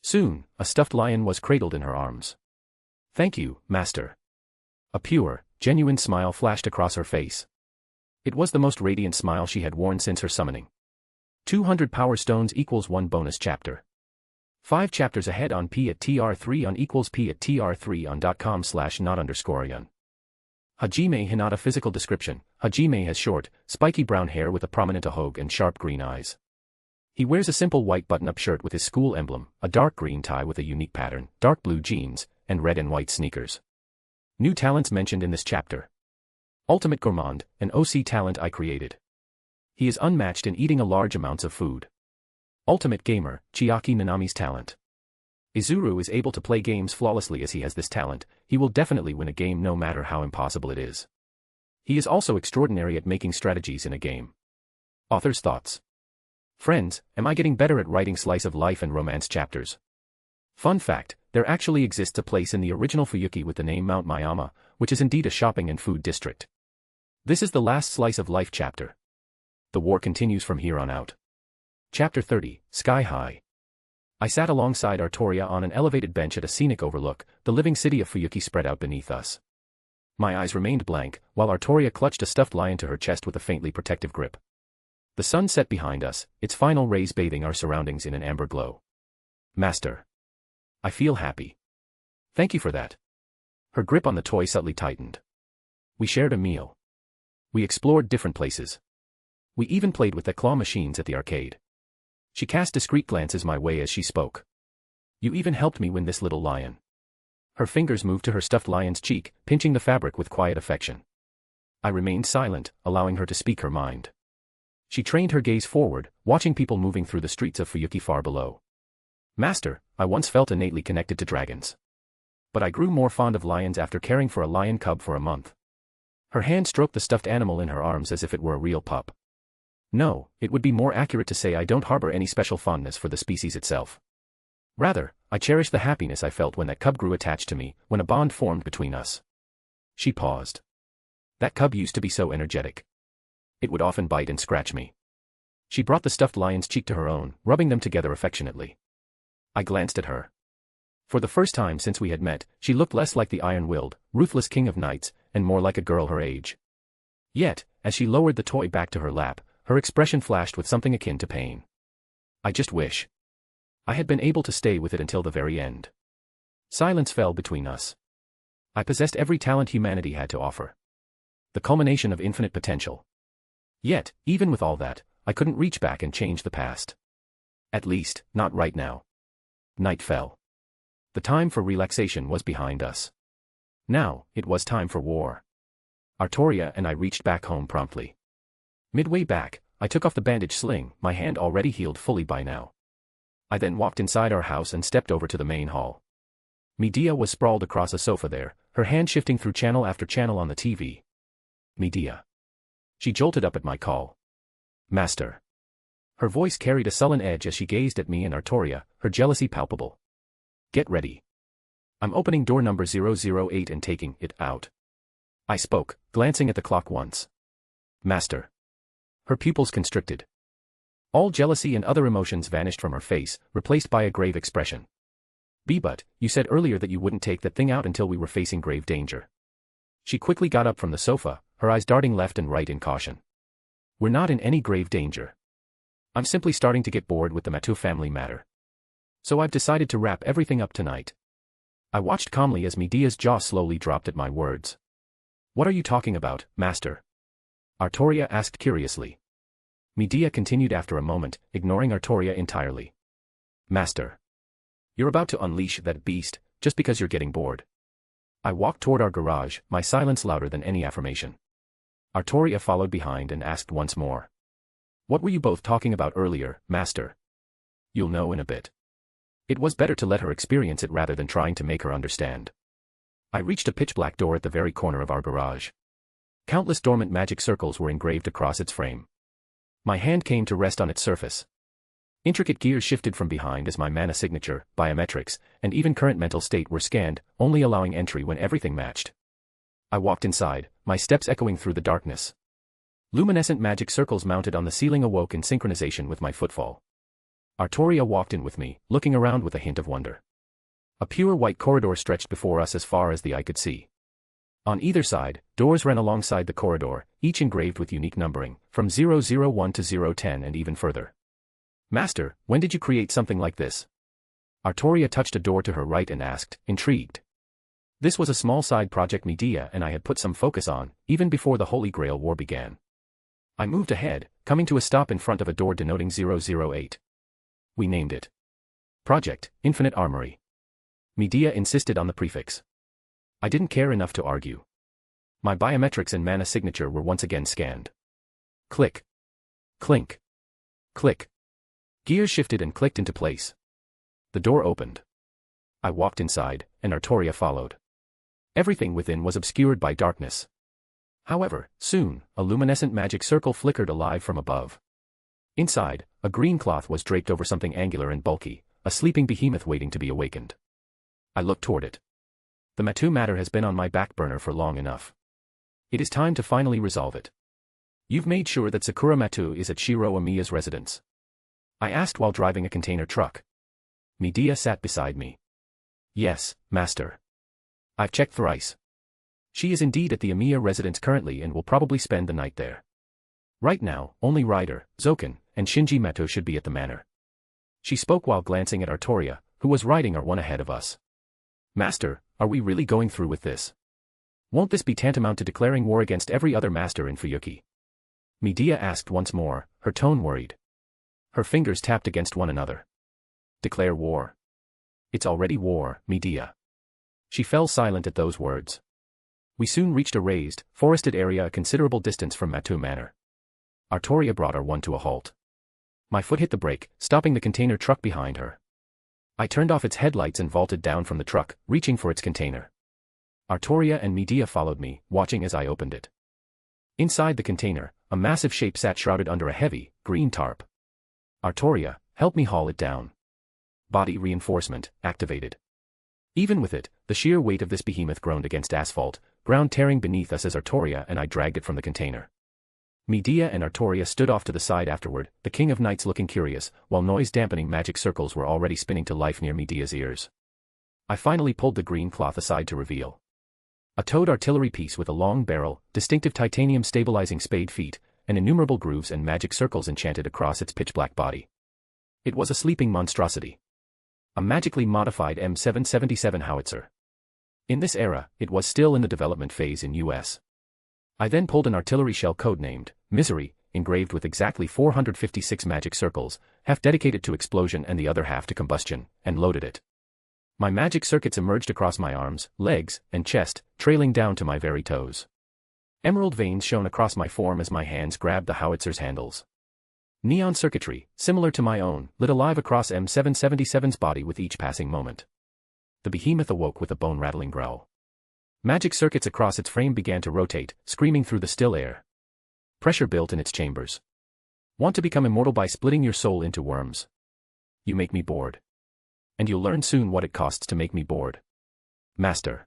Soon, a stuffed lion was cradled in her arms. Thank you, Master. A pure, genuine smile flashed across her face. It was the most radiant smile she had worn since her summoning. 200 power stones equals 1 bonus chapter. 5 chapters ahead on P at TR3 on equals P at TR3 on.com/not_yun. Hajime Hinata physical description. Hajime has short, spiky brown hair with a prominent ahogue and sharp green eyes. He wears a simple white button-up shirt with his school emblem, a dark green tie with a unique pattern, dark blue jeans, and red and white sneakers. New talents mentioned in this chapter. Ultimate Gourmand, an OC talent I created. He is unmatched in eating a large amounts of food. Ultimate Gamer, Chiaki Nanami's talent. Izuru is able to play games flawlessly as he has this talent, he will definitely win a game no matter how impossible it is. He is also extraordinary at making strategies in a game. Author's thoughts. Friends, am I getting better at writing slice of life and romance chapters? Fun fact, there actually exists a place in the original Fuyuki with the name Mount Mayama, which is indeed a shopping and food district. This is the last slice of life chapter. The war continues from here on out. Chapter 30, Sky High. I sat alongside Artoria on an elevated bench at a scenic overlook, the living city of Fuyuki spread out beneath us. My eyes remained blank, while Artoria clutched a stuffed lion to her chest with a faintly protective grip. The sun set behind us, its final rays bathing our surroundings in an amber glow. Master. I feel happy. Thank you for that. Her grip on the toy subtly tightened. We shared a meal. We explored different places. We even played with the claw machines at the arcade. She cast discreet glances my way as she spoke. You even helped me win this little lion. Her fingers moved to her stuffed lion's cheek, pinching the fabric with quiet affection. I remained silent, allowing her to speak her mind. She trained her gaze forward, watching people moving through the streets of Fuyuki far below. Master, I once felt innately connected to dragons. But I grew more fond of lions after caring for a lion cub for a month. Her hand stroked the stuffed animal in her arms as if it were a real pup. No, it would be more accurate to say I don't harbor any special fondness for the species itself. Rather, I cherish the happiness I felt when that cub grew attached to me, when a bond formed between us. She paused. That cub used to be so energetic. It would often bite and scratch me. She brought the stuffed lion's cheek to her own, rubbing them together affectionately. I glanced at her. For the first time since we had met, she looked less like the iron-willed, ruthless king of knights, and more like a girl her age. Yet, as she lowered the toy back to her lap, her expression flashed with something akin to pain. I just wish I had been able to stay with it until the very end. Silence fell between us. I possessed every talent humanity had to offer. The culmination of infinite potential. Yet, even with all that, I couldn't reach back and change the past. At least, not right now. Night fell. The time for relaxation was behind us. Now, it was time for war. Artoria and I reached back home promptly. Midway back, I took off the bandage sling, my hand already healed fully by now. I then walked inside our house and stepped over to the main hall. Medea was sprawled across a sofa there, her hand shifting through channel after channel on the TV. Medea. She jolted up at my call. Master. Her voice carried a sullen edge as she gazed at me and Artoria, her jealousy palpable. Get ready. I'm opening door number 008 and taking it out. I spoke, glancing at the clock once. Master. Her pupils constricted. All jealousy and other emotions vanished from her face, replaced by a grave expression. But, you said earlier that you wouldn't take that thing out until we were facing grave danger. She quickly got up from the sofa, her eyes darting left and right in caution. We're not in any grave danger. I'm simply starting to get bored with the Matu family matter. So I've decided to wrap everything up tonight. I watched calmly as Medea's jaw slowly dropped at my words. What are you talking about, Master? Artoria asked curiously. Medea continued after a moment, ignoring Artoria entirely. Master. You're about to unleash that beast, just because you're getting bored. I walked toward our garage, my silence louder than any affirmation. Artoria followed behind and asked once more. What were you both talking about earlier, Master? You'll know in a bit. It was better to let her experience it rather than trying to make her understand. I reached a pitch-black door at the very corner of our garage. Countless dormant magic circles were engraved across its frame. My hand came to rest on its surface. Intricate gears shifted from behind as my mana signature, biometrics, and even current mental state were scanned, only allowing entry when everything matched. I walked inside, my steps echoing through the darkness. Luminescent magic circles mounted on the ceiling awoke in synchronization with my footfall. Artoria walked in with me, looking around with a hint of wonder. A pure white corridor stretched before us as far as the eye could see. On either side, doors ran alongside the corridor, each engraved with unique numbering, from 001 to 010 and even further. Master, when did you create something like this? Artoria touched a door to her right and asked, intrigued. This was a small side project Medea and I had put some focus on, even before the Holy Grail War began. I moved ahead, coming to a stop in front of a door denoting 008. We named it Project Infinite Armory. Medea insisted on the prefix. I didn't care enough to argue. My biometrics and mana signature were once again scanned. Click. Clink. Click. Gears shifted and clicked into place. The door opened. I walked inside, and Artoria followed. Everything within was obscured by darkness. However, soon, a luminescent magic circle flickered alive from above. Inside, a green cloth was draped over something angular and bulky, a sleeping behemoth waiting to be awakened. I looked toward it. The Matu matter has been on my back burner for long enough. It is time to finally resolve it. You've made sure that Sakura Matu is at Shiro Amiya's residence? I asked while driving a container truck. Medea sat beside me. Yes, Master. I've checked thrice. She is indeed at the Amiya residence currently and will probably spend the night there. Right now, only Ryder, Zoken, and Shinji Matu should be at the manor. She spoke while glancing at Artoria, who was riding our one ahead of us. Master, are we really going through with this? Won't this be tantamount to declaring war against every other master in Fuyuki? Medea asked once more, her tone worried. Her fingers tapped against one another. Declare war. It's already war, Medea. She fell silent at those words. We soon reached a raised, forested area a considerable distance from Matu Manor. Artoria brought our one to a halt. My foot hit the brake, stopping the container truck behind her. I turned off its headlights and vaulted down from the truck, reaching for its container. Artoria and Medea followed me, watching as I opened it. Inside the container, a massive shape sat shrouded under a heavy, green tarp. Artoria, help me haul it down. Body reinforcement, activated. Even with it, the sheer weight of this behemoth groaned against asphalt, ground tearing beneath us as Artoria and I dragged it from the container. Medea and Artoria stood off to the side afterward, the King of Knights looking curious, while noise-dampening magic circles were already spinning to life near Medea's ears. I finally pulled the green cloth aside to reveal a towed artillery piece with a long barrel, distinctive titanium stabilizing spade feet, and innumerable grooves and magic circles enchanted across its pitch-black body. It was a sleeping monstrosity. A magically modified M777 howitzer. In this era, it was still in the development phase in US. I then pulled an artillery shell codenamed Misery, engraved with exactly 456 magic circles, half dedicated to explosion and the other half to combustion, and loaded it. My magic circuits emerged across my arms, legs, and chest, trailing down to my very toes. Emerald veins shone across my form as my hands grabbed the howitzer's handles. Neon circuitry, similar to my own, lit alive across M777's body with each passing moment. The behemoth awoke with a bone-rattling growl. Magic circuits across its frame began to rotate, screaming through the still air. Pressure built in its chambers. Want to become immortal by splitting your soul into worms? You make me bored. And you'll learn soon what it costs to make me bored. Master.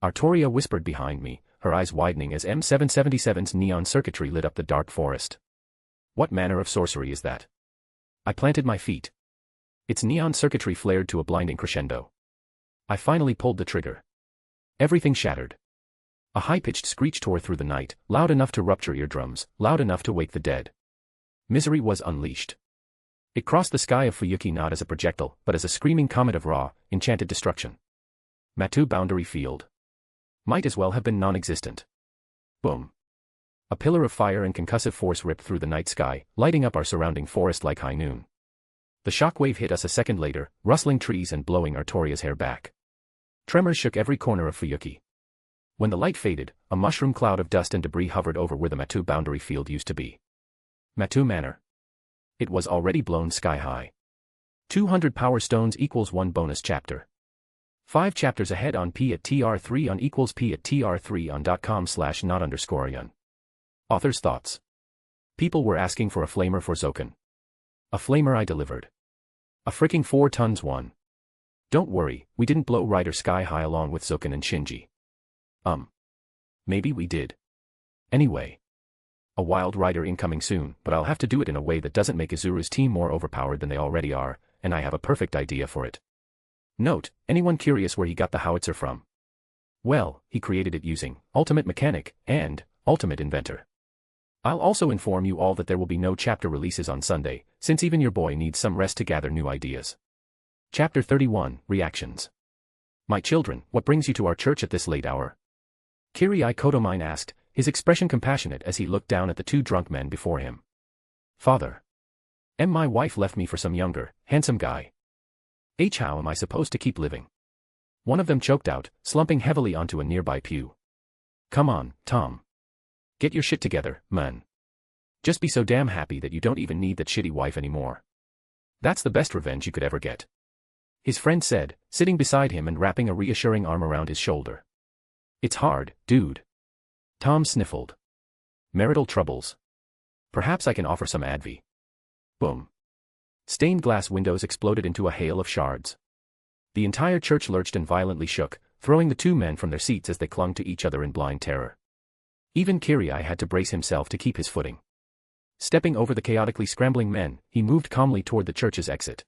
Artoria whispered behind me, her eyes widening as M777's neon circuitry lit up the dark forest. What manner of sorcery is that? I planted my feet. Its neon circuitry flared to a blinding crescendo. I finally pulled the trigger. Everything shattered. A high-pitched screech tore through the night, loud enough to rupture eardrums, loud enough to wake the dead. Misery was unleashed. It crossed the sky of Fuyuki not as a projectile, but as a screaming comet of raw, enchanted destruction. Matu boundary field. Might as well have been non-existent. Boom. A pillar of fire and concussive force ripped through the night sky, lighting up our surrounding forest like high noon. The shockwave hit us a second later, rustling trees and blowing Artoria's hair back. Tremors shook every corner of Fuyuki. When the light faded, a mushroom cloud of dust and debris hovered over where the Matu boundary field used to be. Matu Manor. It was already blown sky high. 200 power stones equals 1 bonus chapter. 5 chapters ahead on p@tr3 on equals p@tr3 on.com/not_yearn. Author's thoughts. People were asking for a flamer for Zoken. A flamer I delivered. A fricking 4 tons one. Don't worry, we didn't blow Rider sky high along with Zoken and Shinji. Maybe we did. Anyway. A wild rider incoming soon, but I'll have to do it in a way that doesn't make Izuru's team more overpowered than they already are, and I have a perfect idea for it. Note, anyone curious where he got the howitzer from? Well, he created it using Ultimate Mechanic and Ultimate Inventor. I'll also inform you all that there will be no chapter releases on Sunday, since even your boy needs some rest to gather new ideas. Chapter 31, Reactions. My children, what brings you to our church at this late hour? Kirii Kotomine asked, his expression compassionate as he looked down at the 2 drunk men before him. Father. My wife left me for some younger, handsome guy. How am I supposed to keep living? One of them choked out, slumping heavily onto a nearby pew. Come on, Tom. Get your shit together, man. Just be so damn happy that you don't even need that shitty wife anymore. That's the best revenge you could ever get. His friend said, sitting beside him and wrapping a reassuring arm around his shoulder. It's hard, dude. Tom sniffled. Marital troubles. Perhaps I can offer some Advi. Boom. Stained glass windows exploded into a hail of shards. The entire church lurched and violently shook, throwing the 2 men from their seats as they clung to each other in blind terror. Even Kirii had to brace himself to keep his footing. Stepping over the chaotically scrambling men, he moved calmly toward the church's exit.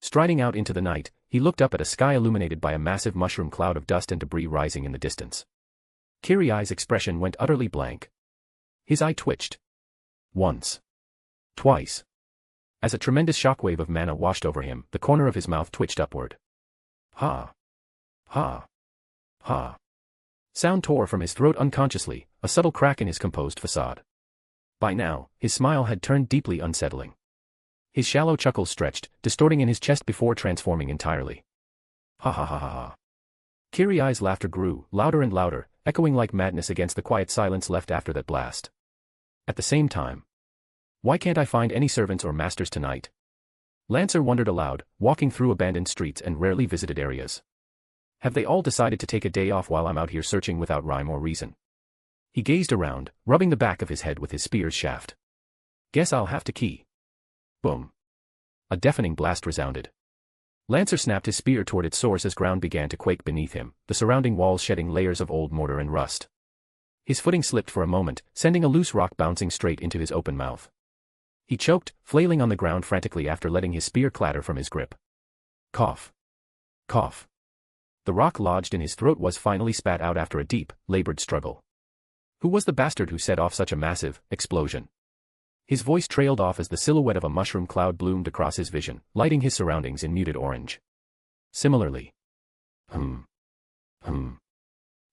Striding out into the night, he looked up at a sky illuminated by a massive mushroom cloud of dust and debris rising in the distance. Kirii's expression went utterly blank. His eye twitched. Once. Twice. As a tremendous shockwave of mana washed over him, the corner of his mouth twitched upward. Ha. Ha. Ha. Sound tore from his throat unconsciously, a subtle crack in his composed facade. By now, his smile had turned deeply unsettling. His shallow chuckles stretched, distorting in his chest before transforming entirely. Ha ha ha ha ha. Kirii's laughter grew, louder and louder, echoing like madness against the quiet silence left after that blast. At the same time. Why can't I find any servants or masters tonight? Lancer wondered aloud, walking through abandoned streets and rarely visited areas. Have they all decided to take a day off while I'm out here searching without rhyme or reason? He gazed around, rubbing the back of his head with his spear's shaft. Guess I'll have to key. Boom. A deafening blast resounded. Lancer snapped his spear toward its source as ground began to quake beneath him, the surrounding walls shedding layers of old mortar and rust. His footing slipped for a moment, sending a loose rock bouncing straight into his open mouth. He choked, flailing on the ground frantically after letting his spear clatter from his grip. Cough. Cough. The rock lodged in his throat was finally spat out after a deep, labored struggle. Who was the bastard who set off such a massive explosion? His voice trailed off as the silhouette of a mushroom cloud bloomed across his vision, lighting his surroundings in muted orange. Similarly.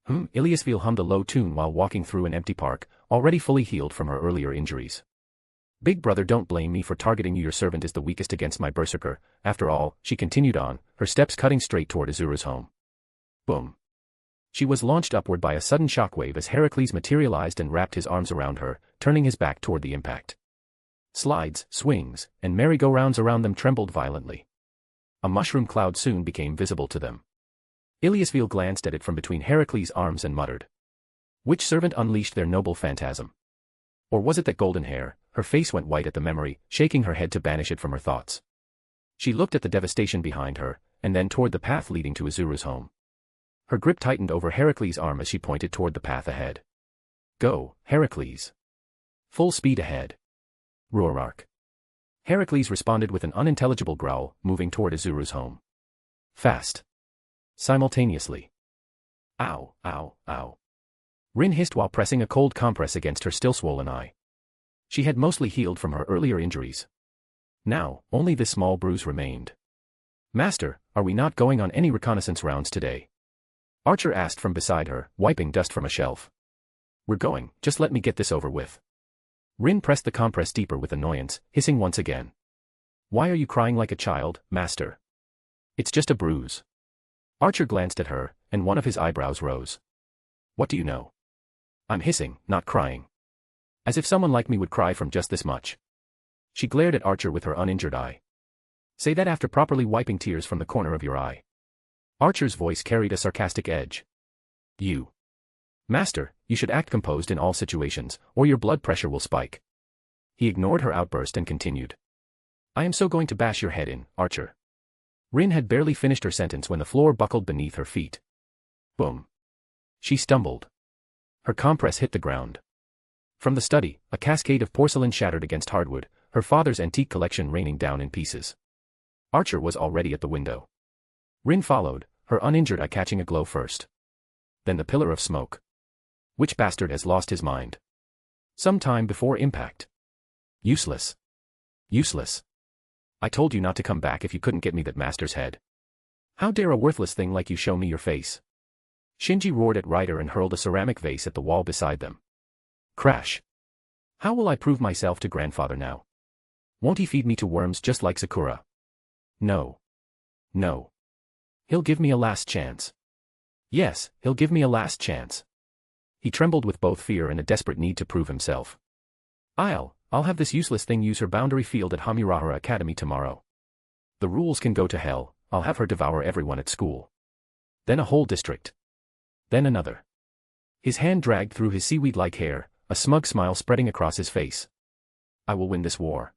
Iliasville hummed a low tune while walking through an empty park, already fully healed from her earlier injuries. Big brother, don't blame me for targeting you. Your servant is the weakest against my berserker. After all, she continued on, her steps cutting straight toward Izuru's home. Boom. She was launched upward by a sudden shockwave as Heracles materialized and wrapped his arms around her, turning his back toward the impact. Slides, swings, and merry-go-rounds around them trembled violently. A mushroom cloud soon became visible to them. Iliasville glanced at it from between Heracles' arms and muttered. Which servant unleashed their noble phantasm? Or was it that golden hair? Her face went white at the memory, shaking her head to banish it from her thoughts. She looked at the devastation behind her, and then toward the path leading to Azuru's home. Her grip tightened over Heracles' arm as she pointed toward the path ahead. Go, Heracles. Full speed ahead. Roarark. Heracles responded with an unintelligible growl, moving toward Azuru's home. Fast. Simultaneously. Ow, ow, ow. Rin hissed while pressing a cold compress against her still swollen eye. She had mostly healed from her earlier injuries. Now, only this small bruise remained. Master, are we not going on any reconnaissance rounds today? Archer asked from beside her, wiping dust from a shelf. We're going, just let me get this over with. Rin pressed the compress deeper with annoyance, hissing once again. Why are you crying like a child, Master? It's just a bruise. Archer glanced at her, and one of his eyebrows rose. What do you know? I'm hissing, not crying. As if someone like me would cry from just this much. She glared at Archer with her uninjured eye. Say that after properly wiping tears from the corner of your eye. Archer's voice carried a sarcastic edge. You. Master, you should act composed in all situations, or your blood pressure will spike. He ignored her outburst and continued. I am so going to bash your head in, Archer. Rin had barely finished her sentence when the floor buckled beneath her feet. Boom. She stumbled. Her compress hit the ground. From the study, a cascade of porcelain shattered against hardwood, her father's antique collection raining down in pieces. Archer was already at the window. Rin followed, her uninjured eye catching a glow first. Then the pillar of smoke. Which bastard has lost his mind? Some time before impact. Useless. Useless. I told you not to come back if you couldn't get me that master's head. How dare a worthless thing like you show me your face? Shinji roared at Ryder and hurled a ceramic vase at the wall beside them. Crash. How will I prove myself to grandfather now? Won't he feed me to worms just like Sakura? No. No. He'll give me a last chance. Yes, he'll give me a last chance. He trembled with both fear and a desperate need to prove himself. I'll have this useless thing use her boundary field at Hamurahara Academy tomorrow. The rules can go to hell, I'll have her devour everyone at school. Then a whole district. Then another. His hand dragged through his seaweed-like hair, a smug smile spreading across his face. I will win this war.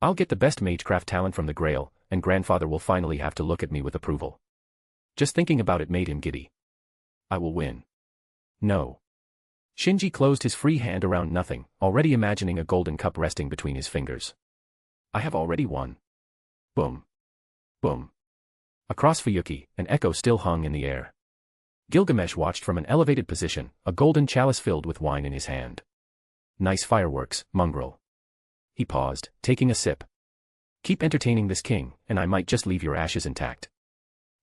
I'll get the best magecraft talent from the Grail, and grandfather will finally have to look at me with approval. Just thinking about it made him giddy. I will win. No. Shinji closed his free hand around nothing, already imagining a golden cup resting between his fingers. I have already won. Boom. Boom. Across Fuyuki, an echo still hung in the air. Gilgamesh watched from an elevated position, a golden chalice filled with wine in his hand. Nice fireworks, mongrel. He paused, taking a sip. Keep entertaining this king, and I might just leave your ashes intact.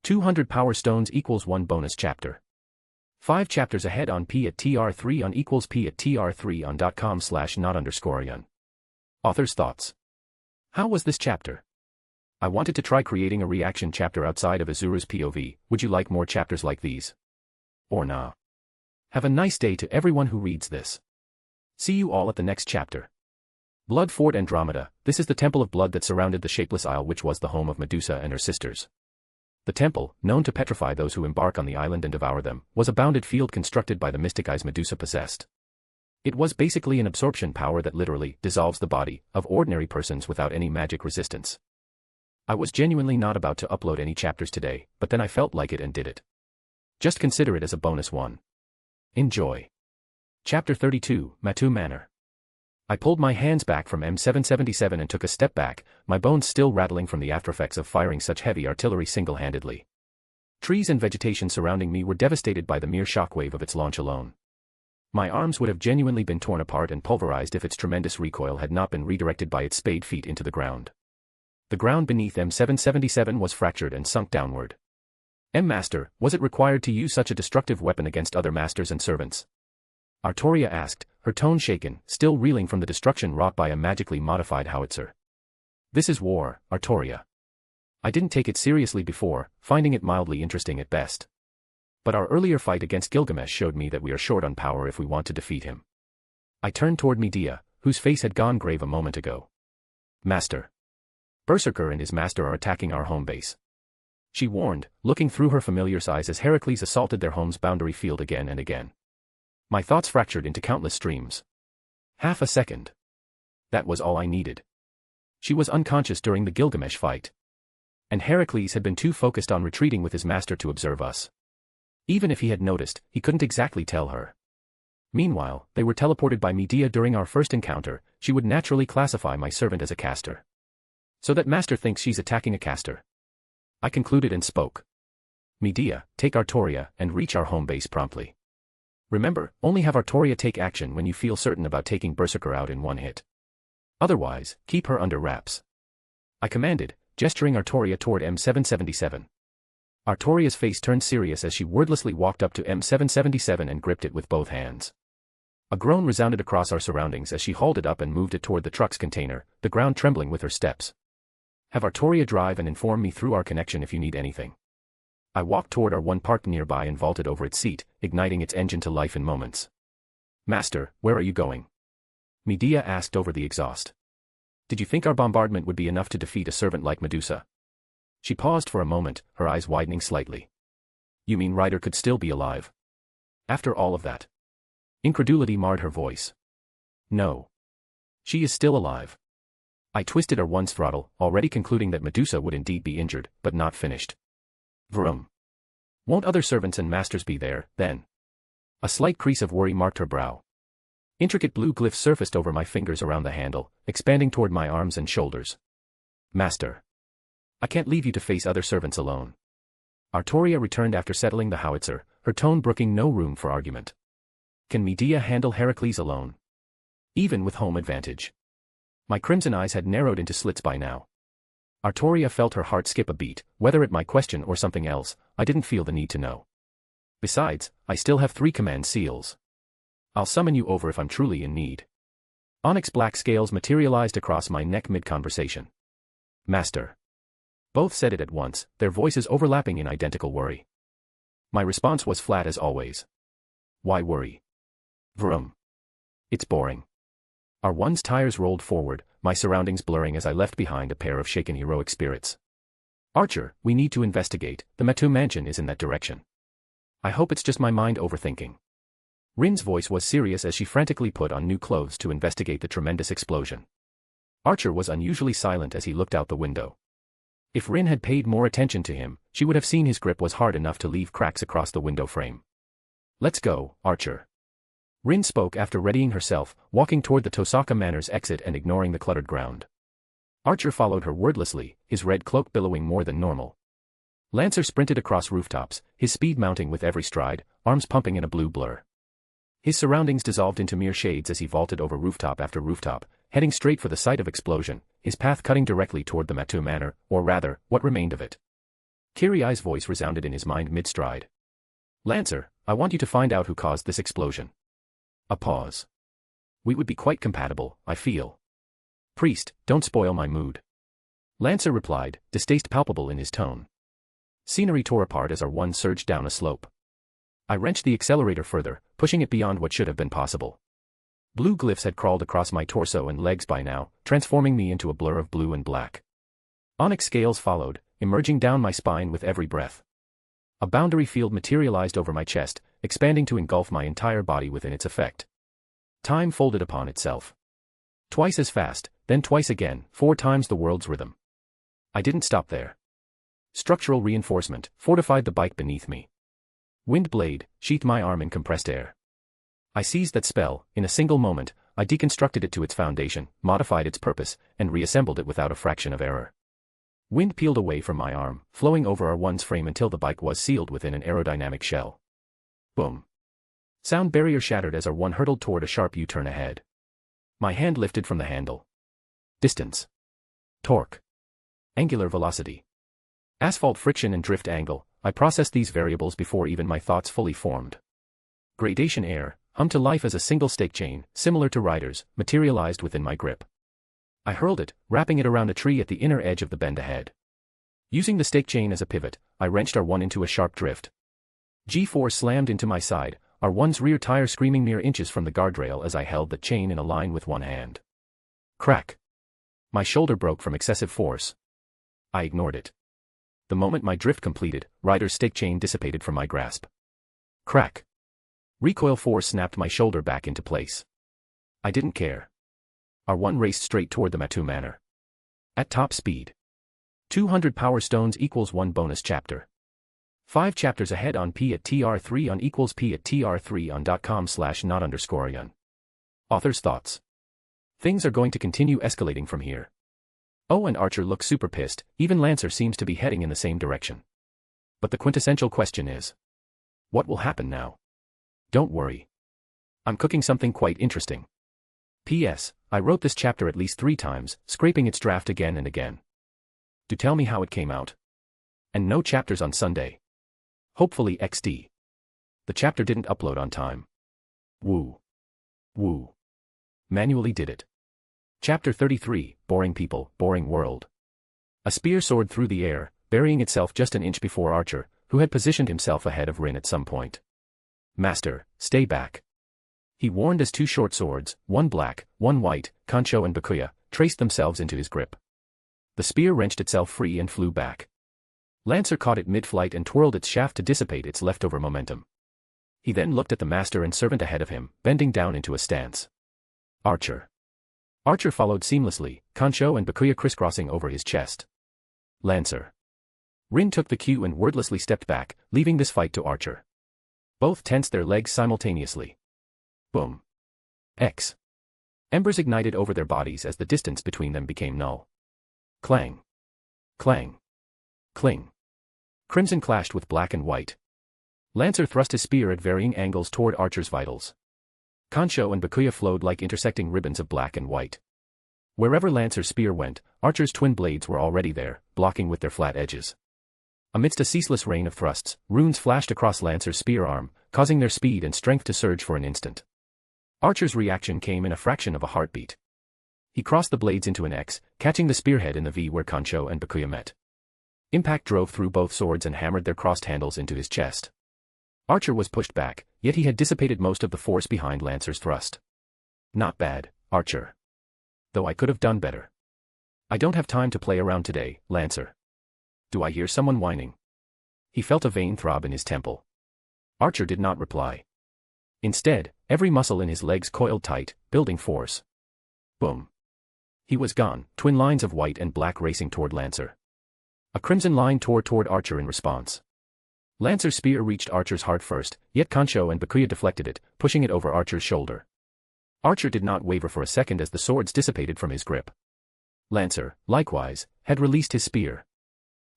200 power stones equals 1 bonus chapter. 5 chapters ahead on P at TR3 on equals P at TR3 on .com/not_yun. Author's thoughts. How was this chapter? I wanted to try creating a reaction chapter outside of Azuru's POV. Would you like more chapters like these? Or nah? Have a nice day to everyone who reads this. See you all at the next chapter. Blood Fort Andromeda. This is the temple of blood that surrounded the shapeless isle which was the home of Medusa and her sisters. The temple, known to petrify those who embark on the island and devour them, was a bounded field constructed by the mystic eyes Medusa possessed. It was basically an absorption power that literally dissolves the body of ordinary persons without any magic resistance. I was genuinely not about to upload any chapters today, but then I felt like it and did it. Just consider it as a bonus one. Enjoy. Chapter 32, Matu Manor. I pulled my hands back from M777 and took a step back, my bones still rattling from the aftereffects of firing such heavy artillery single-handedly. Trees and vegetation surrounding me were devastated by the mere shockwave of its launch alone. My arms would have genuinely been torn apart and pulverized if its tremendous recoil had not been redirected by its spade feet into the ground. The ground beneath M777 was fractured and sunk downward. Master, was it required to use such a destructive weapon against other masters and servants? Artoria asked, her tone shaken, still reeling from the destruction wrought by a magically modified howitzer. This is war, Artoria. I didn't take it seriously before, finding it mildly interesting at best. But our earlier fight against Gilgamesh showed me that we are short on power if we want to defeat him. I turned toward Medea, whose face had gone grave a moment ago. Master. Berserker and his master are attacking our home base. She warned, looking through her familiar's eyes as Heracles assaulted their home's boundary field again and again. My thoughts fractured into countless streams. Half a second. That was all I needed. She was unconscious during the Gilgamesh fight. And Heracles had been too focused on retreating with his master to observe us. Even if he had noticed, he couldn't exactly tell her. Meanwhile, they were teleported by Medea during our first encounter. She would naturally classify my servant as a caster. So that master thinks she's attacking a caster. I concluded and spoke. Medea, take Artoria and reach our home base promptly. Remember, only have Artoria take action when you feel certain about taking Berserker out in one hit. Otherwise, keep her under wraps. I commanded, gesturing Artoria toward M777. Artoria's face turned serious as she wordlessly walked up to M777 and gripped it with both hands. A groan resounded across our surroundings as she hauled it up and moved it toward the truck's container, the ground trembling with her steps. Have Artoria drive and inform me through our connection if you need anything. I walked toward our one parked nearby and vaulted over its seat, igniting its engine to life in moments. Master, where are you going? Medea asked over the exhaust. Did you think our bombardment would be enough to defeat a servant like Medusa? She paused for a moment, her eyes widening slightly. You mean Ryder could still be alive? After all of that? Incredulity marred her voice. No. She is still alive. I twisted R1's throttle, already concluding that Medusa would indeed be injured, but not finished. Vroom. Won't other servants and masters be there, then? A slight crease of worry marked her brow. Intricate blue glyphs surfaced over my fingers around the handle, expanding toward my arms and shoulders. Master. I can't leave you to face other servants alone. Artoria returned after settling the howitzer, her tone brooking no room for argument. Can Medea handle Heracles alone? Even with home advantage. My crimson eyes had narrowed into slits by now. Artoria felt her heart skip a beat, whether at my question or something else, I didn't feel the need to know. Besides, I still have 3 command seals. I'll summon you over if I'm truly in need. Onyx black scales materialized across my neck mid-conversation. Master. Both said it at once, their voices overlapping in identical worry. My response was flat as always. Why worry? Vroom. It's boring. R1's tires rolled forward, my surroundings blurring as I left behind a pair of shaken heroic spirits. Archer, we need to investigate, the Matu mansion is in that direction. I hope it's just my mind overthinking. Rin's voice was serious as she frantically put on new clothes to investigate the tremendous explosion. Archer was unusually silent as he looked out the window. If Rin had paid more attention to him, she would have seen his grip was hard enough to leave cracks across the window frame. Let's go, Archer. Rin spoke after readying herself, walking toward the Tosaka Manor's exit and ignoring the cluttered ground. Archer followed her wordlessly, his red cloak billowing more than normal. Lancer sprinted across rooftops, his speed mounting with every stride, arms pumping in a blue blur. His surroundings dissolved into mere shades as he vaulted over rooftop after rooftop, heading straight for the site of explosion, his path cutting directly toward the Matu Manor, or rather, what remained of it. Kiriai's voice resounded in his mind mid-stride. Lancer, I want you to find out who caused this explosion. A pause. We would be quite compatible, I feel. Priest, don't spoil my mood. Lancer replied, distaste palpable in his tone. Scenery tore apart as R1 surged down a slope. I wrenched the accelerator further, pushing it beyond what should have been possible. Blue glyphs had crawled across my torso and legs by now, transforming me into a blur of blue and black. Onyx scales followed, emerging down my spine with every breath. A boundary field materialized over my chest, expanding to engulf my entire body within its effect. Time folded upon itself. Twice as fast, then twice again, 4 times the world's rhythm. I didn't stop there. Structural reinforcement fortified the bike beneath me. Wind blade sheathed my arm in compressed air. I seized that spell, in a single moment, I deconstructed it to its foundation, modified its purpose, and reassembled it without a fraction of error. Wind peeled away from my arm, flowing over R1's frame until the bike was sealed within an aerodynamic shell. Boom. Sound barrier shattered as R1 hurtled toward a sharp U-turn ahead. My hand lifted from the handle. Distance. Torque. Angular velocity. Asphalt friction and drift angle, I processed these variables before even my thoughts fully formed. Gradation air, hummed to life as a single stake chain, similar to Ryder's, materialized within my grip. I hurled it, wrapping it around a tree at the inner edge of the bend ahead. Using the stake chain as a pivot, I wrenched R1 into a sharp drift. G4 slammed into my side, R1's rear tire screaming mere inches from the guardrail as I held the chain in a line with one hand. Crack. My shoulder broke from excessive force. I ignored it. The moment my drift completed, Ryder's stake chain dissipated from my grasp. Crack. Recoil force snapped my shoulder back into place. I didn't care. R1 raced straight toward the Matu Manor. At top speed. 200 power stones equals 1 bonus chapter. 5 chapters ahead on P at TR3 on equals P at TR3 on.com/not_yearn. Author's thoughts. Things are going to continue escalating from here. Oh, and Archer looks super pissed, even Lancer seems to be heading in the same direction. But the quintessential question is, what will happen now? Don't worry. I'm cooking something quite interesting. P.S. I wrote this chapter at least 3 times, scraping its draft again and again. Do tell me how it came out. And no chapters on Sunday. Hopefully XD. The chapter didn't upload on time. Woo. Woo. Manually did it. Chapter 33, Boring People, Boring World. A spear soared through the air, burying itself just an inch before Archer, who had positioned himself ahead of Rin at some point. Master, stay back. He warned as 2 short swords, one black, one white, Kancho and Bakuya, traced themselves into his grip. The spear wrenched itself free and flew back. Lancer caught it mid-flight and twirled its shaft to dissipate its leftover momentum. He then looked at the master and servant ahead of him, bending down into a stance. Archer. Archer followed seamlessly, Kancho and Bakuya crisscrossing over his chest. Lancer. Rin took the cue and wordlessly stepped back, leaving this fight to Archer. Both tensed their legs simultaneously. Boom. X. Embers ignited over their bodies as the distance between them became null. Clang. Clang. Cling. Crimson clashed with black and white. Lancer thrust his spear at varying angles toward Archer's vitals. Kancho and Bakuya flowed like intersecting ribbons of black and white. Wherever Lancer's spear went, Archer's twin blades were already there, blocking with their flat edges. Amidst a ceaseless rain of thrusts, runes flashed across Lancer's spear arm, causing their speed and strength to surge for an instant. Archer's reaction came in a fraction of a heartbeat. He crossed the blades into an X, catching the spearhead in the V where Kancho and Bakuya met. Impact drove through both swords and hammered their crossed handles into his chest. Archer was pushed back, yet he had dissipated most of the force behind Lancer's thrust. Not bad, Archer. Though I could have done better. I don't have time to play around today, Lancer. Do I hear someone whining? He felt a vein throb in his temple. Archer did not reply. Instead, every muscle in his legs coiled tight, building force. Boom. He was gone, twin lines of white and black racing toward Lancer. A crimson line tore toward Archer in response. Lancer's spear reached Archer's heart first, yet Kancho and Bakuya deflected it, pushing it over Archer's shoulder. Archer did not waver for a second as the swords dissipated from his grip. Lancer, likewise, had released his spear.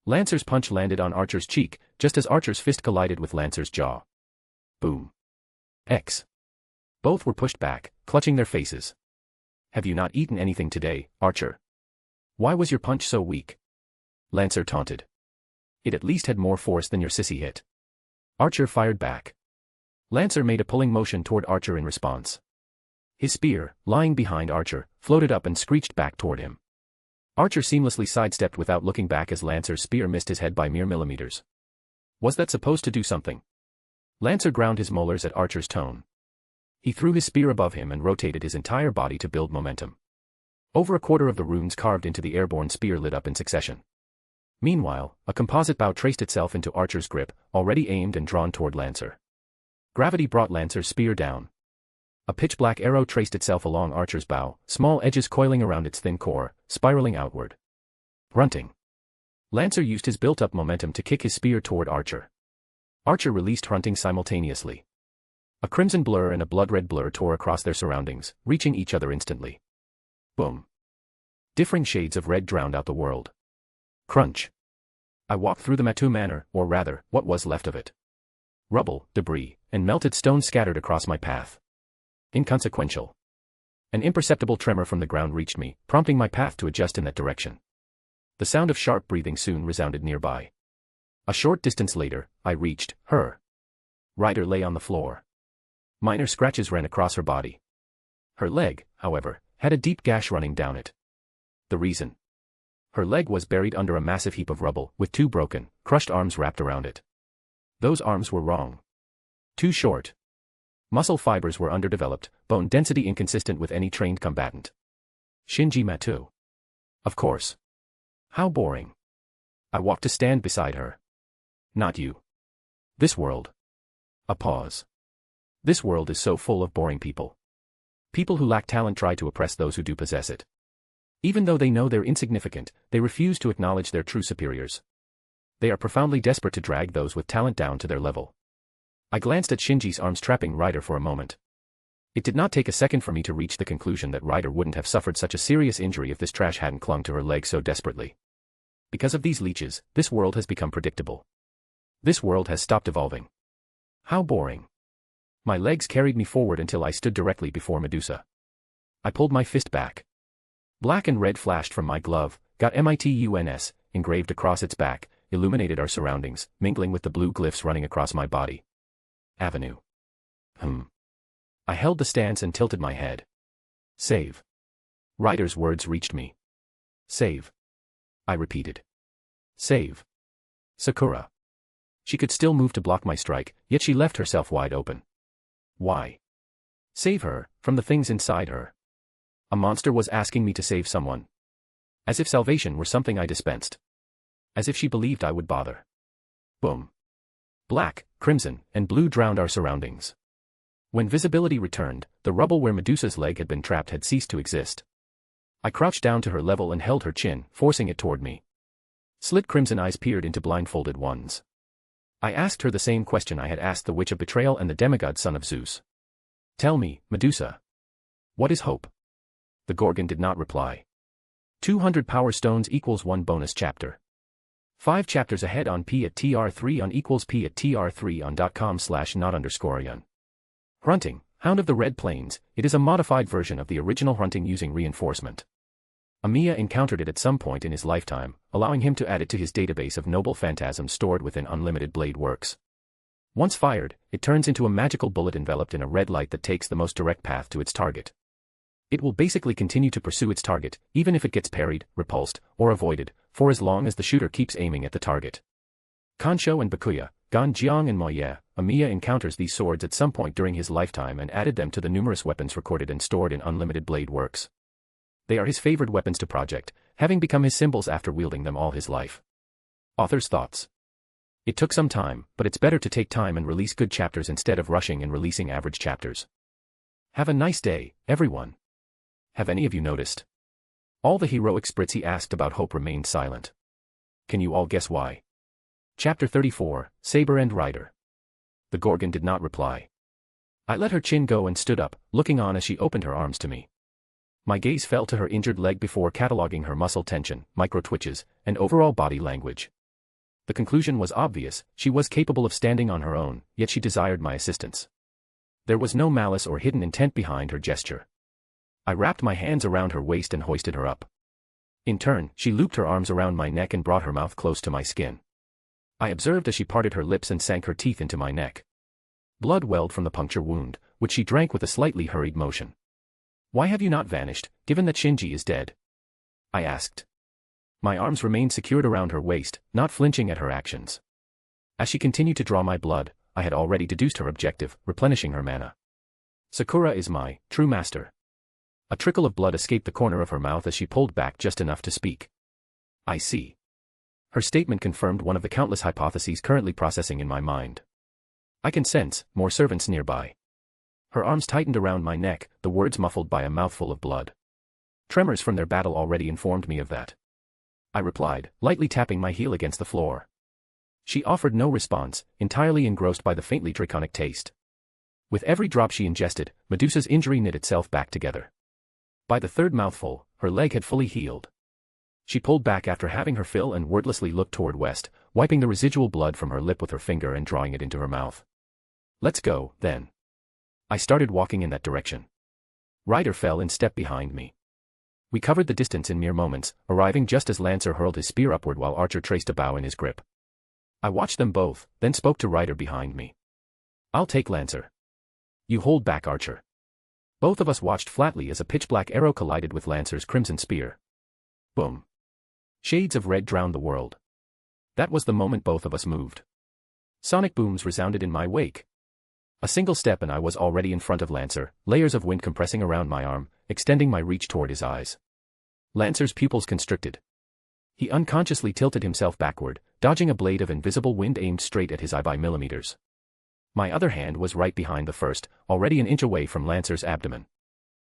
Lancer's punch landed on Archer's cheek, just as Archer's fist collided with Lancer's jaw. Boom. X. Both were pushed back, clutching their faces. Have you not eaten anything today, Archer? Why was your punch so weak? Lancer taunted. It at least had more force than your sissy hit. Archer fired back. Lancer made a pulling motion toward Archer in response. His spear, lying behind Archer, floated up and screeched back toward him. Archer seamlessly sidestepped without looking back as Lancer's spear missed his head by mere millimeters. Was that supposed to do something? Lancer ground his molars at Archer's tone. He threw his spear above him and rotated his entire body to build momentum. Over a quarter of the runes carved into the airborne spear lit up in succession. Meanwhile, a composite bow traced itself into Archer's grip, already aimed and drawn toward Lancer. Gravity brought Lancer's spear down. A pitch-black arrow traced itself along Archer's bow, small edges coiling around its thin core, spiraling outward. Grunting. Lancer used his built-up momentum to kick his spear toward Archer. Archer released Hunting simultaneously. A crimson blur and a blood-red blur tore across their surroundings, reaching each other instantly. Boom. Differing shades of red drowned out the world. Crunch. I walked through the Matu Manor, or rather, what was left of it. Rubble, debris, and melted stone scattered across my path. Inconsequential. An imperceptible tremor from the ground reached me, prompting my path to adjust in that direction. The sound of sharp breathing soon resounded nearby. A short distance later, I reached her. Ryder lay on the floor. Minor scratches ran across her body. Her leg, however, had a deep gash running down it. The reason? Her leg was buried under a massive heap of rubble, with 2 broken, crushed arms wrapped around it. Those arms were wrong. Too short. Muscle fibers were underdeveloped, bone density inconsistent with any trained combatant. Shinji Matu. Of course. How boring. I walked to stand beside her. Not you. This world. A pause. This world is so full of boring people. People who lack talent try to oppress those who do possess it. Even though they know they're insignificant, they refuse to acknowledge their true superiors. They are profoundly desperate to drag those with talent down to their level. I glanced at Shinji's arms trapping Ryder for a moment. It did not take a second for me to reach the conclusion that Ryder wouldn't have suffered such a serious injury if this trash hadn't clung to her leg so desperately. Because of these leeches, this world has become predictable. This world has stopped evolving. How boring. My legs carried me forward until I stood directly before Medusa. I pulled my fist back. Black and red flashed from my glove, got MITUNS, engraved across its back, illuminated our surroundings, mingling with the blue glyphs running across my body. Avenue. I held the stance and tilted my head. Save. Ryder's words reached me. Save. I repeated. Save. Sakura. She could still move to block my strike, yet she left herself wide open. Why? Save her, from the things inside her. A monster was asking me to save someone. As if salvation were something I dispensed. As if she believed I would bother. Boom. Black, crimson, and blue drowned our surroundings. When visibility returned, the rubble where Medusa's leg had been trapped had ceased to exist. I crouched down to her level and held her chin, forcing it toward me. Slit crimson eyes peered into blindfolded ones. I asked her the same question I had asked the Witch of Betrayal and the demigod son of Zeus. Tell me, Medusa. What is hope? The Gorgon did not reply. 200 power stones equals 1 bonus chapter. 5 chapters ahead on P at TR3 on equals P at TR3 on.com/not_yun. Hrunting, Hound of the Red Plains, it is a modified version of the original Hrunting using reinforcement. Amiya encountered it at some point in his lifetime, allowing him to add it to his database of noble phantasms stored within Unlimited Blade Works. Once fired, it turns into a magical bullet enveloped in a red light that takes the most direct path to its target. It will basically continue to pursue its target, even if it gets parried, repulsed, or avoided, for as long as the shooter keeps aiming at the target. Kansho and Bakuya, Ganjiang and Moye, Amiya encounters these swords at some point during his lifetime and added them to the numerous weapons recorded and stored in Unlimited Blade Works. They are his favored weapons to project, having become his symbols after wielding them all his life. Author's thoughts. It took some time, but it's better to take time and release good chapters instead of rushing and releasing average chapters. Have a nice day, everyone. Have any of you noticed? All the heroic sprits he asked about hope remained silent. Can you all guess why? Chapter 34, Saber and Rider. The Gorgon did not reply. I let her chin go and stood up, looking on as she opened her arms to me. My gaze fell to her injured leg before cataloging her muscle tension, micro-twitches, and overall body language. The conclusion was obvious, she was capable of standing on her own, yet she desired my assistance. There was no malice or hidden intent behind her gesture. I wrapped my hands around her waist and hoisted her up. In turn, she looped her arms around my neck and brought her mouth close to my skin. I observed as she parted her lips and sank her teeth into my neck. Blood welled from the puncture wound, which she drank with a slightly hurried motion. Why have you not vanished, given that Shinji is dead? I asked. My arms remained secured around her waist, not flinching at her actions. As she continued to draw my blood, I had already deduced her objective, replenishing her mana. Sakura is my true master. A trickle of blood escaped the corner of her mouth as she pulled back just enough to speak. I see. Her statement confirmed one of the countless hypotheses currently processing in my mind. I can sense more servants nearby. Her arms tightened around my neck, the words muffled by a mouthful of blood. Tremors from their battle already informed me of that. I replied, lightly tapping my heel against the floor. She offered no response, entirely engrossed by the faintly draconic taste. With every drop she ingested, Medusa's injury knit itself back together. By the third mouthful, her leg had fully healed. She pulled back after having her fill and wordlessly looked toward west, wiping the residual blood from her lip with her finger and drawing it into her mouth. Let's go, then. I started walking in that direction. Ryder fell in step behind me. We covered the distance in mere moments, arriving just as Lancer hurled his spear upward while Archer traced a bow in his grip. I watched them both, then spoke to Ryder behind me. I'll take Lancer. You hold back Archer. Both of us watched flatly as a pitch-black arrow collided with Lancer's crimson spear. Boom. Shades of red drowned the world. That was the moment both of us moved. Sonic booms resounded in my wake. A single step and I was already in front of Lancer, layers of wind compressing around my arm, extending my reach toward his eyes. Lancer's pupils constricted. He unconsciously tilted himself backward, dodging a blade of invisible wind aimed straight at his eye by millimeters. My other hand was right behind the first, already an inch away from Lancer's abdomen.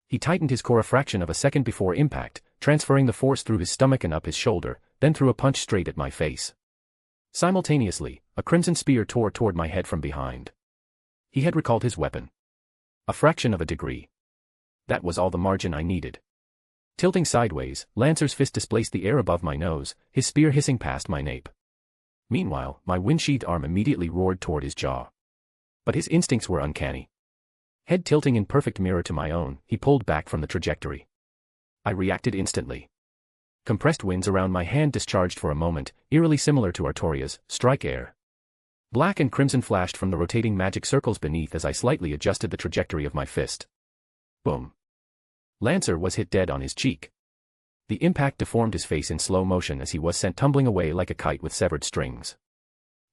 He tightened his core a fraction of a second before impact, transferring the force through his stomach and up his shoulder, then threw a punch straight at my face. Simultaneously, a crimson spear tore toward my head from behind. He had recalled his weapon. A fraction of a degree. That was all the margin I needed. Tilting sideways, Lancer's fist displaced the air above my nose, his spear hissing past my nape. Meanwhile, my wind-sheathed arm immediately roared toward his jaw. But his instincts were uncanny. Head tilting in perfect mirror to my own, he pulled back from the trajectory. I reacted instantly. Compressed winds around my hand discharged for a moment, eerily similar to Artoria's, strike air. Black and crimson flashed from the rotating magic circles beneath as I slightly adjusted the trajectory of my fist. Boom. Lancer was hit dead on his cheek. The impact deformed his face in slow motion as he was sent tumbling away like a kite with severed strings.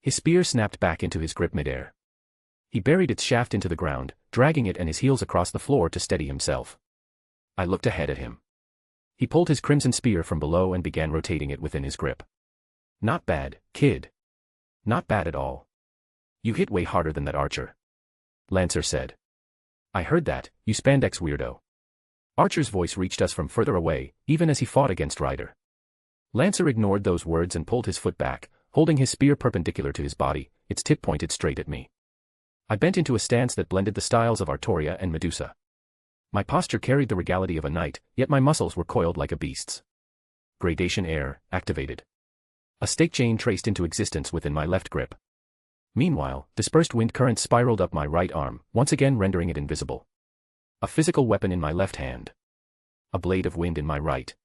His spear snapped back into his grip midair. He buried its shaft into the ground, dragging it and his heels across the floor to steady himself. I looked ahead at him. He pulled his crimson spear from below and began rotating it within his grip. Not bad, kid. Not bad at all. You hit way harder than that archer. Lancer said. I heard that, you spandex weirdo. Archer's voice reached us from further away, even as he fought against Ryder. Lancer ignored those words and pulled his foot back, holding his spear perpendicular to his body, its tip pointed straight at me. I bent into a stance that blended the styles of Artoria and Medusa. My posture carried the regality of a knight, yet my muscles were coiled like a beast's. Gradation air, activated. A stake chain traced into existence within my left grip. Meanwhile, dispersed wind currents spiraled up my right arm, once again rendering it invisible. A physical weapon in my left hand. A blade of wind in my right.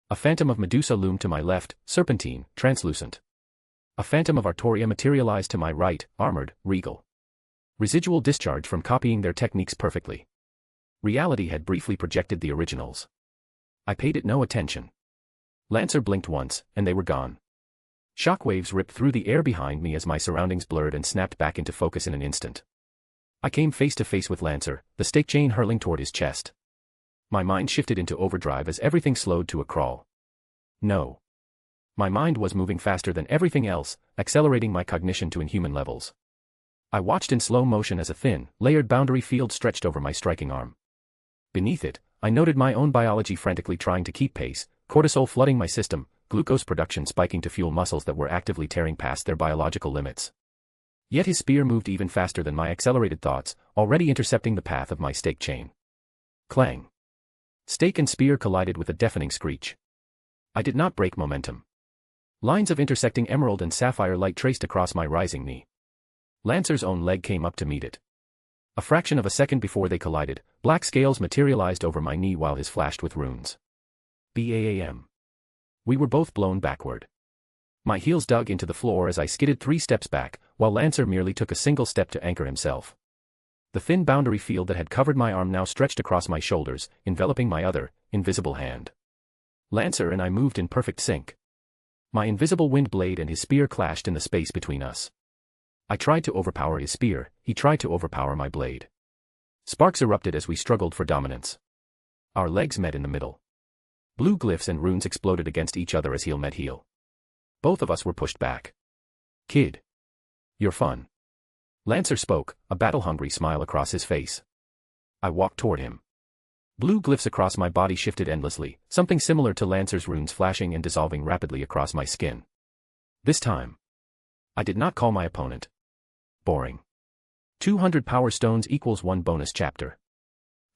A phantom of Medusa loomed to my left, serpentine, translucent. A phantom of Artoria materialized to my right, armored, regal. Residual discharge from copying their techniques perfectly. Reality had briefly projected the originals. I paid it no attention. Lancer blinked once, and they were gone. Shockwaves ripped through the air behind me as my surroundings blurred and snapped back into focus in an instant. I came face to face with Lancer, the stake chain hurling toward his chest. My mind shifted into overdrive as everything slowed to a crawl. No. My mind was moving faster than everything else, accelerating my cognition to inhuman levels. I watched in slow motion as a thin, layered boundary field stretched over my striking arm. Beneath it, I noted my own biology frantically trying to keep pace, cortisol flooding my system, glucose production spiking to fuel muscles that were actively tearing past their biological limits. Yet his spear moved even faster than my accelerated thoughts, already intercepting the path of my stake chain. Clang. Stake and spear collided with a deafening screech. I did not break momentum. Lines of intersecting emerald and sapphire light traced across my rising knee. Lancer's own leg came up to meet it. A fraction of a second before they collided, black scales materialized over my knee while his flashed with runes. BAAM. We were both blown backward. My heels dug into the floor as I skidded 3 steps back, while Lancer merely took a single step to anchor himself. The thin boundary field that had covered my arm now stretched across my shoulders, enveloping my other, invisible hand. Lancer and I moved in perfect sync. My invisible wind blade and his spear clashed in the space between us. I tried to overpower his spear, he tried to overpower my blade. Sparks erupted as we struggled for dominance. Our legs met in the middle. Blue glyphs and runes exploded against each other as heel met heel. Both of us were pushed back. Kid. You're fun. Lancer spoke, a battle-hungry smile across his face. I walked toward him. Blue glyphs across my body shifted endlessly, something similar to Lancer's runes flashing and dissolving rapidly across my skin. This time, I did not call my opponent. Boring. 200 power stones equals 1 bonus chapter.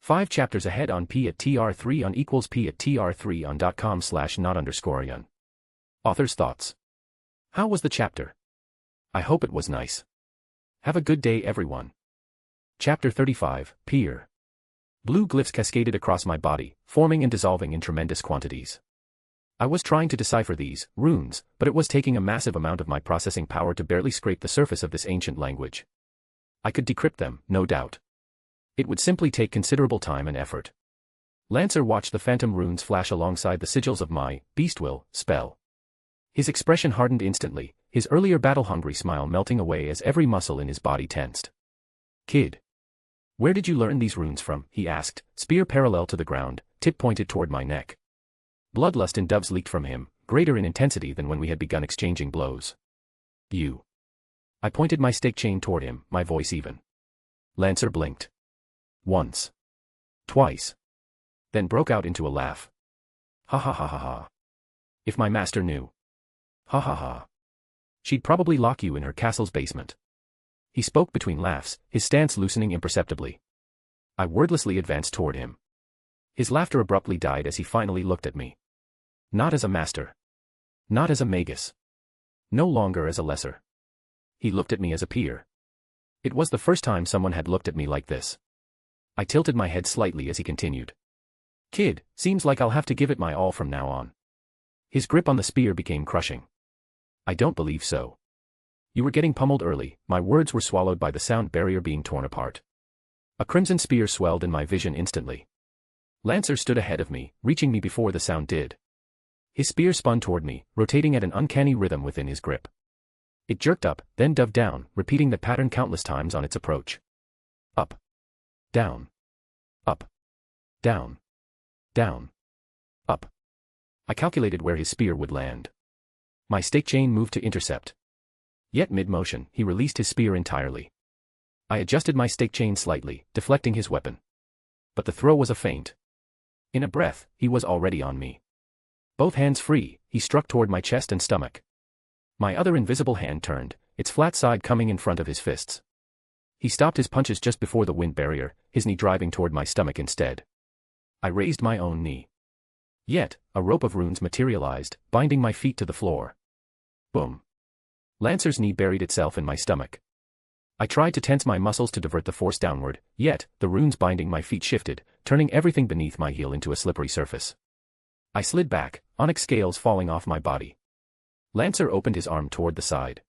5 chapters ahead on p@tr3 on equals p@tr3 on.com/not_yun. Author's thoughts. How was the chapter? I hope it was nice. Have a good day everyone. Chapter 35, Peer. Blue glyphs cascaded across my body, forming and dissolving in tremendous quantities. I was trying to decipher these runes, but it was taking a massive amount of my processing power to barely scrape the surface of this ancient language. I could decrypt them, no doubt. It would simply take considerable time and effort. Lancer watched the phantom runes flash alongside the sigils of my Beastwill spell. His expression hardened instantly, his earlier battle-hungry smile melting away as every muscle in his body tensed. Kid. Where did you learn these runes from? He asked, spear parallel to the ground, tip pointed toward my neck. Bloodlust in doves leaked from him, greater in intensity than when we had begun exchanging blows. You. I pointed my stake chain toward him, my voice even. Lancer blinked. Once. Twice. Then broke out into a laugh. Ha ha ha ha ha. If my master knew. Ha ha ha. She'd probably lock you in her castle's basement. He spoke between laughs, his stance loosening imperceptibly. I wordlessly advanced toward him. His laughter abruptly died as he finally looked at me. Not as a master. Not as a magus. No longer as a lesser. He looked at me as a peer. It was the first time someone had looked at me like this. I tilted my head slightly as he continued. Kid, seems like I'll have to give it my all from now on. His grip on the spear became crushing. I don't believe so. You were getting pummeled early. My words were swallowed by the sound barrier being torn apart. A crimson spear swelled in my vision instantly. Lancer stood ahead of me, reaching me before the sound did. His spear spun toward me, rotating at an uncanny rhythm within his grip. It jerked up, then dove down, repeating the pattern countless times on its approach. Up. Down. Up. Down. Down. Up. I calculated where his spear would land. My stake chain moved to intercept. Yet mid-motion, he released his spear entirely. I adjusted my stake chain slightly, deflecting his weapon. But the throw was a feint. In a breath, he was already on me. Both hands free, he struck toward my chest and stomach. My other invisible hand turned, its flat side coming in front of his fists. He stopped his punches just before the wind barrier, his knee driving toward my stomach instead. I raised my own knee. Yet, a rope of runes materialized, binding my feet to the floor. Boom. Lancer's knee buried itself in my stomach. I tried to tense my muscles to divert the force downward, yet, the runes binding my feet shifted, turning everything beneath my heel into a slippery surface. I slid back, onyx scales falling off my body. Lancer opened his arm toward the side.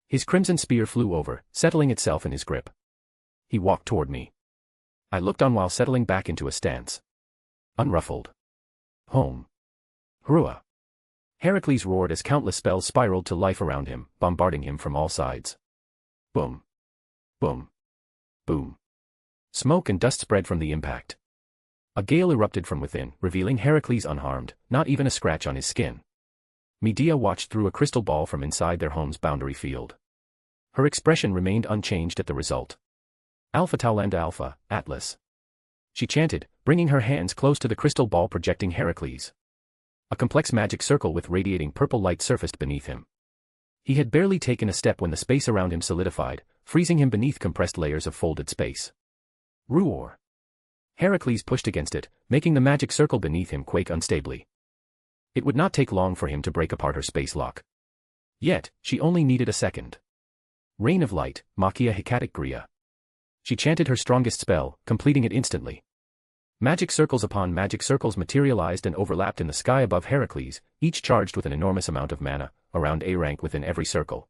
His crimson spear flew over, settling itself in his grip. He walked toward me. I looked on while settling back into a stance. Unruffled. Home. Hrua. Heracles roared as countless spells spiraled to life around him, bombarding him from all sides. Boom. Boom. Boom. Smoke and dust spread from the impact. A gale erupted from within, revealing Heracles unharmed, not even a scratch on his skin. Medea watched through a crystal ball from inside their home's boundary field. Her expression remained unchanged at the result. Alpha Tau Lambda Alpha, Atlas. She chanted, bringing her hands close to the crystal ball projecting Heracles. A complex magic circle with radiating purple light surfaced beneath him. He had barely taken a step when the space around him solidified, freezing him beneath compressed layers of folded space. Roar. Heracles pushed against it, making the magic circle beneath him quake unstably. It would not take long for him to break apart her space lock. Yet, she only needed a second. Rain of Light, Machia Hecatic Gria. She chanted her strongest spell, completing it instantly. Magic circles upon magic circles materialized and overlapped in the sky above Heracles, each charged with an enormous amount of mana, around A rank within every circle.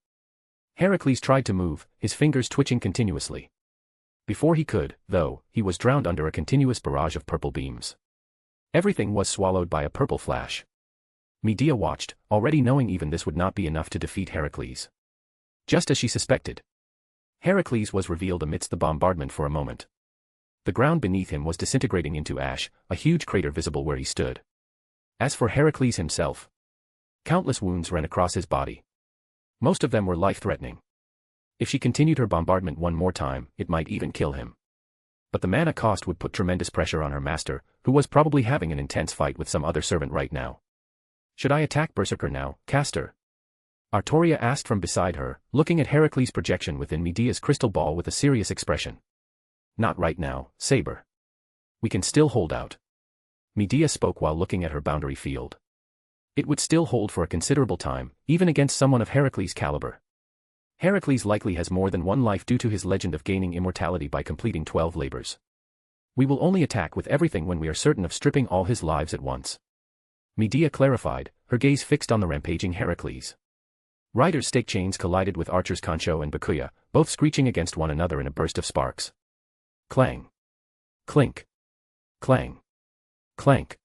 Heracles tried to move, his fingers twitching continuously. Before he could, though, he was drowned under a continuous barrage of purple beams. Everything was swallowed by a purple flash. Medea watched, already knowing even this would not be enough to defeat Heracles. Just as she suspected. Heracles was revealed amidst the bombardment for a moment. The ground beneath him was disintegrating into ash, a huge crater visible where he stood. As for Heracles himself, countless wounds ran across his body. Most of them were life-threatening. If she continued her bombardment one more time, it might even kill him. But the mana cost would put tremendous pressure on her master, who was probably having an intense fight with some other servant right now. Should I attack Berserker now, Caster? Artoria asked from beside her, looking at Heracles' projection within Medea's crystal ball with a serious expression. Not right now, Saber. We can still hold out. Medea spoke while looking at her boundary field. It would still hold for a considerable time, even against someone of Heracles' caliber. Heracles likely has more than one life due to his legend of gaining immortality by completing 12 labors. We will only attack with everything when we are certain of stripping all his lives at once. Medea clarified, her gaze fixed on the rampaging Heracles. Riders' stake chains collided with archers Concho and Bakuya, both screeching against one another in a burst of sparks. Clang. Clink. Clang. Clank.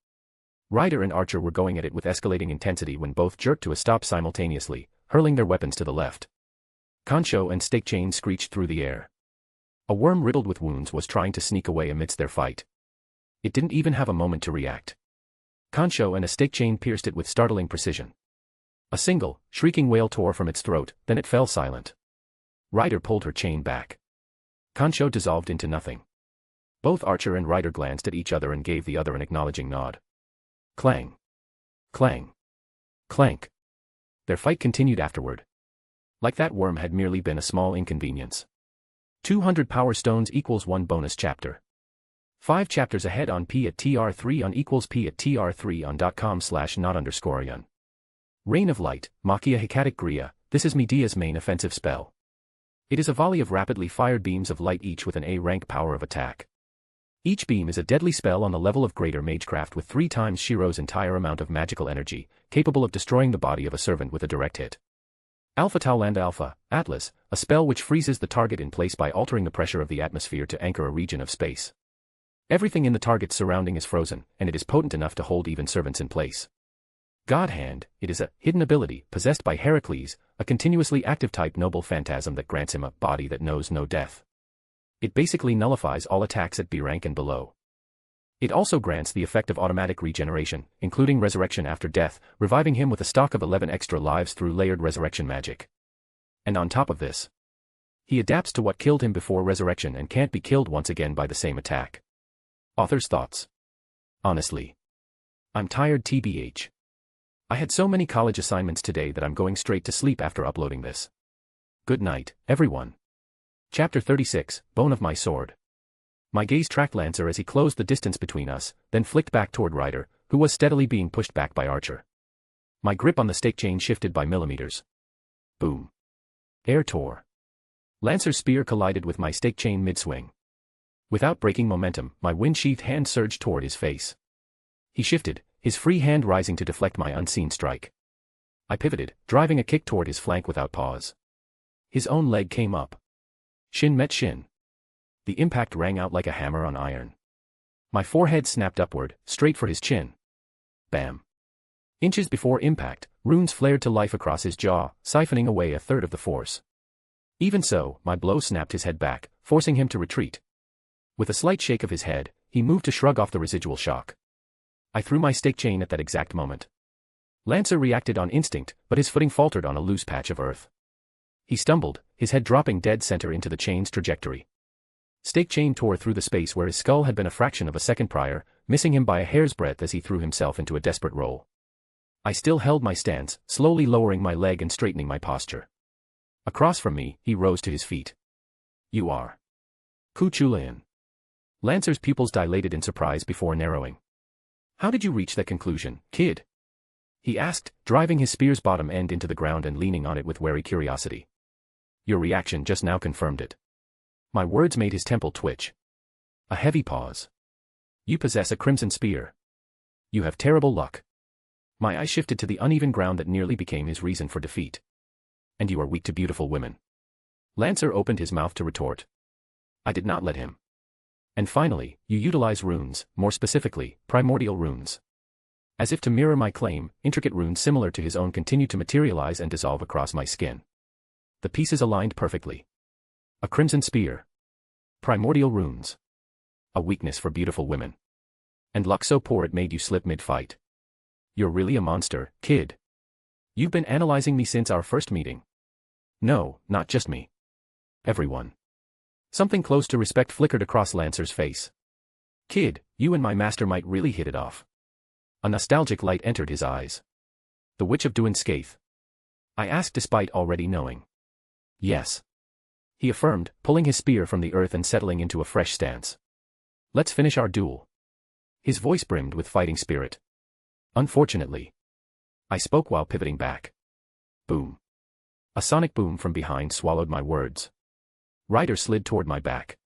Rider and archer were going at it with escalating intensity when both jerked to a stop simultaneously, hurling their weapons to the left. Concho and stake chain screeched through the air. A worm riddled with wounds was trying to sneak away amidst their fight. It didn't even have a moment to react. Concho and a stake chain pierced it with startling precision. A single, shrieking wail tore from its throat, then it fell silent. Ryder pulled her chain back. Concho dissolved into nothing. Both Archer and Ryder glanced at each other and gave the other an acknowledging nod. Clang. Clang. Clank. Their fight continued afterward. Like that worm had merely been a small inconvenience. 200 power stones equals 1 bonus chapter. 5 chapters ahead on p@tr3 on equals p@tr3 on.com/not_yearn. Rain of Light, Makia Hekatic Gria, this is Medea's main offensive spell. It is a volley of rapidly fired beams of light each with an A-rank power of attack. Each beam is a deadly spell on the level of Greater Magecraft with 3 times Shiro's entire amount of magical energy, capable of destroying the body of a servant with a direct hit. Alpha Tau Land Alpha, Atlas, a spell which freezes the target in place by altering the pressure of the atmosphere to anchor a region of space. Everything in the target's surrounding is frozen, and it is potent enough to hold even servants in place. God Hand, it is a hidden ability possessed by Heracles, a continuously active type noble phantasm that grants him a body that knows no death. It basically nullifies all attacks at B rank and below. It also grants the effect of automatic regeneration, including resurrection after death, reviving him with a stock of 11 extra lives through layered resurrection magic. And on top of this, he adapts to what killed him before resurrection and can't be killed once again by the same attack. Author's thoughts. Honestly, I'm tired tbh. I had so many college assignments today that I'm going straight to sleep after uploading this. Good night, everyone. Chapter 36, Bone of My Sword. My gaze tracked Lancer as he closed the distance between us, then flicked back toward Ryder, who was steadily being pushed back by Archer. My grip on the stake chain shifted by millimeters. Boom. Air tore. Lancer's spear collided with my stake chain mid-swing. Without breaking momentum, my wind-sheathed hand surged toward his face. He shifted, his free hand rising to deflect my unseen strike. I pivoted, driving a kick toward his flank without pause. His own leg came up. Shin met shin. The impact rang out like a hammer on iron. My forehead snapped upward, straight for his chin. Bam. Inches before impact, runes flared to life across his jaw, siphoning away a third of the force. Even so, my blow snapped his head back, forcing him to retreat. With a slight shake of his head, he moved to shrug off the residual shock. I threw my stake chain at that exact moment. Lancer reacted on instinct, but his footing faltered on a loose patch of earth. He stumbled, his head dropping dead center into the chain's trajectory. Stake chain tore through the space where his skull had been a fraction of a second prior, missing him by a hair's breadth as he threw himself into a desperate roll. I still held my stance, slowly lowering my leg and straightening my posture. Across from me, he rose to his feet. You are Ku Chulayan. Lancer's pupils dilated in surprise before narrowing. How did you reach that conclusion, kid? He asked, driving his spear's bottom end into the ground and leaning on it with wary curiosity. Your reaction just now confirmed it. My words made his temple twitch. A heavy pause. You possess a crimson spear. You have terrible luck. My eyes shifted to the uneven ground that nearly became his reason for defeat. And you are weak to beautiful women. Lancer opened his mouth to retort. I did not let him. And finally, you utilize runes, more specifically, primordial runes. As if to mirror my claim, intricate runes similar to his own continued to materialize and dissolve across my skin. The pieces aligned perfectly. A crimson spear. Primordial runes. A weakness for beautiful women. And luck so poor it made you slip mid-fight. You're really a monster, kid. You've been analyzing me since our first meeting. No, not just me. Everyone. Something close to respect flickered across Lancer's face. Kid, you and my master might really hit it off. A nostalgic light entered his eyes. The Witch of Duin Skaith? I asked despite already knowing. Yes. He affirmed, pulling his spear from the earth and settling into a fresh stance. Let's finish our duel. His voice brimmed with fighting spirit. Unfortunately. I spoke while pivoting back. Boom. A sonic boom from behind swallowed my words. Ryder slid toward my back.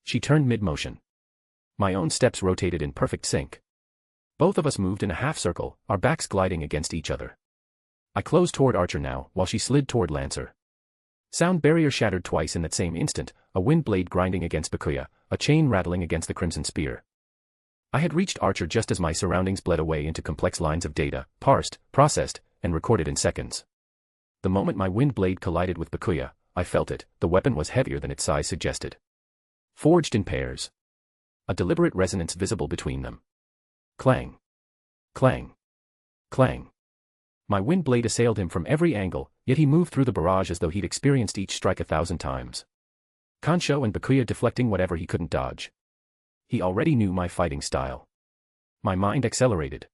She turned mid-motion. My own steps rotated in perfect sync. Both of us moved in a half-circle, our backs gliding against each other. I closed toward Archer now, while she slid toward Lancer. Sound barrier shattered twice in that same instant, a wind blade grinding against Bakuya, a chain rattling against the crimson spear. I had reached Archer just as my surroundings bled away into complex lines of data, parsed, processed, and recorded in seconds. The moment my wind blade collided with Bakuya, I felt it, the weapon was heavier than its size suggested. forged in pairs. A deliberate resonance visible between them. Clang. Clang. Clang. My wind blade assailed him from every angle, yet he moved through the barrage as though he'd experienced each strike 1,000 times. Kansho and Bakuya deflecting whatever he couldn't dodge. He already knew my fighting style. My mind accelerated.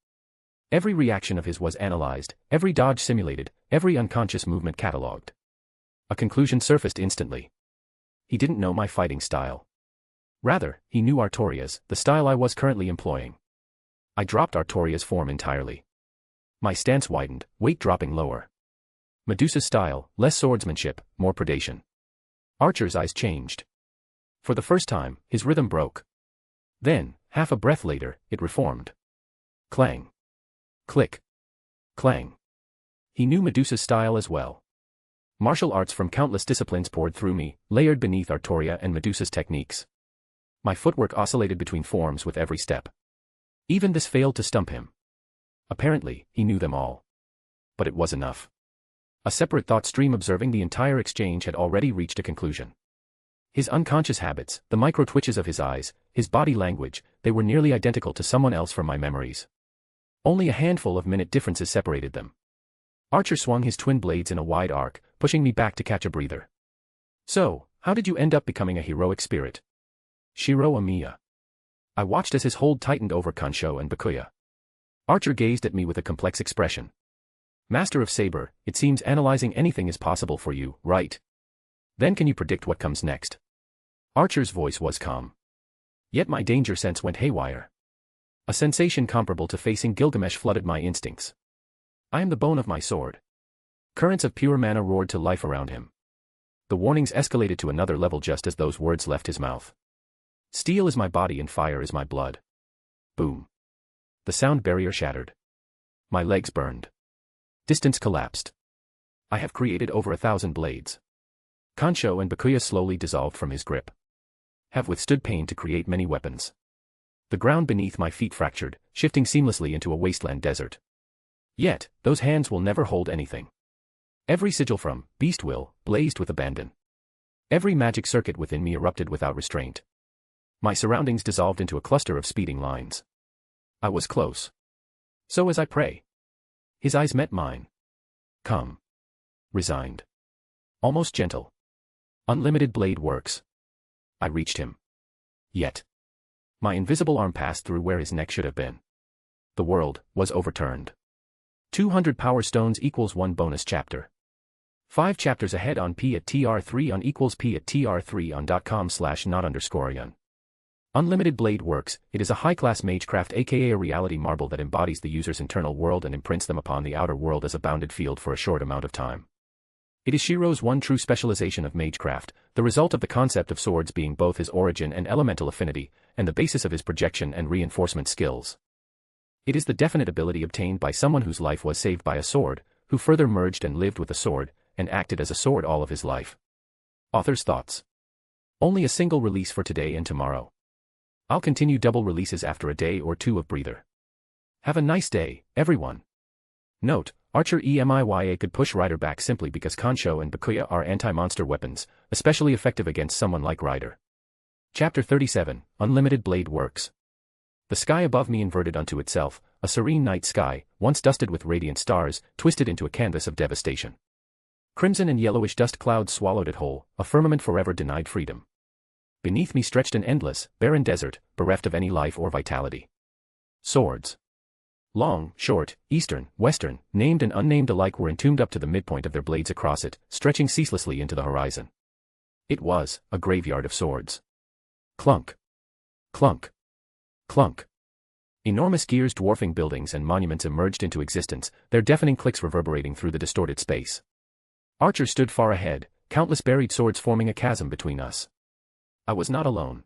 Every reaction of his was analyzed, every dodge simulated, every unconscious movement catalogued. A conclusion surfaced instantly. He didn't know my fighting style. Rather, he knew Artoria's, the style I was currently employing. I dropped Artoria's form entirely. My stance widened, weight dropping lower. Medusa's style, less swordsmanship, more predation. Archer's eyes changed. For the first time, his rhythm broke. Then, half a breath later, it reformed. Clang. Click. Clang. He knew Medusa's style as well. Martial arts from countless disciplines poured through me, layered beneath Artoria and Medusa's techniques. My footwork oscillated between forms with every step. Even this failed to stump him. Apparently, he knew them all. But it was enough. A separate thought stream observing the entire exchange had already reached a conclusion. His unconscious habits, the micro-twitches of his eyes, his body language, they were nearly identical to someone else from my memories. Only a handful of minute differences separated them. Archer swung his twin blades in a wide arc, pushing me back to catch a breather. So, how did you end up becoming a heroic spirit? Shiro Amiya. I watched as his hold tightened over Kansho and Bakuya. Archer gazed at me with a complex expression. Master of Saber, it seems analyzing anything is possible for you, right? Then can you predict what comes next? Archer's voice was calm. Yet my danger sense went haywire. A sensation comparable to facing Gilgamesh flooded my instincts. I am the bone of my sword. Currents of pure mana roared to life around him. The warnings escalated to another level just as those words left his mouth. Steel is my body and fire is my blood. Boom. The sound barrier shattered. My legs burned. Distance collapsed. I have created over 1,000 blades. Kansho and Bakuya slowly dissolved from his grip. Have withstood pain to create many weapons. The ground beneath my feet fractured, shifting seamlessly into a wasteland desert. Yet, those hands will never hold anything. Every sigil from Beast Will blazed with abandon. Every magic circuit within me erupted without restraint. My surroundings dissolved into a cluster of speeding lines. I was close. So as I pray. His eyes met mine. Calm. Resigned. Almost gentle. Unlimited blade works. I reached him. Yet. My invisible arm passed through where his neck should have been. The world was overturned. 200 power stones equals 1 bonus chapter. 5 chapters ahead on P at TR3 on equals P at TR3 on.com/not_yun. Unlimited blade works, it is a high-class magecraft aka a reality marble that embodies the user's internal world and imprints them upon the outer world as a bounded field for a short amount of time. It is Shiro's one true specialization of magecraft, the result of the concept of swords being both his origin and elemental affinity, and the basis of his projection and reinforcement skills. It is the definite ability obtained by someone whose life was saved by a sword, who further merged and lived with a sword, and acted as a sword all of his life. Author's thoughts. Only a single release for today and tomorrow. I'll continue double releases after a day or two of breather. Have a nice day, everyone. Note, Archer Emiya could push Rider back simply because Kansho and Bakuya are anti-monster weapons, especially effective against someone like Rider. Chapter 37, Unlimited Blade Works. The sky above me inverted unto itself, a serene night sky, once dusted with radiant stars, twisted into a canvas of devastation. Crimson and yellowish dust clouds swallowed it whole, a firmament forever denied freedom. Beneath me stretched an endless, barren desert, bereft of any life or vitality. Swords. Long, short, eastern, western, named and unnamed alike were entombed up to the midpoint of their blades across it, stretching ceaselessly into the horizon. It was a graveyard of swords. Clunk. Clunk. Clunk. Enormous gears dwarfing buildings and monuments emerged into existence, their deafening clicks reverberating through the distorted space. Archer stood far ahead, countless buried swords forming a chasm between us. I was not alone.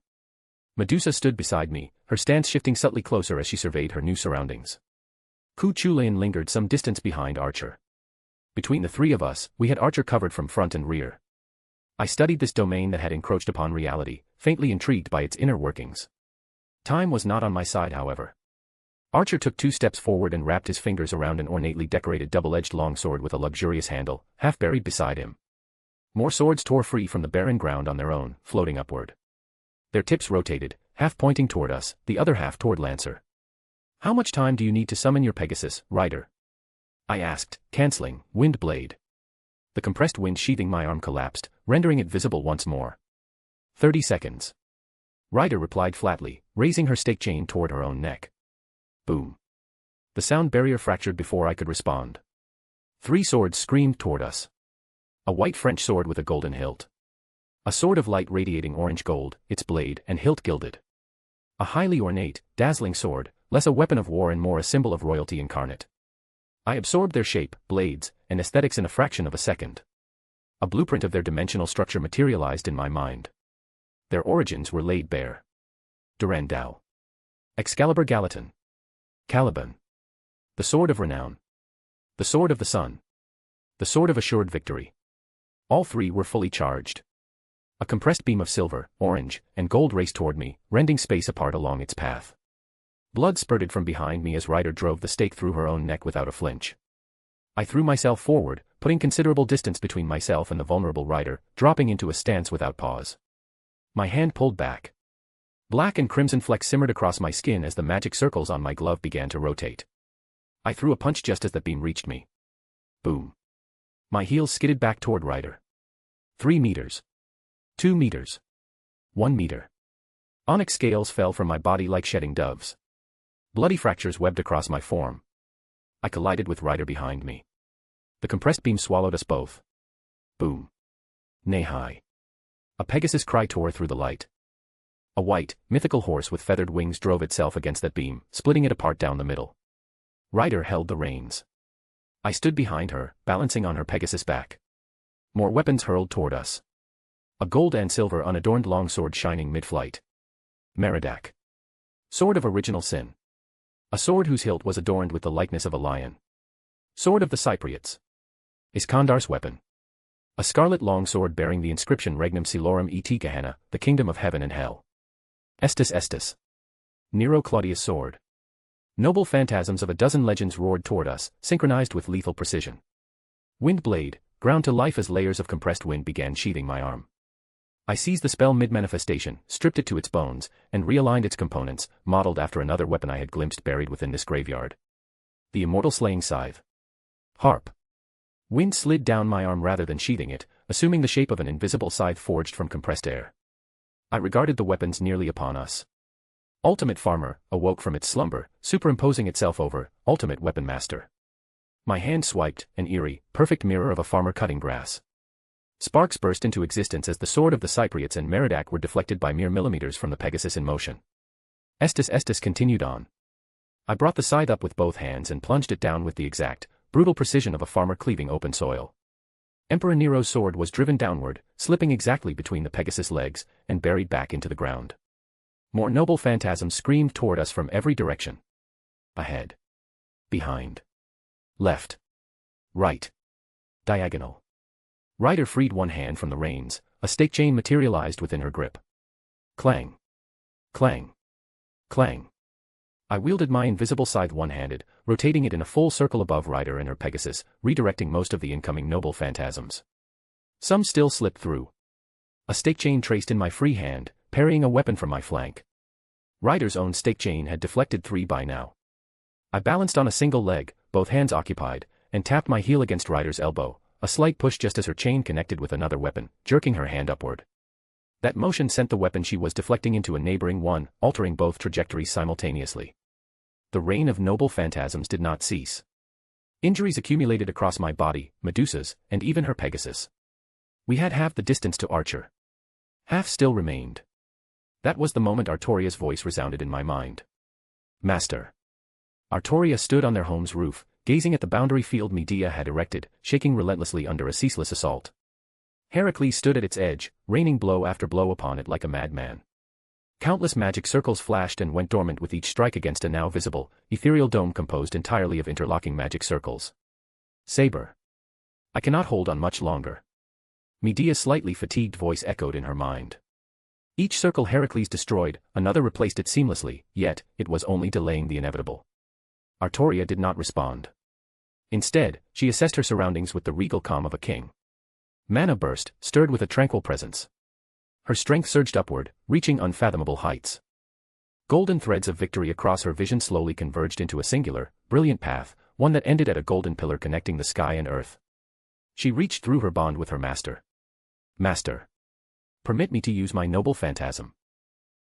Medusa stood beside me, her stance shifting subtly closer as she surveyed her new surroundings. Ku Chulayan lingered some distance behind Archer. Between the three of us, we had Archer covered from front and rear. I studied this domain that had encroached upon reality, faintly intrigued by its inner workings. Time was not on my side, however. Archer took 2 steps forward and wrapped his fingers around an ornately decorated double-edged longsword with a luxurious handle, half buried beside him. More swords tore free from the barren ground on their own, floating upward. Their tips rotated, half pointing toward us, the other half toward Lancer. "How much time do you need to summon your Pegasus, Rider?" I asked, canceling Wind Blade. The compressed wind sheathing my arm collapsed, rendering it visible once more. 30 seconds. Rider replied flatly, raising her stake chain toward her own neck. Boom. The sound barrier fractured before I could respond. 3 swords screamed toward us. A white French sword with a golden hilt. A sword of light radiating orange gold, its blade and hilt gilded. A highly ornate, dazzling sword, less a weapon of war and more a symbol of royalty incarnate. I absorbed their shape, blades, and aesthetics in a fraction of a second. A blueprint of their dimensional structure materialized in my mind. Their origins were laid bare. Durandal. Excalibur Gallatin. Caliban. The Sword of Renown. The Sword of the Sun. The Sword of Assured Victory. All 3 were fully charged. A compressed beam of silver, orange, and gold raced toward me, rending space apart along its path. Blood spurted from behind me as Rider drove the stake through her own neck without a flinch. I threw myself forward, putting considerable distance between myself and the vulnerable Rider, dropping into a stance without pause. My hand pulled back. Black and crimson flecks simmered across my skin as the magic circles on my glove began to rotate. I threw a punch just as that beam reached me. Boom. My heels skidded back toward Rider. 3 meters. 2 meters. 1 meter. Onyx scales fell from my body like shedding doves. Bloody fractures webbed across my form. I collided with Rider behind me. The compressed beam swallowed us both. Boom. Nehai. A Pegasus cry tore through the light. A white, mythical horse with feathered wings drove itself against that beam, splitting it apart down the middle. Rider held the reins. I stood behind her, balancing on her Pegasus back. More weapons hurled toward us. A gold and silver unadorned longsword shining mid-flight. Meridak. Sword of Original Sin. A sword whose hilt was adorned with the likeness of a lion. Sword of the Cypriots. Iskandar's weapon. A scarlet longsword bearing the inscription Regnum Coelorum et Gehenna, the kingdom of heaven and hell. Estus Estus. Nero Claudius sword. Noble phantasms of a dozen legends roared toward us, synchronized with lethal precision. Wind blade, ground to life as layers of compressed wind began sheathing my arm. I seized the spell mid-manifestation, stripped it to its bones, and realigned its components, modeled after another weapon I had glimpsed buried within this graveyard. The immortal slaying scythe. Harp. Wind slid down my arm rather than sheathing it, assuming the shape of an invisible scythe forged from compressed air. I regarded the weapons nearly upon us. Ultimate Farmer awoke from its slumber, superimposing itself over Ultimate Weapon Master. My hand swiped, an eerie, perfect mirror of a farmer cutting grass. Sparks burst into existence as the sword of the Cypriots and Meridak were deflected by mere millimeters from the Pegasus in motion. Estus Estus continued on. I brought the scythe up with both hands and plunged it down with the exact, brutal precision of a farmer cleaving open soil. Emperor Nero's sword was driven downward, slipping exactly between the Pegasus' legs, and buried back into the ground. More noble phantasms screamed toward us from every direction. Ahead. Behind. Left. Right. Diagonal. Rider freed one hand from the reins, a stake chain materialized within her grip. Clang. Clang. Clang. I wielded my invisible scythe one-handed, rotating it in a full circle above Rider and her Pegasus, redirecting most of the incoming noble phantasms. Some still slipped through. A stake chain traced in my free hand, parrying a weapon from my flank. Rider's own stake chain had deflected 3 by now. I balanced on a single leg, both hands occupied, and tapped my heel against Rider's elbow, a slight push just as her chain connected with another weapon, jerking her hand upward. That motion sent the weapon she was deflecting into a neighboring one, altering both trajectories simultaneously. The reign of noble phantasms did not cease. Injuries accumulated across my body, Medusa's, and even her Pegasus. We had half the distance to Archer. Half still remained. That was the moment Artoria's voice resounded in my mind. Master. Artoria stood on their home's roof, gazing at the boundary field Medea had erected, shaking relentlessly under a ceaseless assault. Heracles stood at its edge, raining blow after blow upon it like a madman. Countless magic circles flashed and went dormant with each strike against a now visible, ethereal dome composed entirely of interlocking magic circles. Saber. I cannot hold on much longer. Medea's slightly fatigued voice echoed in her mind. Each circle Heracles destroyed, another replaced it seamlessly, yet, it was only delaying the inevitable. Artoria did not respond. Instead, she assessed her surroundings with the regal calm of a king. Mana burst, stirred with a tranquil presence. Her strength surged upward, reaching unfathomable heights. Golden threads of victory across her vision slowly converged into a singular, brilliant path, one that ended at a golden pillar connecting the sky and earth. She reached through her bond with her master. Master. Permit me to use my noble phantasm.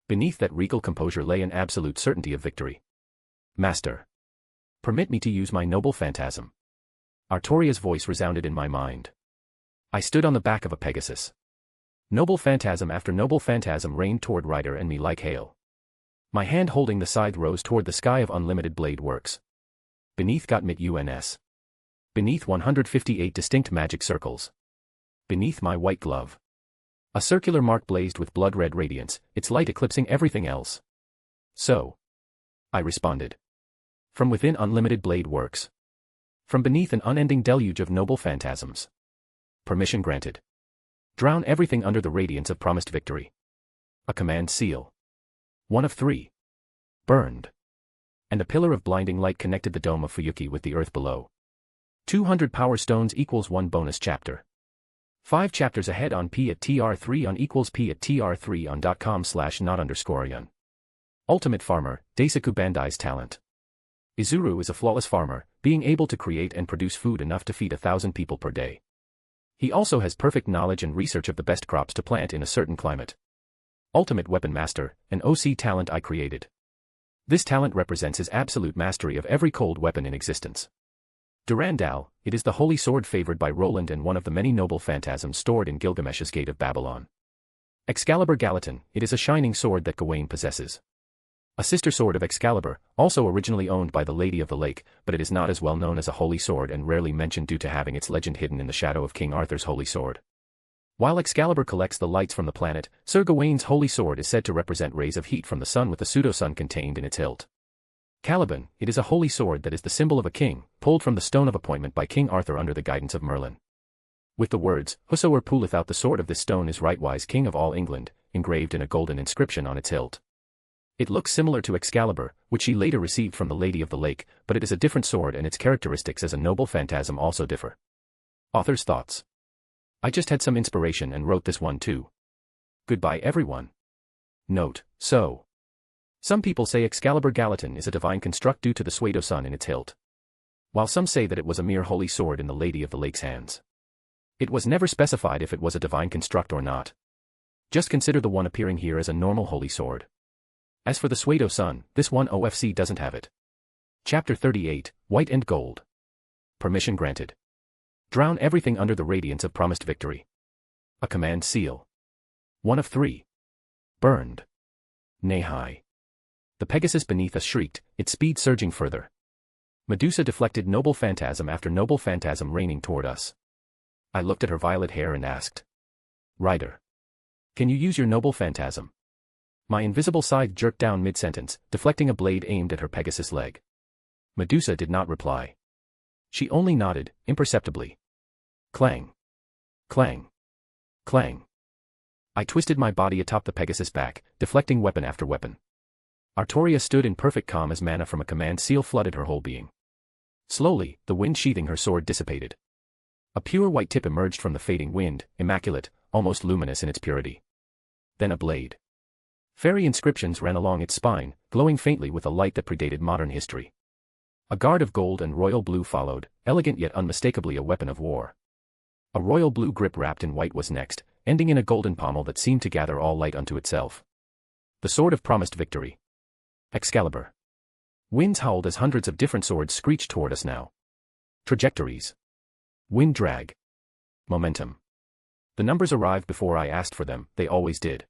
Beneath that regal composure lay an absolute certainty of victory. Master. Permit me to use my noble phantasm. Artoria's voice resounded in my mind. I stood on the back of a Pegasus. Noble phantasm after noble phantasm rained toward rider and me like hail. My hand holding the scythe rose toward the sky of unlimited blade works. Beneath got mit UNS. Beneath 158 distinct magic circles. Beneath my white glove. A circular mark blazed with blood-red radiance, its light eclipsing everything else. So. I responded. From within unlimited blade works. From beneath an unending deluge of noble phantasms. Permission granted. Drown everything under the radiance of promised victory. A command seal. One of 3. Burned. And a pillar of blinding light connected the dome of Fuyuki with the earth below. 200 power stones equals 1 bonus chapter. 5 chapters ahead on p@tr3 on equals p@tr3 on.com/not_yun. Ultimate Farmer, Daisaku Bandai's talent. Izuru is a flawless farmer, being able to create and produce food enough to feed 1,000 people per day. He also has perfect knowledge and research of the best crops to plant in a certain climate. Ultimate Weapon Master, an OC talent I created. This talent represents his absolute mastery of every cold weapon in existence. Durandal, it is the holy sword favored by Roland and one of the many noble phantasms stored in Gilgamesh's Gate of Babylon. Excalibur Gallatin, it is a shining sword that Gawain possesses. A sister sword of Excalibur, also originally owned by the Lady of the Lake, but it is not as well known as a holy sword and rarely mentioned due to having its legend hidden in the shadow of King Arthur's holy sword. While Excalibur collects the lights from the planet, Sir Gawain's holy sword is said to represent rays of heat from the sun with a pseudo-sun contained in its hilt. Caliban, it is a holy sword that is the symbol of a king, pulled from the stone of appointment by King Arthur under the guidance of Merlin. With the words, "Whosoever pulleth out the sword of this stone is rightwise king of all England," engraved in a golden inscription on its hilt. It looks similar to Excalibur, which she later received from the Lady of the Lake, but it is a different sword and its characteristics as a noble phantasm also differ. Author's thoughts. I just had some inspiration and wrote this one too. Goodbye everyone. Note, so. Some people say Excalibur Gallatin is a divine construct due to the pseudo-sun in its hilt. While some say that it was a mere holy sword in the Lady of the Lake's hands. It was never specified if it was a divine construct or not. Just consider the one appearing here as a normal holy sword. As for the pseudo-sun, this one OFC doesn't have it. Chapter 38, White and Gold. Permission granted. Drown everything under the radiance of promised victory. A command seal. One of 3. Burned. Nahai. The Pegasus beneath us shrieked, its speed surging further. Medusa deflected noble phantasm after noble phantasm raining toward us. I looked at her violet hair and asked. Rider. Can you use your noble phantasm? My invisible scythe jerked down mid-sentence, deflecting a blade aimed at her Pegasus leg. Medusa did not reply. She only nodded, imperceptibly. Clang. Clang. Clang. I twisted my body atop the Pegasus' back, deflecting weapon after weapon. Artoria stood in perfect calm as mana from a command seal flooded her whole being. Slowly, the wind sheathing her sword dissipated. A pure white tip emerged from the fading wind, immaculate, almost luminous in its purity. Then a blade. Fairy inscriptions ran along its spine, glowing faintly with a light that predated modern history. A guard of gold and royal blue followed, elegant yet unmistakably a weapon of war. A royal blue grip wrapped in white was next, ending in a golden pommel that seemed to gather all light unto itself. The sword of promised victory. Excalibur. Winds howled as hundreds of different swords screeched toward us now. Trajectories. Wind drag. Momentum. The numbers arrived before I asked for them, they always did.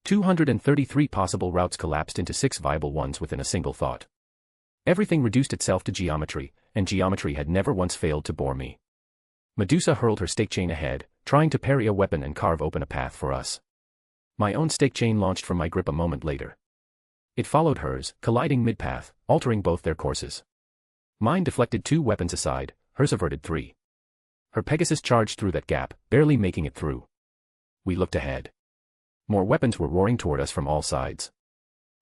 233 possible routes collapsed into 6 viable ones within a single thought. Everything reduced itself to geometry, and geometry had never once failed to bore me. Medusa hurled her stake chain ahead, trying to parry a weapon and carve open a path for us. My own stake chain launched from my grip a moment later. It followed hers, colliding mid-path, altering both their courses. Mine deflected 2 weapons aside, hers averted 3. Her Pegasus charged through that gap, barely making it through. We looked ahead. More weapons were roaring toward us from all sides.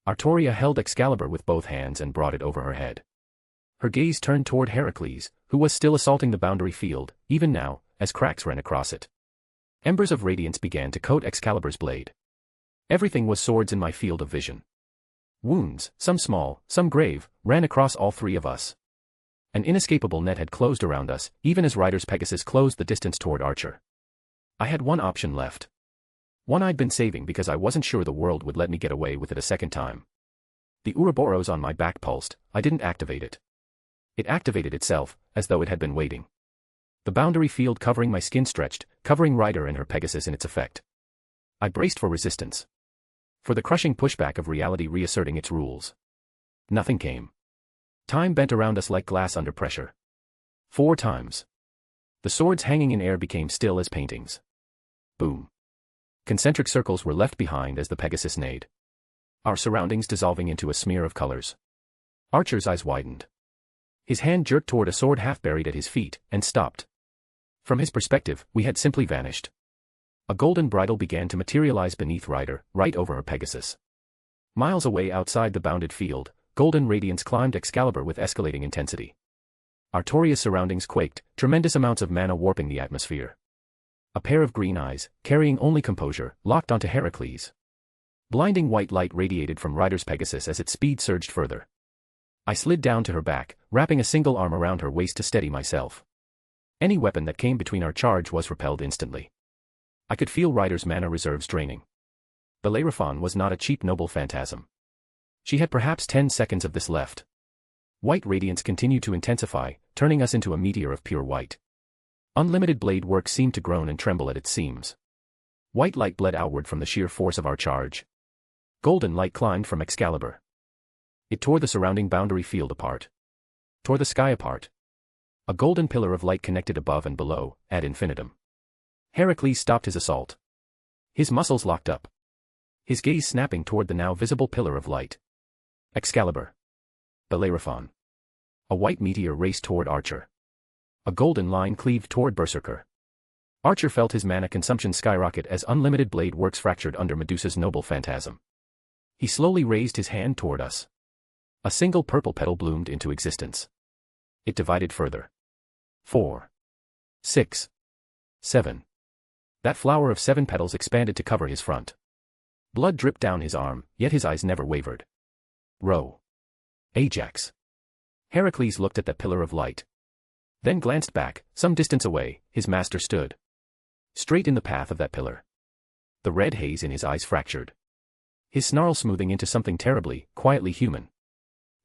Artoria held Excalibur with both hands and brought it over her head. Her gaze turned toward Heracles, who was still assaulting the boundary field, even now, as cracks ran across it. Embers of radiance began to coat Excalibur's blade. Everything was swords in my field of vision. Wounds, some small, some grave, ran across all three of us. An inescapable net had closed around us, even as Rider's Pegasus closed the distance toward Archer. I had one option left. One I'd been saving because I wasn't sure the world would let me get away with it a second time. The Ouroboros on my back pulsed. I didn't activate it. It activated itself, as though it had been waiting. The boundary field covering my skin stretched, covering Rider and her Pegasus in its effect. I braced for resistance. For the crushing pushback of reality reasserting its rules. Nothing came. Time bent around us like glass under pressure. 4 times. The swords hanging in air became still as paintings. Boom. Concentric circles were left behind as the Pegasus neighed. Our surroundings dissolving into a smear of colors. Archer's eyes widened. His hand jerked toward a sword half buried at his feet, and stopped. From his perspective, we had simply vanished. A golden bridle began to materialize beneath Rider, right over her Pegasus. Miles away outside the bounded field, golden radiance climbed Excalibur with escalating intensity. Artoria's surroundings quaked, tremendous amounts of mana warping the atmosphere. A pair of green eyes, carrying only composure, locked onto Heracles. Blinding white light radiated from Rider's Pegasus as its speed surged further. I slid down to her back, wrapping a single arm around her waist to steady myself. Any weapon that came between our charge was repelled instantly. I could feel Rider's mana reserves draining. Bellerophon was not a cheap noble phantasm. She had perhaps 10 seconds of this left. White radiance continued to intensify, turning us into a meteor of pure white. Unlimited blade work seemed to groan and tremble at its seams. White light bled outward from the sheer force of our charge. Golden light climbed from Excalibur. It tore the surrounding boundary field apart. Tore the sky apart. A golden pillar of light connected above and below, ad infinitum. Heracles stopped his assault. His muscles locked up. His gaze snapping toward the now visible pillar of light. Excalibur. Bellerophon. A white meteor raced toward Archer. A golden line cleaved toward Berserker. Archer felt his mana consumption skyrocket as unlimited blade works fractured under Medusa's noble phantasm. He slowly raised his hand toward us. A single purple petal bloomed into existence. It divided further. 4. 6. 7. That flower of 7 petals expanded to cover his front. Blood dripped down his arm, yet his eyes never wavered. Row. Ajax. Heracles looked at that pillar of light. Then glanced back, some distance away, his master stood. Straight in the path of that pillar. The red haze in his eyes fractured. His snarl smoothing into something terribly, quietly human.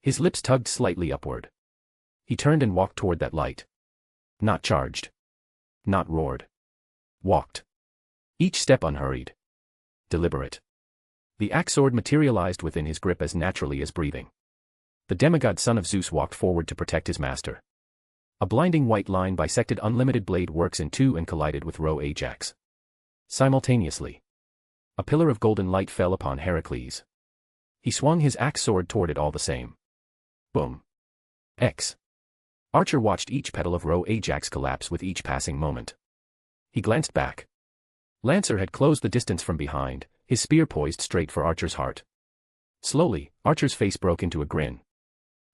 His lips tugged slightly upward. He turned and walked toward that light. Not charged. Not roared. Walked. Each step unhurried. Deliberate. The axe sword materialized within his grip as naturally as breathing. The demigod son of Zeus walked forward to protect his master. A blinding white line bisected unlimited blade works in two and collided with Roe Ajax. Simultaneously. A pillar of golden light fell upon Heracles. He swung his axe sword toward it all the same. Boom. X. Archer watched each petal of Roe Ajax collapse with each passing moment. He glanced back. Lancer had closed the distance from behind, his spear poised straight for Archer's heart. Slowly, Archer's face broke into a grin.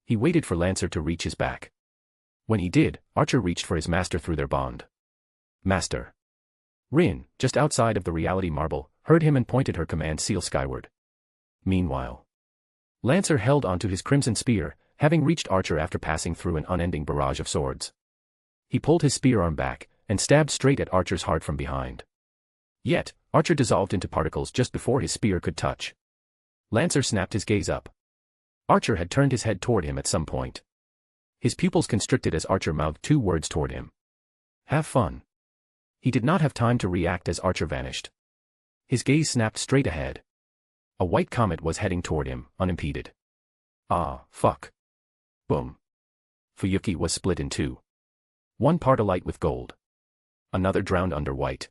He waited for Lancer to reach his back. When he did, Archer reached for his master through their bond. Master. Rin, just outside of the reality marble, heard him and pointed her command seal skyward. Meanwhile, Lancer held onto his crimson spear, having reached Archer after passing through an unending barrage of swords. He pulled his spear arm back, and stabbed straight at Archer's heart from behind. Yet, Archer dissolved into particles just before his spear could touch. Lancer snapped his gaze up. Archer had turned his head toward him at some point. His pupils constricted as Archer mouthed 2 words toward him. Have fun. He did not have time to react as Archer vanished. His gaze snapped straight ahead. A white comet was heading toward him, unimpeded. Ah, fuck. Boom. Fuyuki was split in 2. One part alight with gold. Another drowned under white.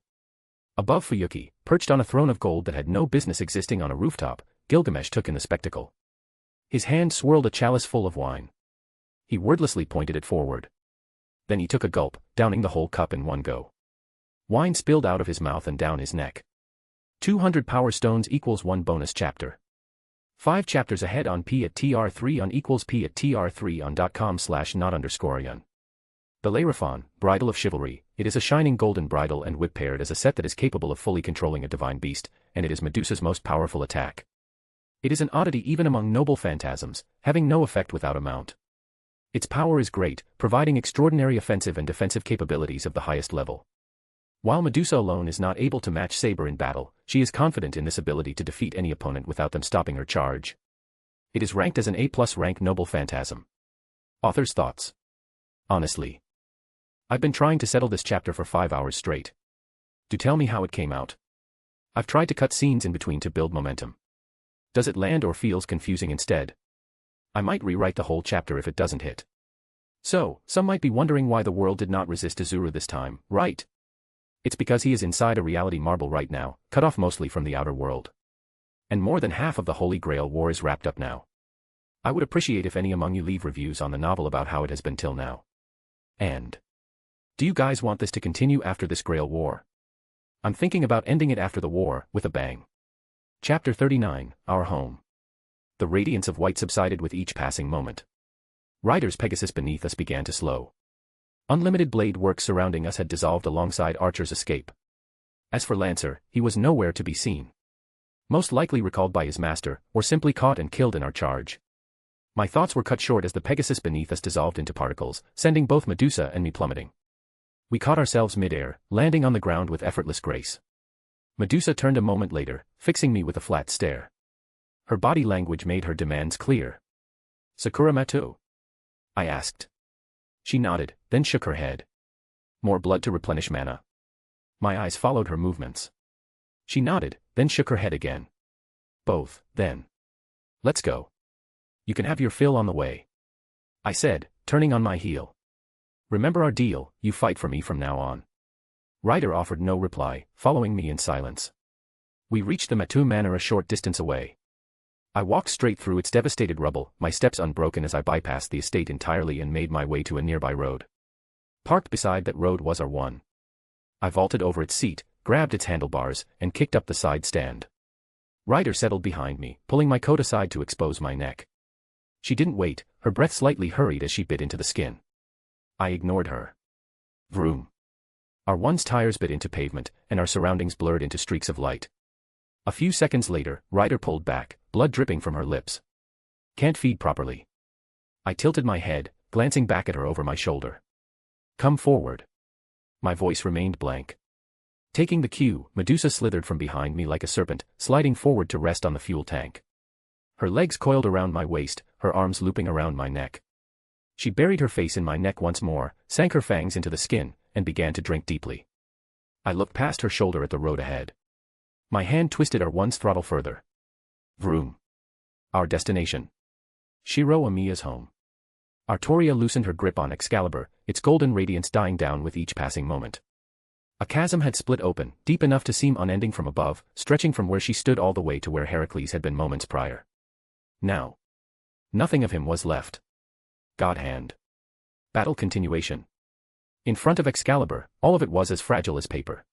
Above Fuyuki, perched on a throne of gold that had no business existing on a rooftop, Gilgamesh took in the spectacle. His hand swirled a chalice full of wine. He wordlessly pointed it forward. Then he took a gulp, downing the whole cup in one go. Wine spilled out of his mouth and down his neck. 200 power stones equals 1 bonus chapter. 5 chapters ahead on P at TR3 on equals P at TR3 on .com/not_yun. Bellerophon, Bridle of Chivalry. It is a shining golden bridle and whip paired as a set that is capable of fully controlling a divine beast, and it is Medusa's most powerful attack. It is an oddity even among noble phantasms, having no effect without a mount. Its power is great, providing extraordinary offensive and defensive capabilities of the highest level. While Medusa alone is not able to match Saber in battle, she is confident in this ability to defeat any opponent without them stopping her charge. It is ranked as an A+ rank noble phantasm. Author's thoughts. Honestly, I've been trying to settle this chapter for 5 hours straight. Do tell me how it came out. I've tried to cut scenes in between to build momentum. Does it land or feels confusing instead? I might rewrite the whole chapter if it doesn't hit. So, some might be wondering why the world did not resist Azuru this time, right? It's because he is inside a reality marble right now, cut off mostly from the outer world. And more than half of the Holy Grail war is wrapped up now. I would appreciate if any among you leave reviews on the novel about how it has been till now. And do you guys want this to continue after this Grail war? I'm thinking about ending it after the war, with a bang. Chapter 39, Our Home. The radiance of white subsided with each passing moment. Ryder's Pegasus beneath us began to slow. Unlimited blade work surrounding us had dissolved alongside Archer's escape. As for Lancer, he was nowhere to be seen. Most likely recalled by his master, or simply caught and killed in our charge. My thoughts were cut short as the Pegasus beneath us dissolved into particles, sending both Medusa and me plummeting. We caught ourselves mid-air, landing on the ground with effortless grace. Medusa turned a moment later, fixing me with a flat stare. Her body language made her demands clear. "Sakura Matou?" I asked. She nodded, then shook her head. "More blood to replenish mana?" My eyes followed her movements. She nodded, then shook her head again. "Both, then. Let's go. You can have your fill on the way," I said, turning on my heel. "Remember our deal, you fight for me from now on." Ryder offered no reply, following me in silence. We reached the Matou Manor a short distance away. I walked straight through its devastated rubble, my steps unbroken as I bypassed the estate entirely and made my way to a nearby road. Parked beside that road was our one. I vaulted over its seat, grabbed its handlebars, and kicked up the side stand. Ryder settled behind me, pulling my coat aside to expose my neck. She didn't wait, her breath slightly hurried as she bit into the skin. I ignored her. Vroom. Our one's tires bit into pavement, and our surroundings blurred into streaks of light. A few seconds later, Ryder pulled back, blood dripping from her lips. "Can't feed properly." I tilted my head, glancing back at her over my shoulder. "Come forward." My voice remained blank. Taking the cue, Medusa slithered from behind me like a serpent, sliding forward to rest on the fuel tank. Her legs coiled around my waist, her arms looping around my neck. She buried her face in my neck once more, sank her fangs into the skin, and began to drink deeply. I looked past her shoulder at the road ahead. My hand twisted our one's throttle further. Vroom. Our destination. Shiro Amiya's home. Artoria loosened her grip on Excalibur, its golden radiance dying down with each passing moment. A chasm had split open, deep enough to seem unending from above, stretching from where she stood all the way to where Heracles had been moments prior. Now, nothing of him was left. God hand. Battle continuation. In front of Excalibur, all of it was as fragile as paper.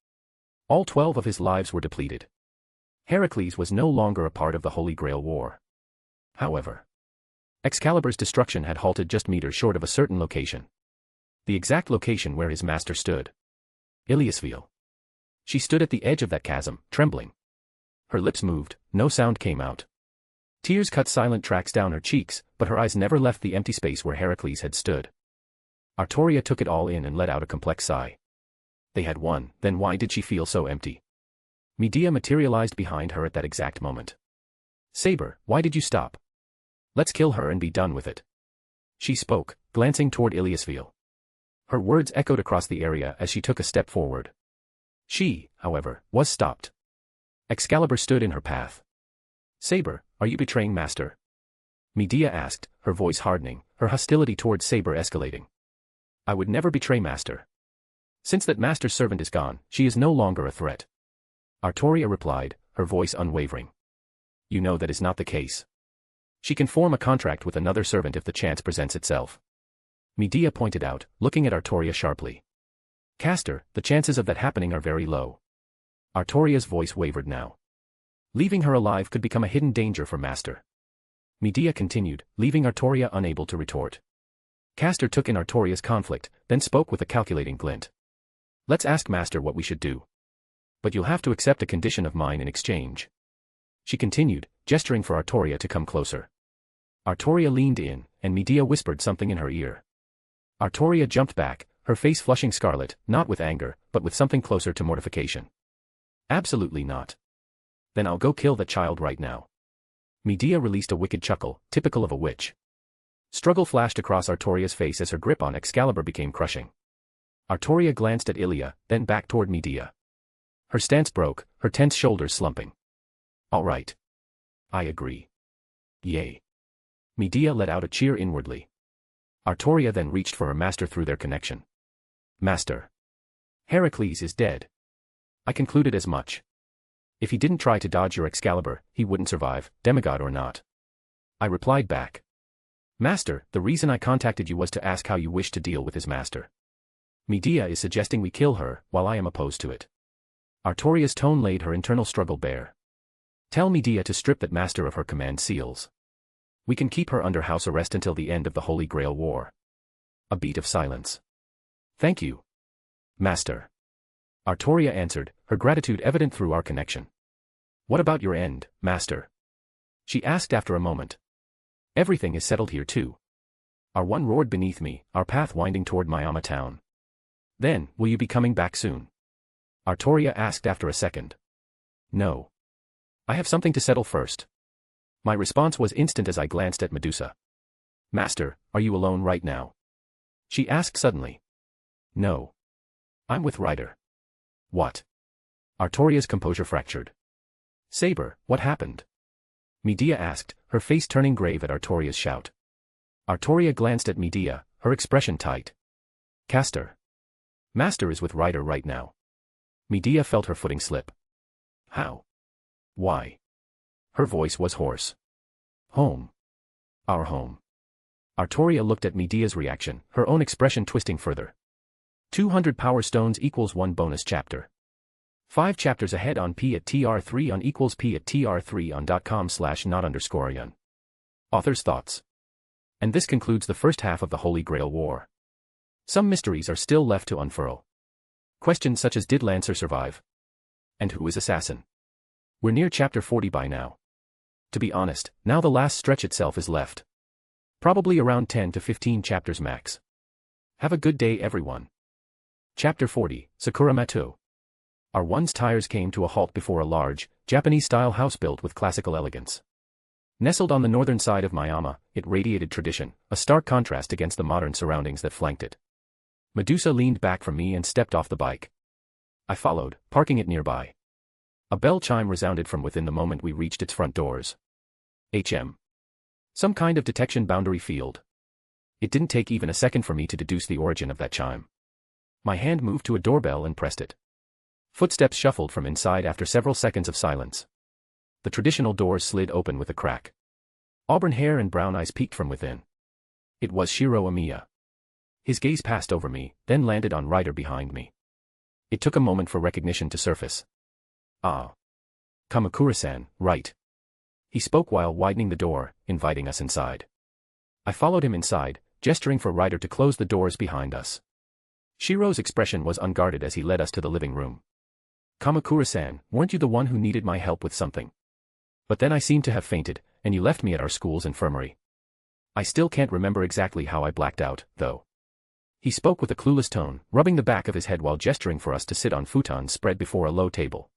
All 12 of his lives were depleted. Heracles was no longer a part of the Holy Grail War. However, Excalibur's destruction had halted just meters short of a certain location. The exact location where his master stood. Iliasville. She stood at the edge of that chasm, trembling. Her lips moved, no sound came out. Tears cut silent tracks down her cheeks, but her eyes never left the empty space where Heracles had stood. Artoria took it all in and let out a complex sigh. They had won, then why did she feel so empty? Medea materialized behind her at that exact moment. "Saber, why did you stop? Let's kill her and be done with it." She spoke, glancing toward Iliasville. Her words echoed across the area as she took a step forward. She, however, was stopped. Excalibur stood in her path. "Saber, are you betraying Master?" Medea asked, her voice hardening, her hostility toward Saber escalating. "I would never betray Master. Since that Master's servant is gone, she is no longer a threat." Artoria replied, her voice unwavering. "You know that is not the case. She can form a contract with another servant if the chance presents itself." Medea pointed out, looking at Artoria sharply. "Castor, the chances of that happening are very low." Artoria's voice wavered now. "Leaving her alive could become a hidden danger for Master." Medea continued, leaving Artoria unable to retort. Castor took in Artoria's conflict, then spoke with a calculating glint. Let's ask Master what we should do. But you'll have to accept a condition of mine in exchange. She continued, gesturing for Artoria to come closer. Artoria leaned in, and Medea whispered something in her ear. Artoria jumped back, her face flushing scarlet, not with anger, but with something closer to mortification. Absolutely not. Then I'll go kill that child right now. Medea released a wicked chuckle, typical of a witch. Struggle flashed across Artoria's face as her grip on Excalibur became crushing. Artoria glanced at Ilia, then back toward Medea. Her stance broke, her tense shoulders slumping. All right. I agree. Yay. Medea let out a cheer inwardly. Artoria then reached for her master through their connection. Master. Heracles is dead. I concluded as much. If he didn't try to dodge your Excalibur, he wouldn't survive, demigod or not. I replied back. Master, the reason I contacted you was to ask how you wish to deal with his master. Medea is suggesting we kill her, while I am opposed to it. Artoria's tone laid her internal struggle bare. Tell Medea to strip that master of her command seals. We can keep her under house arrest until the end of the Holy Grail War. A beat of silence. Thank you. Master. Artoria answered, her gratitude evident through our connection. What about your end, Master? She asked after a moment. Everything is settled here too. Our one roared beneath me, our path winding toward Miama town. Then, will you be coming back soon? Artoria asked after a second. No. I have something to settle first. My response was instant as I glanced at Medusa. Master, are you alone right now? She asked suddenly. No. I'm with Ryder. What? Artoria's composure fractured. Saber, what happened? Medea asked, her face turning grave at Artoria's shout. Artoria glanced at Medea, her expression tight. Castor. Master is with Ryder right now. Medea felt her footing slip. How? Why? Her voice was hoarse. Home. Our home. Artoria looked at Medea's reaction, her own expression twisting further. 200 power stones equals 1 bonus chapter. 5 chapters ahead on P at TR3 on equals P at TR3 on.com/not_yearn. Author's thoughts. And this concludes the first half of the Holy Grail War. Some mysteries are still left to unfurl. Questions such as did Lancer survive? And who is assassin? We're near chapter 40 by now. To be honest, now the last stretch itself is left. Probably around 10 to 15 chapters max. Have a good day everyone. Chapter 40, Sakura Mato. Our one's tires came to a halt before a large, Japanese-style house built with classical elegance. Nestled on the northern side of Miama, it radiated tradition, a stark contrast against the modern surroundings that flanked it. Medusa leaned back from me and stepped off the bike. I followed, parking it nearby. A bell chime resounded from within the moment we reached its front doors. Some kind of detection boundary field. It didn't take even a second for me to deduce the origin of that chime. My hand moved to a doorbell and pressed it. Footsteps shuffled from inside after several seconds of silence. The traditional doors slid open with a crack. Auburn hair and brown eyes peeked from within. It was Shiro Amiya. His gaze passed over me, then landed on Ryder behind me. It took a moment for recognition to surface. Ah. Kamakura-san, right. He spoke while widening the door, inviting us inside. I followed him inside, gesturing for Ryder to close the doors behind us. Shiro's expression was unguarded as he led us to the living room. Kamakura-san, weren't you the one who needed my help with something? But then I seemed to have fainted, and you left me at our school's infirmary. I still can't remember exactly how I blacked out, though. He spoke with a clueless tone, rubbing the back of his head while gesturing for us to sit on futons spread before a low table.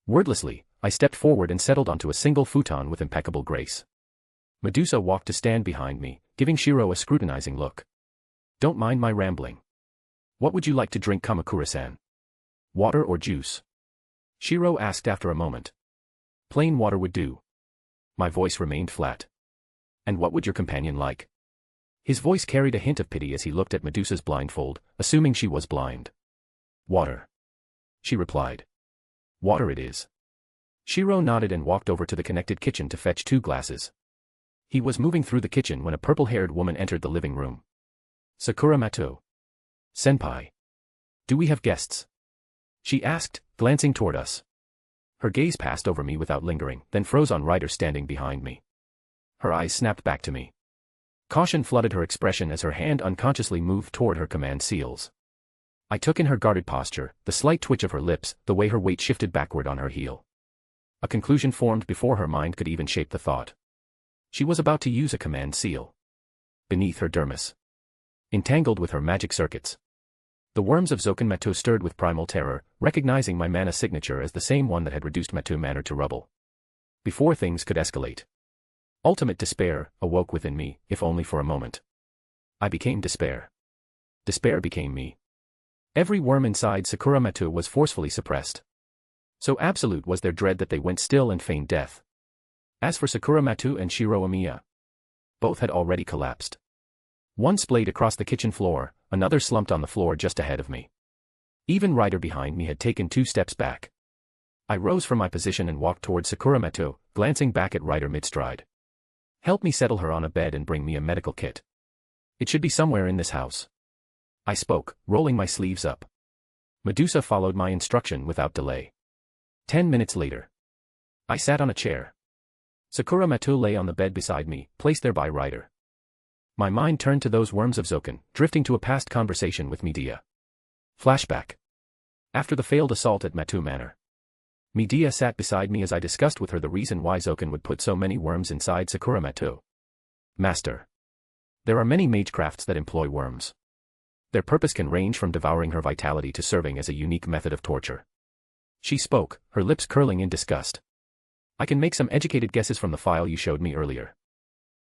Wordlessly, I stepped forward and settled onto a single futon with impeccable grace. Medusa walked to stand behind me, giving Shiro a scrutinizing look. Don't mind my rambling. What would you like to drink, Kamakura-san? Water or juice? Shiro asked after a moment. Plain water would do. My voice remained flat. And what would your companion like? His voice carried a hint of pity as he looked at Medusa's blindfold, assuming she was blind. Water. She replied. Water it is. Shiro nodded and walked over to the connected kitchen to fetch 2 glasses. He was moving through the kitchen when a purple-haired woman entered the living room. Sakura Mato. Senpai. Do we have guests? She asked, glancing toward us. Her gaze passed over me without lingering, then froze on Ryder standing behind me. Her eyes snapped back to me. Caution flooded her expression as her hand unconsciously moved toward her command seals. I took in her guarded posture, the slight twitch of her lips, the way her weight shifted backward on her heel. A conclusion formed before her mind could even shape the thought. She was about to use a command seal. Beneath her dermis. Entangled with her magic circuits. The worms of Zoken Matu stirred with primal terror, recognizing my mana signature as the same one that had reduced Matu Manor to rubble. Before things could escalate. Ultimate despair awoke within me, if only for a moment. I became despair. Despair became me. Every worm inside Sakura Matu was forcefully suppressed. So absolute was their dread that they went still and feigned death. As for Sakura Matu and Shiro Amiya, both had already collapsed. One splayed across the kitchen floor, another slumped on the floor just ahead of me. Even Ryder behind me had taken 2 steps back. I rose from my position and walked toward Sakura Matu, glancing back at Ryder mid-stride. Help me settle her on a bed and bring me a medical kit. It should be somewhere in this house. I spoke, rolling my sleeves up. Medusa followed my instruction without delay. 10 minutes later. I sat on a chair. Sakura Matu lay on the bed beside me, placed there by Ryder. My mind turned to those worms of Zoken, drifting to a past conversation with Medea. Flashback. After the failed assault at Matu Manor. Medea sat beside me as I discussed with her the reason why Zoken would put so many worms inside Sakura Matu. Master. There are many magecrafts that employ worms. Their purpose can range from devouring her vitality to serving as a unique method of torture. She spoke, her lips curling in disgust. I can make some educated guesses from the file you showed me earlier.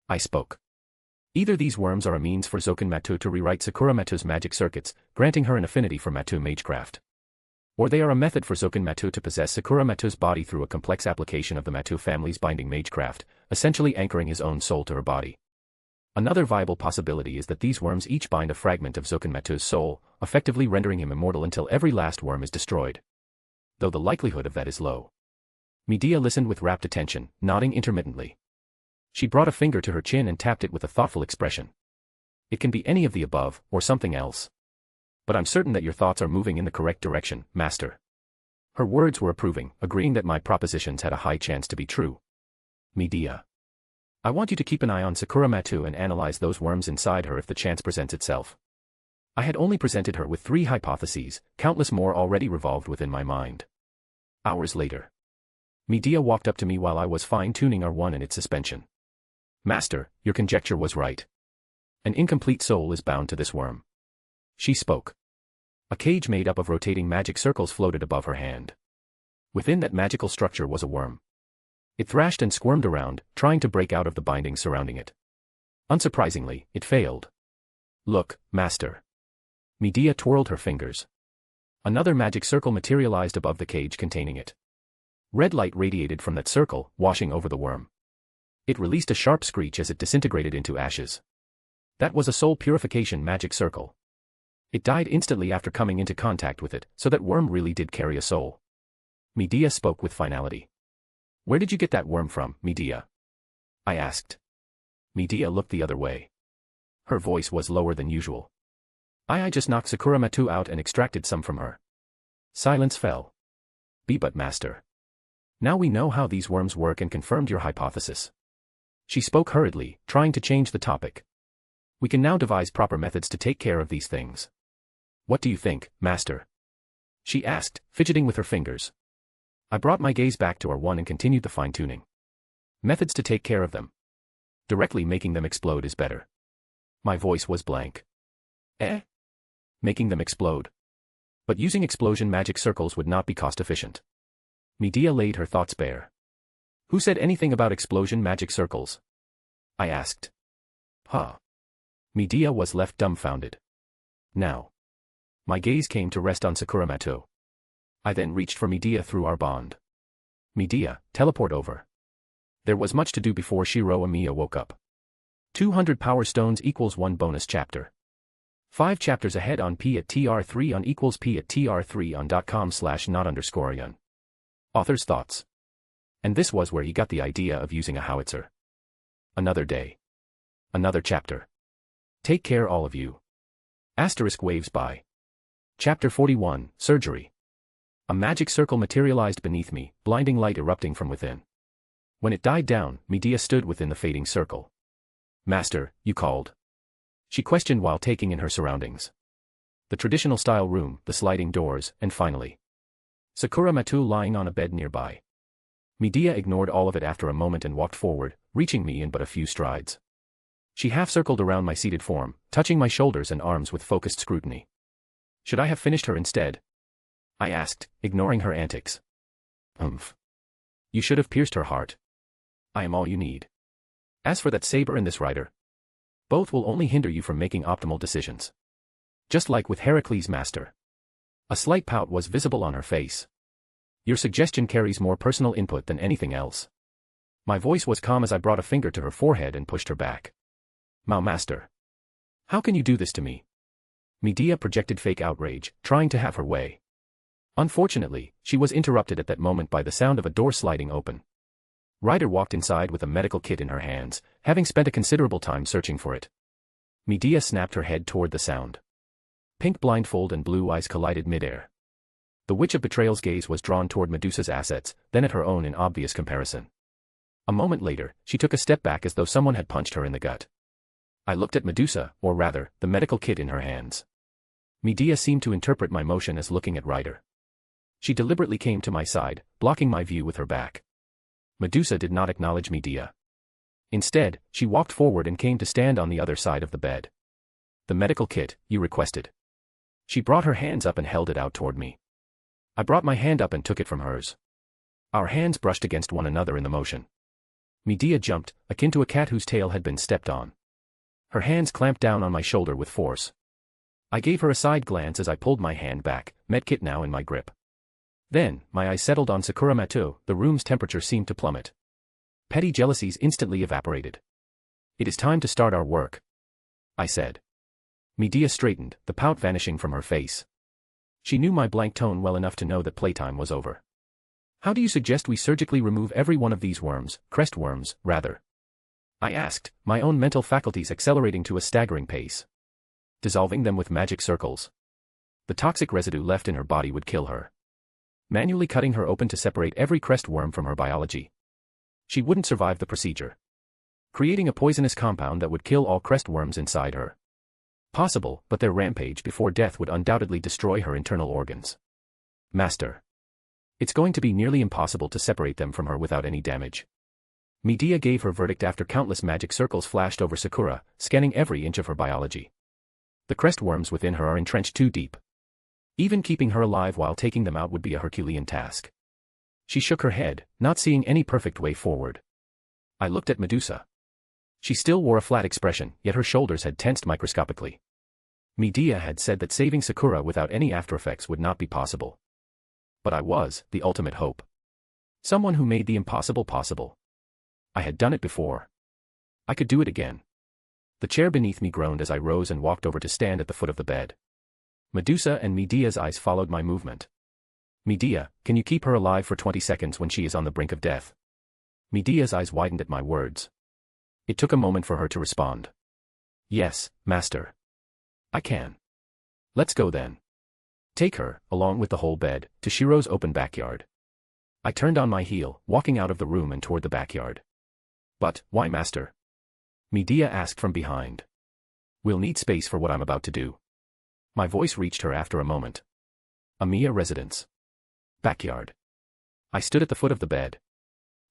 I spoke. Either these worms are a means for Zoken Matu to rewrite Sakura Matu's magic circuits, granting her an affinity for Matu magecraft. Or they are a method for Zoken Matu to possess Sakura Matu's body through a complex application of the Matu family's binding magecraft, essentially anchoring his own soul to her body. Another viable possibility is that these worms each bind a fragment of Zoken Matu's soul, effectively rendering him immortal until every last worm is destroyed. Though the likelihood of that is low. Medea listened with rapt attention, nodding intermittently. She brought a finger to her chin and tapped it with a thoughtful expression. It can be any of the above, or something else. But I'm certain that your thoughts are moving in the correct direction, Master. Her words were approving, agreeing that my propositions had a high chance to be true. Medea. I want you to keep an eye on Sakura Matu and analyze those worms inside her if the chance presents itself. I had only presented her with 3 hypotheses, countless more already revolved within my mind. Hours later. Medea walked up to me while I was fine-tuning R1 in its suspension. Master, your conjecture was right. An incomplete soul is bound to this worm. She spoke. A cage made up of rotating magic circles floated above her hand. Within that magical structure was a worm. It thrashed and squirmed around, trying to break out of the bindings surrounding it. Unsurprisingly, it failed. Look, Master. Medea twirled her fingers. Another magic circle materialized above the cage containing it. Red light radiated from that circle, washing over the worm. It released a sharp screech as it disintegrated into ashes. That was a soul purification magic circle. It died instantly after coming into contact with it, so that worm really did carry a soul. Medea spoke with finality. Where did you get that worm from, Medea? I asked. Medea looked the other way. Her voice was lower than usual. I just knocked Sakura Matu out and extracted some from her. Silence fell. Be but, Master. Now we know how these worms work and confirmed your hypothesis. She spoke hurriedly, trying to change the topic. We can now devise proper methods to take care of these things. What do you think, Master? She asked, fidgeting with her fingers. I brought my gaze back to R1 and continued the fine-tuning. Methods to take care of them. Directly making them explode is better. My voice was blank. Making them explode. But using explosion magic circles would not be cost-efficient. Medea laid her thoughts bare. Who said anything about explosion magic circles? I asked. Medea was left dumbfounded. Now. My gaze came to rest on Sakura Matu. I then reached for Medea through our bond. Medea, teleport over. There was much to do before Shiro Amiya woke up. 200 power stones equals 1 bonus chapter. 5 chapters ahead on P at TR3 on equals P at TR3 on .com/not_yearn. Author's thoughts. And this was where he got the idea of using a howitzer. Another day. Another chapter. Take care all of you. Asterisk waves by. Chapter 41, Surgery. A magic circle materialized beneath me, blinding light erupting from within. When it died down, Medea stood within the fading circle. Master, you called? She questioned while taking in her surroundings. The traditional style room, the sliding doors, and finally, Sakura Matsu lying on a bed nearby. Medea ignored all of it after a moment and walked forward, reaching me in but a few strides. She half-circled around my seated form, touching my shoulders and arms with focused scrutiny. Should I have finished her instead? I asked, ignoring her antics. You should have pierced her heart. I am all you need. As for that saber and this rider, both will only hinder you from making optimal decisions. Just like with Heracles' master. A slight pout was visible on her face. Your suggestion carries more personal input than anything else. My voice was calm as I brought a finger to her forehead and pushed her back. Master. How can you do this to me? Medea projected fake outrage, trying to have her way. Unfortunately, she was interrupted at that moment by the sound of a door sliding open. Ryder walked inside with a medical kit in her hands, having spent a considerable time searching for it. Medea snapped her head toward the sound. Pink blindfold and blue eyes collided midair. The Witch of Betrayal's gaze was drawn toward Medusa's assets, then at her own in obvious comparison. A moment later, she took a step back as though someone had punched her in the gut. I looked at Medusa, or rather, the medical kit in her hands. Medea seemed to interpret my motion as looking at Ryder. She deliberately came to my side, blocking my view with her back. Medusa did not acknowledge Medea. Instead, she walked forward and came to stand on the other side of the bed. The medical kit, you requested. She brought her hands up and held it out toward me. I brought my hand up and took it from hers. Our hands brushed against one another in the motion. Medea jumped, akin to a cat whose tail had been stepped on. Her hands clamped down on my shoulder with force. I gave her a side glance as I pulled my hand back, medkit now in my grip. Then, my eyes settled on Sakura Matsu. The room's temperature seemed to plummet. Petty jealousies instantly evaporated. It is time to start our work, I said. Medea straightened, the pout vanishing from her face. She knew my blank tone well enough to know that playtime was over. How do you suggest we surgically remove every one of these worms, crest worms, rather? I asked, my own mental faculties accelerating to a staggering pace. Dissolving them with magic circles. The toxic residue left in her body would kill her. Manually cutting her open to separate every crest worm from her biology. She wouldn't survive the procedure. Creating a poisonous compound that would kill all crest worms inside her. Possible, but their rampage before death would undoubtedly destroy her internal organs. Master. It's going to be nearly impossible to separate them from her without any damage. Medea gave her verdict after countless magic circles flashed over Sakura, scanning every inch of her biology. The crest worms within her are entrenched too deep. Even keeping her alive while taking them out would be a Herculean task. She shook her head, not seeing any perfect way forward. I looked at Medusa. She still wore a flat expression, yet her shoulders had tensed microscopically. Medea had said that saving Sakura without any aftereffects would not be possible. But I was, the ultimate hope. Someone who made the impossible possible. I had done it before. I could do it again. The chair beneath me groaned as I rose and walked over to stand at the foot of the bed. Medusa and Medea's eyes followed my movement. Medea, can you keep her alive for 20 seconds when she is on the brink of death? Medea's eyes widened at my words. It took a moment for her to respond. Yes, master. I can. Let's go then. Take her, along with the whole bed, to Shiro's open backyard. I turned on my heel, walking out of the room and toward the backyard. But, why master? Medea asked from behind. We'll need space for what I'm about to do. My voice reached her after a moment. Amiya residence. Backyard. I stood at the foot of the bed.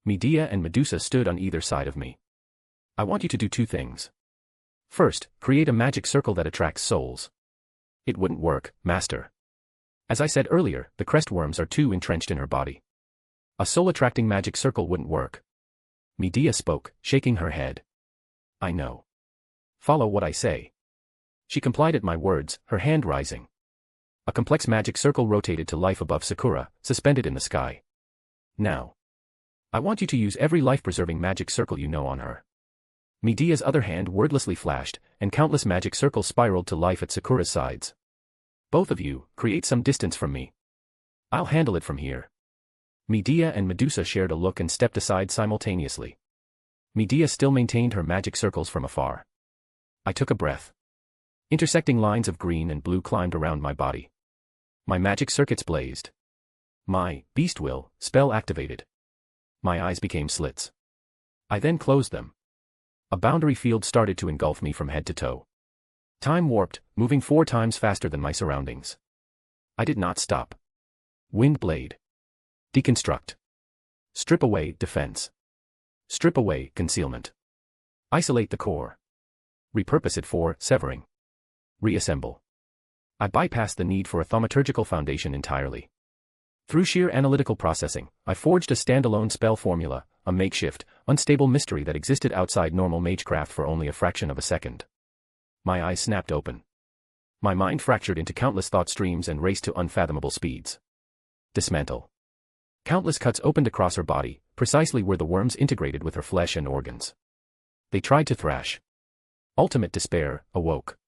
Medea and Medusa stood on either side of me. I want you to do two things. First, create a magic circle that attracts souls. It wouldn't work, master. As I said earlier, the crest worms are too entrenched in her body. A soul-attracting magic circle wouldn't work. Medea spoke, shaking her head. I know. Follow what I say. She complied at my words, her hand rising. A complex magic circle rotated to life above Sakura, suspended in the sky. Now. I want you to use every life-preserving magic circle you know on her. Medea's other hand wordlessly flashed, and countless magic circles spiraled to life at Sakura's sides. Both of you, create some distance from me. I'll handle it from here. Medea and Medusa shared a look and stepped aside simultaneously. Medea still maintained her magic circles from afar. I took a breath. Intersecting lines of green and blue climbed around my body. My magic circuits blazed. My beast will spell activated. My eyes became slits. I then closed them. A boundary field started to engulf me from head to toe. Time warped, moving 4 times faster than my surroundings. I did not stop. Wind blade. Deconstruct. Strip away, defense. Strip away, concealment. Isolate the core. Repurpose it for severing. Reassemble. I bypassed the need for a thaumaturgical foundation entirely. Through sheer analytical processing, I forged a standalone spell formula, a makeshift, unstable mystery that existed outside normal magecraft for only a fraction of a second. My eyes snapped open. My mind fractured into countless thought streams and raced to unfathomable speeds. Dismantle. Countless cuts opened across her body, precisely where the worms integrated with her flesh and organs. They tried to thrash. Ultimate despair awoke.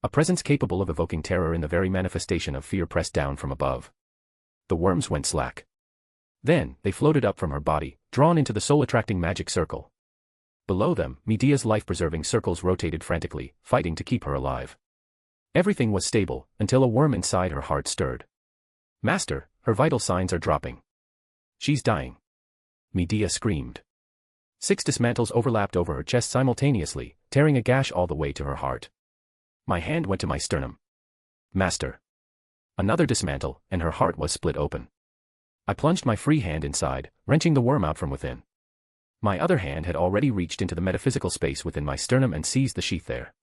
A presence capable of evoking terror in the very manifestation of fear pressed down from above. The worms went slack. Then, they floated up from her body, drawn into the soul-attracting magic circle. Below them, Medea's life-preserving circles rotated frantically, fighting to keep her alive. Everything was stable, until a worm inside her heart stirred. Master, her vital signs are dropping. She's dying. Medea screamed. 6 dismantles overlapped over her chest simultaneously, tearing a gash all the way to her heart. My hand went to my sternum. Master. Another dismantle, and her heart was split open. I plunged my free hand inside, wrenching the worm out from within. My other hand had already reached into the metaphysical space within my sternum and seized the sheath there.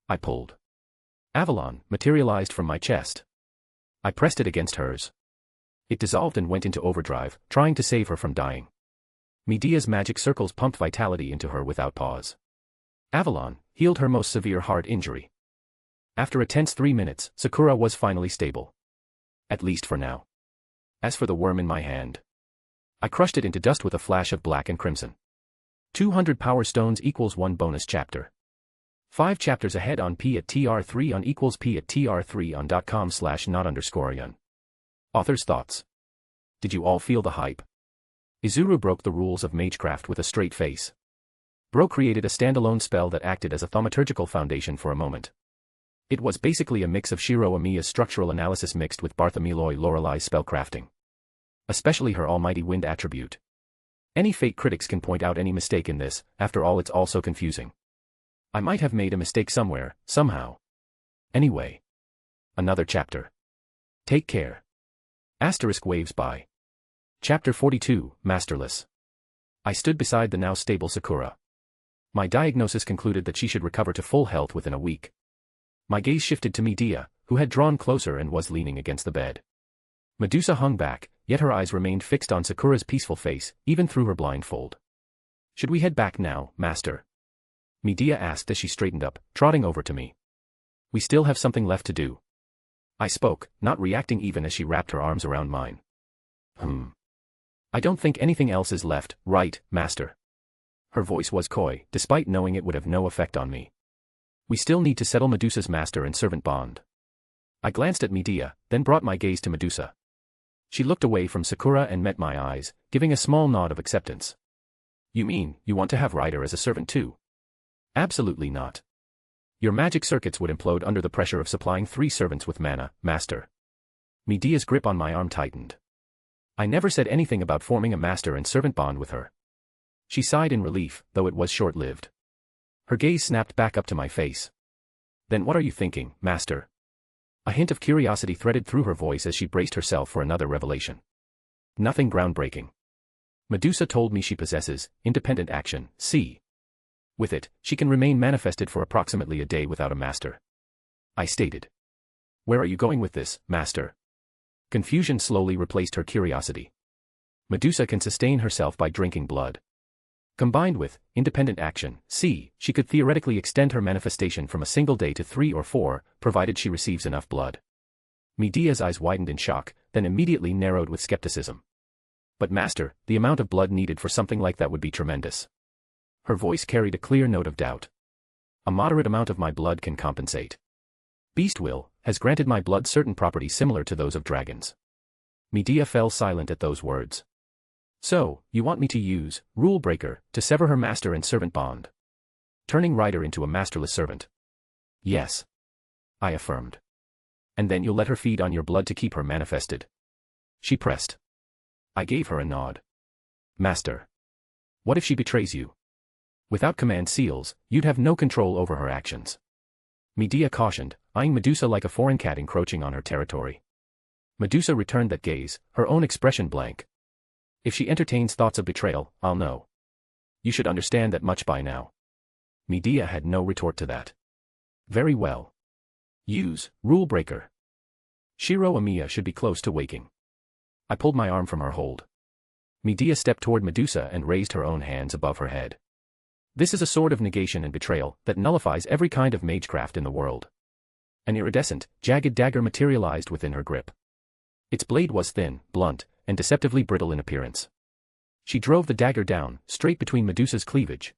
I pulled. Avalon materialized from my chest. I pressed it against hers. It dissolved and went into overdrive, trying to save her from dying. Medea's magic circles pumped vitality into her without pause. Avalon healed her most severe heart injury. After a tense 3 minutes, Sakura was finally stable. At least for now. As for the worm in my hand, I crushed it into dust with a flash of black and crimson. 200 power stones equals 1 bonus chapter. 5 chapters ahead on p@tr3 on equals p@tr3 on.com/not_yearn. Author's thoughts. Did you all feel the hype? Izuru broke the rules of magecraft with a straight face. Bro created a standalone spell that acted as a thaumaturgical foundation for a moment. It was basically a mix of Shiro Amiya's structural analysis mixed with Bartholomew Lorelai's spellcrafting. Especially her almighty wind attribute. Any fate critics can point out any mistake in this, after all it's all so confusing. I might have made a mistake somewhere, somehow. Anyway. Another chapter. Take care. Asterisk waves by. Chapter 42, Masterless. I stood beside the now stable Sakura. My diagnosis concluded that she should recover to full health within a week. My gaze shifted to Medea, who had drawn closer and was leaning against the bed. Medusa hung back, yet her eyes remained fixed on Sakura's peaceful face, even through her blindfold. Should we head back now, Master? Medea asked as she straightened up, trotting over to me. We still have something left to do. I spoke, not reacting even as she wrapped her arms around mine. I don't think anything else is left, right, Master? Her voice was coy, despite knowing it would have no effect on me. We still need to settle Medusa's master and servant bond. I glanced at Medea, then brought my gaze to Medusa. She looked away from Sakura and met my eyes, giving a small nod of acceptance. You mean, you want to have Ryder as a servant too? Absolutely not. Your magic circuits would implode under the pressure of supplying 3 servants with mana, Master. Medea's grip on my arm tightened. I never said anything about forming a master and servant bond with her. She sighed in relief, though it was short-lived. Her gaze snapped back up to my face. Then what are you thinking, Master? A hint of curiosity threaded through her voice as she braced herself for another revelation. Nothing groundbreaking. Medusa told me she possesses independent action, see. With it, she can remain manifested for approximately a day without a master. I stated. Where are you going with this, Master? Confusion slowly replaced her curiosity. Medusa can sustain herself by drinking blood. Combined with independent action, see, she could theoretically extend her manifestation from a single day to 3 or 4, provided she receives enough blood. Medea's eyes widened in shock, then immediately narrowed with skepticism. But Master, the amount of blood needed for something like that would be tremendous. Her voice carried a clear note of doubt. A moderate amount of my blood can compensate. Beastwill has granted my blood certain properties similar to those of dragons. Medea fell silent at those words. So, you want me to use Rule Breaker to sever her master and servant bond? Turning Ryder into a masterless servant? Yes. I affirmed. And then you'll let her feed on your blood to keep her manifested? She pressed. I gave her a nod. Master. What if she betrays you? Without command seals, you'd have no control over her actions. Medea cautioned, eyeing Medusa like a foreign cat encroaching on her territory. Medusa returned that gaze, her own expression blank. If she entertains thoughts of betrayal, I'll know. You should understand that much by now. Medea had no retort to that. Very well. Use, rule breaker. Shiro Amiya should be close to waking. I pulled my arm from her hold. Medea stepped toward Medusa and raised her own hands above her head. This is a sword of negation and betrayal that nullifies every kind of magecraft in the world. An iridescent, jagged dagger materialized within her grip. Its blade was thin, blunt, and deceptively brittle in appearance. She drove the dagger down, straight between Medusa's cleavage.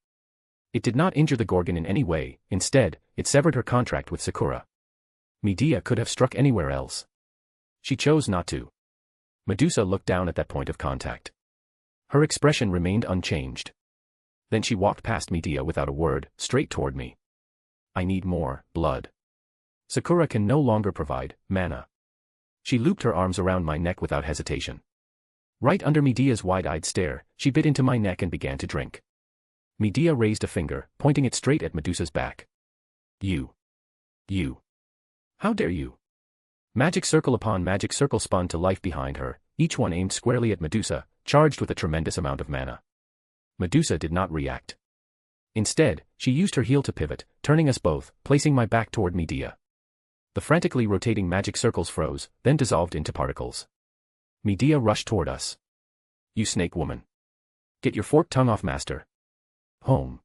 It did not injure the Gorgon in any way, instead, it severed her contract with Sakura. Medea could have struck anywhere else. She chose not to. Medusa looked down at that point of contact. Her expression remained unchanged. Then she walked past Medea without a word, straight toward me. I need more blood. Sakura can no longer provide mana. She looped her arms around my neck without hesitation. Right under Medea's wide-eyed stare, she bit into my neck and began to drink. Medea raised a finger, pointing it straight at Medusa's back. You. How dare you? Magic circle upon magic circle spun to life behind her, each one aimed squarely at Medusa, charged with a tremendous amount of mana. Medusa did not react. Instead, she used her heel to pivot, turning us both, placing my back toward Medea. The frantically rotating magic circles froze, then dissolved into particles. Medea rushed toward us. You snake woman. Get your forked tongue off, master. Home.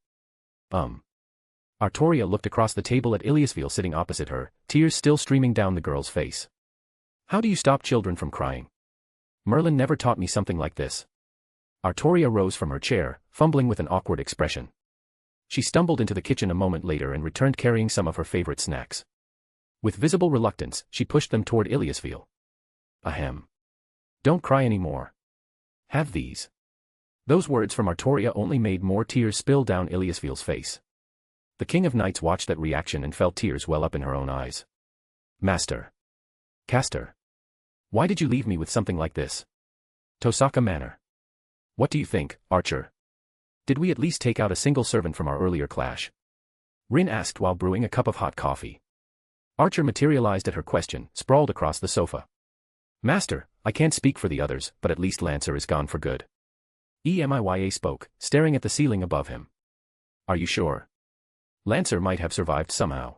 Artoria looked across the table at Iliasville sitting opposite her, tears still streaming down the girl's face. How do you stop children from crying? Merlin never taught me something like this. Artoria rose from her chair, fumbling with an awkward expression. She stumbled into the kitchen a moment later and returned carrying some of her favorite snacks. With visible reluctance, she pushed them toward Iliasville. Ahem. Don't cry anymore. Have these. Those words from Artoria only made more tears spill down Iliasville's face. The King of Knights watched that reaction and felt tears well up in her own eyes. Master. Castor. Why did you leave me with something like this? Tosaka Manor. What do you think, Archer? Did we at least take out a single servant from our earlier clash? Rin asked while brewing a cup of hot coffee. Archer materialized at her question, sprawled across the sofa. Master, I can't speak for the others, but at least Lancer is gone for good. Emiya spoke, staring at the ceiling above him. Are you sure? Lancer might have survived somehow.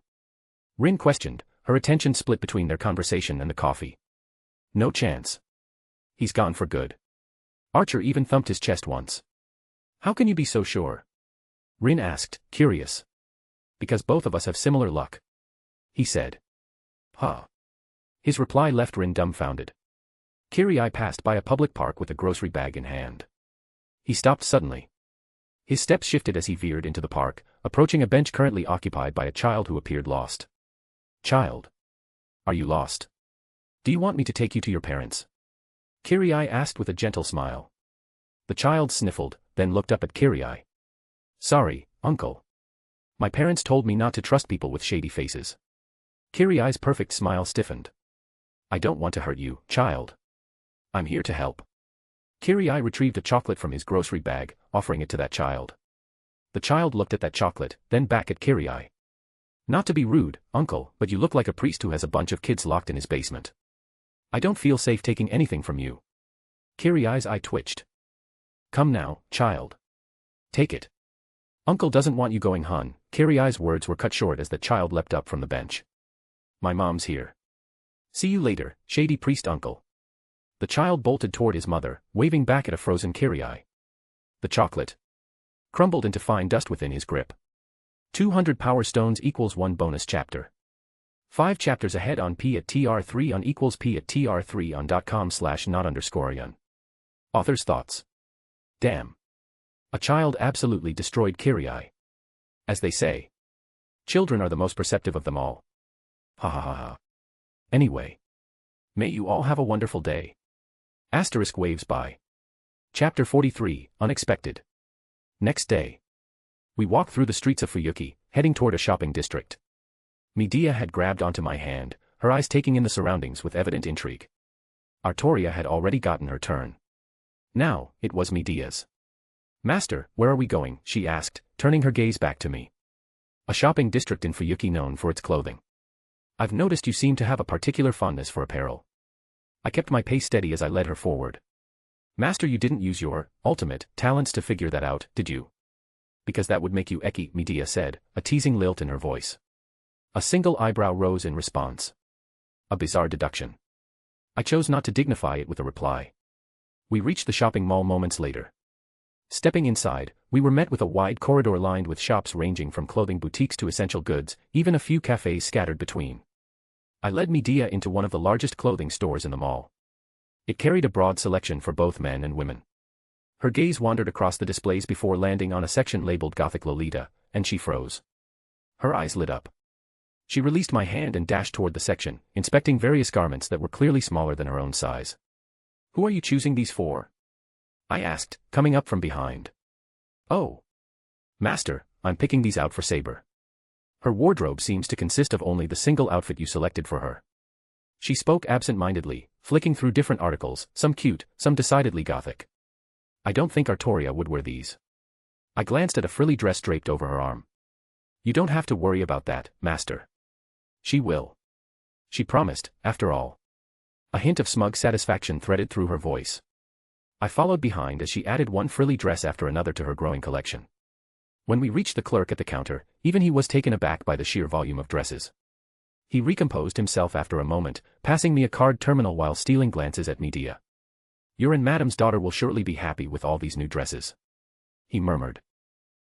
Rin questioned, her attention split between their conversation and the coffee. No chance. He's gone for good. Archer even thumped his chest once. How can you be so sure? Rin asked, curious. Because both of us have similar luck. He said. Huh. His reply left Rin dumbfounded. Kirai passed by a public park with a grocery bag in hand. He stopped suddenly. His steps shifted as he veered into the park, approaching a bench currently occupied by a child who appeared lost. Child. Are you lost? Do you want me to take you to your parents? Kirai asked with a gentle smile. The child sniffled, then looked up at Kirai. Sorry, uncle. My parents told me not to trust people with shady faces. Kirai's perfect smile stiffened. I don't want to hurt you, child. I'm here to help. Kirai retrieved a chocolate from his grocery bag, offering it to that child. The child looked at that chocolate, then back at Kirai. Not to be rude, uncle, but you look like a priest who has a bunch of kids locked in his basement. I don't feel safe taking anything from you. Kirai's eye twitched. Come now, child. Take it. Uncle doesn't want you going, hun. Kirai's words were cut short as the child leapt up from the bench. My mom's here. See you later, shady priest uncle. The child bolted toward his mother, waving back at a frozen Kirai. The chocolate crumbled into fine dust within his grip. 200 power stones equals 1 bonus chapter. 5 chapters ahead on p@tr3 on equals p@tr3 on.com/not_yun. Author's thoughts. Damn. A child absolutely destroyed Kirai. As they say, children are the most perceptive of them all. Ha ha ha ha. Anyway. May you all have a wonderful day. Asterisk waves by. Chapter 43, Unexpected. Next day. We walked through the streets of Fuyuki, heading toward a shopping district. Medea had grabbed onto my hand, her eyes taking in the surroundings with evident intrigue. Artoria had already gotten her turn. Now, it was Medea's. Master, where are we going? She asked, turning her gaze back to me. A shopping district in Fuyuki known for its clothing. I've noticed you seem to have a particular fondness for apparel. I kept my pace steady as I led her forward. Master, you didn't use your ultimate talents to figure that out, did you? Because that would make you eki, Medea said, a teasing lilt in her voice. A single eyebrow rose in response. A bizarre deduction. I chose not to dignify it with a reply. We reached the shopping mall moments later. Stepping inside, we were met with a wide corridor lined with shops ranging from clothing boutiques to essential goods, even a few cafes scattered between. I led Medea into one of the largest clothing stores in the mall. It carried a broad selection for both men and women. Her gaze wandered across the displays before landing on a section labeled Gothic Lolita, and she froze. Her eyes lit up. She released my hand and dashed toward the section, inspecting various garments that were clearly smaller than her own size. Who are you choosing these for? I asked, coming up from behind. Oh. Master, I'm picking these out for Saber. Her wardrobe seems to consist of only the single outfit you selected for her. She spoke absent-mindedly, flicking through different articles, some cute, some decidedly gothic. I don't think Artoria would wear these. I glanced at a frilly dress draped over her arm. You don't have to worry about that, Master. She will. She promised, after all. A hint of smug satisfaction threaded through her voice. I followed behind as she added one frilly dress after another to her growing collection. When we reached the clerk at the counter, even he was taken aback by the sheer volume of dresses. He recomposed himself after a moment, passing me a card terminal while stealing glances at Medea. Your and Madam's daughter will surely be happy with all these new dresses. He murmured.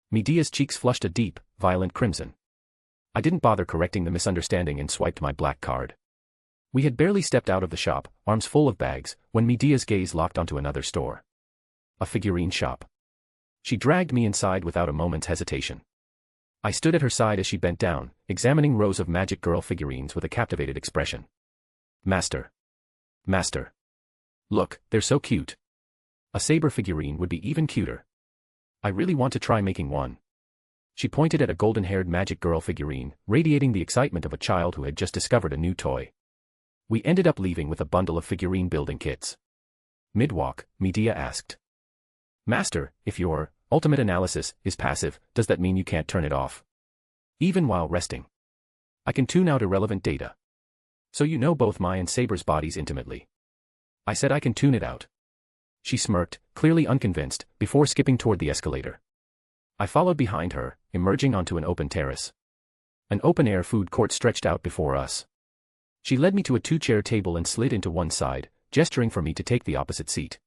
Medea's cheeks flushed a deep, violent crimson. I didn't bother correcting the misunderstanding and swiped my black card. We had barely stepped out of the shop, arms full of bags, when Medea's gaze locked onto another store. A figurine shop. She dragged me inside without a moment's hesitation. I stood at her side as she bent down, examining rows of Magic Girl figurines with a captivated expression. Master. Master. Look, they're so cute. A Saber figurine would be even cuter. I really want to try making one. She pointed at a golden-haired Magic Girl figurine, radiating the excitement of a child who had just discovered a new toy. We ended up leaving with a bundle of figurine building kits. Mid-walk, Medea asked. Master, if your ultimate analysis is passive, does that mean you can't turn it off? Even while resting. I can tune out irrelevant data. So you know both my and Saber's bodies intimately. I said I can tune it out. She smirked, clearly unconvinced, before skipping toward the escalator. I followed behind her, emerging onto an open terrace. An open-air food court stretched out before us. She led me to a two-chair table and slid into one side, gesturing for me to take the opposite seat.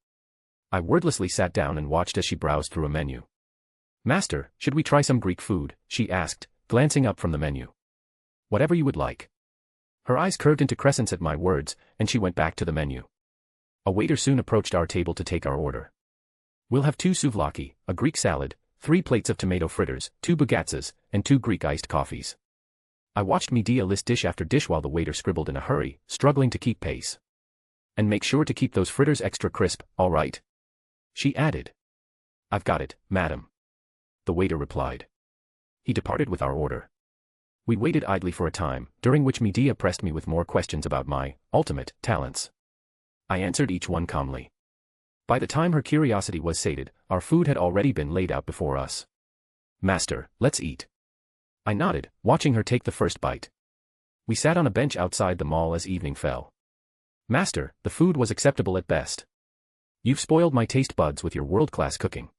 I wordlessly sat down and watched as she browsed through a menu. Master, should we try some Greek food? She asked, glancing up from the menu. Whatever you would like. Her eyes curved into crescents at my words, and she went back to the menu. A waiter soon approached our table to take our order. We'll have 2 souvlaki, a Greek salad, 3 plates of tomato fritters, 2 bougatzas, and 2 Greek iced coffees. I watched Medea list dish after dish while the waiter scribbled in a hurry, struggling to keep pace. And make sure to keep those fritters extra crisp, all right? She added. I've got it, madam. The waiter replied. He departed with our order. We waited idly for a time, during which Medea pressed me with more questions about my ultimate talents. I answered each one calmly. By the time her curiosity was sated, our food had already been laid out before us. Master, let's eat. I nodded, watching her take the first bite. We sat on a bench outside the mall as evening fell. Master, the food was acceptable at best. You've spoiled my taste buds with your world-class cooking.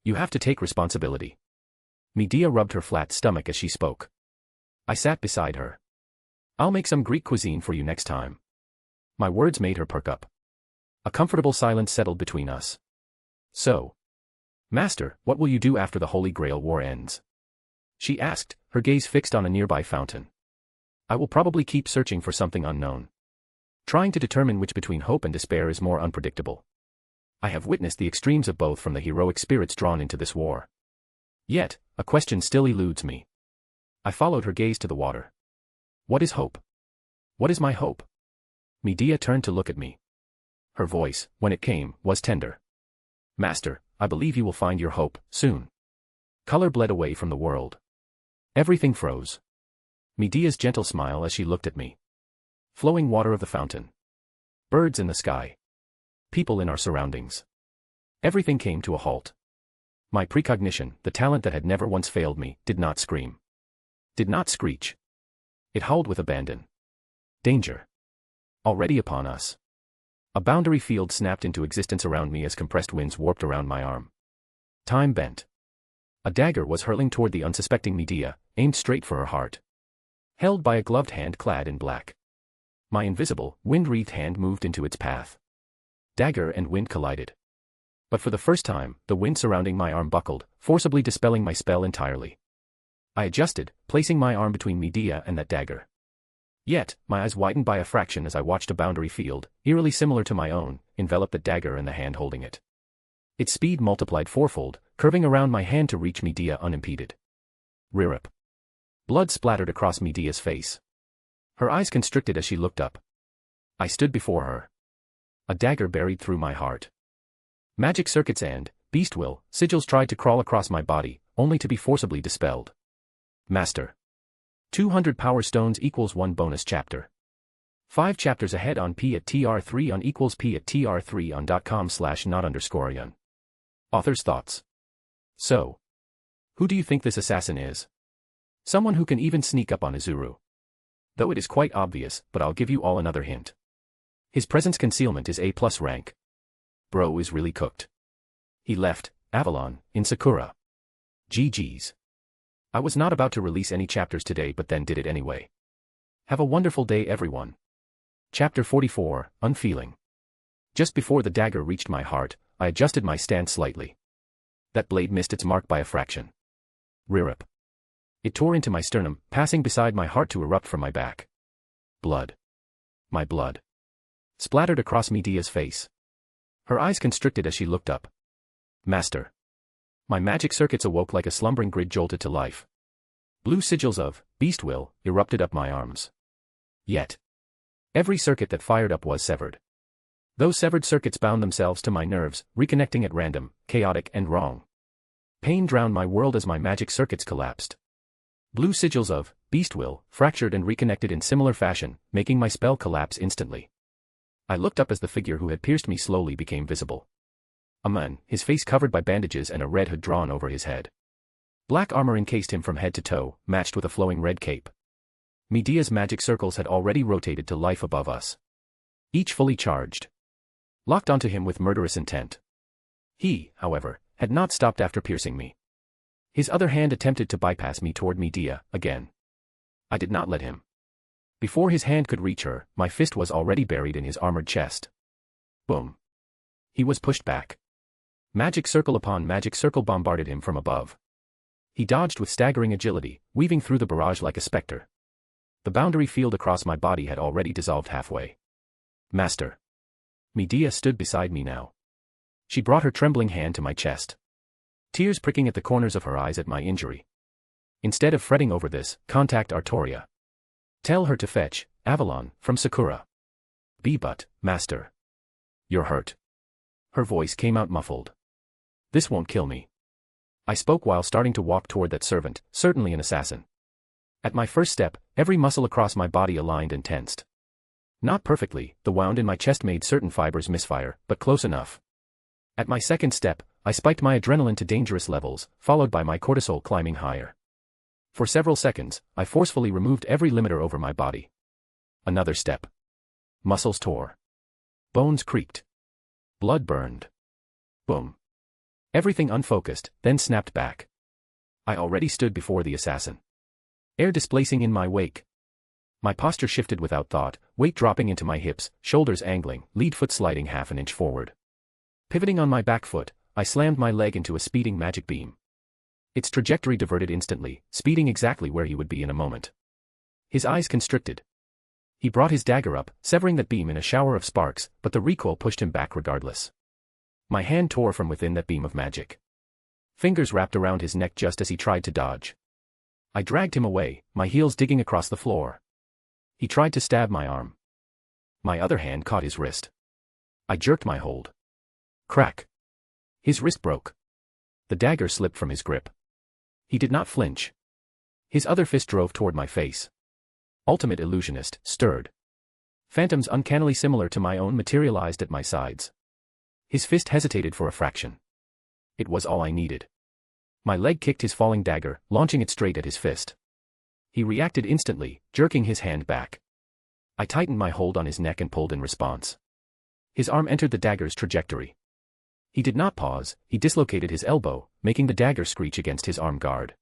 You have to take responsibility. Medea rubbed her flat stomach as she spoke. I sat beside her. I'll make some Greek cuisine for you next time. My words made her perk up. A comfortable silence settled between us. So, Master, what will you do after the Holy Grail War ends? She asked, her gaze fixed on a nearby fountain. I will probably keep searching for something unknown. Trying to determine which between hope and despair is more unpredictable. I have witnessed the extremes of both from the heroic spirits drawn into this war. Yet, a question still eludes me. I followed her gaze to the water. What is hope? What is my hope? Medea turned to look at me. Her voice, when it came, was tender. Master, I believe you will find your hope, soon. Color bled away from the world. Everything froze. Medea's gentle smile as she looked at me. Flowing water of the fountain. Birds in the sky. People in our surroundings. Everything came to a halt. My precognition, the talent that had never once failed me, did not scream. Did not screech. It howled with abandon. Danger. Already upon us. A boundary field snapped into existence around me as compressed winds warped around my arm. Time bent. A dagger was hurtling toward the unsuspecting Medea, aimed straight for her heart. Held by a gloved hand clad in black. My invisible, wind-wreathed hand moved into its path. Dagger and wind collided. But for the first time, the wind surrounding my arm buckled, forcibly dispelling my spell entirely. I adjusted, placing my arm between Medea and that dagger. Yet, my eyes widened by a fraction as I watched a boundary field, eerily similar to my own, envelop the dagger and the hand holding it. Its speed multiplied fourfold, curving around my hand to reach Medea unimpeded. Ririp. Blood splattered across Medea's face. Her eyes constricted as she looked up. I stood before her. A dagger buried through my heart. Magic circuits and, beast will, sigils tried to crawl across my body, only to be forcibly dispelled. Master. 200 power stones equals 1 bonus chapter. 5 chapters ahead on p@tr3 on equals p@tr3 on.com/not_yearn. Author's thoughts. So. Who do you think this assassin is? Someone who can even sneak up on Izuru. Though it is quite obvious, but I'll give you all another hint. His presence concealment is A+ rank. Bro is really cooked. He left Avalon in Sakura. GG's. I was not about to release any chapters today but then did it anyway. Have a wonderful day everyone. Chapter 44, Unfeeling. Just before the dagger reached my heart, I adjusted my stance slightly. That blade missed its mark by a fraction. Ririp. It tore into my sternum, passing beside my heart to erupt from my back. Blood. My blood. Splattered across Medea's face. Her eyes constricted as she looked up. Master. My magic circuits awoke like a slumbering grid jolted to life. Blue sigils of beast will erupted up my arms. Yet. Every circuit that fired up was severed. Those severed circuits bound themselves to my nerves, reconnecting at random, chaotic and wrong. Pain drowned my world as my magic circuits collapsed. Blue sigils of beast will fractured and reconnected in similar fashion, making my spell collapse instantly. I looked up as the figure who had pierced me slowly became visible. A man, his face covered by bandages and a red hood drawn over his head. Black armor encased him from head to toe, matched with a flowing red cape. Medea's magic circles had already rotated to life above us. Each fully charged. Locked onto him with murderous intent. He, however, had not stopped after piercing me. His other hand attempted to bypass me toward Medea, again. I did not let him. Before his hand could reach her, my fist was already buried in his armored chest. Boom. He was pushed back. Magic circle upon magic circle bombarded him from above. He dodged with staggering agility, weaving through the barrage like a specter. The boundary field across my body had already dissolved halfway. Master. Medea stood beside me now. She brought her trembling hand to my chest. Tears pricking at the corners of her eyes at my injury. Instead of fretting over this, contact Artoria. Tell her to fetch Avalon from Sakura. But, Master. You're hurt. Her voice came out muffled. This won't kill me. I spoke while starting to walk toward that servant, certainly an assassin. At my first step, every muscle across my body aligned and tensed. Not perfectly, the wound in my chest made certain fibers misfire, but close enough. At my second step, I spiked my adrenaline to dangerous levels, followed by my cortisol climbing higher. For several seconds, I forcefully removed every limiter over my body. Another step. Muscles tore. Bones creaked. Blood burned. Boom. Everything unfocused, then snapped back. I already stood before the assassin. Air displacing in my wake. My posture shifted without thought, weight dropping into my hips, shoulders angling, lead foot sliding half an inch forward. Pivoting on my back foot, I slammed my leg into a speeding magic beam. Its trajectory diverted instantly, speeding exactly where he would be in a moment. His eyes constricted. He brought his dagger up, severing that beam in a shower of sparks, but the recoil pushed him back regardless. My hand tore from within that beam of magic. Fingers wrapped around his neck just as he tried to dodge. I dragged him away, my heels digging across the floor. He tried to stab my arm. My other hand caught his wrist. I jerked my hold. Crack. His wrist broke. The dagger slipped from his grip. He did not flinch. His other fist drove toward my face. Ultimate illusionist, stirred. Phantoms uncannily similar to my own materialized at my sides. His fist hesitated for a fraction. It was all I needed. My leg kicked his falling dagger, launching it straight at his fist. He reacted instantly, jerking his hand back. I tightened my hold on his neck and pulled in response. His arm entered the dagger's trajectory. He did not pause, he dislocated his elbow, making the dagger screech against his arm guard.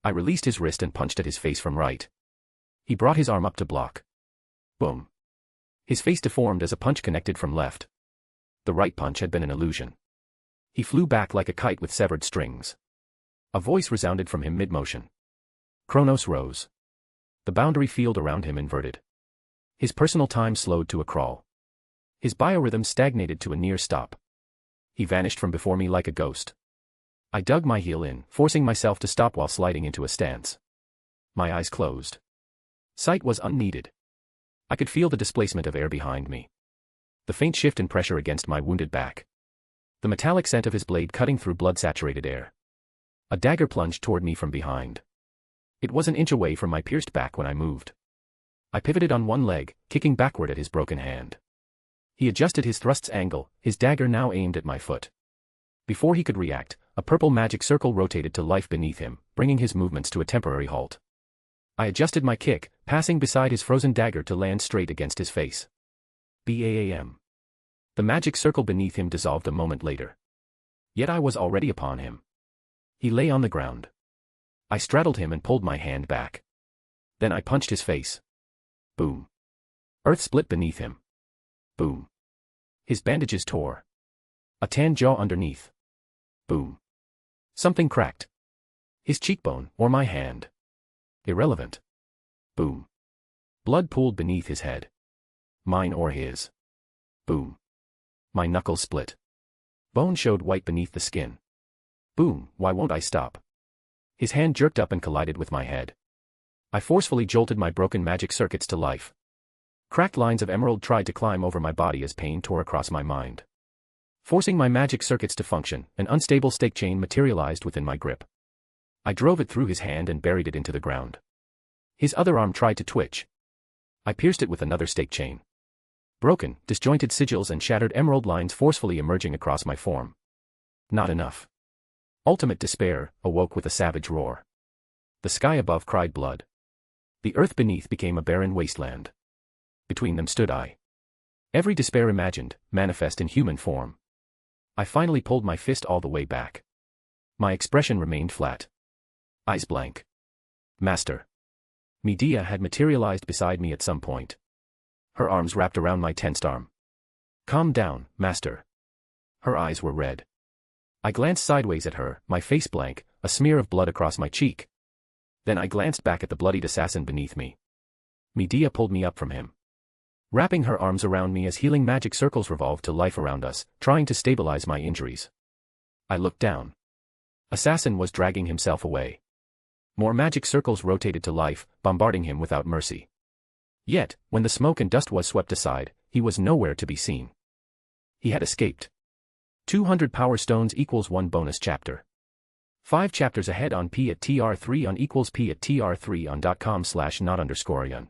I released his wrist and punched at his face from right. He brought his arm up to block. Boom. His face deformed as a punch connected from left. The right punch had been an illusion. He flew back like a kite with severed strings. A voice resounded from him mid-motion. Kronos rose. The boundary field around him inverted. His personal time slowed to a crawl. His biorhythm stagnated to a near stop. He vanished from before me like a ghost. I dug my heel in, forcing myself to stop while sliding into a stance. My eyes closed. Sight was unneeded. I could feel the displacement of air behind me. The faint shift in pressure against my wounded back. The metallic scent of his blade cutting through blood-saturated air. A dagger plunged toward me from behind. It was an inch away from my pierced back when I moved. I pivoted on one leg, kicking backward at his broken hand. He adjusted his thrust's angle, his dagger now aimed at my foot. Before he could react, a purple magic circle rotated to life beneath him, bringing his movements to a temporary halt. I adjusted my kick, passing beside his frozen dagger to land straight against his face. BAAM. The magic circle beneath him dissolved a moment later. Yet I was already upon him. He lay on the ground. I straddled him and pulled my hand back. Then I punched his face. Boom. Earth split beneath him. Boom. His bandages tore. A tan jaw underneath. Boom. Something cracked. His cheekbone, or my hand. Irrelevant. Boom. Blood pooled beneath his head. Mine or his. Boom. My knuckles split. Bone showed white beneath the skin. Boom, why won't I stop? His hand jerked up and collided with my head. I forcefully jolted my broken magic circuits to life. Cracked lines of emerald tried to climb over my body as pain tore across my mind. Forcing my magic circuits to function, an unstable stake chain materialized within my grip. I drove it through his hand and buried it into the ground. His other arm tried to twitch. I pierced it with another stake chain. Broken, disjointed sigils and shattered emerald lines forcefully emerging across my form. Not enough. Ultimate despair awoke with a savage roar. The sky above cried blood. The earth beneath became a barren wasteland. Between them stood I. Every despair imagined, manifest in human form. I finally pulled my fist all the way back. My expression remained flat. Eyes blank. Master. Medea had materialized beside me at some point. Her arms wrapped around my tensed arm. Calm down, Master. Her eyes were red. I glanced sideways at her, my face blank, a smear of blood across my cheek. Then I glanced back at the bloodied assassin beneath me. Medea pulled me up from him. Wrapping her arms around me as healing magic circles revolved to life around us, trying to stabilize my injuries. I looked down. Assassin was dragging himself away. More magic circles rotated to life, bombarding him without mercy. Yet, when the smoke and dust was swept aside, he was nowhere to be seen. He had escaped. 200 power stones equals 1 bonus chapter. 5 chapters ahead on p at tr3 on equals p at tr3 on.com/not_yun.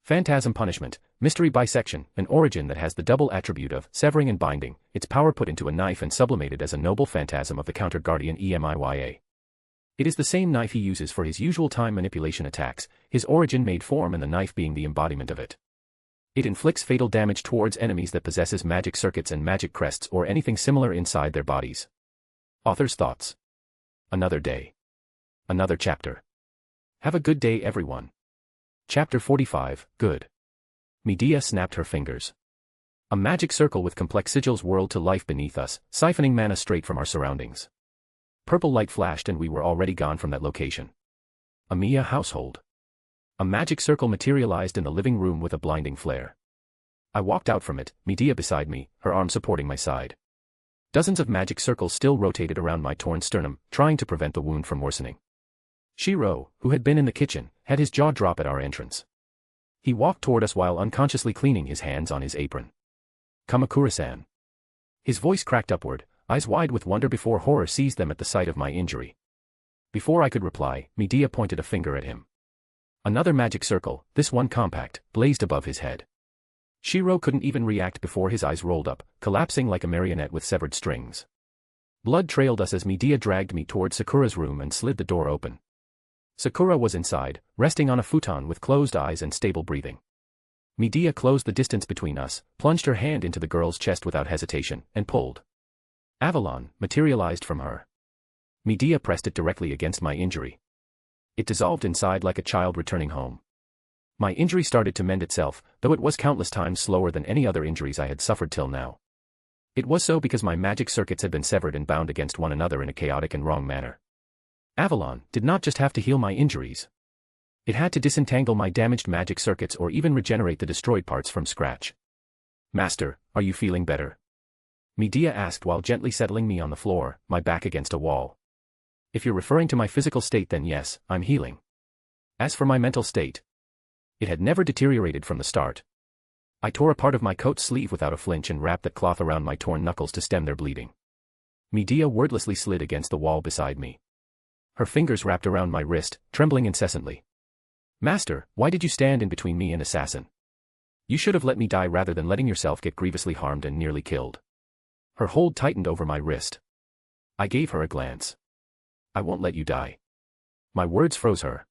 Phantasm punishment, mystery bisection, an origin that has the double attribute of severing and binding, its power put into a knife and sublimated as a noble phantasm of the counter guardian Emiya. It is the same knife he uses for his usual time manipulation attacks, his origin made form and the knife being the embodiment of it. It inflicts fatal damage towards enemies that possesses magic circuits and magic crests or anything similar inside their bodies. Author's thoughts. Another day. Another chapter. Have a good day, everyone. Chapter 45, Good. Medea snapped her fingers. A magic circle with complex sigils whirled to life beneath us, siphoning mana straight from our surroundings. Purple light flashed and we were already gone from that location. Emiya household. A magic circle materialized in the living room with a blinding flare. I walked out from it, Medea beside me, her arm supporting my side. Dozens of magic circles still rotated around my torn sternum, trying to prevent the wound from worsening. Shiro, who had been in the kitchen, had his jaw drop at our entrance. He walked toward us while unconsciously cleaning his hands on his apron. Kamakura-san. His voice cracked upward, eyes wide with wonder before horror seized them at the sight of my injury. Before I could reply, Medea pointed a finger at him. Another magic circle, this one compact, blazed above his head. Shiro couldn't even react before his eyes rolled up, collapsing like a marionette with severed strings. Blood trailed us as Medea dragged me toward Sakura's room and slid the door open. Sakura was inside, resting on a futon with closed eyes and stable breathing. Medea closed the distance between us, plunged her hand into the girl's chest without hesitation, and pulled. Avalon materialized from her. Medea pressed it directly against my injury. It dissolved inside like a child returning home. My injury started to mend itself, though it was countless times slower than any other injuries I had suffered till now. It was so because my magic circuits had been severed and bound against one another in a chaotic and wrong manner. Avalon did not just have to heal my injuries. It had to disentangle my damaged magic circuits or even regenerate the destroyed parts from scratch. Master, are you feeling better? Medea asked while gently settling me on the floor, my back against a wall. If you're referring to my physical state, then yes, I'm healing. As for my mental state, it had never deteriorated from the start. I tore a part of my coat sleeve without a flinch and wrapped that cloth around my torn knuckles to stem their bleeding. Medea wordlessly slid against the wall beside me. Her fingers wrapped around my wrist, trembling incessantly. Master, why did you stand in between me and assassin? You should have let me die rather than letting yourself get grievously harmed and nearly killed. Her hold tightened over my wrist. I gave her a glance. I won't let you die. My words froze her.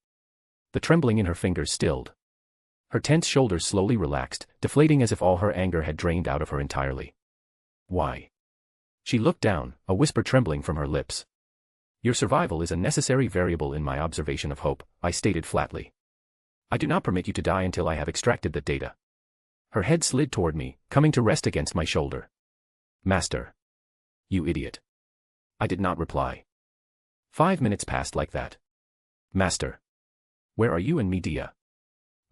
The trembling in her fingers stilled. Her tense shoulders slowly relaxed, deflating as if all her anger had drained out of her entirely. Why? She looked down, a whisper trembling from her lips. Your survival is a necessary variable in my observation of hope, I stated flatly. I do not permit you to die until I have extracted that data. Her head slid toward me, coming to rest against my shoulder. Master. You idiot. I did not reply. 5 minutes passed like that. Master. Where are you and Medea?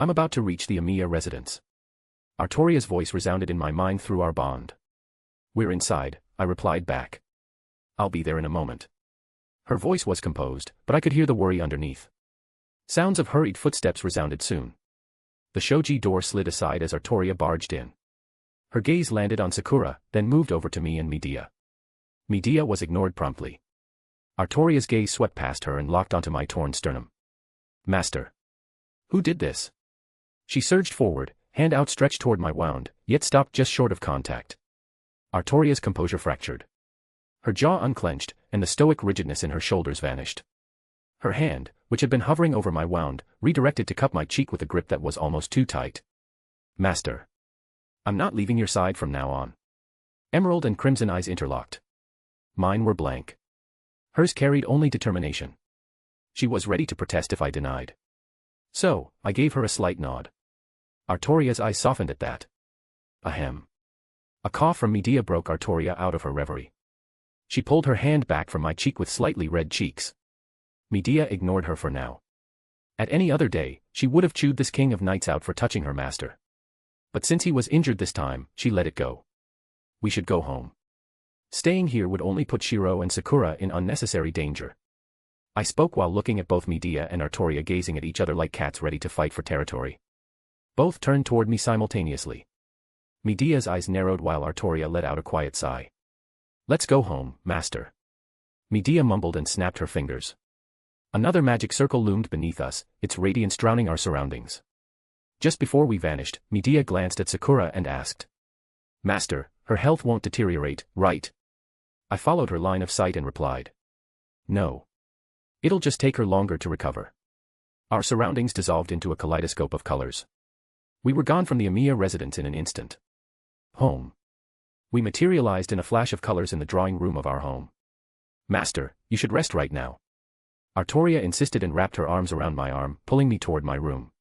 I'm about to reach the Amiya residence. Artoria's voice resounded in my mind through our bond. We're inside, I replied back. I'll be there in a moment. Her voice was composed, but I could hear the worry underneath. Sounds of hurried footsteps resounded soon. The shoji door slid aside as Artoria barged in. Her gaze landed on Sakura, then moved over to me and Medea. Medea was ignored promptly. Artoria's gaze swept past her and locked onto my torn sternum. Master. Who did this? She surged forward, hand outstretched toward my wound, yet stopped just short of contact. Artoria's composure fractured. Her jaw unclenched, and the stoic rigidness in her shoulders vanished. Her hand, which had been hovering over my wound, redirected to cup my cheek with a grip that was almost too tight. Master. I'm not leaving your side from now on. Emerald and crimson eyes interlocked. Mine were blank. Hers carried only determination. She was ready to protest if I denied. So, I gave her a slight nod. Artoria's eyes softened at that. Ahem. A cough from Medea broke Artoria out of her reverie. She pulled her hand back from my cheek with slightly red cheeks. Medea ignored her for now. At any other day, she would have chewed this king of knights out for touching her master. But since he was injured this time, she let it go. We should go home. Staying here would only put Shiro and Sakura in unnecessary danger. I spoke while looking at both Medea and Artoria gazing at each other like cats ready to fight for territory. Both turned toward me simultaneously. Medea's eyes narrowed while Artoria let out a quiet sigh. Let's go home, master. Medea mumbled and snapped her fingers. Another magic circle loomed beneath us, its radiance drowning our surroundings. Just before we vanished, Medea glanced at Sakura and asked. Master, her health won't deteriorate, right? I followed her line of sight and replied. No. It'll just take her longer to recover. Our surroundings dissolved into a kaleidoscope of colors. We were gone from the Amiya residence in an instant. Home. We materialized in a flash of colors in the drawing room of our home. Master, you should rest right now. Artoria insisted and wrapped her arms around my arm, pulling me toward my room.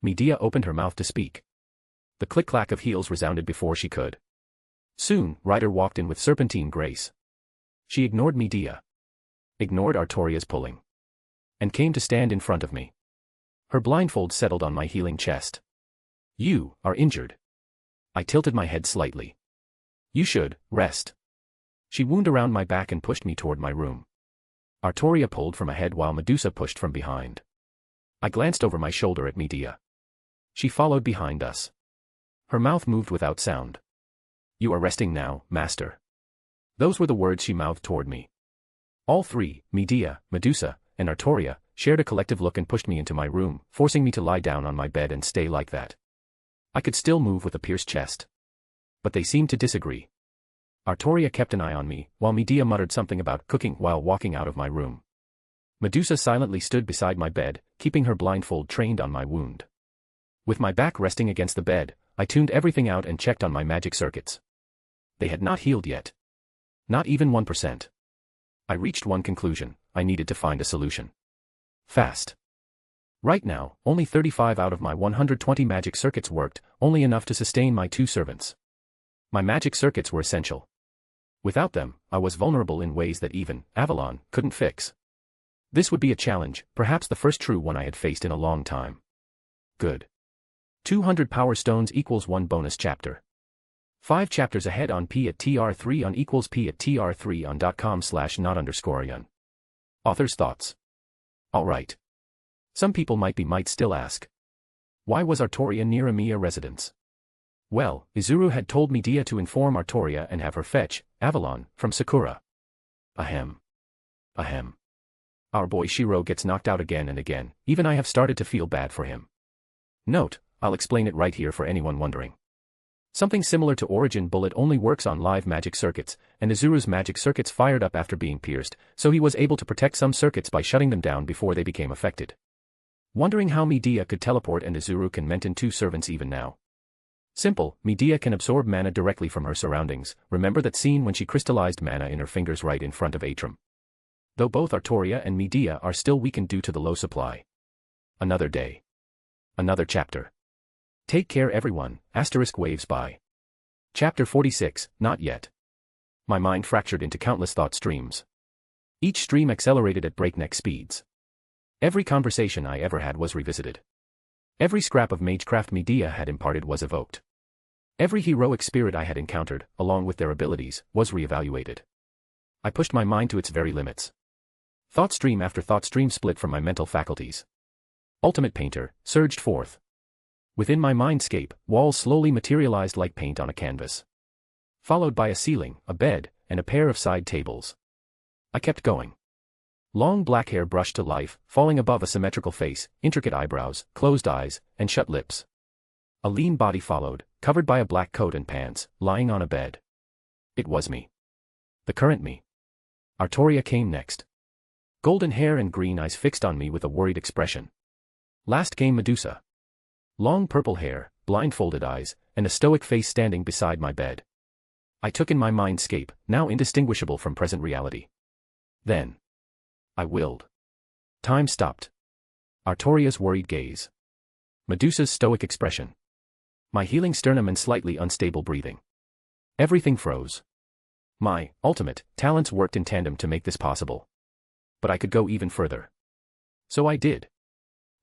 Medea opened her mouth to speak. The click-clack of heels resounded before she could. Soon, Ryder walked in with serpentine grace. She ignored Medea. Ignored Artoria's pulling. And came to stand in front of me. Her blindfold settled on my healing chest. You are injured. I tilted my head slightly. You should rest. She wound around my back and pushed me toward my room. Artoria pulled from ahead while Medusa pushed from behind. I glanced over my shoulder at Medea. She followed behind us. Her mouth moved without sound. You are resting now, master. Those were the words she mouthed toward me. All three, Medea, Medusa, and Artoria, shared a collective look and pushed me into my room, forcing me to lie down on my bed and stay like that. I could still move with a pierced chest. But they seemed to disagree. Artoria kept an eye on me, while Medea muttered something about cooking while walking out of my room. Medusa silently stood beside my bed, keeping her blindfold trained on my wound. With my back resting against the bed, I tuned everything out and checked on my magic circuits. They had not healed yet. Not even 1%. I reached one conclusion: I needed to find a solution. Fast. Right now, only 35 out of my 120 magic circuits worked, only enough to sustain my 2 servants. My magic circuits were essential. Without them, I was vulnerable in ways that even Avalon couldn't fix. This would be a challenge, perhaps the first true one I had faced in a long time. Good. 200 power stones equals 1 bonus chapter. 5 chapters ahead on p@tr3 on equals p@tr3 on.com/not_yearn. Author's thoughts. Alright. Some people might still ask. Why was Artoria near a Mia residence? Well, Izuru had told Medea to inform Artoria and have her fetch Avalon from Sakura. Ahem. Our boy Shiro gets knocked out again and again, even I have started to feel bad for him. Note, I'll explain it right here for anyone wondering. Something similar to Origin Bullet only works on live magic circuits, and Izuru's magic circuits fired up after being pierced, so he was able to protect some circuits by shutting them down before they became affected. Wondering how Medea could teleport and Izuru can maintain 2 servants even now. Simple, Medea can absorb mana directly from her surroundings. Remember that scene when she crystallized mana in her fingers right in front of Atrum? Though both Artoria and Medea are still weakened due to the low supply. Another day. Another chapter. Take care everyone, *waves by. Chapter 46, not yet. My mind fractured into countless thought streams. Each stream accelerated at breakneck speeds. Every conversation I ever had was revisited. Every scrap of magecraft Medea had imparted was evoked. Every heroic spirit I had encountered, along with their abilities, was reevaluated. I pushed my mind to its very limits. Thought stream after thought stream split from my mental faculties. Ultimate Painter surged forth. Within my mindscape, walls slowly materialized like paint on a canvas. Followed by a ceiling, a bed, and a pair of side tables. I kept going. Long black hair brushed to life, falling above a symmetrical face, intricate eyebrows, closed eyes, and shut lips. A lean body followed, covered by a black coat and pants, lying on a bed. It was me. The current me. Artoria came next. Golden hair and green eyes fixed on me with a worried expression. Last came Medusa. Long purple hair, blindfolded eyes, and a stoic face standing beside my bed. I took in my mindscape, now indistinguishable from present reality. Then I willed. Time stopped. Artoria's worried gaze. Medusa's stoic expression. My healing sternum and slightly unstable breathing. Everything froze. My ultimate talents worked in tandem to make this possible. But I could go even further. So I did.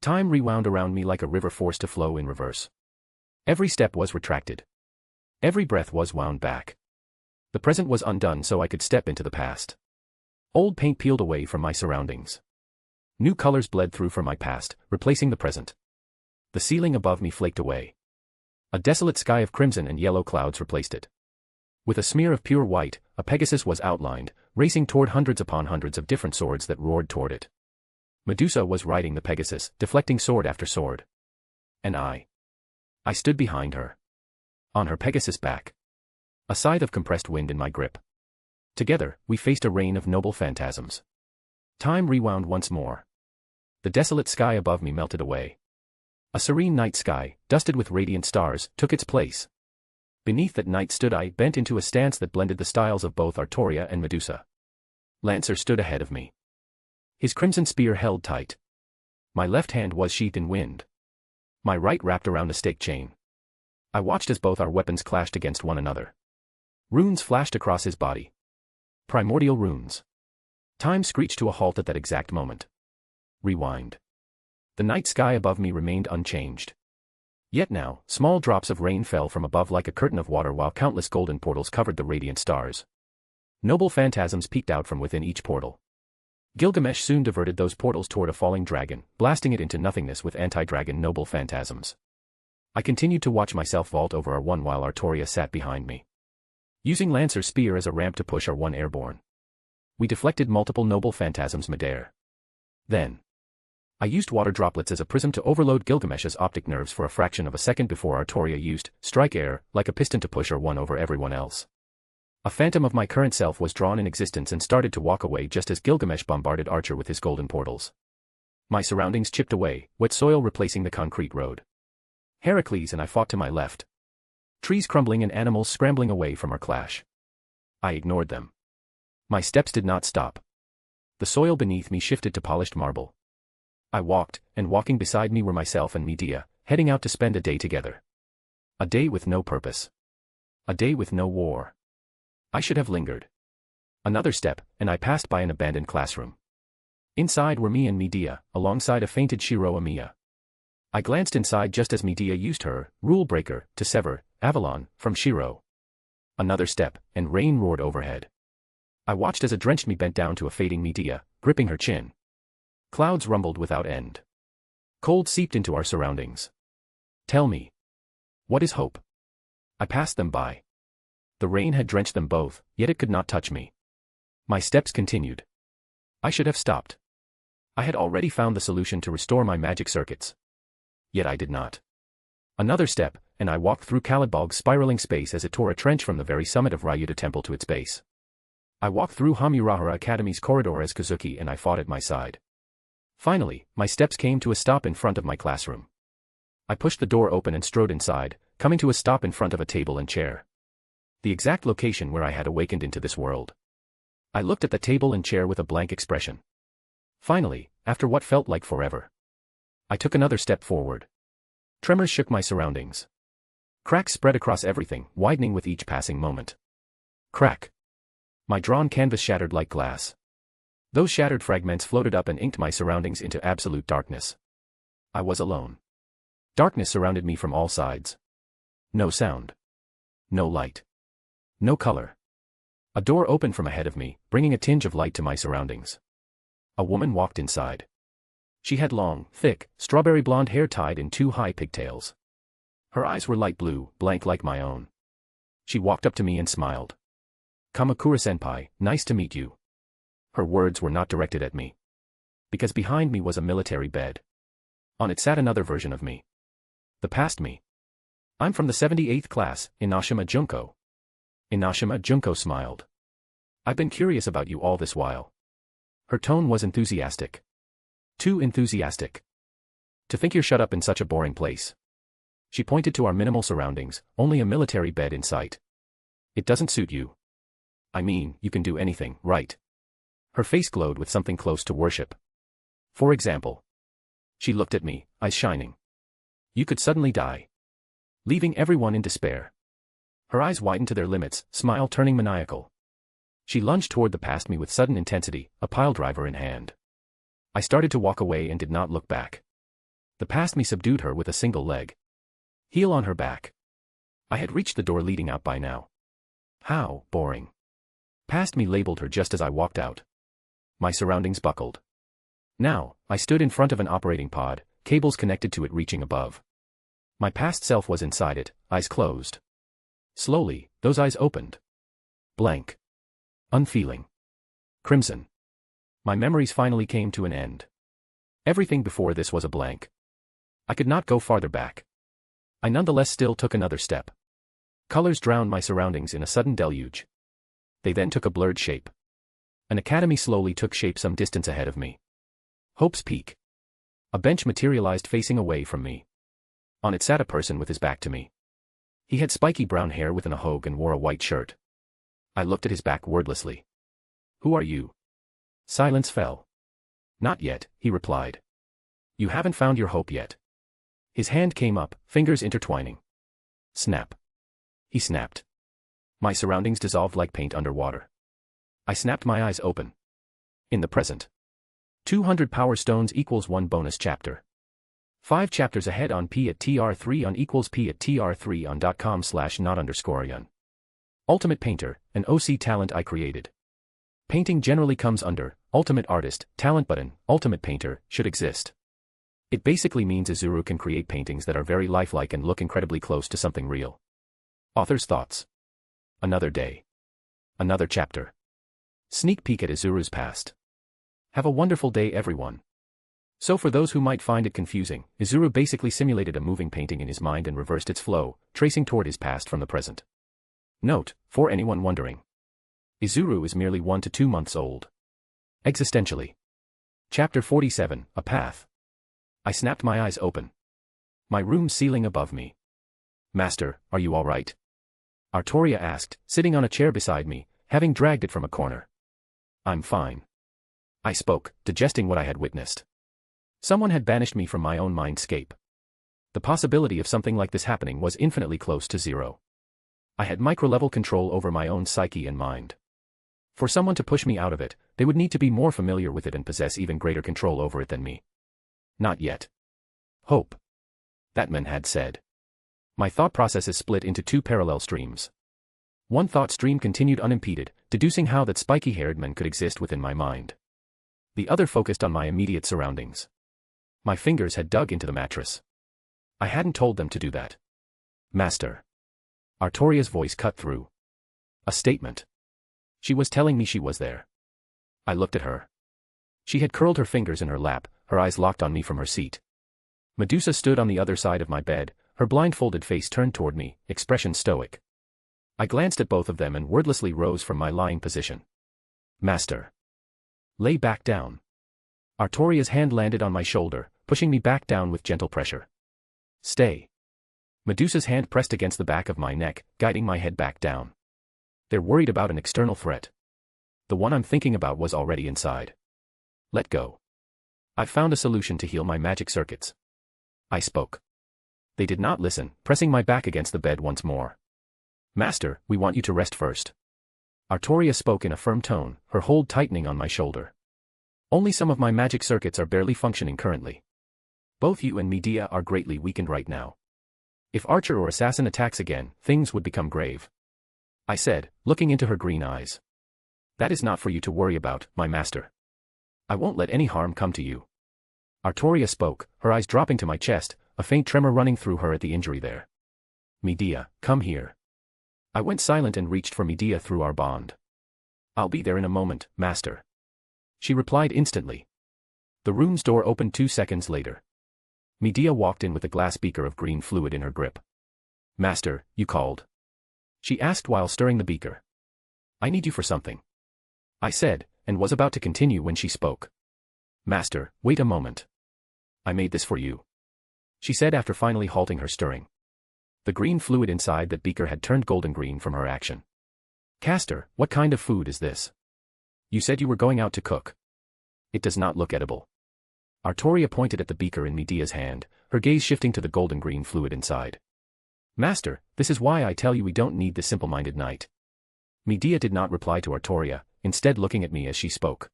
Time rewound around me like a river forced to flow in reverse. Every step was retracted. Every breath was wound back. The present was undone so I could step into the past. Old paint peeled away from my surroundings. New colors bled through from my past, replacing the present. The ceiling above me flaked away. A desolate sky of crimson and yellow clouds replaced it. With a smear of pure white, a Pegasus was outlined, racing toward hundreds upon hundreds of different swords that roared toward it. Medusa was riding the Pegasus, deflecting sword after sword. And I stood behind her. On her Pegasus back. A scythe of compressed wind in my grip. Together, we faced a rain of noble phantasms. Time rewound once more. The desolate sky above me melted away. A serene night sky, dusted with radiant stars, took its place. Beneath that night stood I, bent into a stance that blended the styles of both Artoria and Medusa. Lancer stood ahead of me. His crimson spear held tight. My left hand was sheathed in wind. My right wrapped around a stake chain. I watched as both our weapons clashed against one another. Runes flashed across his body. Primordial runes. Time screeched to a halt at that exact moment. Rewind. The night sky above me remained unchanged. Yet now, small drops of rain fell from above like a curtain of water while countless golden portals covered the radiant stars. Noble phantasms peeked out from within each portal. Gilgamesh soon diverted those portals toward a falling dragon, blasting it into nothingness with anti-dragon noble phantasms. I continued to watch myself vault over R1 while Artoria sat behind me. Using Lancer's spear as a ramp to push R1 airborne. We deflected multiple noble phantasms midair. Then I used water droplets as a prism to overload Gilgamesh's optic nerves for a fraction of a second before Artoria used strike air like a piston to push R1 over everyone else. A phantom of my current self was drawn in existence and started to walk away just as Gilgamesh bombarded Archer with his golden portals. My surroundings chipped away, wet soil replacing the concrete road. Heracles and I fought to my left. Trees crumbling and animals scrambling away from our clash. I ignored them. My steps did not stop. The soil beneath me shifted to polished marble. I walked, and walking beside me were myself and Medea, heading out to spend a day together. A day with no purpose. A day with no war. I should have lingered. Another step, and I passed by an abandoned classroom. Inside were me and Medea, alongside a fainted Shiro Amiya. I glanced inside just as Medea used her rule breaker to sever Avalon from Shiro. Another step, and rain roared overhead. I watched as a drenched me bent down to a fading Medea, gripping her chin. Clouds rumbled without end. Cold seeped into our surroundings. Tell me. What is hope? I passed them by. The rain had drenched them both, yet it could not touch me. My steps continued. I should have stopped. I had already found the solution to restore my magic circuits. Yet I did not. Another step, and I walked through Kalidbog's spiraling space as it tore a trench from the very summit of Ryuta Temple to its base. I walked through Hamurahara Academy's corridor as Kazuki and I fought at my side. Finally, my steps came to a stop in front of my classroom. I pushed the door open and strode inside, coming to a stop in front of a table and chair. The exact location where I had awakened into this world. I looked at the table and chair with a blank expression. Finally, after what felt like forever, I took another step forward. Tremors shook my surroundings. Cracks spread across everything, widening with each passing moment. Crack. My drawn canvas shattered like glass. Those shattered fragments floated up and inked my surroundings into absolute darkness. I was alone. Darkness surrounded me from all sides. No sound. No light. No color. A door opened from ahead of me, bringing a tinge of light to my surroundings. A woman walked inside. She had long, thick, strawberry blonde hair tied in two high pigtails. Her eyes were light blue, blank like my own. She walked up to me and smiled. Kamakura-senpai, nice to meet you. Her words were not directed at me. Because behind me was a military bed. On it sat another version of me. The past me. I'm from the 78th class, Inashima Junko. Inashima Junko smiled. I've been curious about you all this while. Her tone was enthusiastic. Too enthusiastic. To think you're shut up in such a boring place. She pointed to our minimal surroundings, only a military bed in sight. It doesn't suit you. I mean, you can do anything, right? Her face glowed with something close to worship. For example. She looked at me, eyes shining. You could suddenly die. Leaving everyone in despair. Her eyes widened to their limits, smile turning maniacal. She lunged toward the past me with sudden intensity, a piledriver in hand. I started to walk away and did not look back. The past me subdued her with a single leg. Heel on her back. I had reached the door leading out by now. How boring. Past me labeled her just as I walked out. My surroundings buckled. Now, I stood in front of an operating pod, cables connected to it reaching above. My past self was inside it, eyes closed. Slowly, those eyes opened. Blank. Unfeeling. Crimson. My memories finally came to an end. Everything before this was a blank. I could not go farther back. I nonetheless still took another step. Colors drowned my surroundings in a sudden deluge. They then took a blurred shape. An academy slowly took shape some distance ahead of me. Hope's Peak. A bench materialized facing away from me. On it sat a person with his back to me. He had spiky brown hair within a hogue and wore a white shirt. I looked at his back wordlessly. Who are you? Silence fell. Not yet, he replied. You haven't found your hope yet. His hand came up, fingers intertwining. Snap. He snapped. My surroundings dissolved like paint underwater. I snapped my eyes open. In the present. 200 power stones equals 1 bonus chapter. 5 chapters ahead on P at TR3 on equals P at TR3 on.com/not_yun. Ultimate Painter, an OC talent I created. Painting generally comes under Ultimate Artist, Talent button, Ultimate Painter, should exist. It basically means Izuru can create paintings that are very lifelike and look incredibly close to something real. Author's thoughts. Another day. Another chapter. Sneak peek at Izuru's past. Have a wonderful day everyone. So for those who might find it confusing, Izuru basically simulated a moving painting in his mind and reversed its flow, tracing toward his past from the present. Note, for anyone wondering. Izuru is merely 1 to 2 months old. Existentially. Chapter 47, A Path. I snapped my eyes open. My room's ceiling above me. Master, are you all right? Artoria asked, sitting on a chair beside me, having dragged it from a corner. I'm fine. I spoke, digesting what I had witnessed. Someone had banished me from my own mindscape. The possibility of something like this happening was infinitely close to zero. I had micro-level control over my own psyche and mind. For someone to push me out of it, they would need to be more familiar with it and possess even greater control over it than me. Not yet. Hope. That man had said. My thought processes split into 2 parallel streams. One thought stream continued unimpeded, deducing how that spiky-haired man could exist within my mind. The other focused on my immediate surroundings. My fingers had dug into the mattress. I hadn't told them to do that. Master. Artoria's voice cut through. A statement. She was telling me she was there. I looked at her. She had curled her fingers in her lap, her eyes locked on me from her seat. Medusa stood on the other side of my bed, her blindfolded face turned toward me, expression stoic. I glanced at both of them and wordlessly rose from my lying position. Master. Lay back down. Artoria's hand landed on my shoulder, pushing me back down with gentle pressure. Stay. Medusa's hand pressed against the back of my neck, guiding my head back down. They're worried about an external threat. The one I'm thinking about was already inside. Let go. I've found a solution to heal my magic circuits. I spoke. They did not listen, pressing my back against the bed once more. Master, we want you to rest first. Artoria spoke in a firm tone, her hold tightening on my shoulder. Only some of my magic circuits are barely functioning currently. Both you and Medea are greatly weakened right now. If Archer or Assassin attacks again, things would become grave. I said, looking into her green eyes. That is not for you to worry about, my master. I won't let any harm come to you. Artoria spoke, her eyes dropping to my chest, a faint tremor running through her at the injury there. Medea, come here. I went silent and reached for Medea through our bond. I'll be there in a moment, master. She replied instantly. The room's door opened 2 seconds later. Medea walked in with a glass beaker of green fluid in her grip. Master, you called? She asked while stirring the beaker. I need you for something. I said, and was about to continue when she spoke. Master, wait a moment. I made this for you. She said after finally halting her stirring. The green fluid inside that beaker had turned golden green from her action. Castor, what kind of food is this? You said you were going out to cook. It does not look edible. Artoria pointed at the beaker in Medea's hand, her gaze shifting to the golden green fluid inside. Master, this is why I tell you we don't need this simple-minded knight. Medea did not reply to Artoria, instead looking at me as she spoke.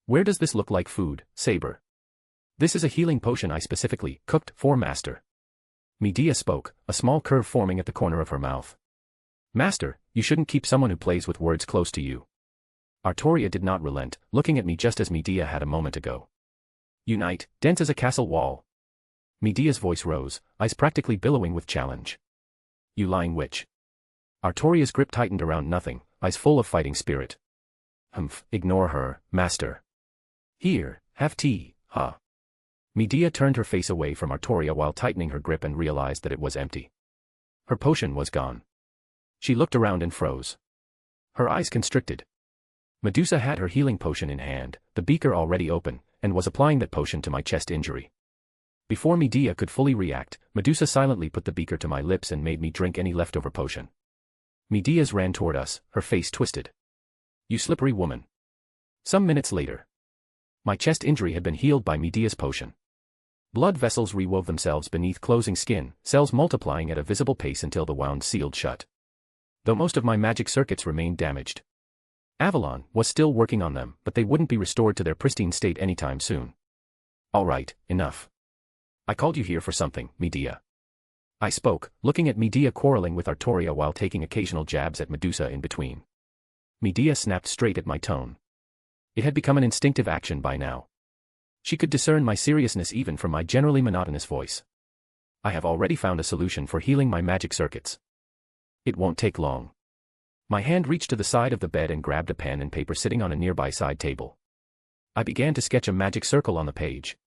Where does this look like food, Saber? This is a healing potion I specifically cooked for Master. Medea spoke, a small curve forming at the corner of her mouth. Master, you shouldn't keep someone who plays with words close to you. Artoria did not relent, looking at me just as Medea had a moment ago. You knight, dense as a castle wall. Medea's voice rose, eyes practically billowing with challenge. You lying witch. Artoria's grip tightened around nothing, eyes full of fighting spirit. Humph, ignore her, master. Here, have tea, huh? Medea turned her face away from Artoria while tightening her grip and realized that it was empty. Her potion was gone. She looked around and froze. Her eyes constricted. Medusa had her healing potion in hand, the beaker already open, and was applying that potion to my chest injury. Before Medea could fully react, Medusa silently put the beaker to my lips and made me drink any leftover potion. Medea's ran toward us, her face twisted. You slippery woman. Some minutes later. My chest injury had been healed by Medea's potion. Blood vessels rewove themselves beneath closing skin, cells multiplying at a visible pace until the wound sealed shut. Though most of my magic circuits remained damaged. Avalon was still working on them, but they wouldn't be restored to their pristine state anytime soon. All right, enough. I called you here for something, Medea. I spoke, looking at Medea quarreling with Artoria while taking occasional jabs at Medusa in between. Medea snapped straight at my tone. It had become an instinctive action by now. She could discern my seriousness even from my generally monotonous voice. I have already found a solution for healing my magic circuits. It won't take long. My hand reached to the side of the bed and grabbed a pen and paper sitting on a nearby side table. I began to sketch a magic circle on the page.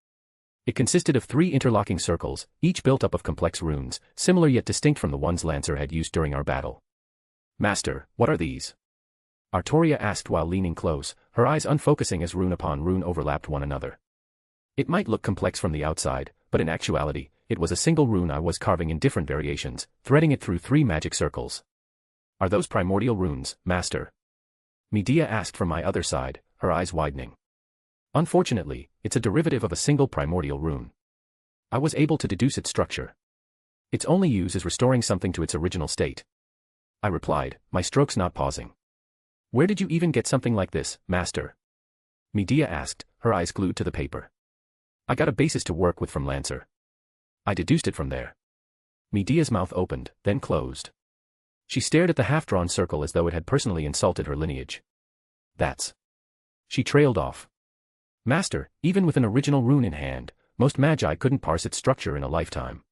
It consisted of 3 interlocking circles, each built up of complex runes, similar yet distinct from the ones Lancer had used during our battle. Master, what are these? Artoria asked while leaning close, her eyes unfocusing as rune upon rune overlapped one another. It might look complex from the outside, but in actuality, it was a single rune I was carving in different variations, threading it through 3 magic circles. Are those primordial runes, Master? Medea asked from my other side, her eyes widening. Unfortunately, it's a derivative of a single primordial rune. I was able to deduce its structure. Its only use is restoring something to its original state. I replied, my strokes not pausing. Where did you even get something like this, Master? Medea asked, her eyes glued to the paper. I got a basis to work with from Lancer. I deduced it from there. Medea's mouth opened, then closed. She stared at the half-drawn circle as though it had personally insulted her lineage. That's... She trailed off. Master, even with an original rune in hand, most magi couldn't parse its structure in a lifetime.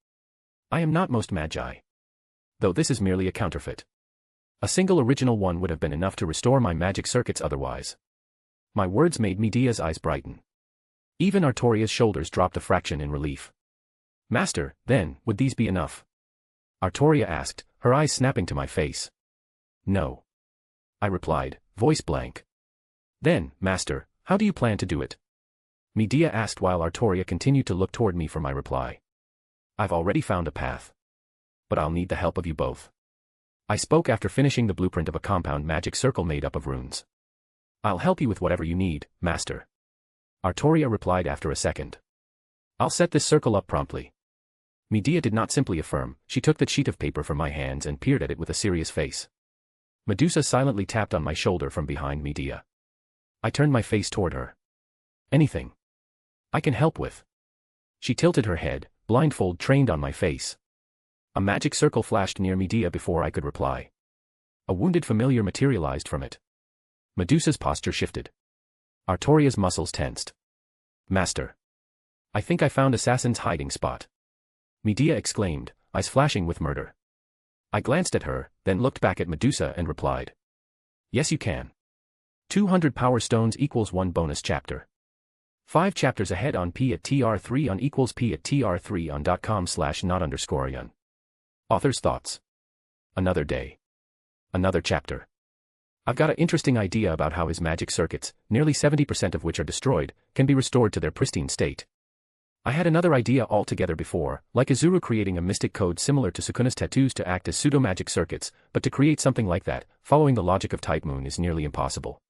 I am not most magi. Though this is merely a counterfeit. A single original one would have been enough to restore my magic circuits otherwise. My words made Medea's eyes brighten. Even Artoria's shoulders dropped a fraction in relief. Master, then, would these be enough? Artoria asked, her eyes snapping to my face. No. I replied, voice blank. Then, Master, how do you plan to do it? Medea asked while Artoria continued to look toward me for my reply. I've already found a path. But I'll need the help of you both. I spoke after finishing the blueprint of a compound magic circle made up of runes. I'll help you with whatever you need, Master. Artoria replied after a second. I'll set this circle up promptly. Medea did not simply affirm, she took the sheet of paper from my hands and peered at it with a serious face. Medusa silently tapped on my shoulder from behind Medea. I turned my face toward her. Anything I can help with. She tilted her head, blindfold trained on my face. A magic circle flashed near Medea before I could reply. A wounded familiar materialized from it. Medusa's posture shifted. Artoria's muscles tensed. Master. I think I found Assassin's hiding spot. Medea exclaimed, eyes flashing with murder. I glanced at her, then looked back at Medusa and replied. Yes you can. 200 power stones equals 1 bonus chapter. 5 chapters ahead on p at tr3 on equals p at tr3 on.com/not_yearn. Author's thoughts. Another day. Another chapter. I've got an interesting idea about how his magic circuits, nearly 70% of which are destroyed, can be restored to their pristine state. I had another idea altogether before, like Izuru creating a mystic code similar to Sukuna's tattoos to act as pseudo-magic circuits, but to create something like that, following the logic of Type Moon is nearly impossible.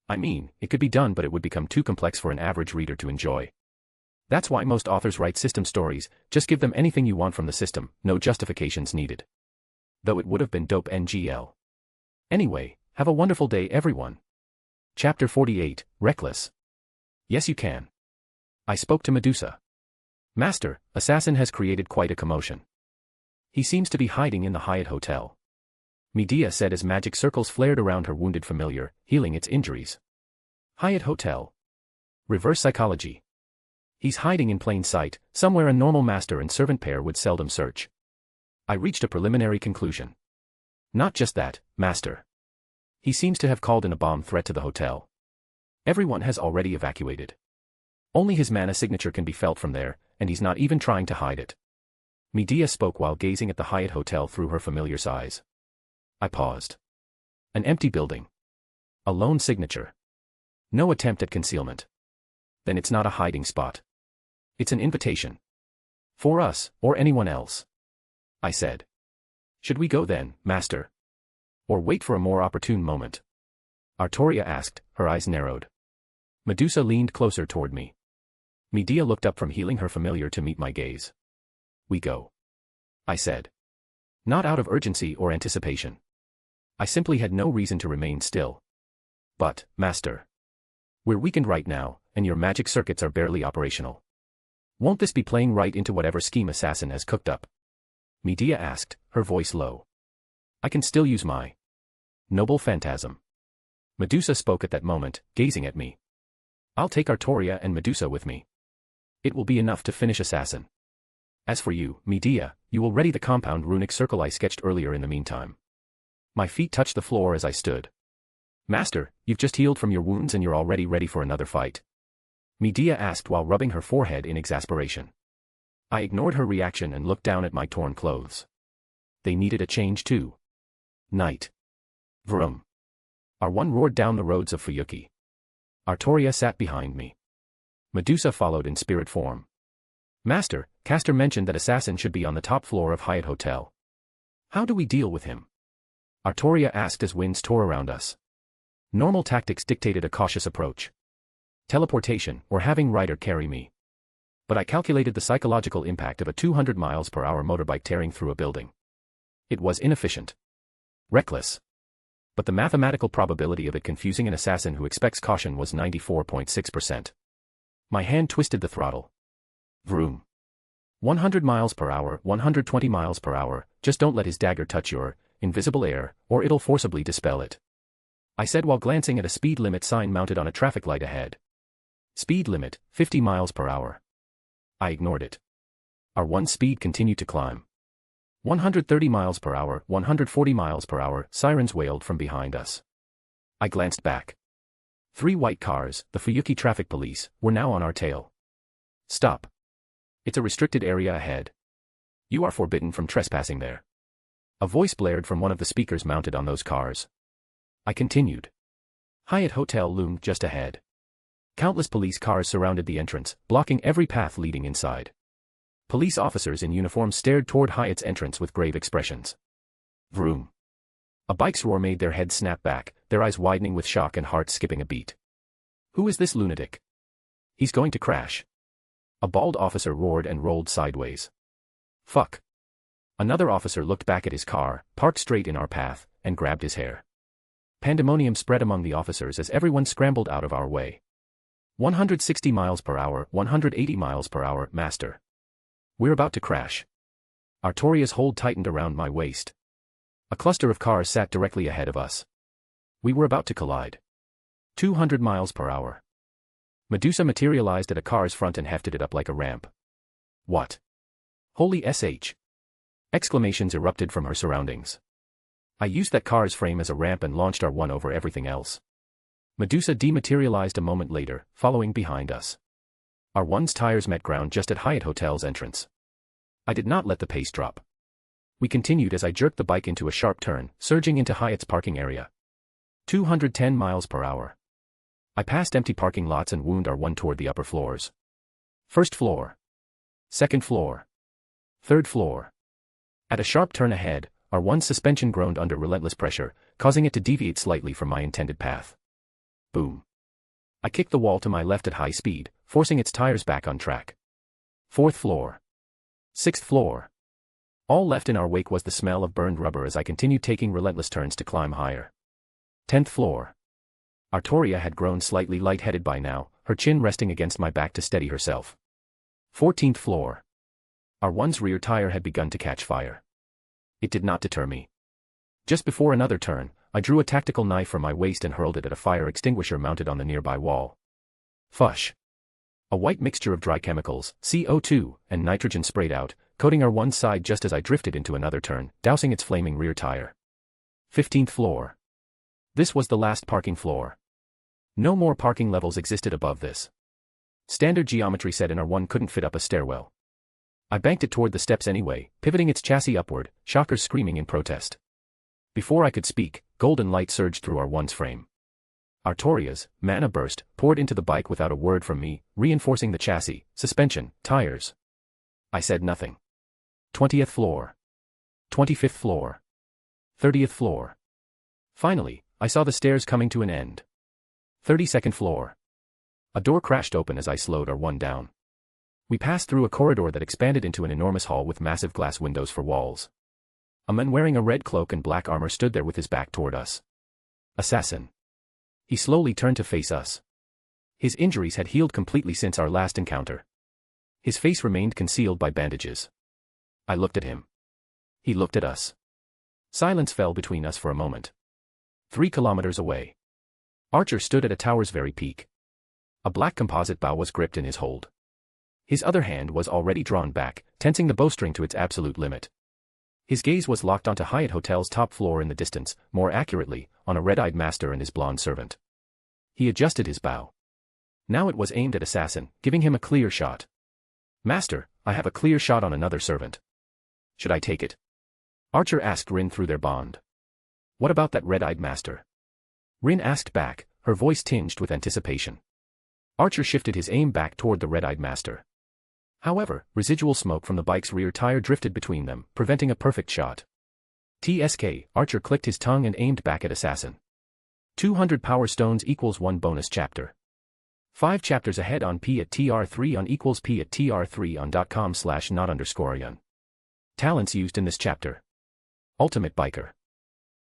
I mean, it could be done but it would become too complex for an average reader to enjoy. That's why most authors write system stories, just give them anything you want from the system, no justifications needed. Though it would have been dope NGL. Anyway, have a wonderful day everyone. Chapter 48, Reckless. Yes you can. I spoke to Medusa. Master, Assassin has created quite a commotion. He seems to be hiding in the Hyatt Hotel. Medea said as magic circles flared around her wounded familiar, healing its injuries. Hyatt Hotel. Reverse psychology. He's hiding in plain sight, somewhere a normal master and servant pair would seldom search. I reached a preliminary conclusion. Not just that, Master. He seems to have called in a bomb threat to the hotel. Everyone has already evacuated. Only his mana signature can be felt from there, and he's not even trying to hide it. Medea spoke while gazing at the Hyatt Hotel through her familiar's eyes. I paused. An empty building. A lone signature. No attempt at concealment. Then it's not a hiding spot. It's an invitation. For us, or anyone else. I said. Should we go then, Master? Or wait for a more opportune moment? Artoria asked, her eyes narrowed. Medusa leaned closer toward me. Medea looked up from healing her familiar to meet my gaze. We go. I said. Not out of urgency or anticipation. I simply had no reason to remain still. But, Master. We're weakened right now, and your magic circuits are barely operational. Won't this be playing right into whatever scheme Assassin has cooked up? Medea asked, her voice low. I can still use my noble phantasm. Medusa spoke at that moment, gazing at me. I'll take Artoria and Medusa with me. It will be enough to finish Assassin. As for you, Medea, you will ready the compound runic circle I sketched earlier in the meantime. My feet touched the floor as I stood. Master, you've just healed from your wounds and you're already ready for another fight. Medea asked while rubbing her forehead in exasperation. I ignored her reaction and looked down at my torn clothes. They needed a change too. Night. Vroom. R1 roared down the roads of Fuyuki. Artoria sat behind me. Medusa followed in spirit form. Master, Castor mentioned that assassin should be on the top floor of Hyatt Hotel. How do we deal with him? Artoria asked as winds tore around us. Normal tactics dictated a cautious approach. Teleportation, or having Ryder carry me. But I calculated the psychological impact of a 200 miles per hour motorbike tearing through a building. It was inefficient. Reckless. But the mathematical probability of it confusing an assassin who expects caution was 94.6%. My hand twisted the throttle. Vroom. 100 miles per hour, 120 miles per hour, just don't let his dagger touch your invisible air, or it'll forcibly dispel it. I said while glancing at a speed limit sign mounted on a traffic light ahead. Speed limit, 50 miles per hour. I ignored it. Our one speed continued to climb. 130 miles per hour, 140 miles per hour, sirens wailed from behind us. I glanced back. 3 white cars, the Fuyuki traffic police, were now on our tail. Stop. It's a restricted area ahead. You are forbidden from trespassing there. A voice blared from one of the speakers mounted on those cars. I continued. Hyatt Hotel loomed just ahead. Countless police cars surrounded the entrance, blocking every path leading inside. Police officers in uniform stared toward Hyatt's entrance with grave expressions. Vroom. A bike's roar made their heads snap back, their eyes widening with shock and hearts skipping a beat. Who is this lunatic? He's going to crash. A bald officer roared and rolled sideways. Fuck. Another officer looked back at his car, parked straight in our path, and grabbed his hair. Pandemonium spread among the officers as everyone scrambled out of our way. 160 miles per hour, 180 miles per hour, master. We're about to crash. Artoria's hold tightened around my waist. A cluster of cars sat directly ahead of us. We were about to collide. 200 miles per hour. Medusa materialized at a car's front and hefted it up like a ramp. What? Holy SH! Exclamations erupted from her surroundings. I used that car's frame as a ramp and launched R1 over everything else. Medusa dematerialized a moment later, following behind us. R1's tires met ground just at Hyatt Hotel's entrance. I did not let the pace drop. We continued as I jerked the bike into a sharp turn, surging into Hyatt's parking area. 210 miles per hour. I passed empty parking lots and wound R1 toward the upper floors. First floor. Second floor. Third floor. At a sharp turn ahead, R1's suspension groaned under relentless pressure, causing it to deviate slightly from my intended path. Boom. I kicked the wall to my left at high speed, forcing its tires back on track. Fourth floor. Sixth floor. All left in our wake was the smell of burned rubber as I continued taking relentless turns to climb higher. 10th floor. Artoria had grown slightly lightheaded by now, her chin resting against my back to steady herself. 14th floor. R1's rear tire had begun to catch fire. It did not deter me. Just before another turn, I drew a tactical knife from my waist and hurled it at a fire extinguisher mounted on the nearby wall. Fush. A white mixture of dry chemicals, CO2, and nitrogen sprayed out, coating R1's side just as I drifted into another turn, dousing its flaming rear tire. 15th floor. This was the last parking floor. No more parking levels existed above this. Standard geometry said R1 couldn't fit up a stairwell. I banked it toward the steps anyway, pivoting its chassis upward, shockers screaming in protest. Before I could speak, golden light surged through R1's frame. Artoria's mana burst poured into the bike without a word from me, reinforcing the chassis, suspension, tires. I said nothing. 20th floor. 25th floor. 30th floor. Finally, I saw the stairs coming to an end. 32nd floor. A door crashed open as I slowed R1 down. We passed through a corridor that expanded into an enormous hall with massive glass windows for walls. A man wearing a red cloak and black armor stood there with his back toward us. Assassin. He slowly turned to face us. His injuries had healed completely since our last encounter. His face remained concealed by bandages. I looked at him. He looked at us. Silence fell between us for a moment. 3 kilometers away. Archer stood at a tower's very peak. A black composite bow was gripped in his hold. His other hand was already drawn back, tensing the bowstring to its absolute limit. His gaze was locked onto Hyatt Hotel's top floor in the distance, more accurately, on a red-eyed master and his blonde servant. He adjusted his bow. Now it was aimed at Assassin, giving him a clear shot. Master, I have a clear shot on another servant. Should I take it? Archer asked Rin through their bond. What about that red-eyed master? Rin asked back, her voice tinged with anticipation. Archer shifted his aim back toward the red-eyed master. However, residual smoke from the bike's rear tire drifted between them, preventing a perfect shot. TSK, Archer clicked his tongue and aimed back at Assassin. 200 power stones equals 1 bonus chapter. 5 chapters ahead on P at TR3 on equals P at TR3 on .com/not_yearn. Talents used in this chapter. Ultimate Biker.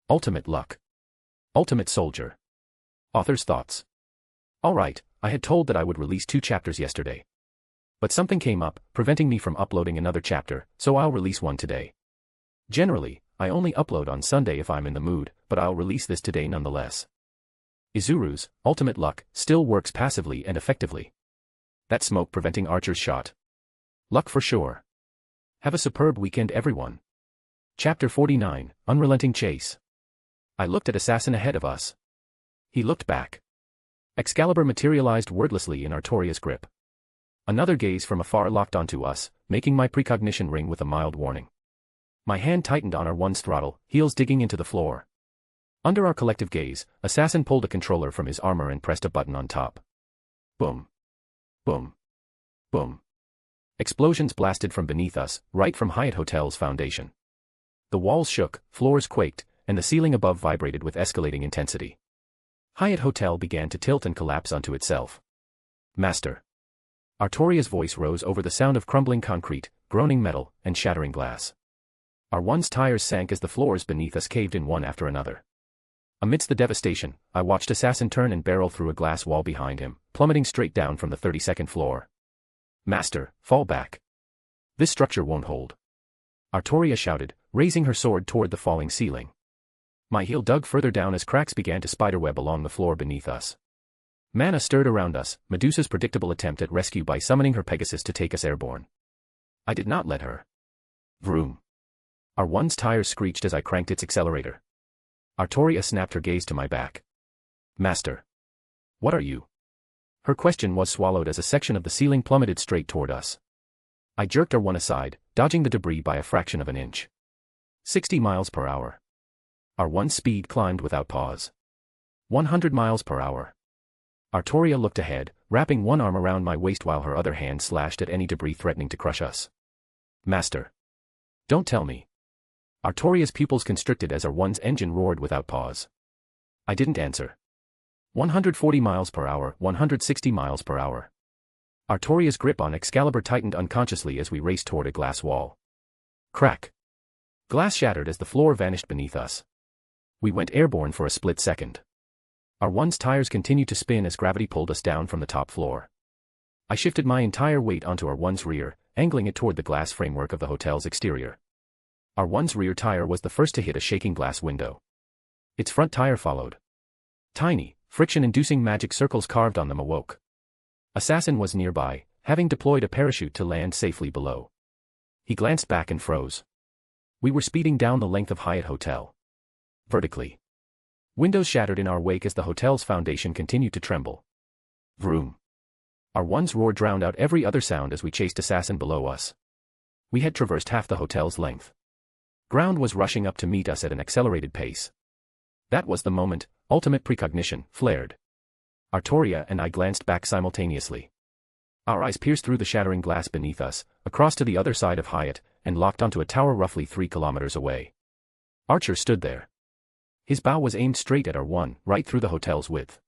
Ultimate Luck. Ultimate Soldier. Author's thoughts. Alright, I had told that I would release 2 chapters yesterday. But something came up, preventing me from uploading another chapter, so I'll release one today. Generally, I only upload on Sunday if I'm in the mood, but I'll release this today nonetheless. Izuru's Ultimate Luck still works passively and effectively. That smoke preventing Archer's shot. Luck for sure. Have a superb weekend, everyone. Chapter 49, Unrelenting Chase. I looked at Assassin ahead of us. He looked back. Excalibur materialized wordlessly in Artoria's grip. Another gaze from afar locked onto us, making my precognition ring with a mild warning. My hand tightened on R1's throttle, heels digging into the floor. Under our collective gaze, Assassin pulled a controller from his armor and pressed a button on top. Boom. Boom. Boom. Explosions blasted from beneath us, right from Hyatt Hotel's foundation. The walls shook, floors quaked, and the ceiling above vibrated with escalating intensity. Hyatt Hotel began to tilt and collapse onto itself. Master. Artoria's voice rose over the sound of crumbling concrete, groaning metal, and shattering glass. R1's tires sank as the floors beneath us caved in one after another. Amidst the devastation, I watched Assassin turn and barrel through a glass wall behind him, plummeting straight down from the 32nd floor. Master, fall back. This structure won't hold. Artoria shouted, raising her sword toward the falling ceiling. My heel dug further down as cracks began to spiderweb along the floor beneath us. Mana stirred around us, Medusa's predictable attempt at rescue by summoning her Pegasus to take us airborne. I did not let her. Vroom. R1's tires screeched as I cranked its accelerator. Artoria snapped her gaze to my back. Master. What are you? Her question was swallowed as a section of the ceiling plummeted straight toward us. I jerked R1 aside, dodging the debris by a fraction of an inch. 60 miles per hour. R1's speed climbed without pause. 100 miles per hour. Artoria looked ahead, wrapping one arm around my waist while her other hand slashed at any debris threatening to crush us. Master. Don't tell me. Artoria's pupils constricted as R1's engine roared without pause. I didn't answer. 140 miles per hour, 160 miles per hour. Artoria's grip on Excalibur tightened unconsciously as we raced toward a glass wall. Crack. Glass shattered as the floor vanished beneath us. We went airborne for a split second. R1's tires continued to spin as gravity pulled us down from the top floor. I shifted my entire weight onto R1's rear, angling it toward the glass framework of the hotel's exterior. R1's rear tire was the first to hit a shaking glass window. Its front tire followed. Tiny, friction-inducing magic circles carved on them awoke. Assassin was nearby, having deployed a parachute to land safely below. He glanced back and froze. We were speeding down the length of Hyatt Hotel. Vertically. Windows shattered in our wake as the hotel's foundation continued to tremble. Vroom. R1's roar drowned out every other sound as we chased Assassin below us. We had traversed half the hotel's length. Ground was rushing up to meet us at an accelerated pace. That was the moment, ultimate precognition flared. Artoria and I glanced back simultaneously. Our eyes pierced through the shattering glass beneath us, across to the other side of Hyatt, and locked onto a tower roughly 3 kilometers away. Archer stood there. His bow was aimed straight at R1, right through the hotel's width.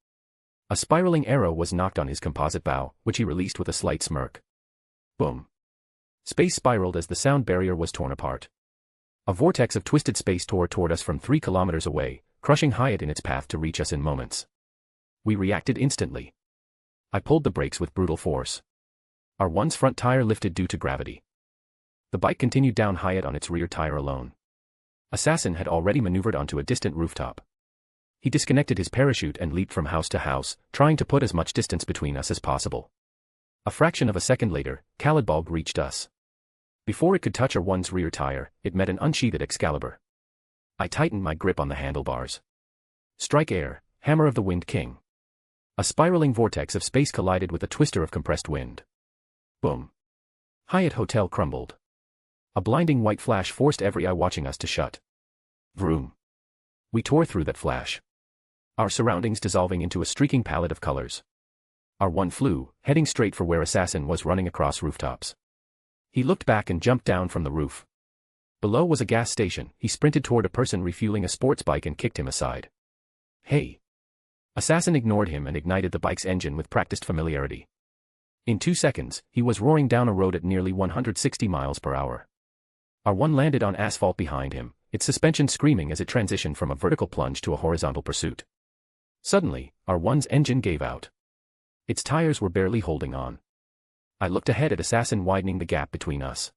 A spiraling arrow was knocked on his composite bow, which he released with a slight smirk. Boom. Space spiraled as the sound barrier was torn apart. A vortex of twisted space tore toward us from 3 kilometers away, crushing Hyatt in its path to reach us in moments. We reacted instantly. I pulled the brakes with brutal force. R1's front tire lifted due to gravity. The bike continued down Hyatt on its rear tire alone. Assassin had already maneuvered onto a distant rooftop. He disconnected his parachute and leaped from house to house, trying to put as much distance between us as possible. A fraction of a second later, Calidbulg reached us. Before it could touch R1's rear tire, it met an unsheathed Excalibur. I tightened my grip on the handlebars. Strike air, hammer of the Wind King. A spiraling vortex of space collided with a twister of compressed wind. Boom. Hyatt Hotel crumbled. A blinding white flash forced every eye watching us to shut. Vroom. We tore through that flash. our surroundings dissolving into a streaking palette of colors. R1 flew, heading straight for where Assassin was running across rooftops. He looked back and jumped down from the roof. Below was a gas station. He sprinted toward a person refueling a sports bike and kicked him aside. Hey! Assassin ignored him and ignited the bike's engine with practiced familiarity. In 2 seconds, he was roaring down a road at nearly 160 miles per hour. R1 landed on asphalt behind him, its suspension screaming as it transitioned from a vertical plunge to a horizontal pursuit. Suddenly, R1's engine gave out. Its tires were barely holding on. I looked ahead at Assassin widening the gap between us.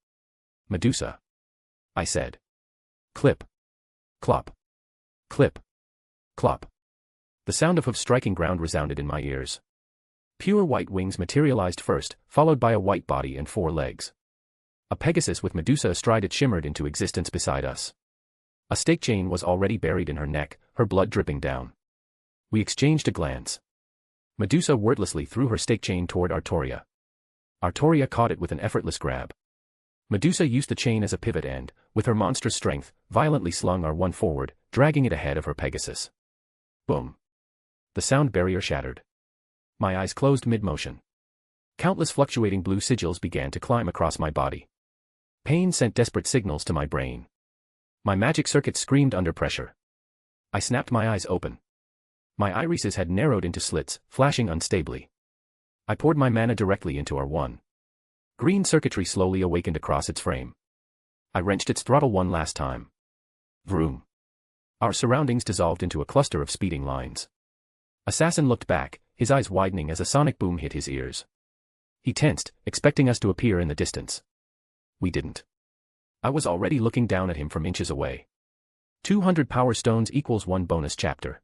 Medusa. I said. Clip. Clop. Clip. Clop. The sound of hooves striking ground resounded in my ears. Pure white wings materialized first, followed by a white body and 4 legs. A Pegasus with Medusa astride it shimmered into existence beside us. A stake chain was already buried in her neck, her blood dripping down. We exchanged a glance. Medusa wordlessly threw her stake chain toward Artoria. Artoria caught it with an effortless grab. Medusa used the chain as a pivot and, with her monstrous strength, violently slung R1 forward, dragging it ahead of her Pegasus. Boom. The sound barrier shattered. My eyes closed mid-motion. Countless fluctuating blue sigils began to climb across my body. Pain sent desperate signals to my brain. My magic circuit screamed under pressure. I snapped my eyes open. My irises had narrowed into slits, flashing unstably. I poured my mana directly into R1. Green circuitry slowly awakened across its frame. I wrenched its throttle one last time. Vroom. Our surroundings dissolved into a cluster of speeding lines. Assassin looked back, his eyes widening as a sonic boom hit his ears. He tensed, expecting us to appear in the distance. We didn't. I was already looking down at him from inches away. 200 power stones equals 1 bonus chapter.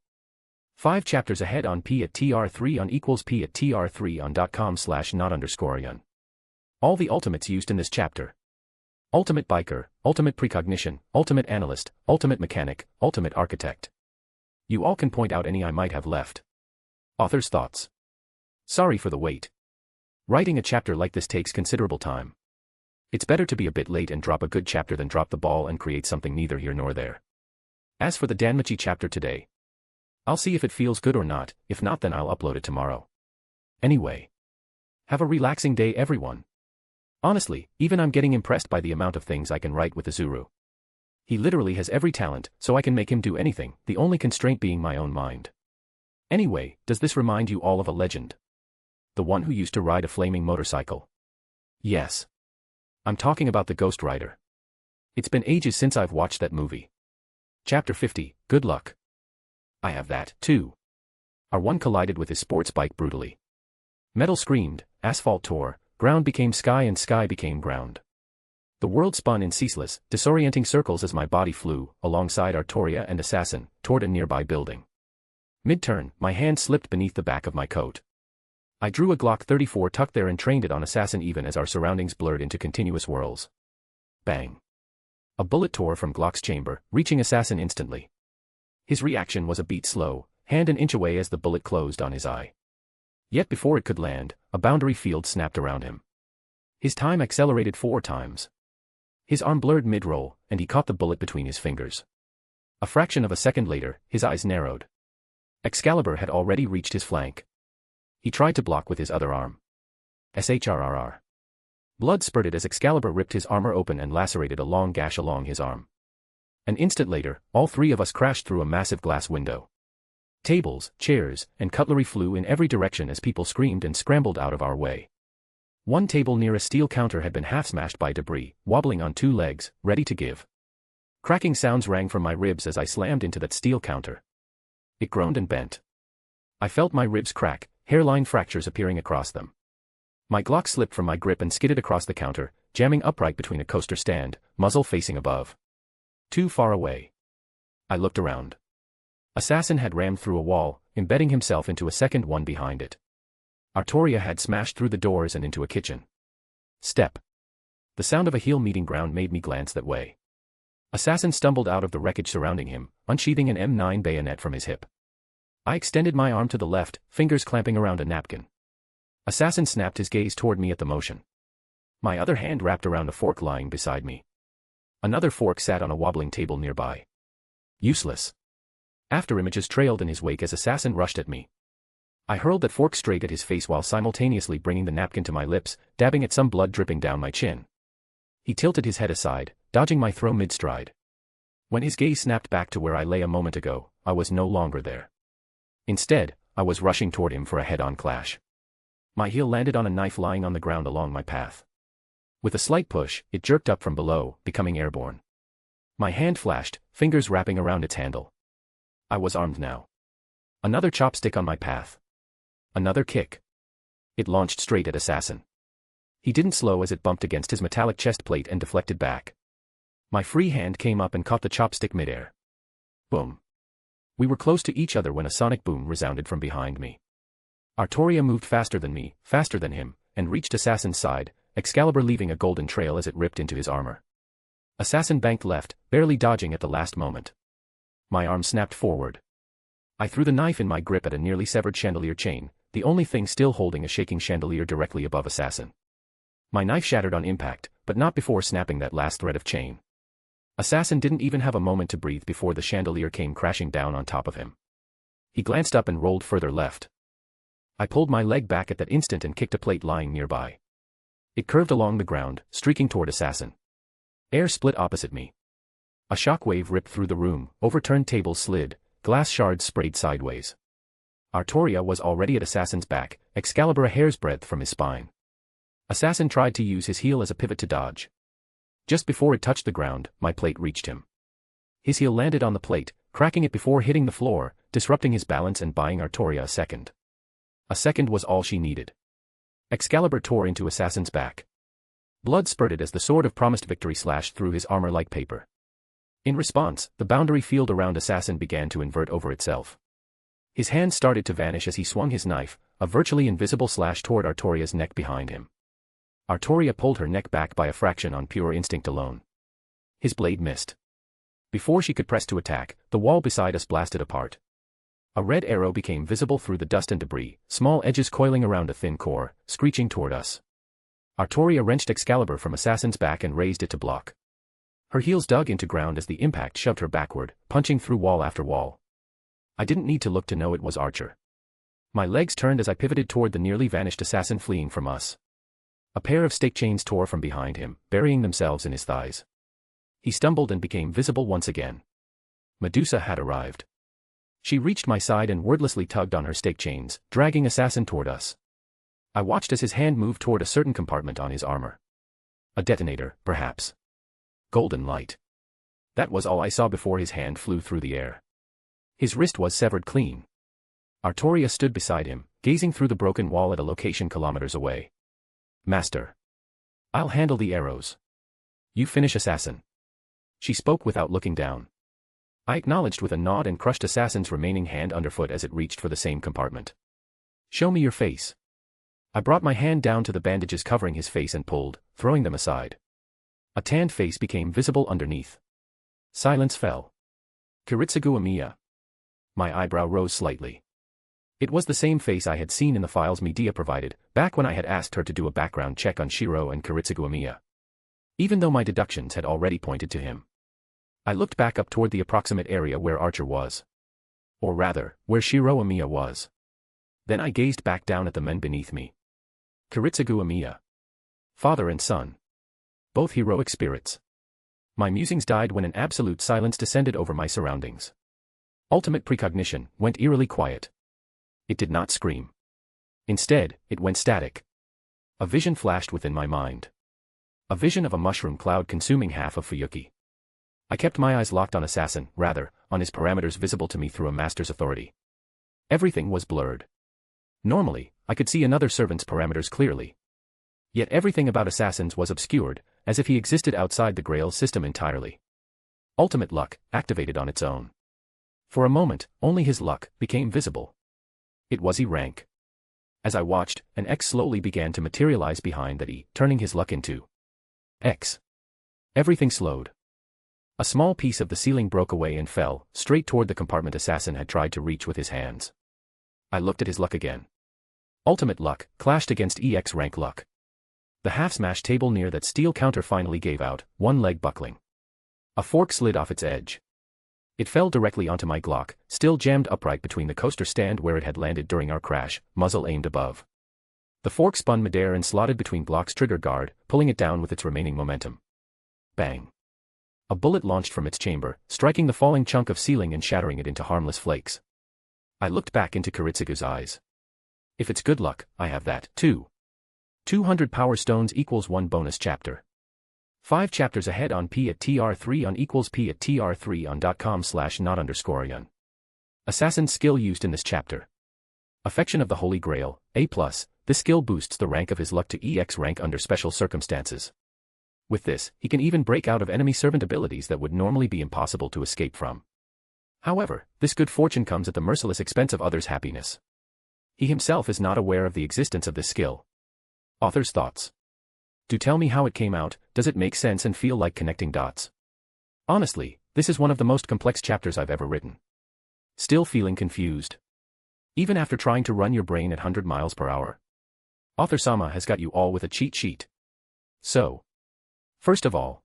5 chapters ahead on P at TR3 on equals P at TR3 on.com/not_yearn. All the ultimates used in this chapter. Ultimate Biker, Ultimate Precognition, Ultimate Analyst, Ultimate Mechanic, Ultimate Architect. You all can point out any I might have left. Author's thoughts. Sorry for the wait. Writing a chapter like this takes considerable time. It's better to be a bit late and drop a good chapter than drop the ball and create something neither here nor there. As for the Danmachi chapter today, I'll see if it feels good or not. If not, then I'll upload it tomorrow. Anyway. Have a relaxing day, everyone. Honestly, even I'm getting impressed by the amount of things I can write with Izuru. He literally has every talent, so I can make him do anything, the only constraint being my own mind. Anyway, does this remind you all of a legend? The one who used to ride a flaming motorcycle? Yes. I'm talking about the Ghost Rider. It's been ages since I've watched that movie. Chapter 50, Good Luck. I have that, too. R1 collided with his sports bike brutally. Metal screamed, asphalt tore, ground became sky and sky became ground. The world spun in ceaseless, disorienting circles as my body flew, alongside Artoria and Assassin, toward a nearby building. Mid-turn, my hand slipped beneath the back of my coat. I drew a Glock 34 tucked there and trained it on Assassin even as our surroundings blurred into continuous whirls. Bang. A bullet tore from Glock's chamber, reaching Assassin instantly. His reaction was a beat slow, hand an inch away as the bullet closed on his eye. Yet before it could land, a boundary field snapped around him. His time accelerated 4 times. His arm blurred mid-roll, and he caught the bullet between his fingers. A fraction of a second later, his eyes narrowed. Excalibur had already reached his flank. He tried to block with his other arm. SHRRR. Blood spurted as Excalibur ripped his armor open and lacerated a long gash along his arm. An instant later, all 3 of us crashed through a massive glass window. Tables, chairs, and cutlery flew in every direction as people screamed and scrambled out of our way. One table near a steel counter had been half-smashed by debris, wobbling on 2 legs, ready to give. Cracking sounds rang from my ribs as I slammed into that steel counter. It groaned and bent. I felt my ribs crack, hairline fractures appearing across them. My Glock slipped from my grip and skidded across the counter, jamming upright between a coaster stand, muzzle facing above. Too far away. I looked around. Assassin had rammed through a wall, embedding himself into a second one behind it. Artoria had smashed through the doors and into a kitchen. Step. The sound of a heel meeting ground made me glance that way. Assassin stumbled out of the wreckage surrounding him, unsheathing an M9 bayonet from his hip. I extended my arm to the left, fingers clamping around a napkin. Assassin snapped his gaze toward me at the motion. My other hand wrapped around a fork lying beside me. Another fork sat on a wobbling table nearby. Useless. Afterimages trailed in his wake as assassin rushed at me. I hurled that fork straight at his face while simultaneously bringing the napkin to my lips, dabbing at some blood dripping down my chin. He tilted his head aside, dodging my throw mid-stride. When his gaze snapped back to where I lay a moment ago, I was no longer there. Instead, I was rushing toward him for a head-on clash. My heel landed on a knife lying on the ground along my path. With a slight push, it jerked up from below, becoming airborne. My hand flashed, fingers wrapping around its handle. I was armed now. Another chopstick on my path. Another kick. It launched straight at assassin. He didn't slow as it bumped against his metallic chest plate and deflected back. My free hand came up and caught the chopstick midair. Boom. We were close to each other when a sonic boom resounded from behind me. Artoria moved faster than me, faster than him, and reached Assassin's side, Excalibur leaving a golden trail as it ripped into his armor. Assassin banked left, barely dodging at the last moment. My arm snapped forward. I threw the knife in my grip at a nearly severed chandelier chain, the only thing still holding a shaking chandelier directly above Assassin. My knife shattered on impact, but not before snapping that last thread of chain. Assassin didn't even have a moment to breathe before the chandelier came crashing down on top of him. He glanced up and rolled further left. I pulled my leg back at that instant and kicked a plate lying nearby. It curved along the ground, streaking toward Assassin. Air split opposite me. A shockwave ripped through the room, overturned tables slid, glass shards sprayed sideways. Artoria was already at Assassin's back, Excalibur a hair's breadth from his spine. Assassin tried to use his heel as a pivot to dodge. Just before it touched the ground, my plate reached him. His heel landed on the plate, cracking it before hitting the floor, disrupting his balance and buying Artoria a second. A second was all she needed. Excalibur tore into Assassin's back. Blood spurted as the sword of promised victory slashed through his armor like paper. In response, the boundary field around Assassin began to invert over itself. His hand started to vanish as he swung his knife, a virtually invisible slash toward Artoria's neck behind him. Artoria pulled her neck back by a fraction on pure instinct alone. His blade missed. Before she could press to attack, the wall beside us blasted apart. A red arrow became visible through the dust and debris, small edges coiling around a thin core, screeching toward us. Artoria wrenched Excalibur from Assassin's back and raised it to block. Her heels dug into ground as the impact shoved her backward, punching through wall after wall. I didn't need to look to know it was Archer. My legs turned as I pivoted toward the nearly vanished assassin fleeing from us. A pair of stake chains tore from behind him, burying themselves in his thighs. He stumbled and became visible once again. Medusa had arrived. She reached my side and wordlessly tugged on her stake chains, dragging Assassin toward us. I watched as his hand moved toward a certain compartment on his armor. A detonator, perhaps. Golden light. That was all I saw before his hand flew through the air. His wrist was severed clean. Artoria stood beside him, gazing through the broken wall at a location kilometers away. Master. I'll handle the arrows. You finish Assassin. She spoke without looking down. I acknowledged with a nod and crushed Assassin's remaining hand underfoot as it reached for the same compartment. Show me your face. I brought my hand down to the bandages covering his face and pulled, throwing them aside. A tanned face became visible underneath. Silence fell. Kiritsugu Amiya. My eyebrow rose slightly. It was the same face I had seen in the files Medea provided, back when I had asked her to do a background check on Shiro and Kiritsugu Amiya. Even though my deductions had already pointed to him. I looked back up toward the approximate area where Archer was. Or rather, where Shiro Amiya was. Then I gazed back down at the men beneath me. Kiritsugu Amiya. Father and son. Both heroic spirits. My musings died when an absolute silence descended over my surroundings. Ultimate precognition went eerily quiet. It did not scream. Instead, it went static. A vision flashed within my mind. A vision of a mushroom cloud consuming half of Fuyuki. I kept my eyes locked on Assassin, rather, on his parameters visible to me through a master's authority. Everything was blurred. Normally, I could see another servant's parameters clearly. Yet everything about Assassin's was obscured, as if he existed outside the Grail system entirely. Ultimate luck, activated on its own. For a moment, only his luck became visible. It was E rank. As I watched, an X slowly began to materialize behind that E, turning his luck into X. Everything slowed. A small piece of the ceiling broke away and fell, straight toward the compartment Assassin had tried to reach with his hands. I looked at his luck again. Ultimate luck clashed against EX rank luck. The half-smash table near that steel counter finally gave out, one leg buckling. A fork slid off its edge. It fell directly onto my Glock, still jammed upright between the coaster stand where it had landed during our crash, muzzle aimed above. The fork spun midair and slotted between Glock's trigger guard, pulling it down with its remaining momentum. Bang. A bullet launched from its chamber, striking the falling chunk of ceiling and shattering it into harmless flakes. I looked back into Kiritsugu's eyes. If it's good luck, I have that, too. 200 power stones equals 1 bonus chapter. 5 chapters ahead on p@tr3 on equals p@tr3 on.com/not_yearn. Assassin skill used in this chapter. Affection of the Holy Grail, A+, this skill boosts the rank of his luck to EX rank under special circumstances. With this, he can even break out of enemy servant abilities that would normally be impossible to escape from. However, this good fortune comes at the merciless expense of others' happiness. He himself is not aware of the existence of this skill. Author's thoughts. Do tell me how it came out, does it make sense and feel like connecting dots? Honestly, this is one of the most complex chapters I've ever written. Still feeling confused? Even after trying to run your brain at 100 miles per hour? Author Sama has got you all with a cheat sheet. So, first of all,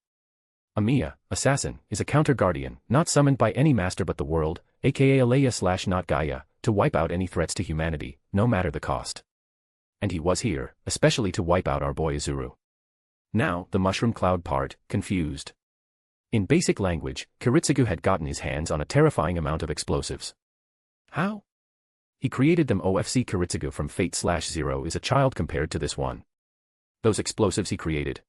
Amiya, Assassin, is a counter-guardian, not summoned by any master but the world, aka Alea/not Gaia, to wipe out any threats to humanity, no matter the cost. And he was here, especially to wipe out our boy Izuru. Now, the mushroom cloud part, confused. In basic language, Kiritsugu had gotten his hands on a terrifying amount of explosives. How? He created them. OFC Kiritsugu from Fate/Zero is a child compared to this one. Those explosives he created.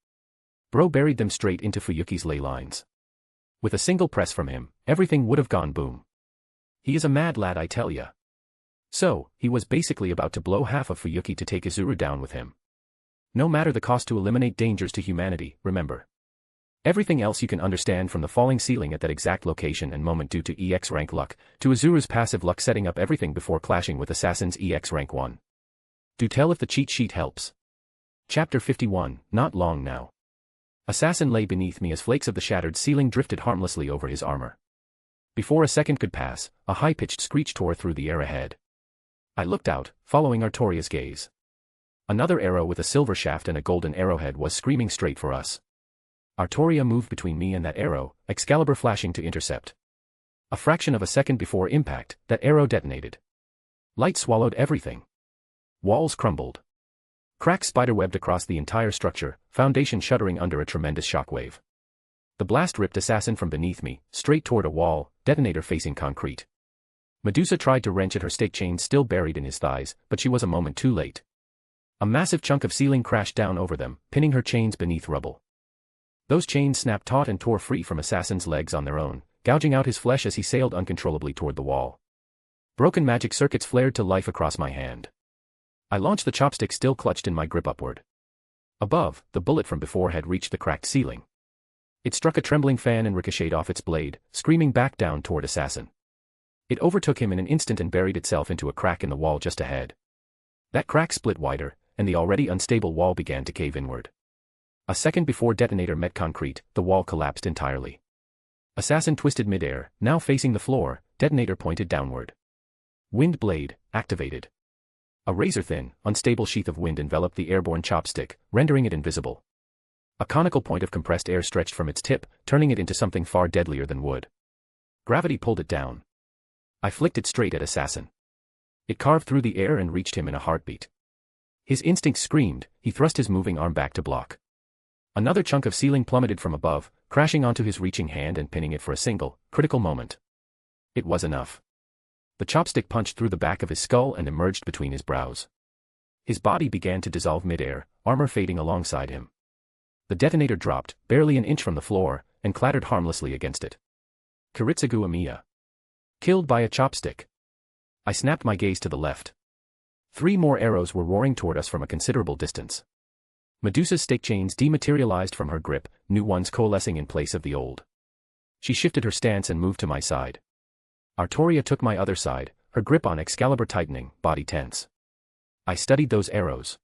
Bro buried them straight into Fuyuki's ley lines. With a single press from him, everything would have gone boom. He is a mad lad, I tell ya. So, he was basically about to blow half of Fuyuki to take Izuru down with him. No matter the cost to eliminate dangers to humanity, remember. Everything else you can understand, from the falling ceiling at that exact location and moment due to EX rank luck, to Izuru's passive luck setting up everything before clashing with Assassin's EX rank 1. Do tell if the cheat sheet helps. Chapter 51, not long now. Assassin lay beneath me as flakes of the shattered ceiling drifted harmlessly over his armor. Before a second could pass, a high-pitched screech tore through the air ahead. I looked out, following Artoria's gaze. Another arrow with a silver shaft and a golden arrowhead was screaming straight for us. Artoria moved between me and that arrow, Excalibur flashing to intercept. A fraction of a second before impact, that arrow detonated. Light swallowed everything. Walls crumbled. Cracks spiderwebbed across the entire structure, foundation shuddering under a tremendous shockwave. The blast ripped Assassin from beneath me, straight toward a wall, detonator facing concrete. Medusa tried to wrench at her stake chains still buried in his thighs, but she was a moment too late. A massive chunk of ceiling crashed down over them, pinning her chains beneath rubble. Those chains snapped taut and tore free from Assassin's legs on their own, gouging out his flesh as he sailed uncontrollably toward the wall. Broken magic circuits flared to life across my hand. I launched the chopstick still clutched in my grip upward. Above, the bullet from before had reached the cracked ceiling. It struck a trembling fan and ricocheted off its blade, screaming back down toward Assassin. It overtook him in an instant and buried itself into a crack in the wall just ahead. That crack split wider, and the already unstable wall began to cave inward. A second before detonator met concrete, the wall collapsed entirely. Assassin twisted midair, now facing the floor, detonator pointed downward. Wind blade, activated. A razor-thin, unstable sheath of wind enveloped the airborne chopstick, rendering it invisible. A conical point of compressed air stretched from its tip, turning it into something far deadlier than wood. Gravity pulled it down. I flicked it straight at Assassin. It carved through the air and reached him in a heartbeat. His instinct screamed, he thrust his moving arm back to block. Another chunk of ceiling plummeted from above, crashing onto his reaching hand and pinning it for a single, critical moment. It was enough. The chopstick punched through the back of his skull and emerged between his brows. His body began to dissolve midair, armor fading alongside him. The detonator dropped, barely an inch from the floor, and clattered harmlessly against it. Kiritsugu Amiya. Killed by a chopstick. I snapped my gaze to the left. 3 more arrows were roaring toward us from a considerable distance. Medusa's stake chains dematerialized from her grip, new ones coalescing in place of the old. She shifted her stance and moved to my side. Artoria took my other side, her grip on Excalibur tightening, body tense. I studied those arrows.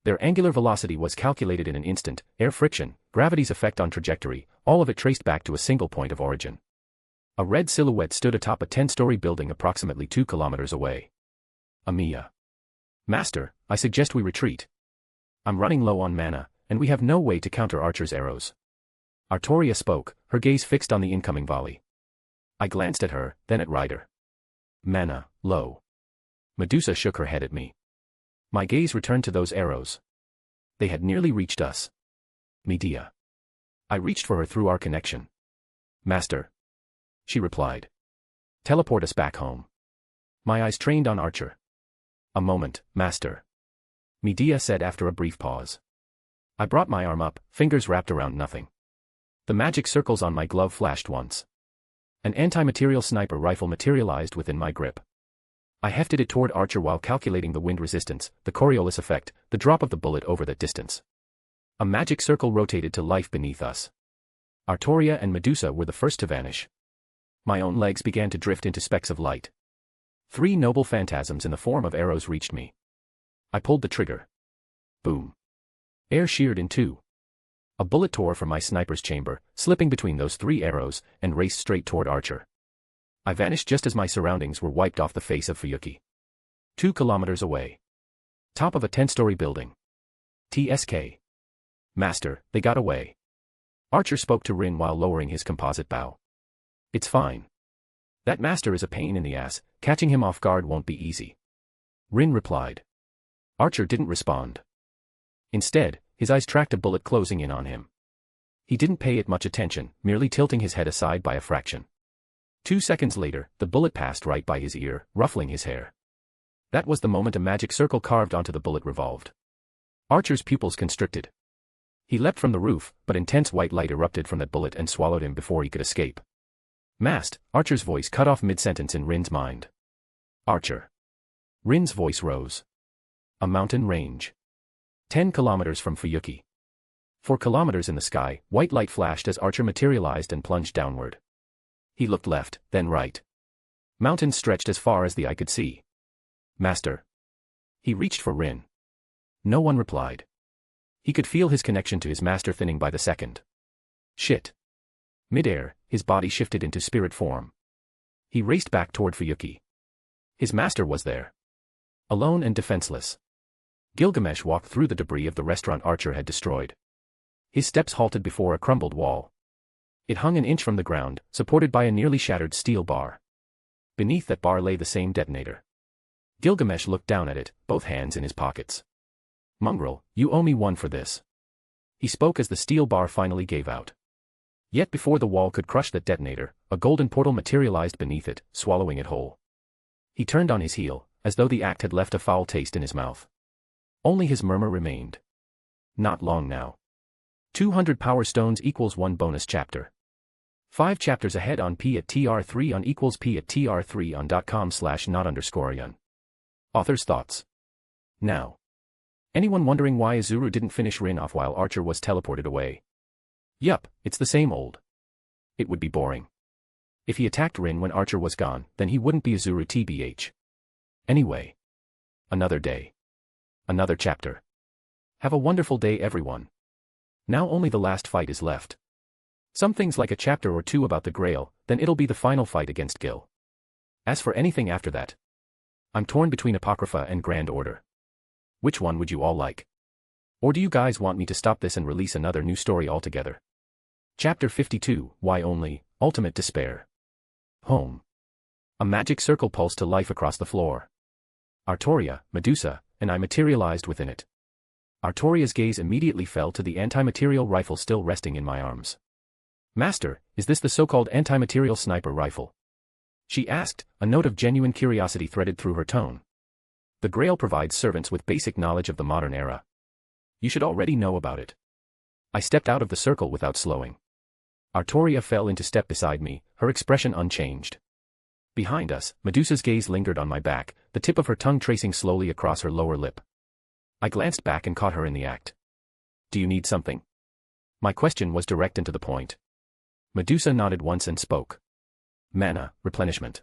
Their angular velocity was calculated in an instant, air friction, gravity's effect on trajectory, all of it traced back to a single point of origin. A red silhouette stood atop a 10-story building approximately 2 kilometers away. Amiya. Master, I suggest we retreat. I'm running low on mana, and we have no way to counter Archer's arrows. Artoria spoke, her gaze fixed on the incoming volley. I glanced at her, then at Ryder. Mana, low. Medusa shook her head at me. My gaze returned to those arrows. They had nearly reached us. Medea. I reached for her through our connection. Master. She replied. Teleport us back home. My eyes trained on Archer. A moment, Master. Medea said after a brief pause. I brought my arm up, fingers wrapped around nothing. The magic circles on my glove flashed once. An anti-material sniper rifle materialized within my grip. I hefted it toward Archer while calculating the wind resistance, the Coriolis effect, the drop of the bullet over that distance. A magic circle rotated to life beneath us. Artoria and Medusa were the first to vanish. My own legs began to drift into specks of light. 3 noble phantasms in the form of arrows reached me. I pulled the trigger. Boom. Air sheared in 2. A bullet tore from my sniper's chamber, slipping between those 3 arrows, and raced straight toward Archer. I vanished just as my surroundings were wiped off the face of Fuyuki. 2 kilometers away. Top of a 10-story building. TSK. Master, they got away. Archer spoke to Rin while lowering his composite bow. It's fine. That master is a pain in the ass, catching him off guard won't be easy. Rin replied. Archer didn't respond. Instead, his eyes tracked a bullet closing in on him. He didn't pay it much attention, merely tilting his head aside by a fraction. 2 seconds later, the bullet passed right by his ear, ruffling his hair. That was the moment a magic circle carved onto the bullet revolved. Archer's pupils constricted. He leapt from the roof, but intense white light erupted from that bullet and swallowed him before he could escape. Mast, Archer's voice cut off mid-sentence in Rin's mind. Archer. Rin's voice rose. A mountain range. 10 kilometers from Fuyuki. 4 kilometers in the sky, white light flashed as Archer materialized and plunged downward. He looked left, then right. Mountains stretched as far as the eye could see. Master. He reached for Rin. No one replied. He could feel his connection to his master thinning by the second. Shit. Mid-air, his body shifted into spirit form. He raced back toward Fuyuki. His master was there. Alone and defenseless. Gilgamesh walked through the debris of the restaurant Archer had destroyed. His steps halted before a crumbled wall. It hung an inch from the ground, supported by a nearly shattered steel bar. Beneath that bar lay the same detonator. Gilgamesh looked down at it, both hands in his pockets. Mongrel, you owe me one for this. He spoke as the steel bar finally gave out. Yet before the wall could crush that detonator, a golden portal materialized beneath it, swallowing it whole. He turned on his heel, as though the act had left a foul taste in his mouth. Only his murmur remained. Not long now. 200 power stones equals 1 bonus chapter. 5 chapters ahead on P at TR3 on equals P at TR3 on.com/not_yun. Author's thoughts. Now. Anyone wondering why Izuru didn't finish Rin off while Archer was teleported away? Yup, it's the same old. It would be boring. If he attacked Rin when Archer was gone, then he wouldn't be Izuru tbh. Anyway. Another day. Another chapter. Have a wonderful day everyone. Now only the last fight is left. Some things like a chapter or 2 about the Grail, then it'll be the final fight against Gil. As for anything after that, I'm torn between Apocrypha and Grand Order. Which one would you all like? Or do you guys want me to stop this and release another new story altogether? Chapter 52, Why Only, Ultimate Despair. Home. A magic circle pulsed to life across the floor. Artoria, Medusa, and I materialized within it. Artoria's gaze immediately fell to the anti-material rifle still resting in my arms. Master, is this the so-called anti-material sniper rifle? She asked, a note of genuine curiosity threaded through her tone. The Grail provides servants with basic knowledge of the modern era. You should already know about it. I stepped out of the circle without slowing. Artoria fell into step beside me, her expression unchanged. Behind us, Medusa's gaze lingered on my back, the tip of her tongue tracing slowly across her lower lip. I glanced back and caught her in the act. Do you need something? My question was direct and to the point. Medusa nodded once and spoke. Mana, replenishment.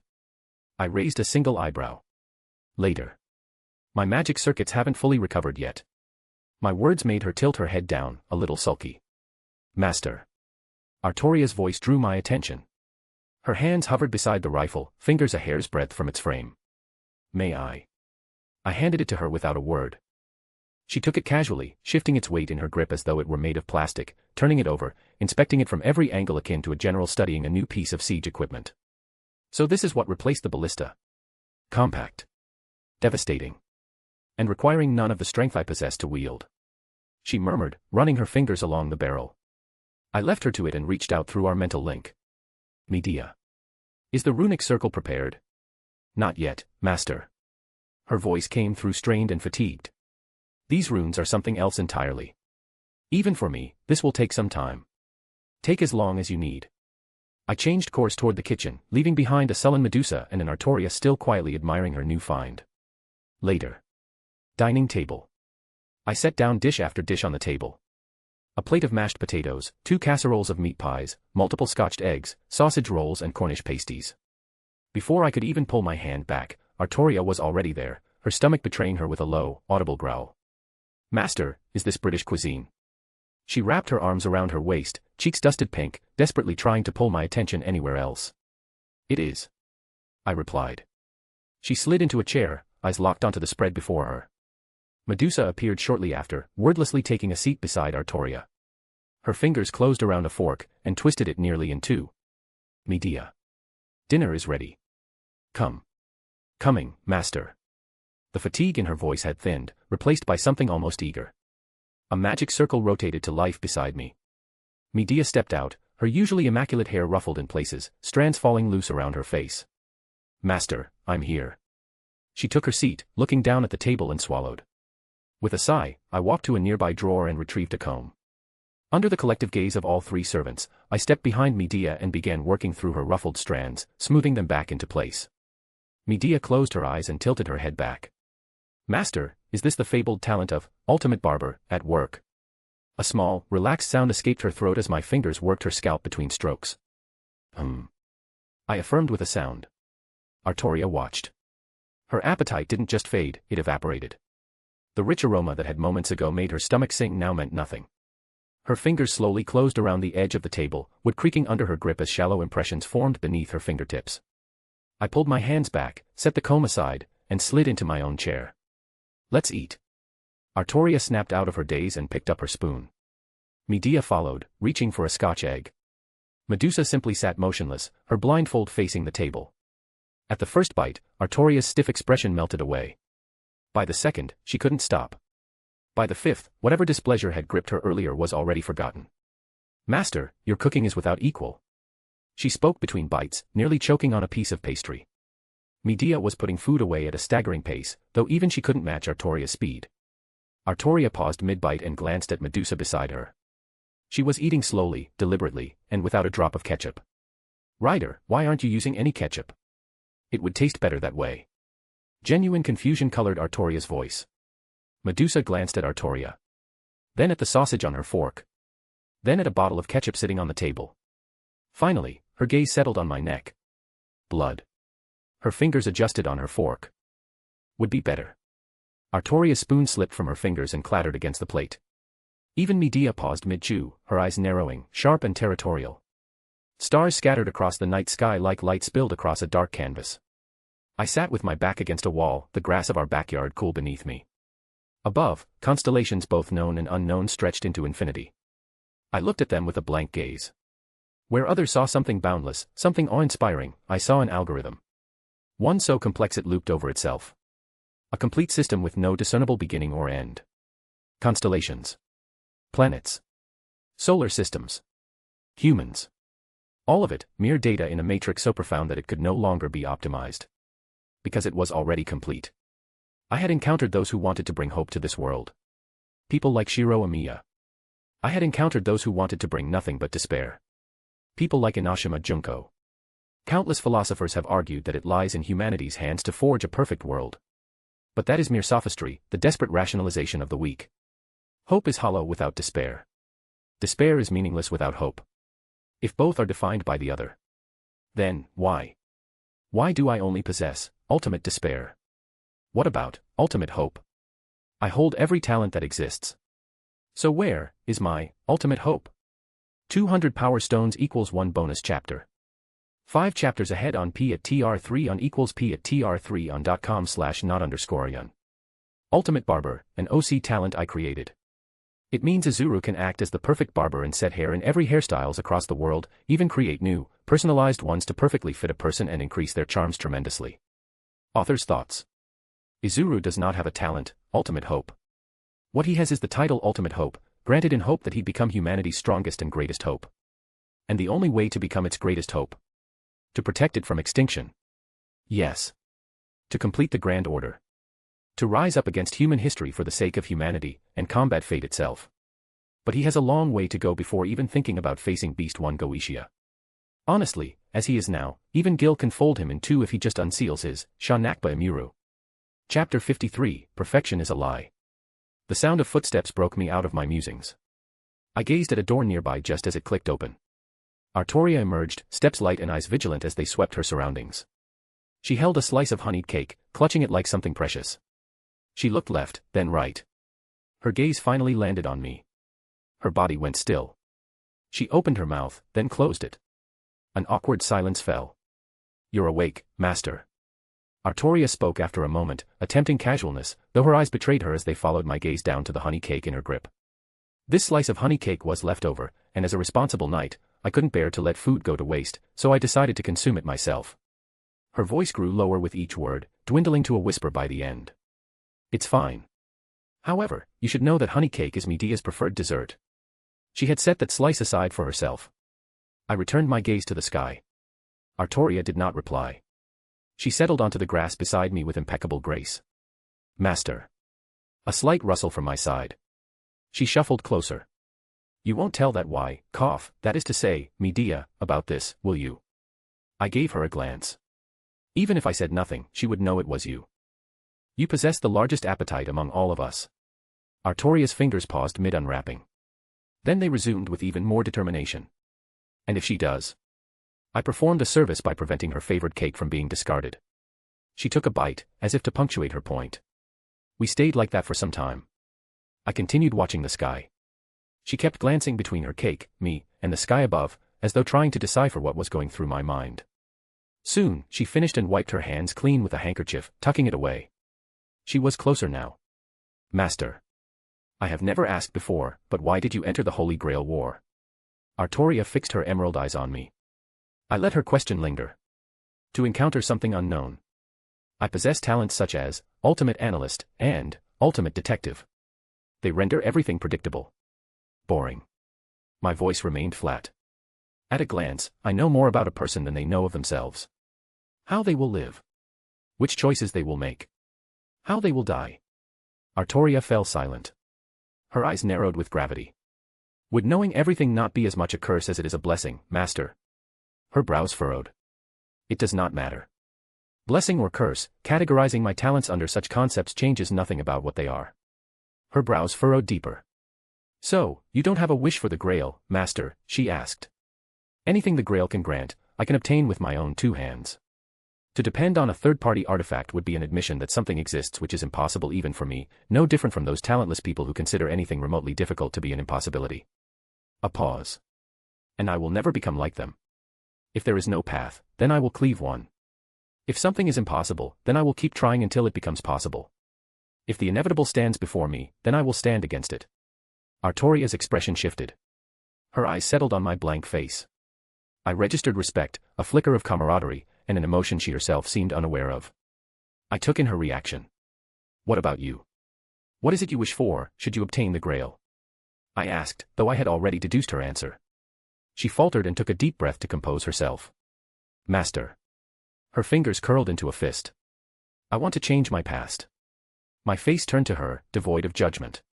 I raised a single eyebrow. Later. My magic circuits haven't fully recovered yet. My words made her tilt her head down, a little sulky. Master. Artoria's voice drew my attention. Her hands hovered beside the rifle, fingers a hair's breadth from its frame. May I? I handed it to her without a word. She took it casually, shifting its weight in her grip as though it were made of plastic, turning it over, inspecting it from every angle akin to a general studying a new piece of siege equipment. So this is what replaced the ballista. Compact. Devastating. And requiring none of the strength I possess to wield. She murmured, running her fingers along the barrel. I left her to it and reached out through our mental link. Medea. Is the runic circle prepared? Not yet, master. Her voice came through strained and fatigued. These runes are something else entirely. Even for me, this will take some time. Take as long as you need. I changed course toward the kitchen, leaving behind a sullen Medusa and an Artoria still quietly admiring her new find. Later. Dining table. I set down dish after dish on the table. A plate of mashed potatoes, 2 casseroles of meat pies, multiple scotched eggs, sausage rolls and Cornish pasties. Before I could even pull my hand back, Artoria was already there, her stomach betraying her with a low, audible growl. Master, is this British cuisine? She wrapped her arms around her waist, cheeks dusted pink, desperately trying to pull my attention anywhere else. It is. I replied. She slid into a chair, eyes locked onto the spread before her. Medusa appeared shortly after, wordlessly taking a seat beside Artoria. Her fingers closed around a fork, and twisted it nearly in two. Medea. Dinner is ready. Come. Coming, master. The fatigue in her voice had thinned, replaced by something almost eager. A magic circle rotated to life beside me. Medea stepped out, her usually immaculate hair ruffled in places, strands falling loose around her face. Master, I'm here. She took her seat, looking down at the table and swallowed. With a sigh, I walked to a nearby drawer and retrieved a comb. Under the collective gaze of all 3 servants, I stepped behind Medea and began working through her ruffled strands, smoothing them back into place. Medea closed her eyes and tilted her head back. Master, is this the fabled talent of ultimate barber at work? A small, relaxed sound escaped her throat as my fingers worked her scalp between strokes. I affirmed with a sound. Artoria watched. Her appetite didn't just fade, it evaporated. The rich aroma that had moments ago made her stomach sink now meant nothing. Her fingers slowly closed around the edge of the table, wood creaking under her grip as shallow impressions formed beneath her fingertips. I pulled my hands back, set the comb aside, and slid into my own chair. Let's eat. Artoria snapped out of her daze and picked up her spoon. Medea followed, reaching for a Scotch egg. Medusa simply sat motionless, her blindfold facing the table. At the first bite, Artoria's stiff expression melted away. By the second, she couldn't stop. By the 5th, whatever displeasure had gripped her earlier was already forgotten. Master, your cooking is without equal. She spoke between bites, nearly choking on a piece of pastry. Medea was putting food away at a staggering pace, though even she couldn't match Artoria's speed. Artoria paused mid-bite and glanced at Medusa beside her. She was eating slowly, deliberately, and without a drop of ketchup. Ryder, why aren't you using any ketchup? It would taste better that way. Genuine confusion colored Artoria's voice. Medusa glanced at Artoria. Then at the sausage on her fork. Then at a bottle of ketchup sitting on the table. Finally, her gaze settled on my neck. Blood. Her fingers adjusted on her fork. Would be better. Artoria's spoon slipped from her fingers and clattered against the plate. Even Medea paused mid-chew, her eyes narrowing, sharp and territorial. Stars scattered across the night sky like light spilled across a dark canvas. I sat with my back against a wall, the grass of our backyard cool beneath me. Above, constellations both known and unknown stretched into infinity. I looked at them with a blank gaze. Where others saw something boundless, something awe-inspiring, I saw an algorithm. One so complex it looped over itself. A complete system with no discernible beginning or end. Constellations. Planets. Solar systems. Humans. All of it, mere data in a matrix so profound that it could no longer be optimized. Because it was already complete. I had encountered those who wanted to bring hope to this world. People like Shiro Amiya. I had encountered those who wanted to bring nothing but despair. People like Inashima Junko. Countless philosophers have argued that it lies in humanity's hands to forge a perfect world. But that is mere sophistry, the desperate rationalization of the weak. Hope is hollow without despair. Despair is meaningless without hope. If both are defined by the other, then, why? Why do I only possess ultimate despair? What about ultimate hope? I hold every talent that exists. So where is my ultimate hope? 200 power stones equals 1 bonus chapter. 5 chapters ahead on p at tr3 on equals p at tr3 on.com/not_yearn. Ultimate Barber, an OC talent I created. It means Izuru can act as the perfect barber and set hair in every hairstyles across the world, even create new, personalized ones to perfectly fit a person and increase their charms tremendously. Author's thoughts. Izuru does not have a talent, ultimate hope. What he has is the title Ultimate Hope, granted in hope that he'd become humanity's strongest and greatest hope. And the only way to become its greatest hope. To protect it from extinction. Yes. To complete the Grand Order. To rise up against human history for the sake of humanity, and combat fate itself. But he has a long way to go before even thinking about facing Beast One Goetia. Honestly, as he is now, even Gil can fold him in two if he just unseals his Shanakba Imuru. Chapter 53, Perfection is a Lie. The sound of footsteps broke me out of my musings. I gazed at a door nearby just as it clicked open. Artoria emerged, steps light and eyes vigilant as they swept her surroundings. She held a slice of honeyed cake, clutching it like something precious. She looked left, then right. Her gaze finally landed on me. Her body went still. She opened her mouth, then closed it. An awkward silence fell. "You're awake, master." Artoria spoke after a moment, attempting casualness, though her eyes betrayed her as they followed my gaze down to the honey cake in her grip. This slice of honey cake was left over, and as a responsible knight, I couldn't bear to let food go to waste, so I decided to consume it myself. Her voice grew lower with each word, dwindling to a whisper by the end. "It's fine. However, you should know that honey cake is Medea's preferred dessert." She had set that slice aside for herself. I returned my gaze to the sky. Artoria did not reply. She settled onto the grass beside me with impeccable grace. "Master." A slight rustle from my side. She shuffled closer. "You won't tell that is to say, Medea, about this, will you?" I gave her a glance. Even if I said nothing, she would know it was you. You possess the largest appetite among all of us. Artoria's fingers paused mid-unwrapping. Then they resumed with even more determination. "And if she does?" I performed a service by preventing her favorite cake from being discarded. She took a bite, as if to punctuate her point. We stayed like that for some time. I continued watching the sky. She kept glancing between her cake, me, and the sky above, as though trying to decipher what was going through my mind. Soon, she finished and wiped her hands clean with a handkerchief, tucking it away. She was closer now. "Master. I have never asked before, but why did you enter the Holy Grail War?" Artoria fixed her emerald eyes on me. I let her question linger. "To encounter something unknown. I possess talents such as Ultimate Analyst and Ultimate Detective. They render everything predictable. Boring." My voice remained flat. "At a glance, I know more about a person than they know of themselves. How they will live. Which choices they will make. How they will die." Artoria fell silent. Her eyes narrowed with gravity. "Would knowing everything not be as much a curse as it is a blessing, master?" Her brows furrowed. "It does not matter. Blessing or curse, categorizing my talents under such concepts changes nothing about what they are." Her brows furrowed deeper. "So, you don't have a wish for the Grail, master?" she asked. "Anything the Grail can grant, I can obtain with my own two hands. To depend on a third-party artifact would be an admission that something exists which is impossible even for me, no different from those talentless people who consider anything remotely difficult to be an impossibility." A pause. "And I will never become like them. If there is no path, then I will cleave one. If something is impossible, then I will keep trying until it becomes possible. If the inevitable stands before me, then I will stand against it." Artoria's expression shifted. Her eyes settled on my blank face. I registered respect, a flicker of camaraderie, and an emotion she herself seemed unaware of. I took in her reaction. "What about you? What is it you wish for, should you obtain the Grail?" I asked, though I had already deduced her answer. She faltered and took a deep breath to compose herself. "Master." Her fingers curled into a fist. "I want to change my past." My face turned to her, devoid of judgment.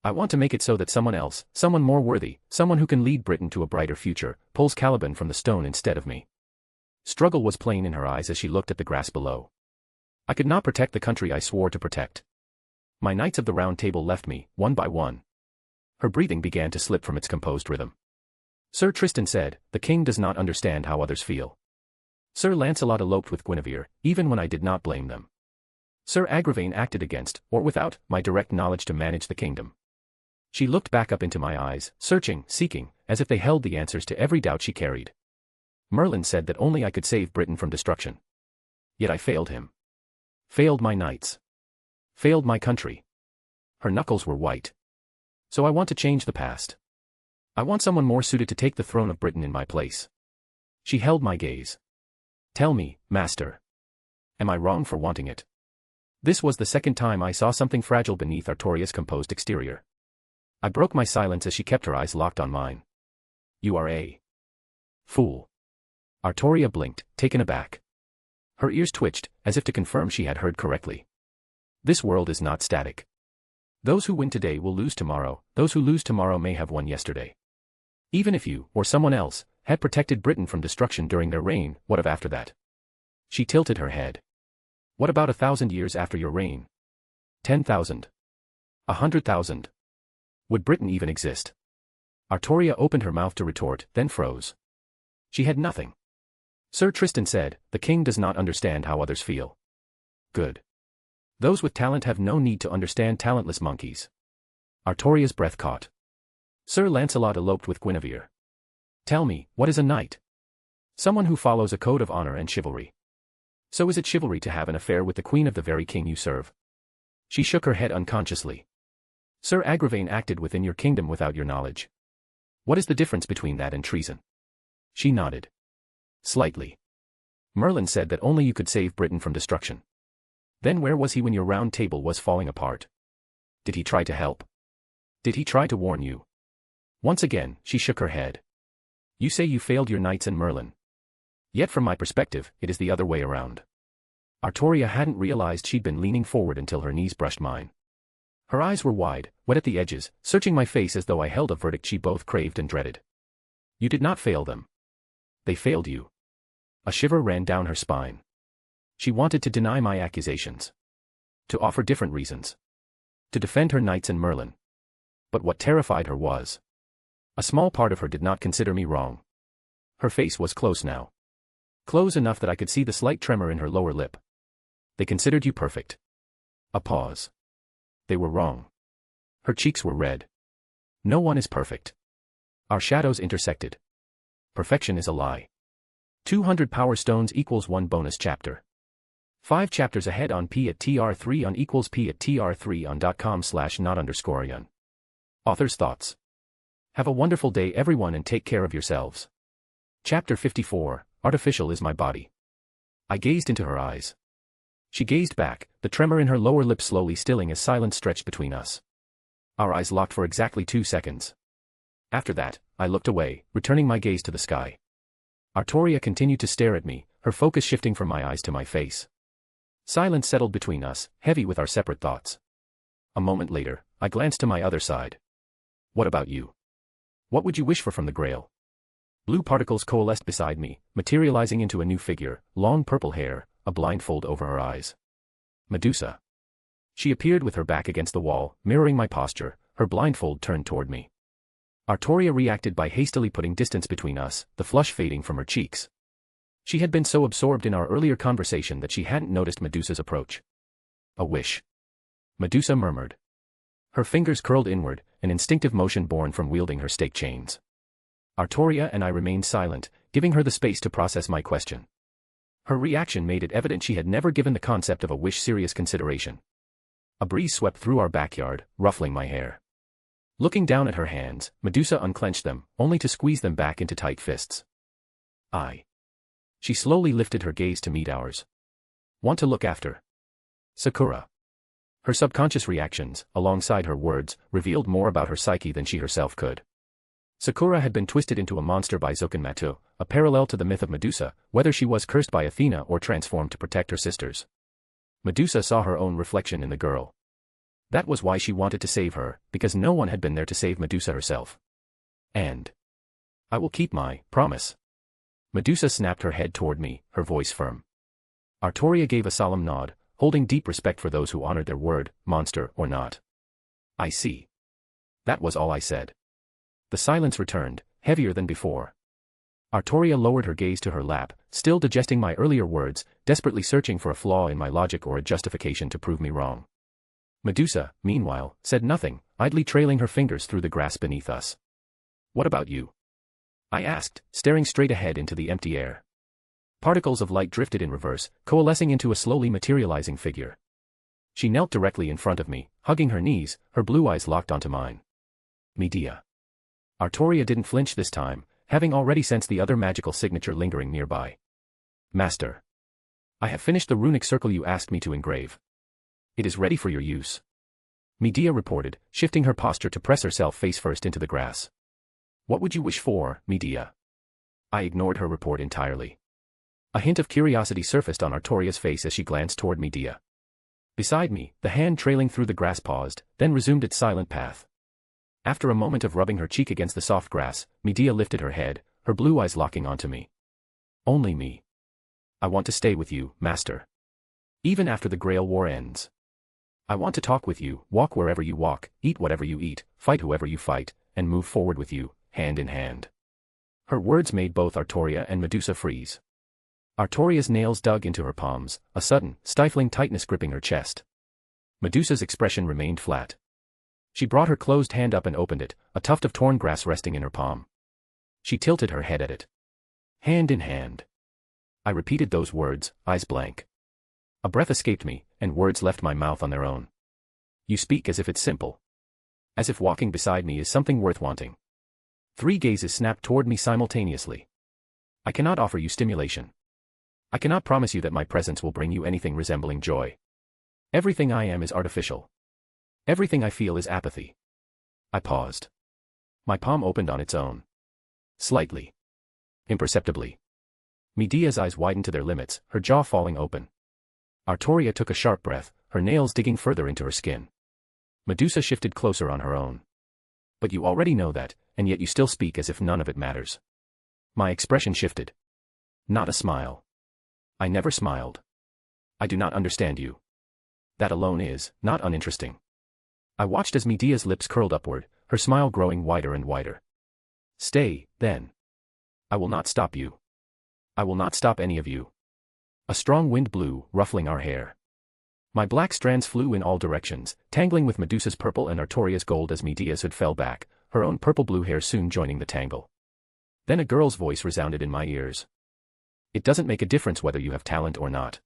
"I want to make it so that someone else, someone more worthy, someone who can lead Britain to a brighter future, pulls Caliban from the stone instead of me." Struggle was plain in her eyes as she looked at the grass below. I could not protect the country I swore to protect. My Knights of the Round Table left me, one by one. Her breathing began to slip from its composed rhythm. Sir Tristan said, "The king does not understand how others feel." Sir Lancelot eloped with Guinevere, even when I did not blame them. Sir Agravain acted against, or without, my direct knowledge to manage the kingdom. She looked back up into my eyes, searching, seeking, as if they held the answers to every doubt she carried. Merlin said that only I could save Britain from destruction. Yet I failed him. Failed my knights. Failed my country. Her knuckles were white. So I want to change the past. I want someone more suited to take the throne of Britain in my place. She held my gaze. Tell me, master. Am I wrong for wanting it? This was the second time I saw something fragile beneath Artoria's composed exterior. I broke my silence as she kept her eyes locked on mine. You are a fool. Artoria blinked, taken aback. Her ears twitched, as if to confirm she had heard correctly. This world is not static. Those who win today will lose tomorrow, those who lose tomorrow may have won yesterday. Even if you, or someone else, had protected Britain from destruction during their reign, what of after that? She tilted her head. What about 1,000 years after your reign? 10,000? 100,000? Would Britain even exist? Artoria opened her mouth to retort, then froze. She had nothing. Sir Tristan said, the king does not understand how others feel. Good. Those with talent have no need to understand talentless monkeys. Artoria's breath caught. Sir Lancelot eloped with Guinevere. Tell me, what is a knight? Someone who follows a code of honor and chivalry. So is it chivalry to have an affair with the queen of the very king you serve? She shook her head unconsciously. Sir Agravain acted within your kingdom without your knowledge. What is the difference between that and treason? She nodded. Slightly. Merlin said that only you could save Britain from destruction. Then where was he when your round table was falling apart? Did he try to help? Did he try to warn you? Once again, she shook her head. You say you failed your knights and Merlin. Yet from my perspective, it is the other way around. Artoria hadn't realized she'd been leaning forward until her knees brushed mine. Her eyes were wide, wet at the edges, searching my face as though I held a verdict she both craved and dreaded. You did not fail them. They failed you. A shiver ran down her spine. She wanted to deny my accusations. To offer different reasons. To defend her knights and Merlin. But what terrified her was. A small part of her did not consider me wrong. Her face was close now. Close enough that I could see the slight tremor in her lower lip. They considered you perfect. A pause. They were wrong. Her cheeks were red. No one is perfect. Our shadows intersected. Perfection is a lie. 200 power stones equals 1 bonus chapter. 5 chapters ahead on p@tr3 on equals p@tr3 on.com/not_yun. Author's thoughts. Have a wonderful day everyone and take care of yourselves. Chapter 54, Artificial is my body. I gazed into her eyes. She gazed back, the tremor in her lower lip slowly stilling as silence stretched between us. Our eyes locked for exactly 2 seconds. After that, I looked away, returning my gaze to the sky. Artoria continued to stare at me, her focus shifting from my eyes to my face. Silence settled between us, heavy with our separate thoughts. A moment later, I glanced to my other side. What about you? What would you wish for from the Grail? Blue particles coalesced beside me, materializing into a new figure, long purple hair, a blindfold over her eyes. Medusa. She appeared with her back against the wall, mirroring my posture, her blindfold turned toward me. Artoria reacted by hastily putting distance between us, the flush fading from her cheeks. She had been so absorbed in our earlier conversation that she hadn't noticed Medusa's approach. A wish. Medusa murmured. Her fingers curled inward, an instinctive motion born from wielding her stake chains. Artoria and I remained silent, giving her the space to process my question. Her reaction made it evident she had never given the concept of a wish serious consideration. A breeze swept through our backyard, ruffling my hair. Looking down at her hands, Medusa unclenched them, only to squeeze them back into tight fists. She slowly lifted her gaze to meet ours. Want to look after Sakura. Her subconscious reactions, alongside her words, revealed more about her psyche than she herself could. Sakura had been twisted into a monster by Zokanmatu, a parallel to the myth of Medusa, whether she was cursed by Athena or transformed to protect her sisters. Medusa saw her own reflection in the girl. That was why she wanted to save her, because no one had been there to save Medusa herself. And I will keep my promise. Medusa snapped her head toward me, her voice firm. Artoria gave a solemn nod, holding deep respect for those who honored their word, monster or not. I see. That was all I said. The silence returned, heavier than before. Artoria lowered her gaze to her lap, still digesting my earlier words, desperately searching for a flaw in my logic or a justification to prove me wrong. Medusa, meanwhile, said nothing, idly trailing her fingers through the grass beneath us. What about you? I asked, staring straight ahead into the empty air. Particles of light drifted in reverse, coalescing into a slowly materializing figure. She knelt directly in front of me, hugging her knees, her blue eyes locked onto mine. Medea. Artoria didn't flinch this time, having already sensed the other magical signature lingering nearby. Master. I have finished the runic circle you asked me to engrave. It is ready for your use. Medea reported, shifting her posture to press herself face first into the grass. What would you wish for, Medea? I ignored her report entirely. A hint of curiosity surfaced on Artoria's face as she glanced toward Medea. Beside me, the hand trailing through the grass paused, then resumed its silent path. After a moment of rubbing her cheek against the soft grass, Medea lifted her head, her blue eyes locking onto me. Only me. I want to stay with you, Master. Even after the Grail War ends. I want to talk with you, walk wherever you walk, eat whatever you eat, fight whoever you fight, and move forward with you, hand in hand. Her words made both Artoria and Medusa freeze. Artoria's nails dug into her palms, a sudden, stifling tightness gripping her chest. Medusa's expression remained flat. She brought her closed hand up and opened it, a tuft of torn grass resting in her palm. She tilted her head at it. Hand in hand. I repeated those words, eyes blank. A breath escaped me, and words left my mouth on their own. You speak as if it's simple. As if walking beside me is something worth wanting. 3 gazes snapped toward me simultaneously. I cannot offer you stimulation. I cannot promise you that my presence will bring you anything resembling joy. Everything I am is artificial. Everything I feel is apathy. I paused. My palm opened on its own. Slightly. Imperceptibly. Medea's eyes widened to their limits, her jaw falling open. Artoria took a sharp breath, her nails digging further into her skin. Medusa shifted closer on her own. But you already know that, and yet you still speak as if none of it matters. My expression shifted. Not a smile. I never smiled. I do not understand you. That alone is, not uninteresting. I watched as Medea's lips curled upward, her smile growing wider and wider. Stay, then. I will not stop you. I will not stop any of you. A strong wind blew, ruffling our hair. My black strands flew in all directions, tangling with Medusa's purple and Artoria's gold as Medea's hood fell back, her own purple-blue hair soon joining the tangle. Then a girl's voice resounded in my ears. It doesn't make a difference whether you have talent or not.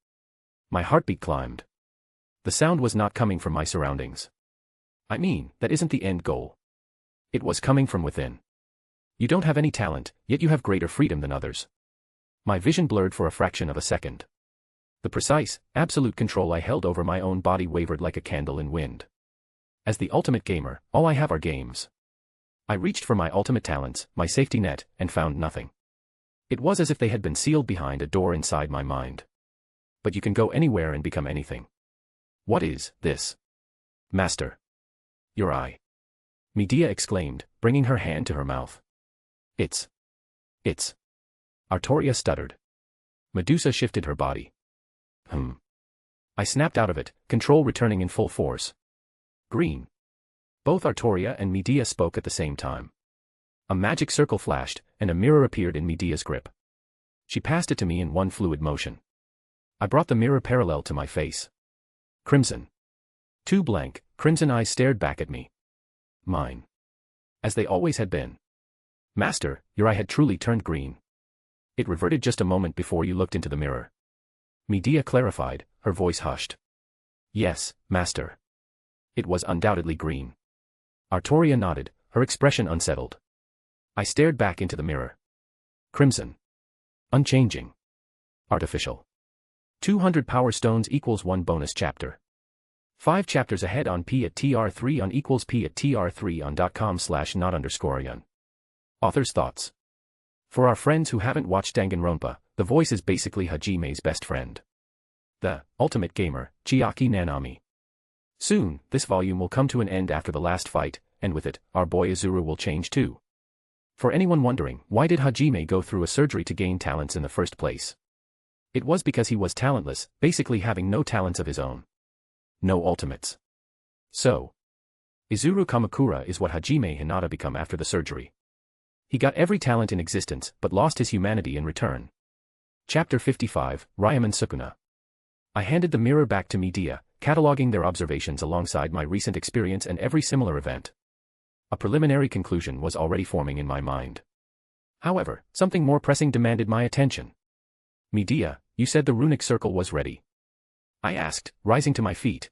My heartbeat climbed. The sound was not coming from my surroundings. I mean, that isn't the end goal. It was coming from within. You don't have any talent, yet you have greater freedom than others. My vision blurred for a fraction of a second. The precise, absolute control I held over my own body wavered like a candle in wind. As the ultimate gamer, all I have are games. I reached for my ultimate talents, my safety net, and found nothing. It was as if they had been sealed behind a door inside my mind. But you can go anywhere and become anything. What is this? Master. Your eye. Medea exclaimed, bringing her hand to her mouth. It's. Artoria stuttered. Medusa shifted her body. I snapped out of it, control returning in full force. Green. Both Artoria and Medea spoke at the same time. A magic circle flashed, and a mirror appeared in Medea's grip. She passed it to me in one fluid motion. I brought the mirror parallel to my face. Crimson. 2 blank, crimson eyes stared back at me. Mine. As they always had been. Master, your eye had truly turned green. It reverted just a moment before you looked into the mirror. Medea clarified, her voice hushed. Yes, Master. It was undoubtedly green. Artoria nodded, her expression unsettled. I stared back into the mirror. Crimson. Unchanging. Artificial. 200 power stones equals 1 bonus chapter. 5 chapters ahead on p@tr3 on equals p@tr3 on.com/not_yun. Author's thoughts. For our friends who haven't watched Danganronpa, the voice is basically Hajime's best friend. The ultimate gamer, Chiaki Nanami. Soon, this volume will come to an end after the last fight, and with it, our boy Izuru will change too. For anyone wondering, why did Hajime go through a surgery to gain talents in the first place? It was because he was talentless, basically having no talents of his own. No ultimates. So, Izuru Kamakura is what Hajime Hinata become after the surgery. He got every talent in existence, but lost his humanity in return. Chapter 55, Ryaman Sukuna. I handed the mirror back to Medea, cataloging their observations alongside my recent experience and every similar event. A preliminary conclusion was already forming in my mind. However, something more pressing demanded my attention. Medea, you said the runic circle was ready. I asked, rising to my feet.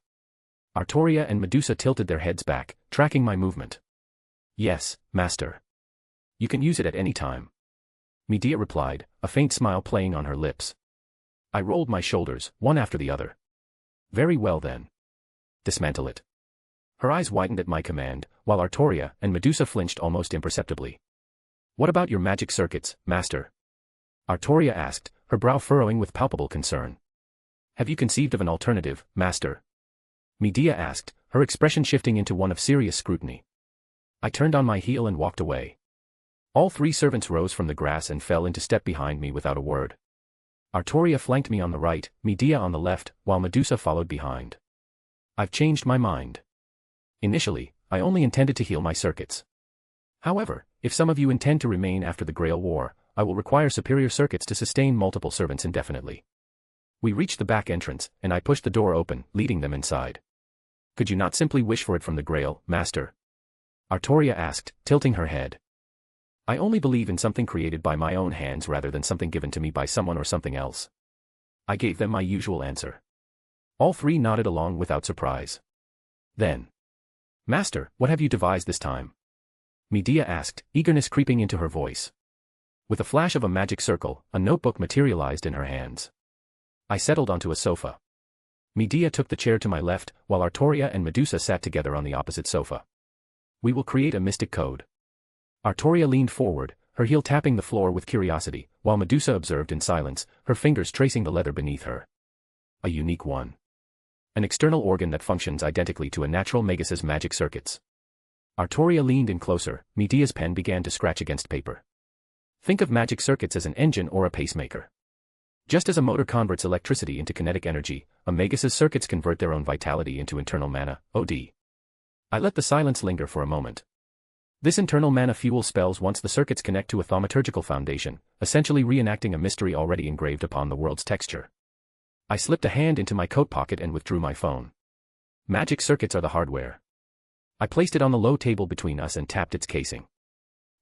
Artoria and Medusa tilted their heads back, tracking my movement. Yes, Master. You can use it at any time. Medea replied, a faint smile playing on her lips. I rolled my shoulders, one after the other. Very well then. Dismantle it. Her eyes widened at my command, while Artoria and Medusa flinched almost imperceptibly. What about your magic circuits, master? Artoria asked, her brow furrowing with palpable concern. Have you conceived of an alternative, master? Medea asked, her expression shifting into one of serious scrutiny. I turned on my heel and walked away. All three servants rose from the grass and fell into step behind me without a word. Artoria flanked me on the right, Medea on the left, while Medusa followed behind. I've changed my mind. Initially, I only intended to heal my circuits. However, if some of you intend to remain after the Grail War, I will require superior circuits to sustain multiple servants indefinitely. We reached the back entrance, and I pushed the door open, leading them inside. Could you not simply wish for it from the Grail, master? Artoria asked, tilting her head. I only believe in something created by my own hands rather than something given to me by someone or something else. I gave them my usual answer. All three nodded along without surprise. Then, Master, what have you devised this time? Medea asked, eagerness creeping into her voice. With a flash of a magic circle, a notebook materialized in her hands. I settled onto a sofa. Medea took the chair to my left, while Artoria and Medusa sat together on the opposite sofa. We will create a mystic code. Artoria leaned forward, her heel tapping the floor with curiosity, while Medusa observed in silence, her fingers tracing the leather beneath her. A unique one. An external organ that functions identically to a natural Magus' magic circuits. Artoria leaned in closer, Medea's pen began to scratch against paper. Think of magic circuits as an engine or a pacemaker. Just as a motor converts electricity into kinetic energy, a Magus' circuits convert their own vitality into internal mana, OD. I let the silence linger for a moment. This internal mana fuels spells once the circuits connect to a thaumaturgical foundation, essentially reenacting a mystery already engraved upon the world's texture. I slipped a hand into my coat pocket and withdrew my phone. Magic circuits are the hardware. I placed it on the low table between us and tapped its casing.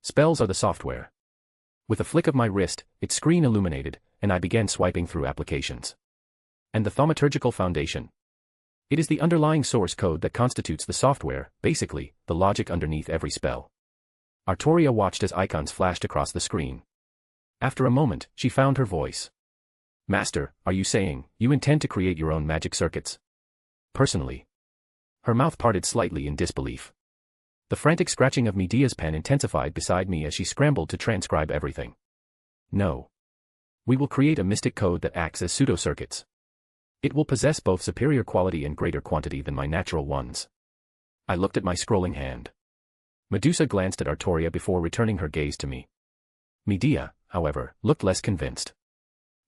Spells are the software. With a flick of my wrist, its screen illuminated, and I began swiping through applications. And the thaumaturgical foundation? It is the underlying source code that constitutes the software, basically, the logic underneath every spell. Artoria watched as icons flashed across the screen. After a moment, she found her voice. Master, are you saying, you intend to create your own magic circuits? Personally. Her mouth parted slightly in disbelief. The frantic scratching of Medea's pen intensified beside me as she scrambled to transcribe everything. No. We will create a mystic code that acts as pseudo-circuits. It will possess both superior quality and greater quantity than my natural ones. I looked at my scrolling hand. Medusa glanced at Artoria before returning her gaze to me. Medea, however, looked less convinced.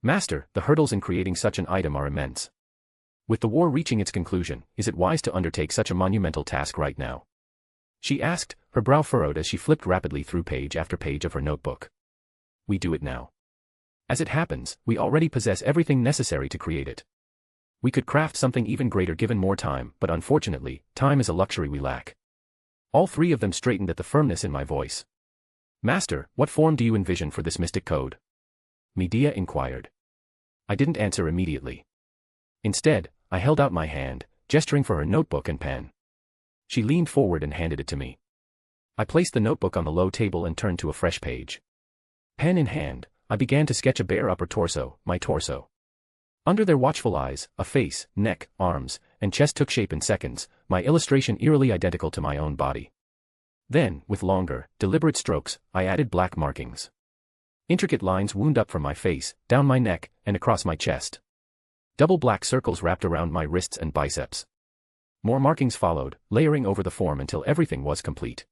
Master, the hurdles in creating such an item are immense. With the war reaching its conclusion, is it wise to undertake such a monumental task right now? She asked, her brow furrowed as she flipped rapidly through page after page of her notebook. We do it now. As it happens, we already possess everything necessary to create it. We could craft something even greater given more time, but unfortunately, time is a luxury we lack. All three of them straightened at the firmness in my voice. Master, what form do you envision for this mystic code? Medea inquired. I didn't answer immediately. Instead, I held out my hand, gesturing for her notebook and pen. She leaned forward and handed it to me. I placed the notebook on the low table and turned to a fresh page. Pen in hand, I began to sketch a bare upper torso, my torso. Under their watchful eyes, a face, neck, arms, and chest took shape in seconds, my illustration eerily identical to my own body. Then, with longer, deliberate strokes, I added black markings. Intricate lines wound up from my face, down my neck, and across my chest. Double black circles wrapped around my wrists and biceps. More markings followed, layering over the form until everything was complete.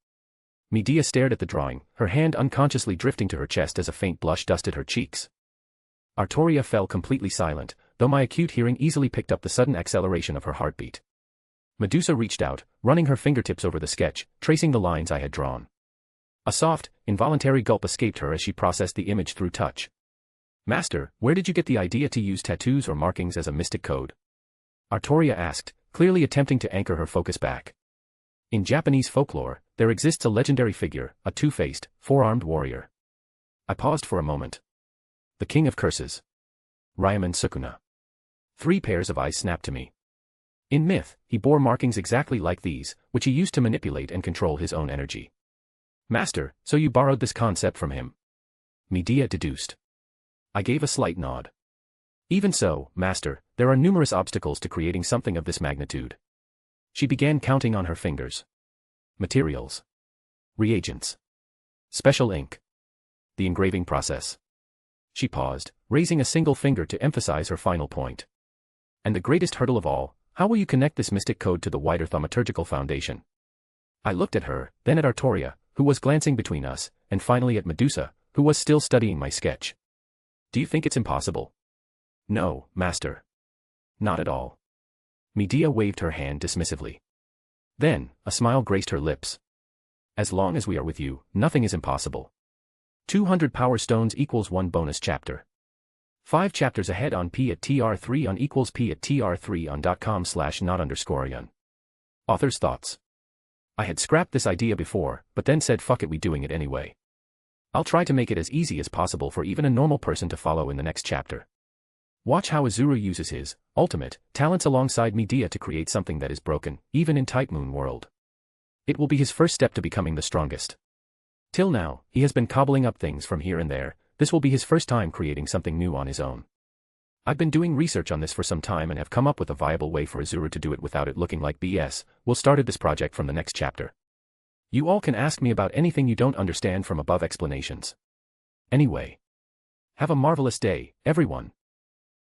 Medea stared at the drawing, her hand unconsciously drifting to her chest as a faint blush dusted her cheeks. Artoria fell completely silent, though my acute hearing easily picked up the sudden acceleration of her heartbeat. Medusa reached out, running her fingertips over the sketch, tracing the lines I had drawn. A soft, involuntary gulp escaped her as she processed the image through touch. Master, where did you get the idea to use tattoos or markings as a mystic code? Artoria asked, clearly attempting to anchor her focus back. In Japanese folklore, there exists a legendary figure, a two-faced, four-armed warrior. I paused for a moment. The King of Curses. Ryaman Sukuna. 3 pairs of eyes snapped to me. In myth, he bore markings exactly like these, which he used to manipulate and control his own energy. Master, so you borrowed this concept from him? Medea deduced. I gave a slight nod. Even so, Master, there are numerous obstacles to creating something of this magnitude. She began counting on her fingers. Materials. Reagents. Special ink. The engraving process. She paused, raising a single finger to emphasize her final point. And the greatest hurdle of all, how will you connect this mystic code to the wider thaumaturgical foundation? I looked at her, then at Artoria, who was glancing between us, and finally at Medusa, who was still studying my sketch. Do you think it's impossible? No, Master. Not at all. Medea waved her hand dismissively. Then, a smile graced her lips. As long as we are with you, nothing is impossible. 200 power stones equals 1 bonus chapter. 5 chapters ahead on p at tr3 on equals p at tr3 on.com/not_yearn. Author's thoughts. I had scrapped this idea before, but then said fuck it, we doing it anyway. I'll try to make it as easy as possible for even a normal person to follow in the next chapter. Watch how Azuru uses his ultimate talents alongside Medea to create something that is broken, even in Type Moon world. It will be his first step to becoming the strongest. Till now, he has been cobbling up things from here and there. This will be his first time creating something new on his own. I've been doing research on this for some time and have come up with a viable way for Azuru to do it without it looking like BS. We'll start this project from the next chapter. You all can ask me about anything you don't understand from above explanations. Anyway. Have a marvelous day, everyone.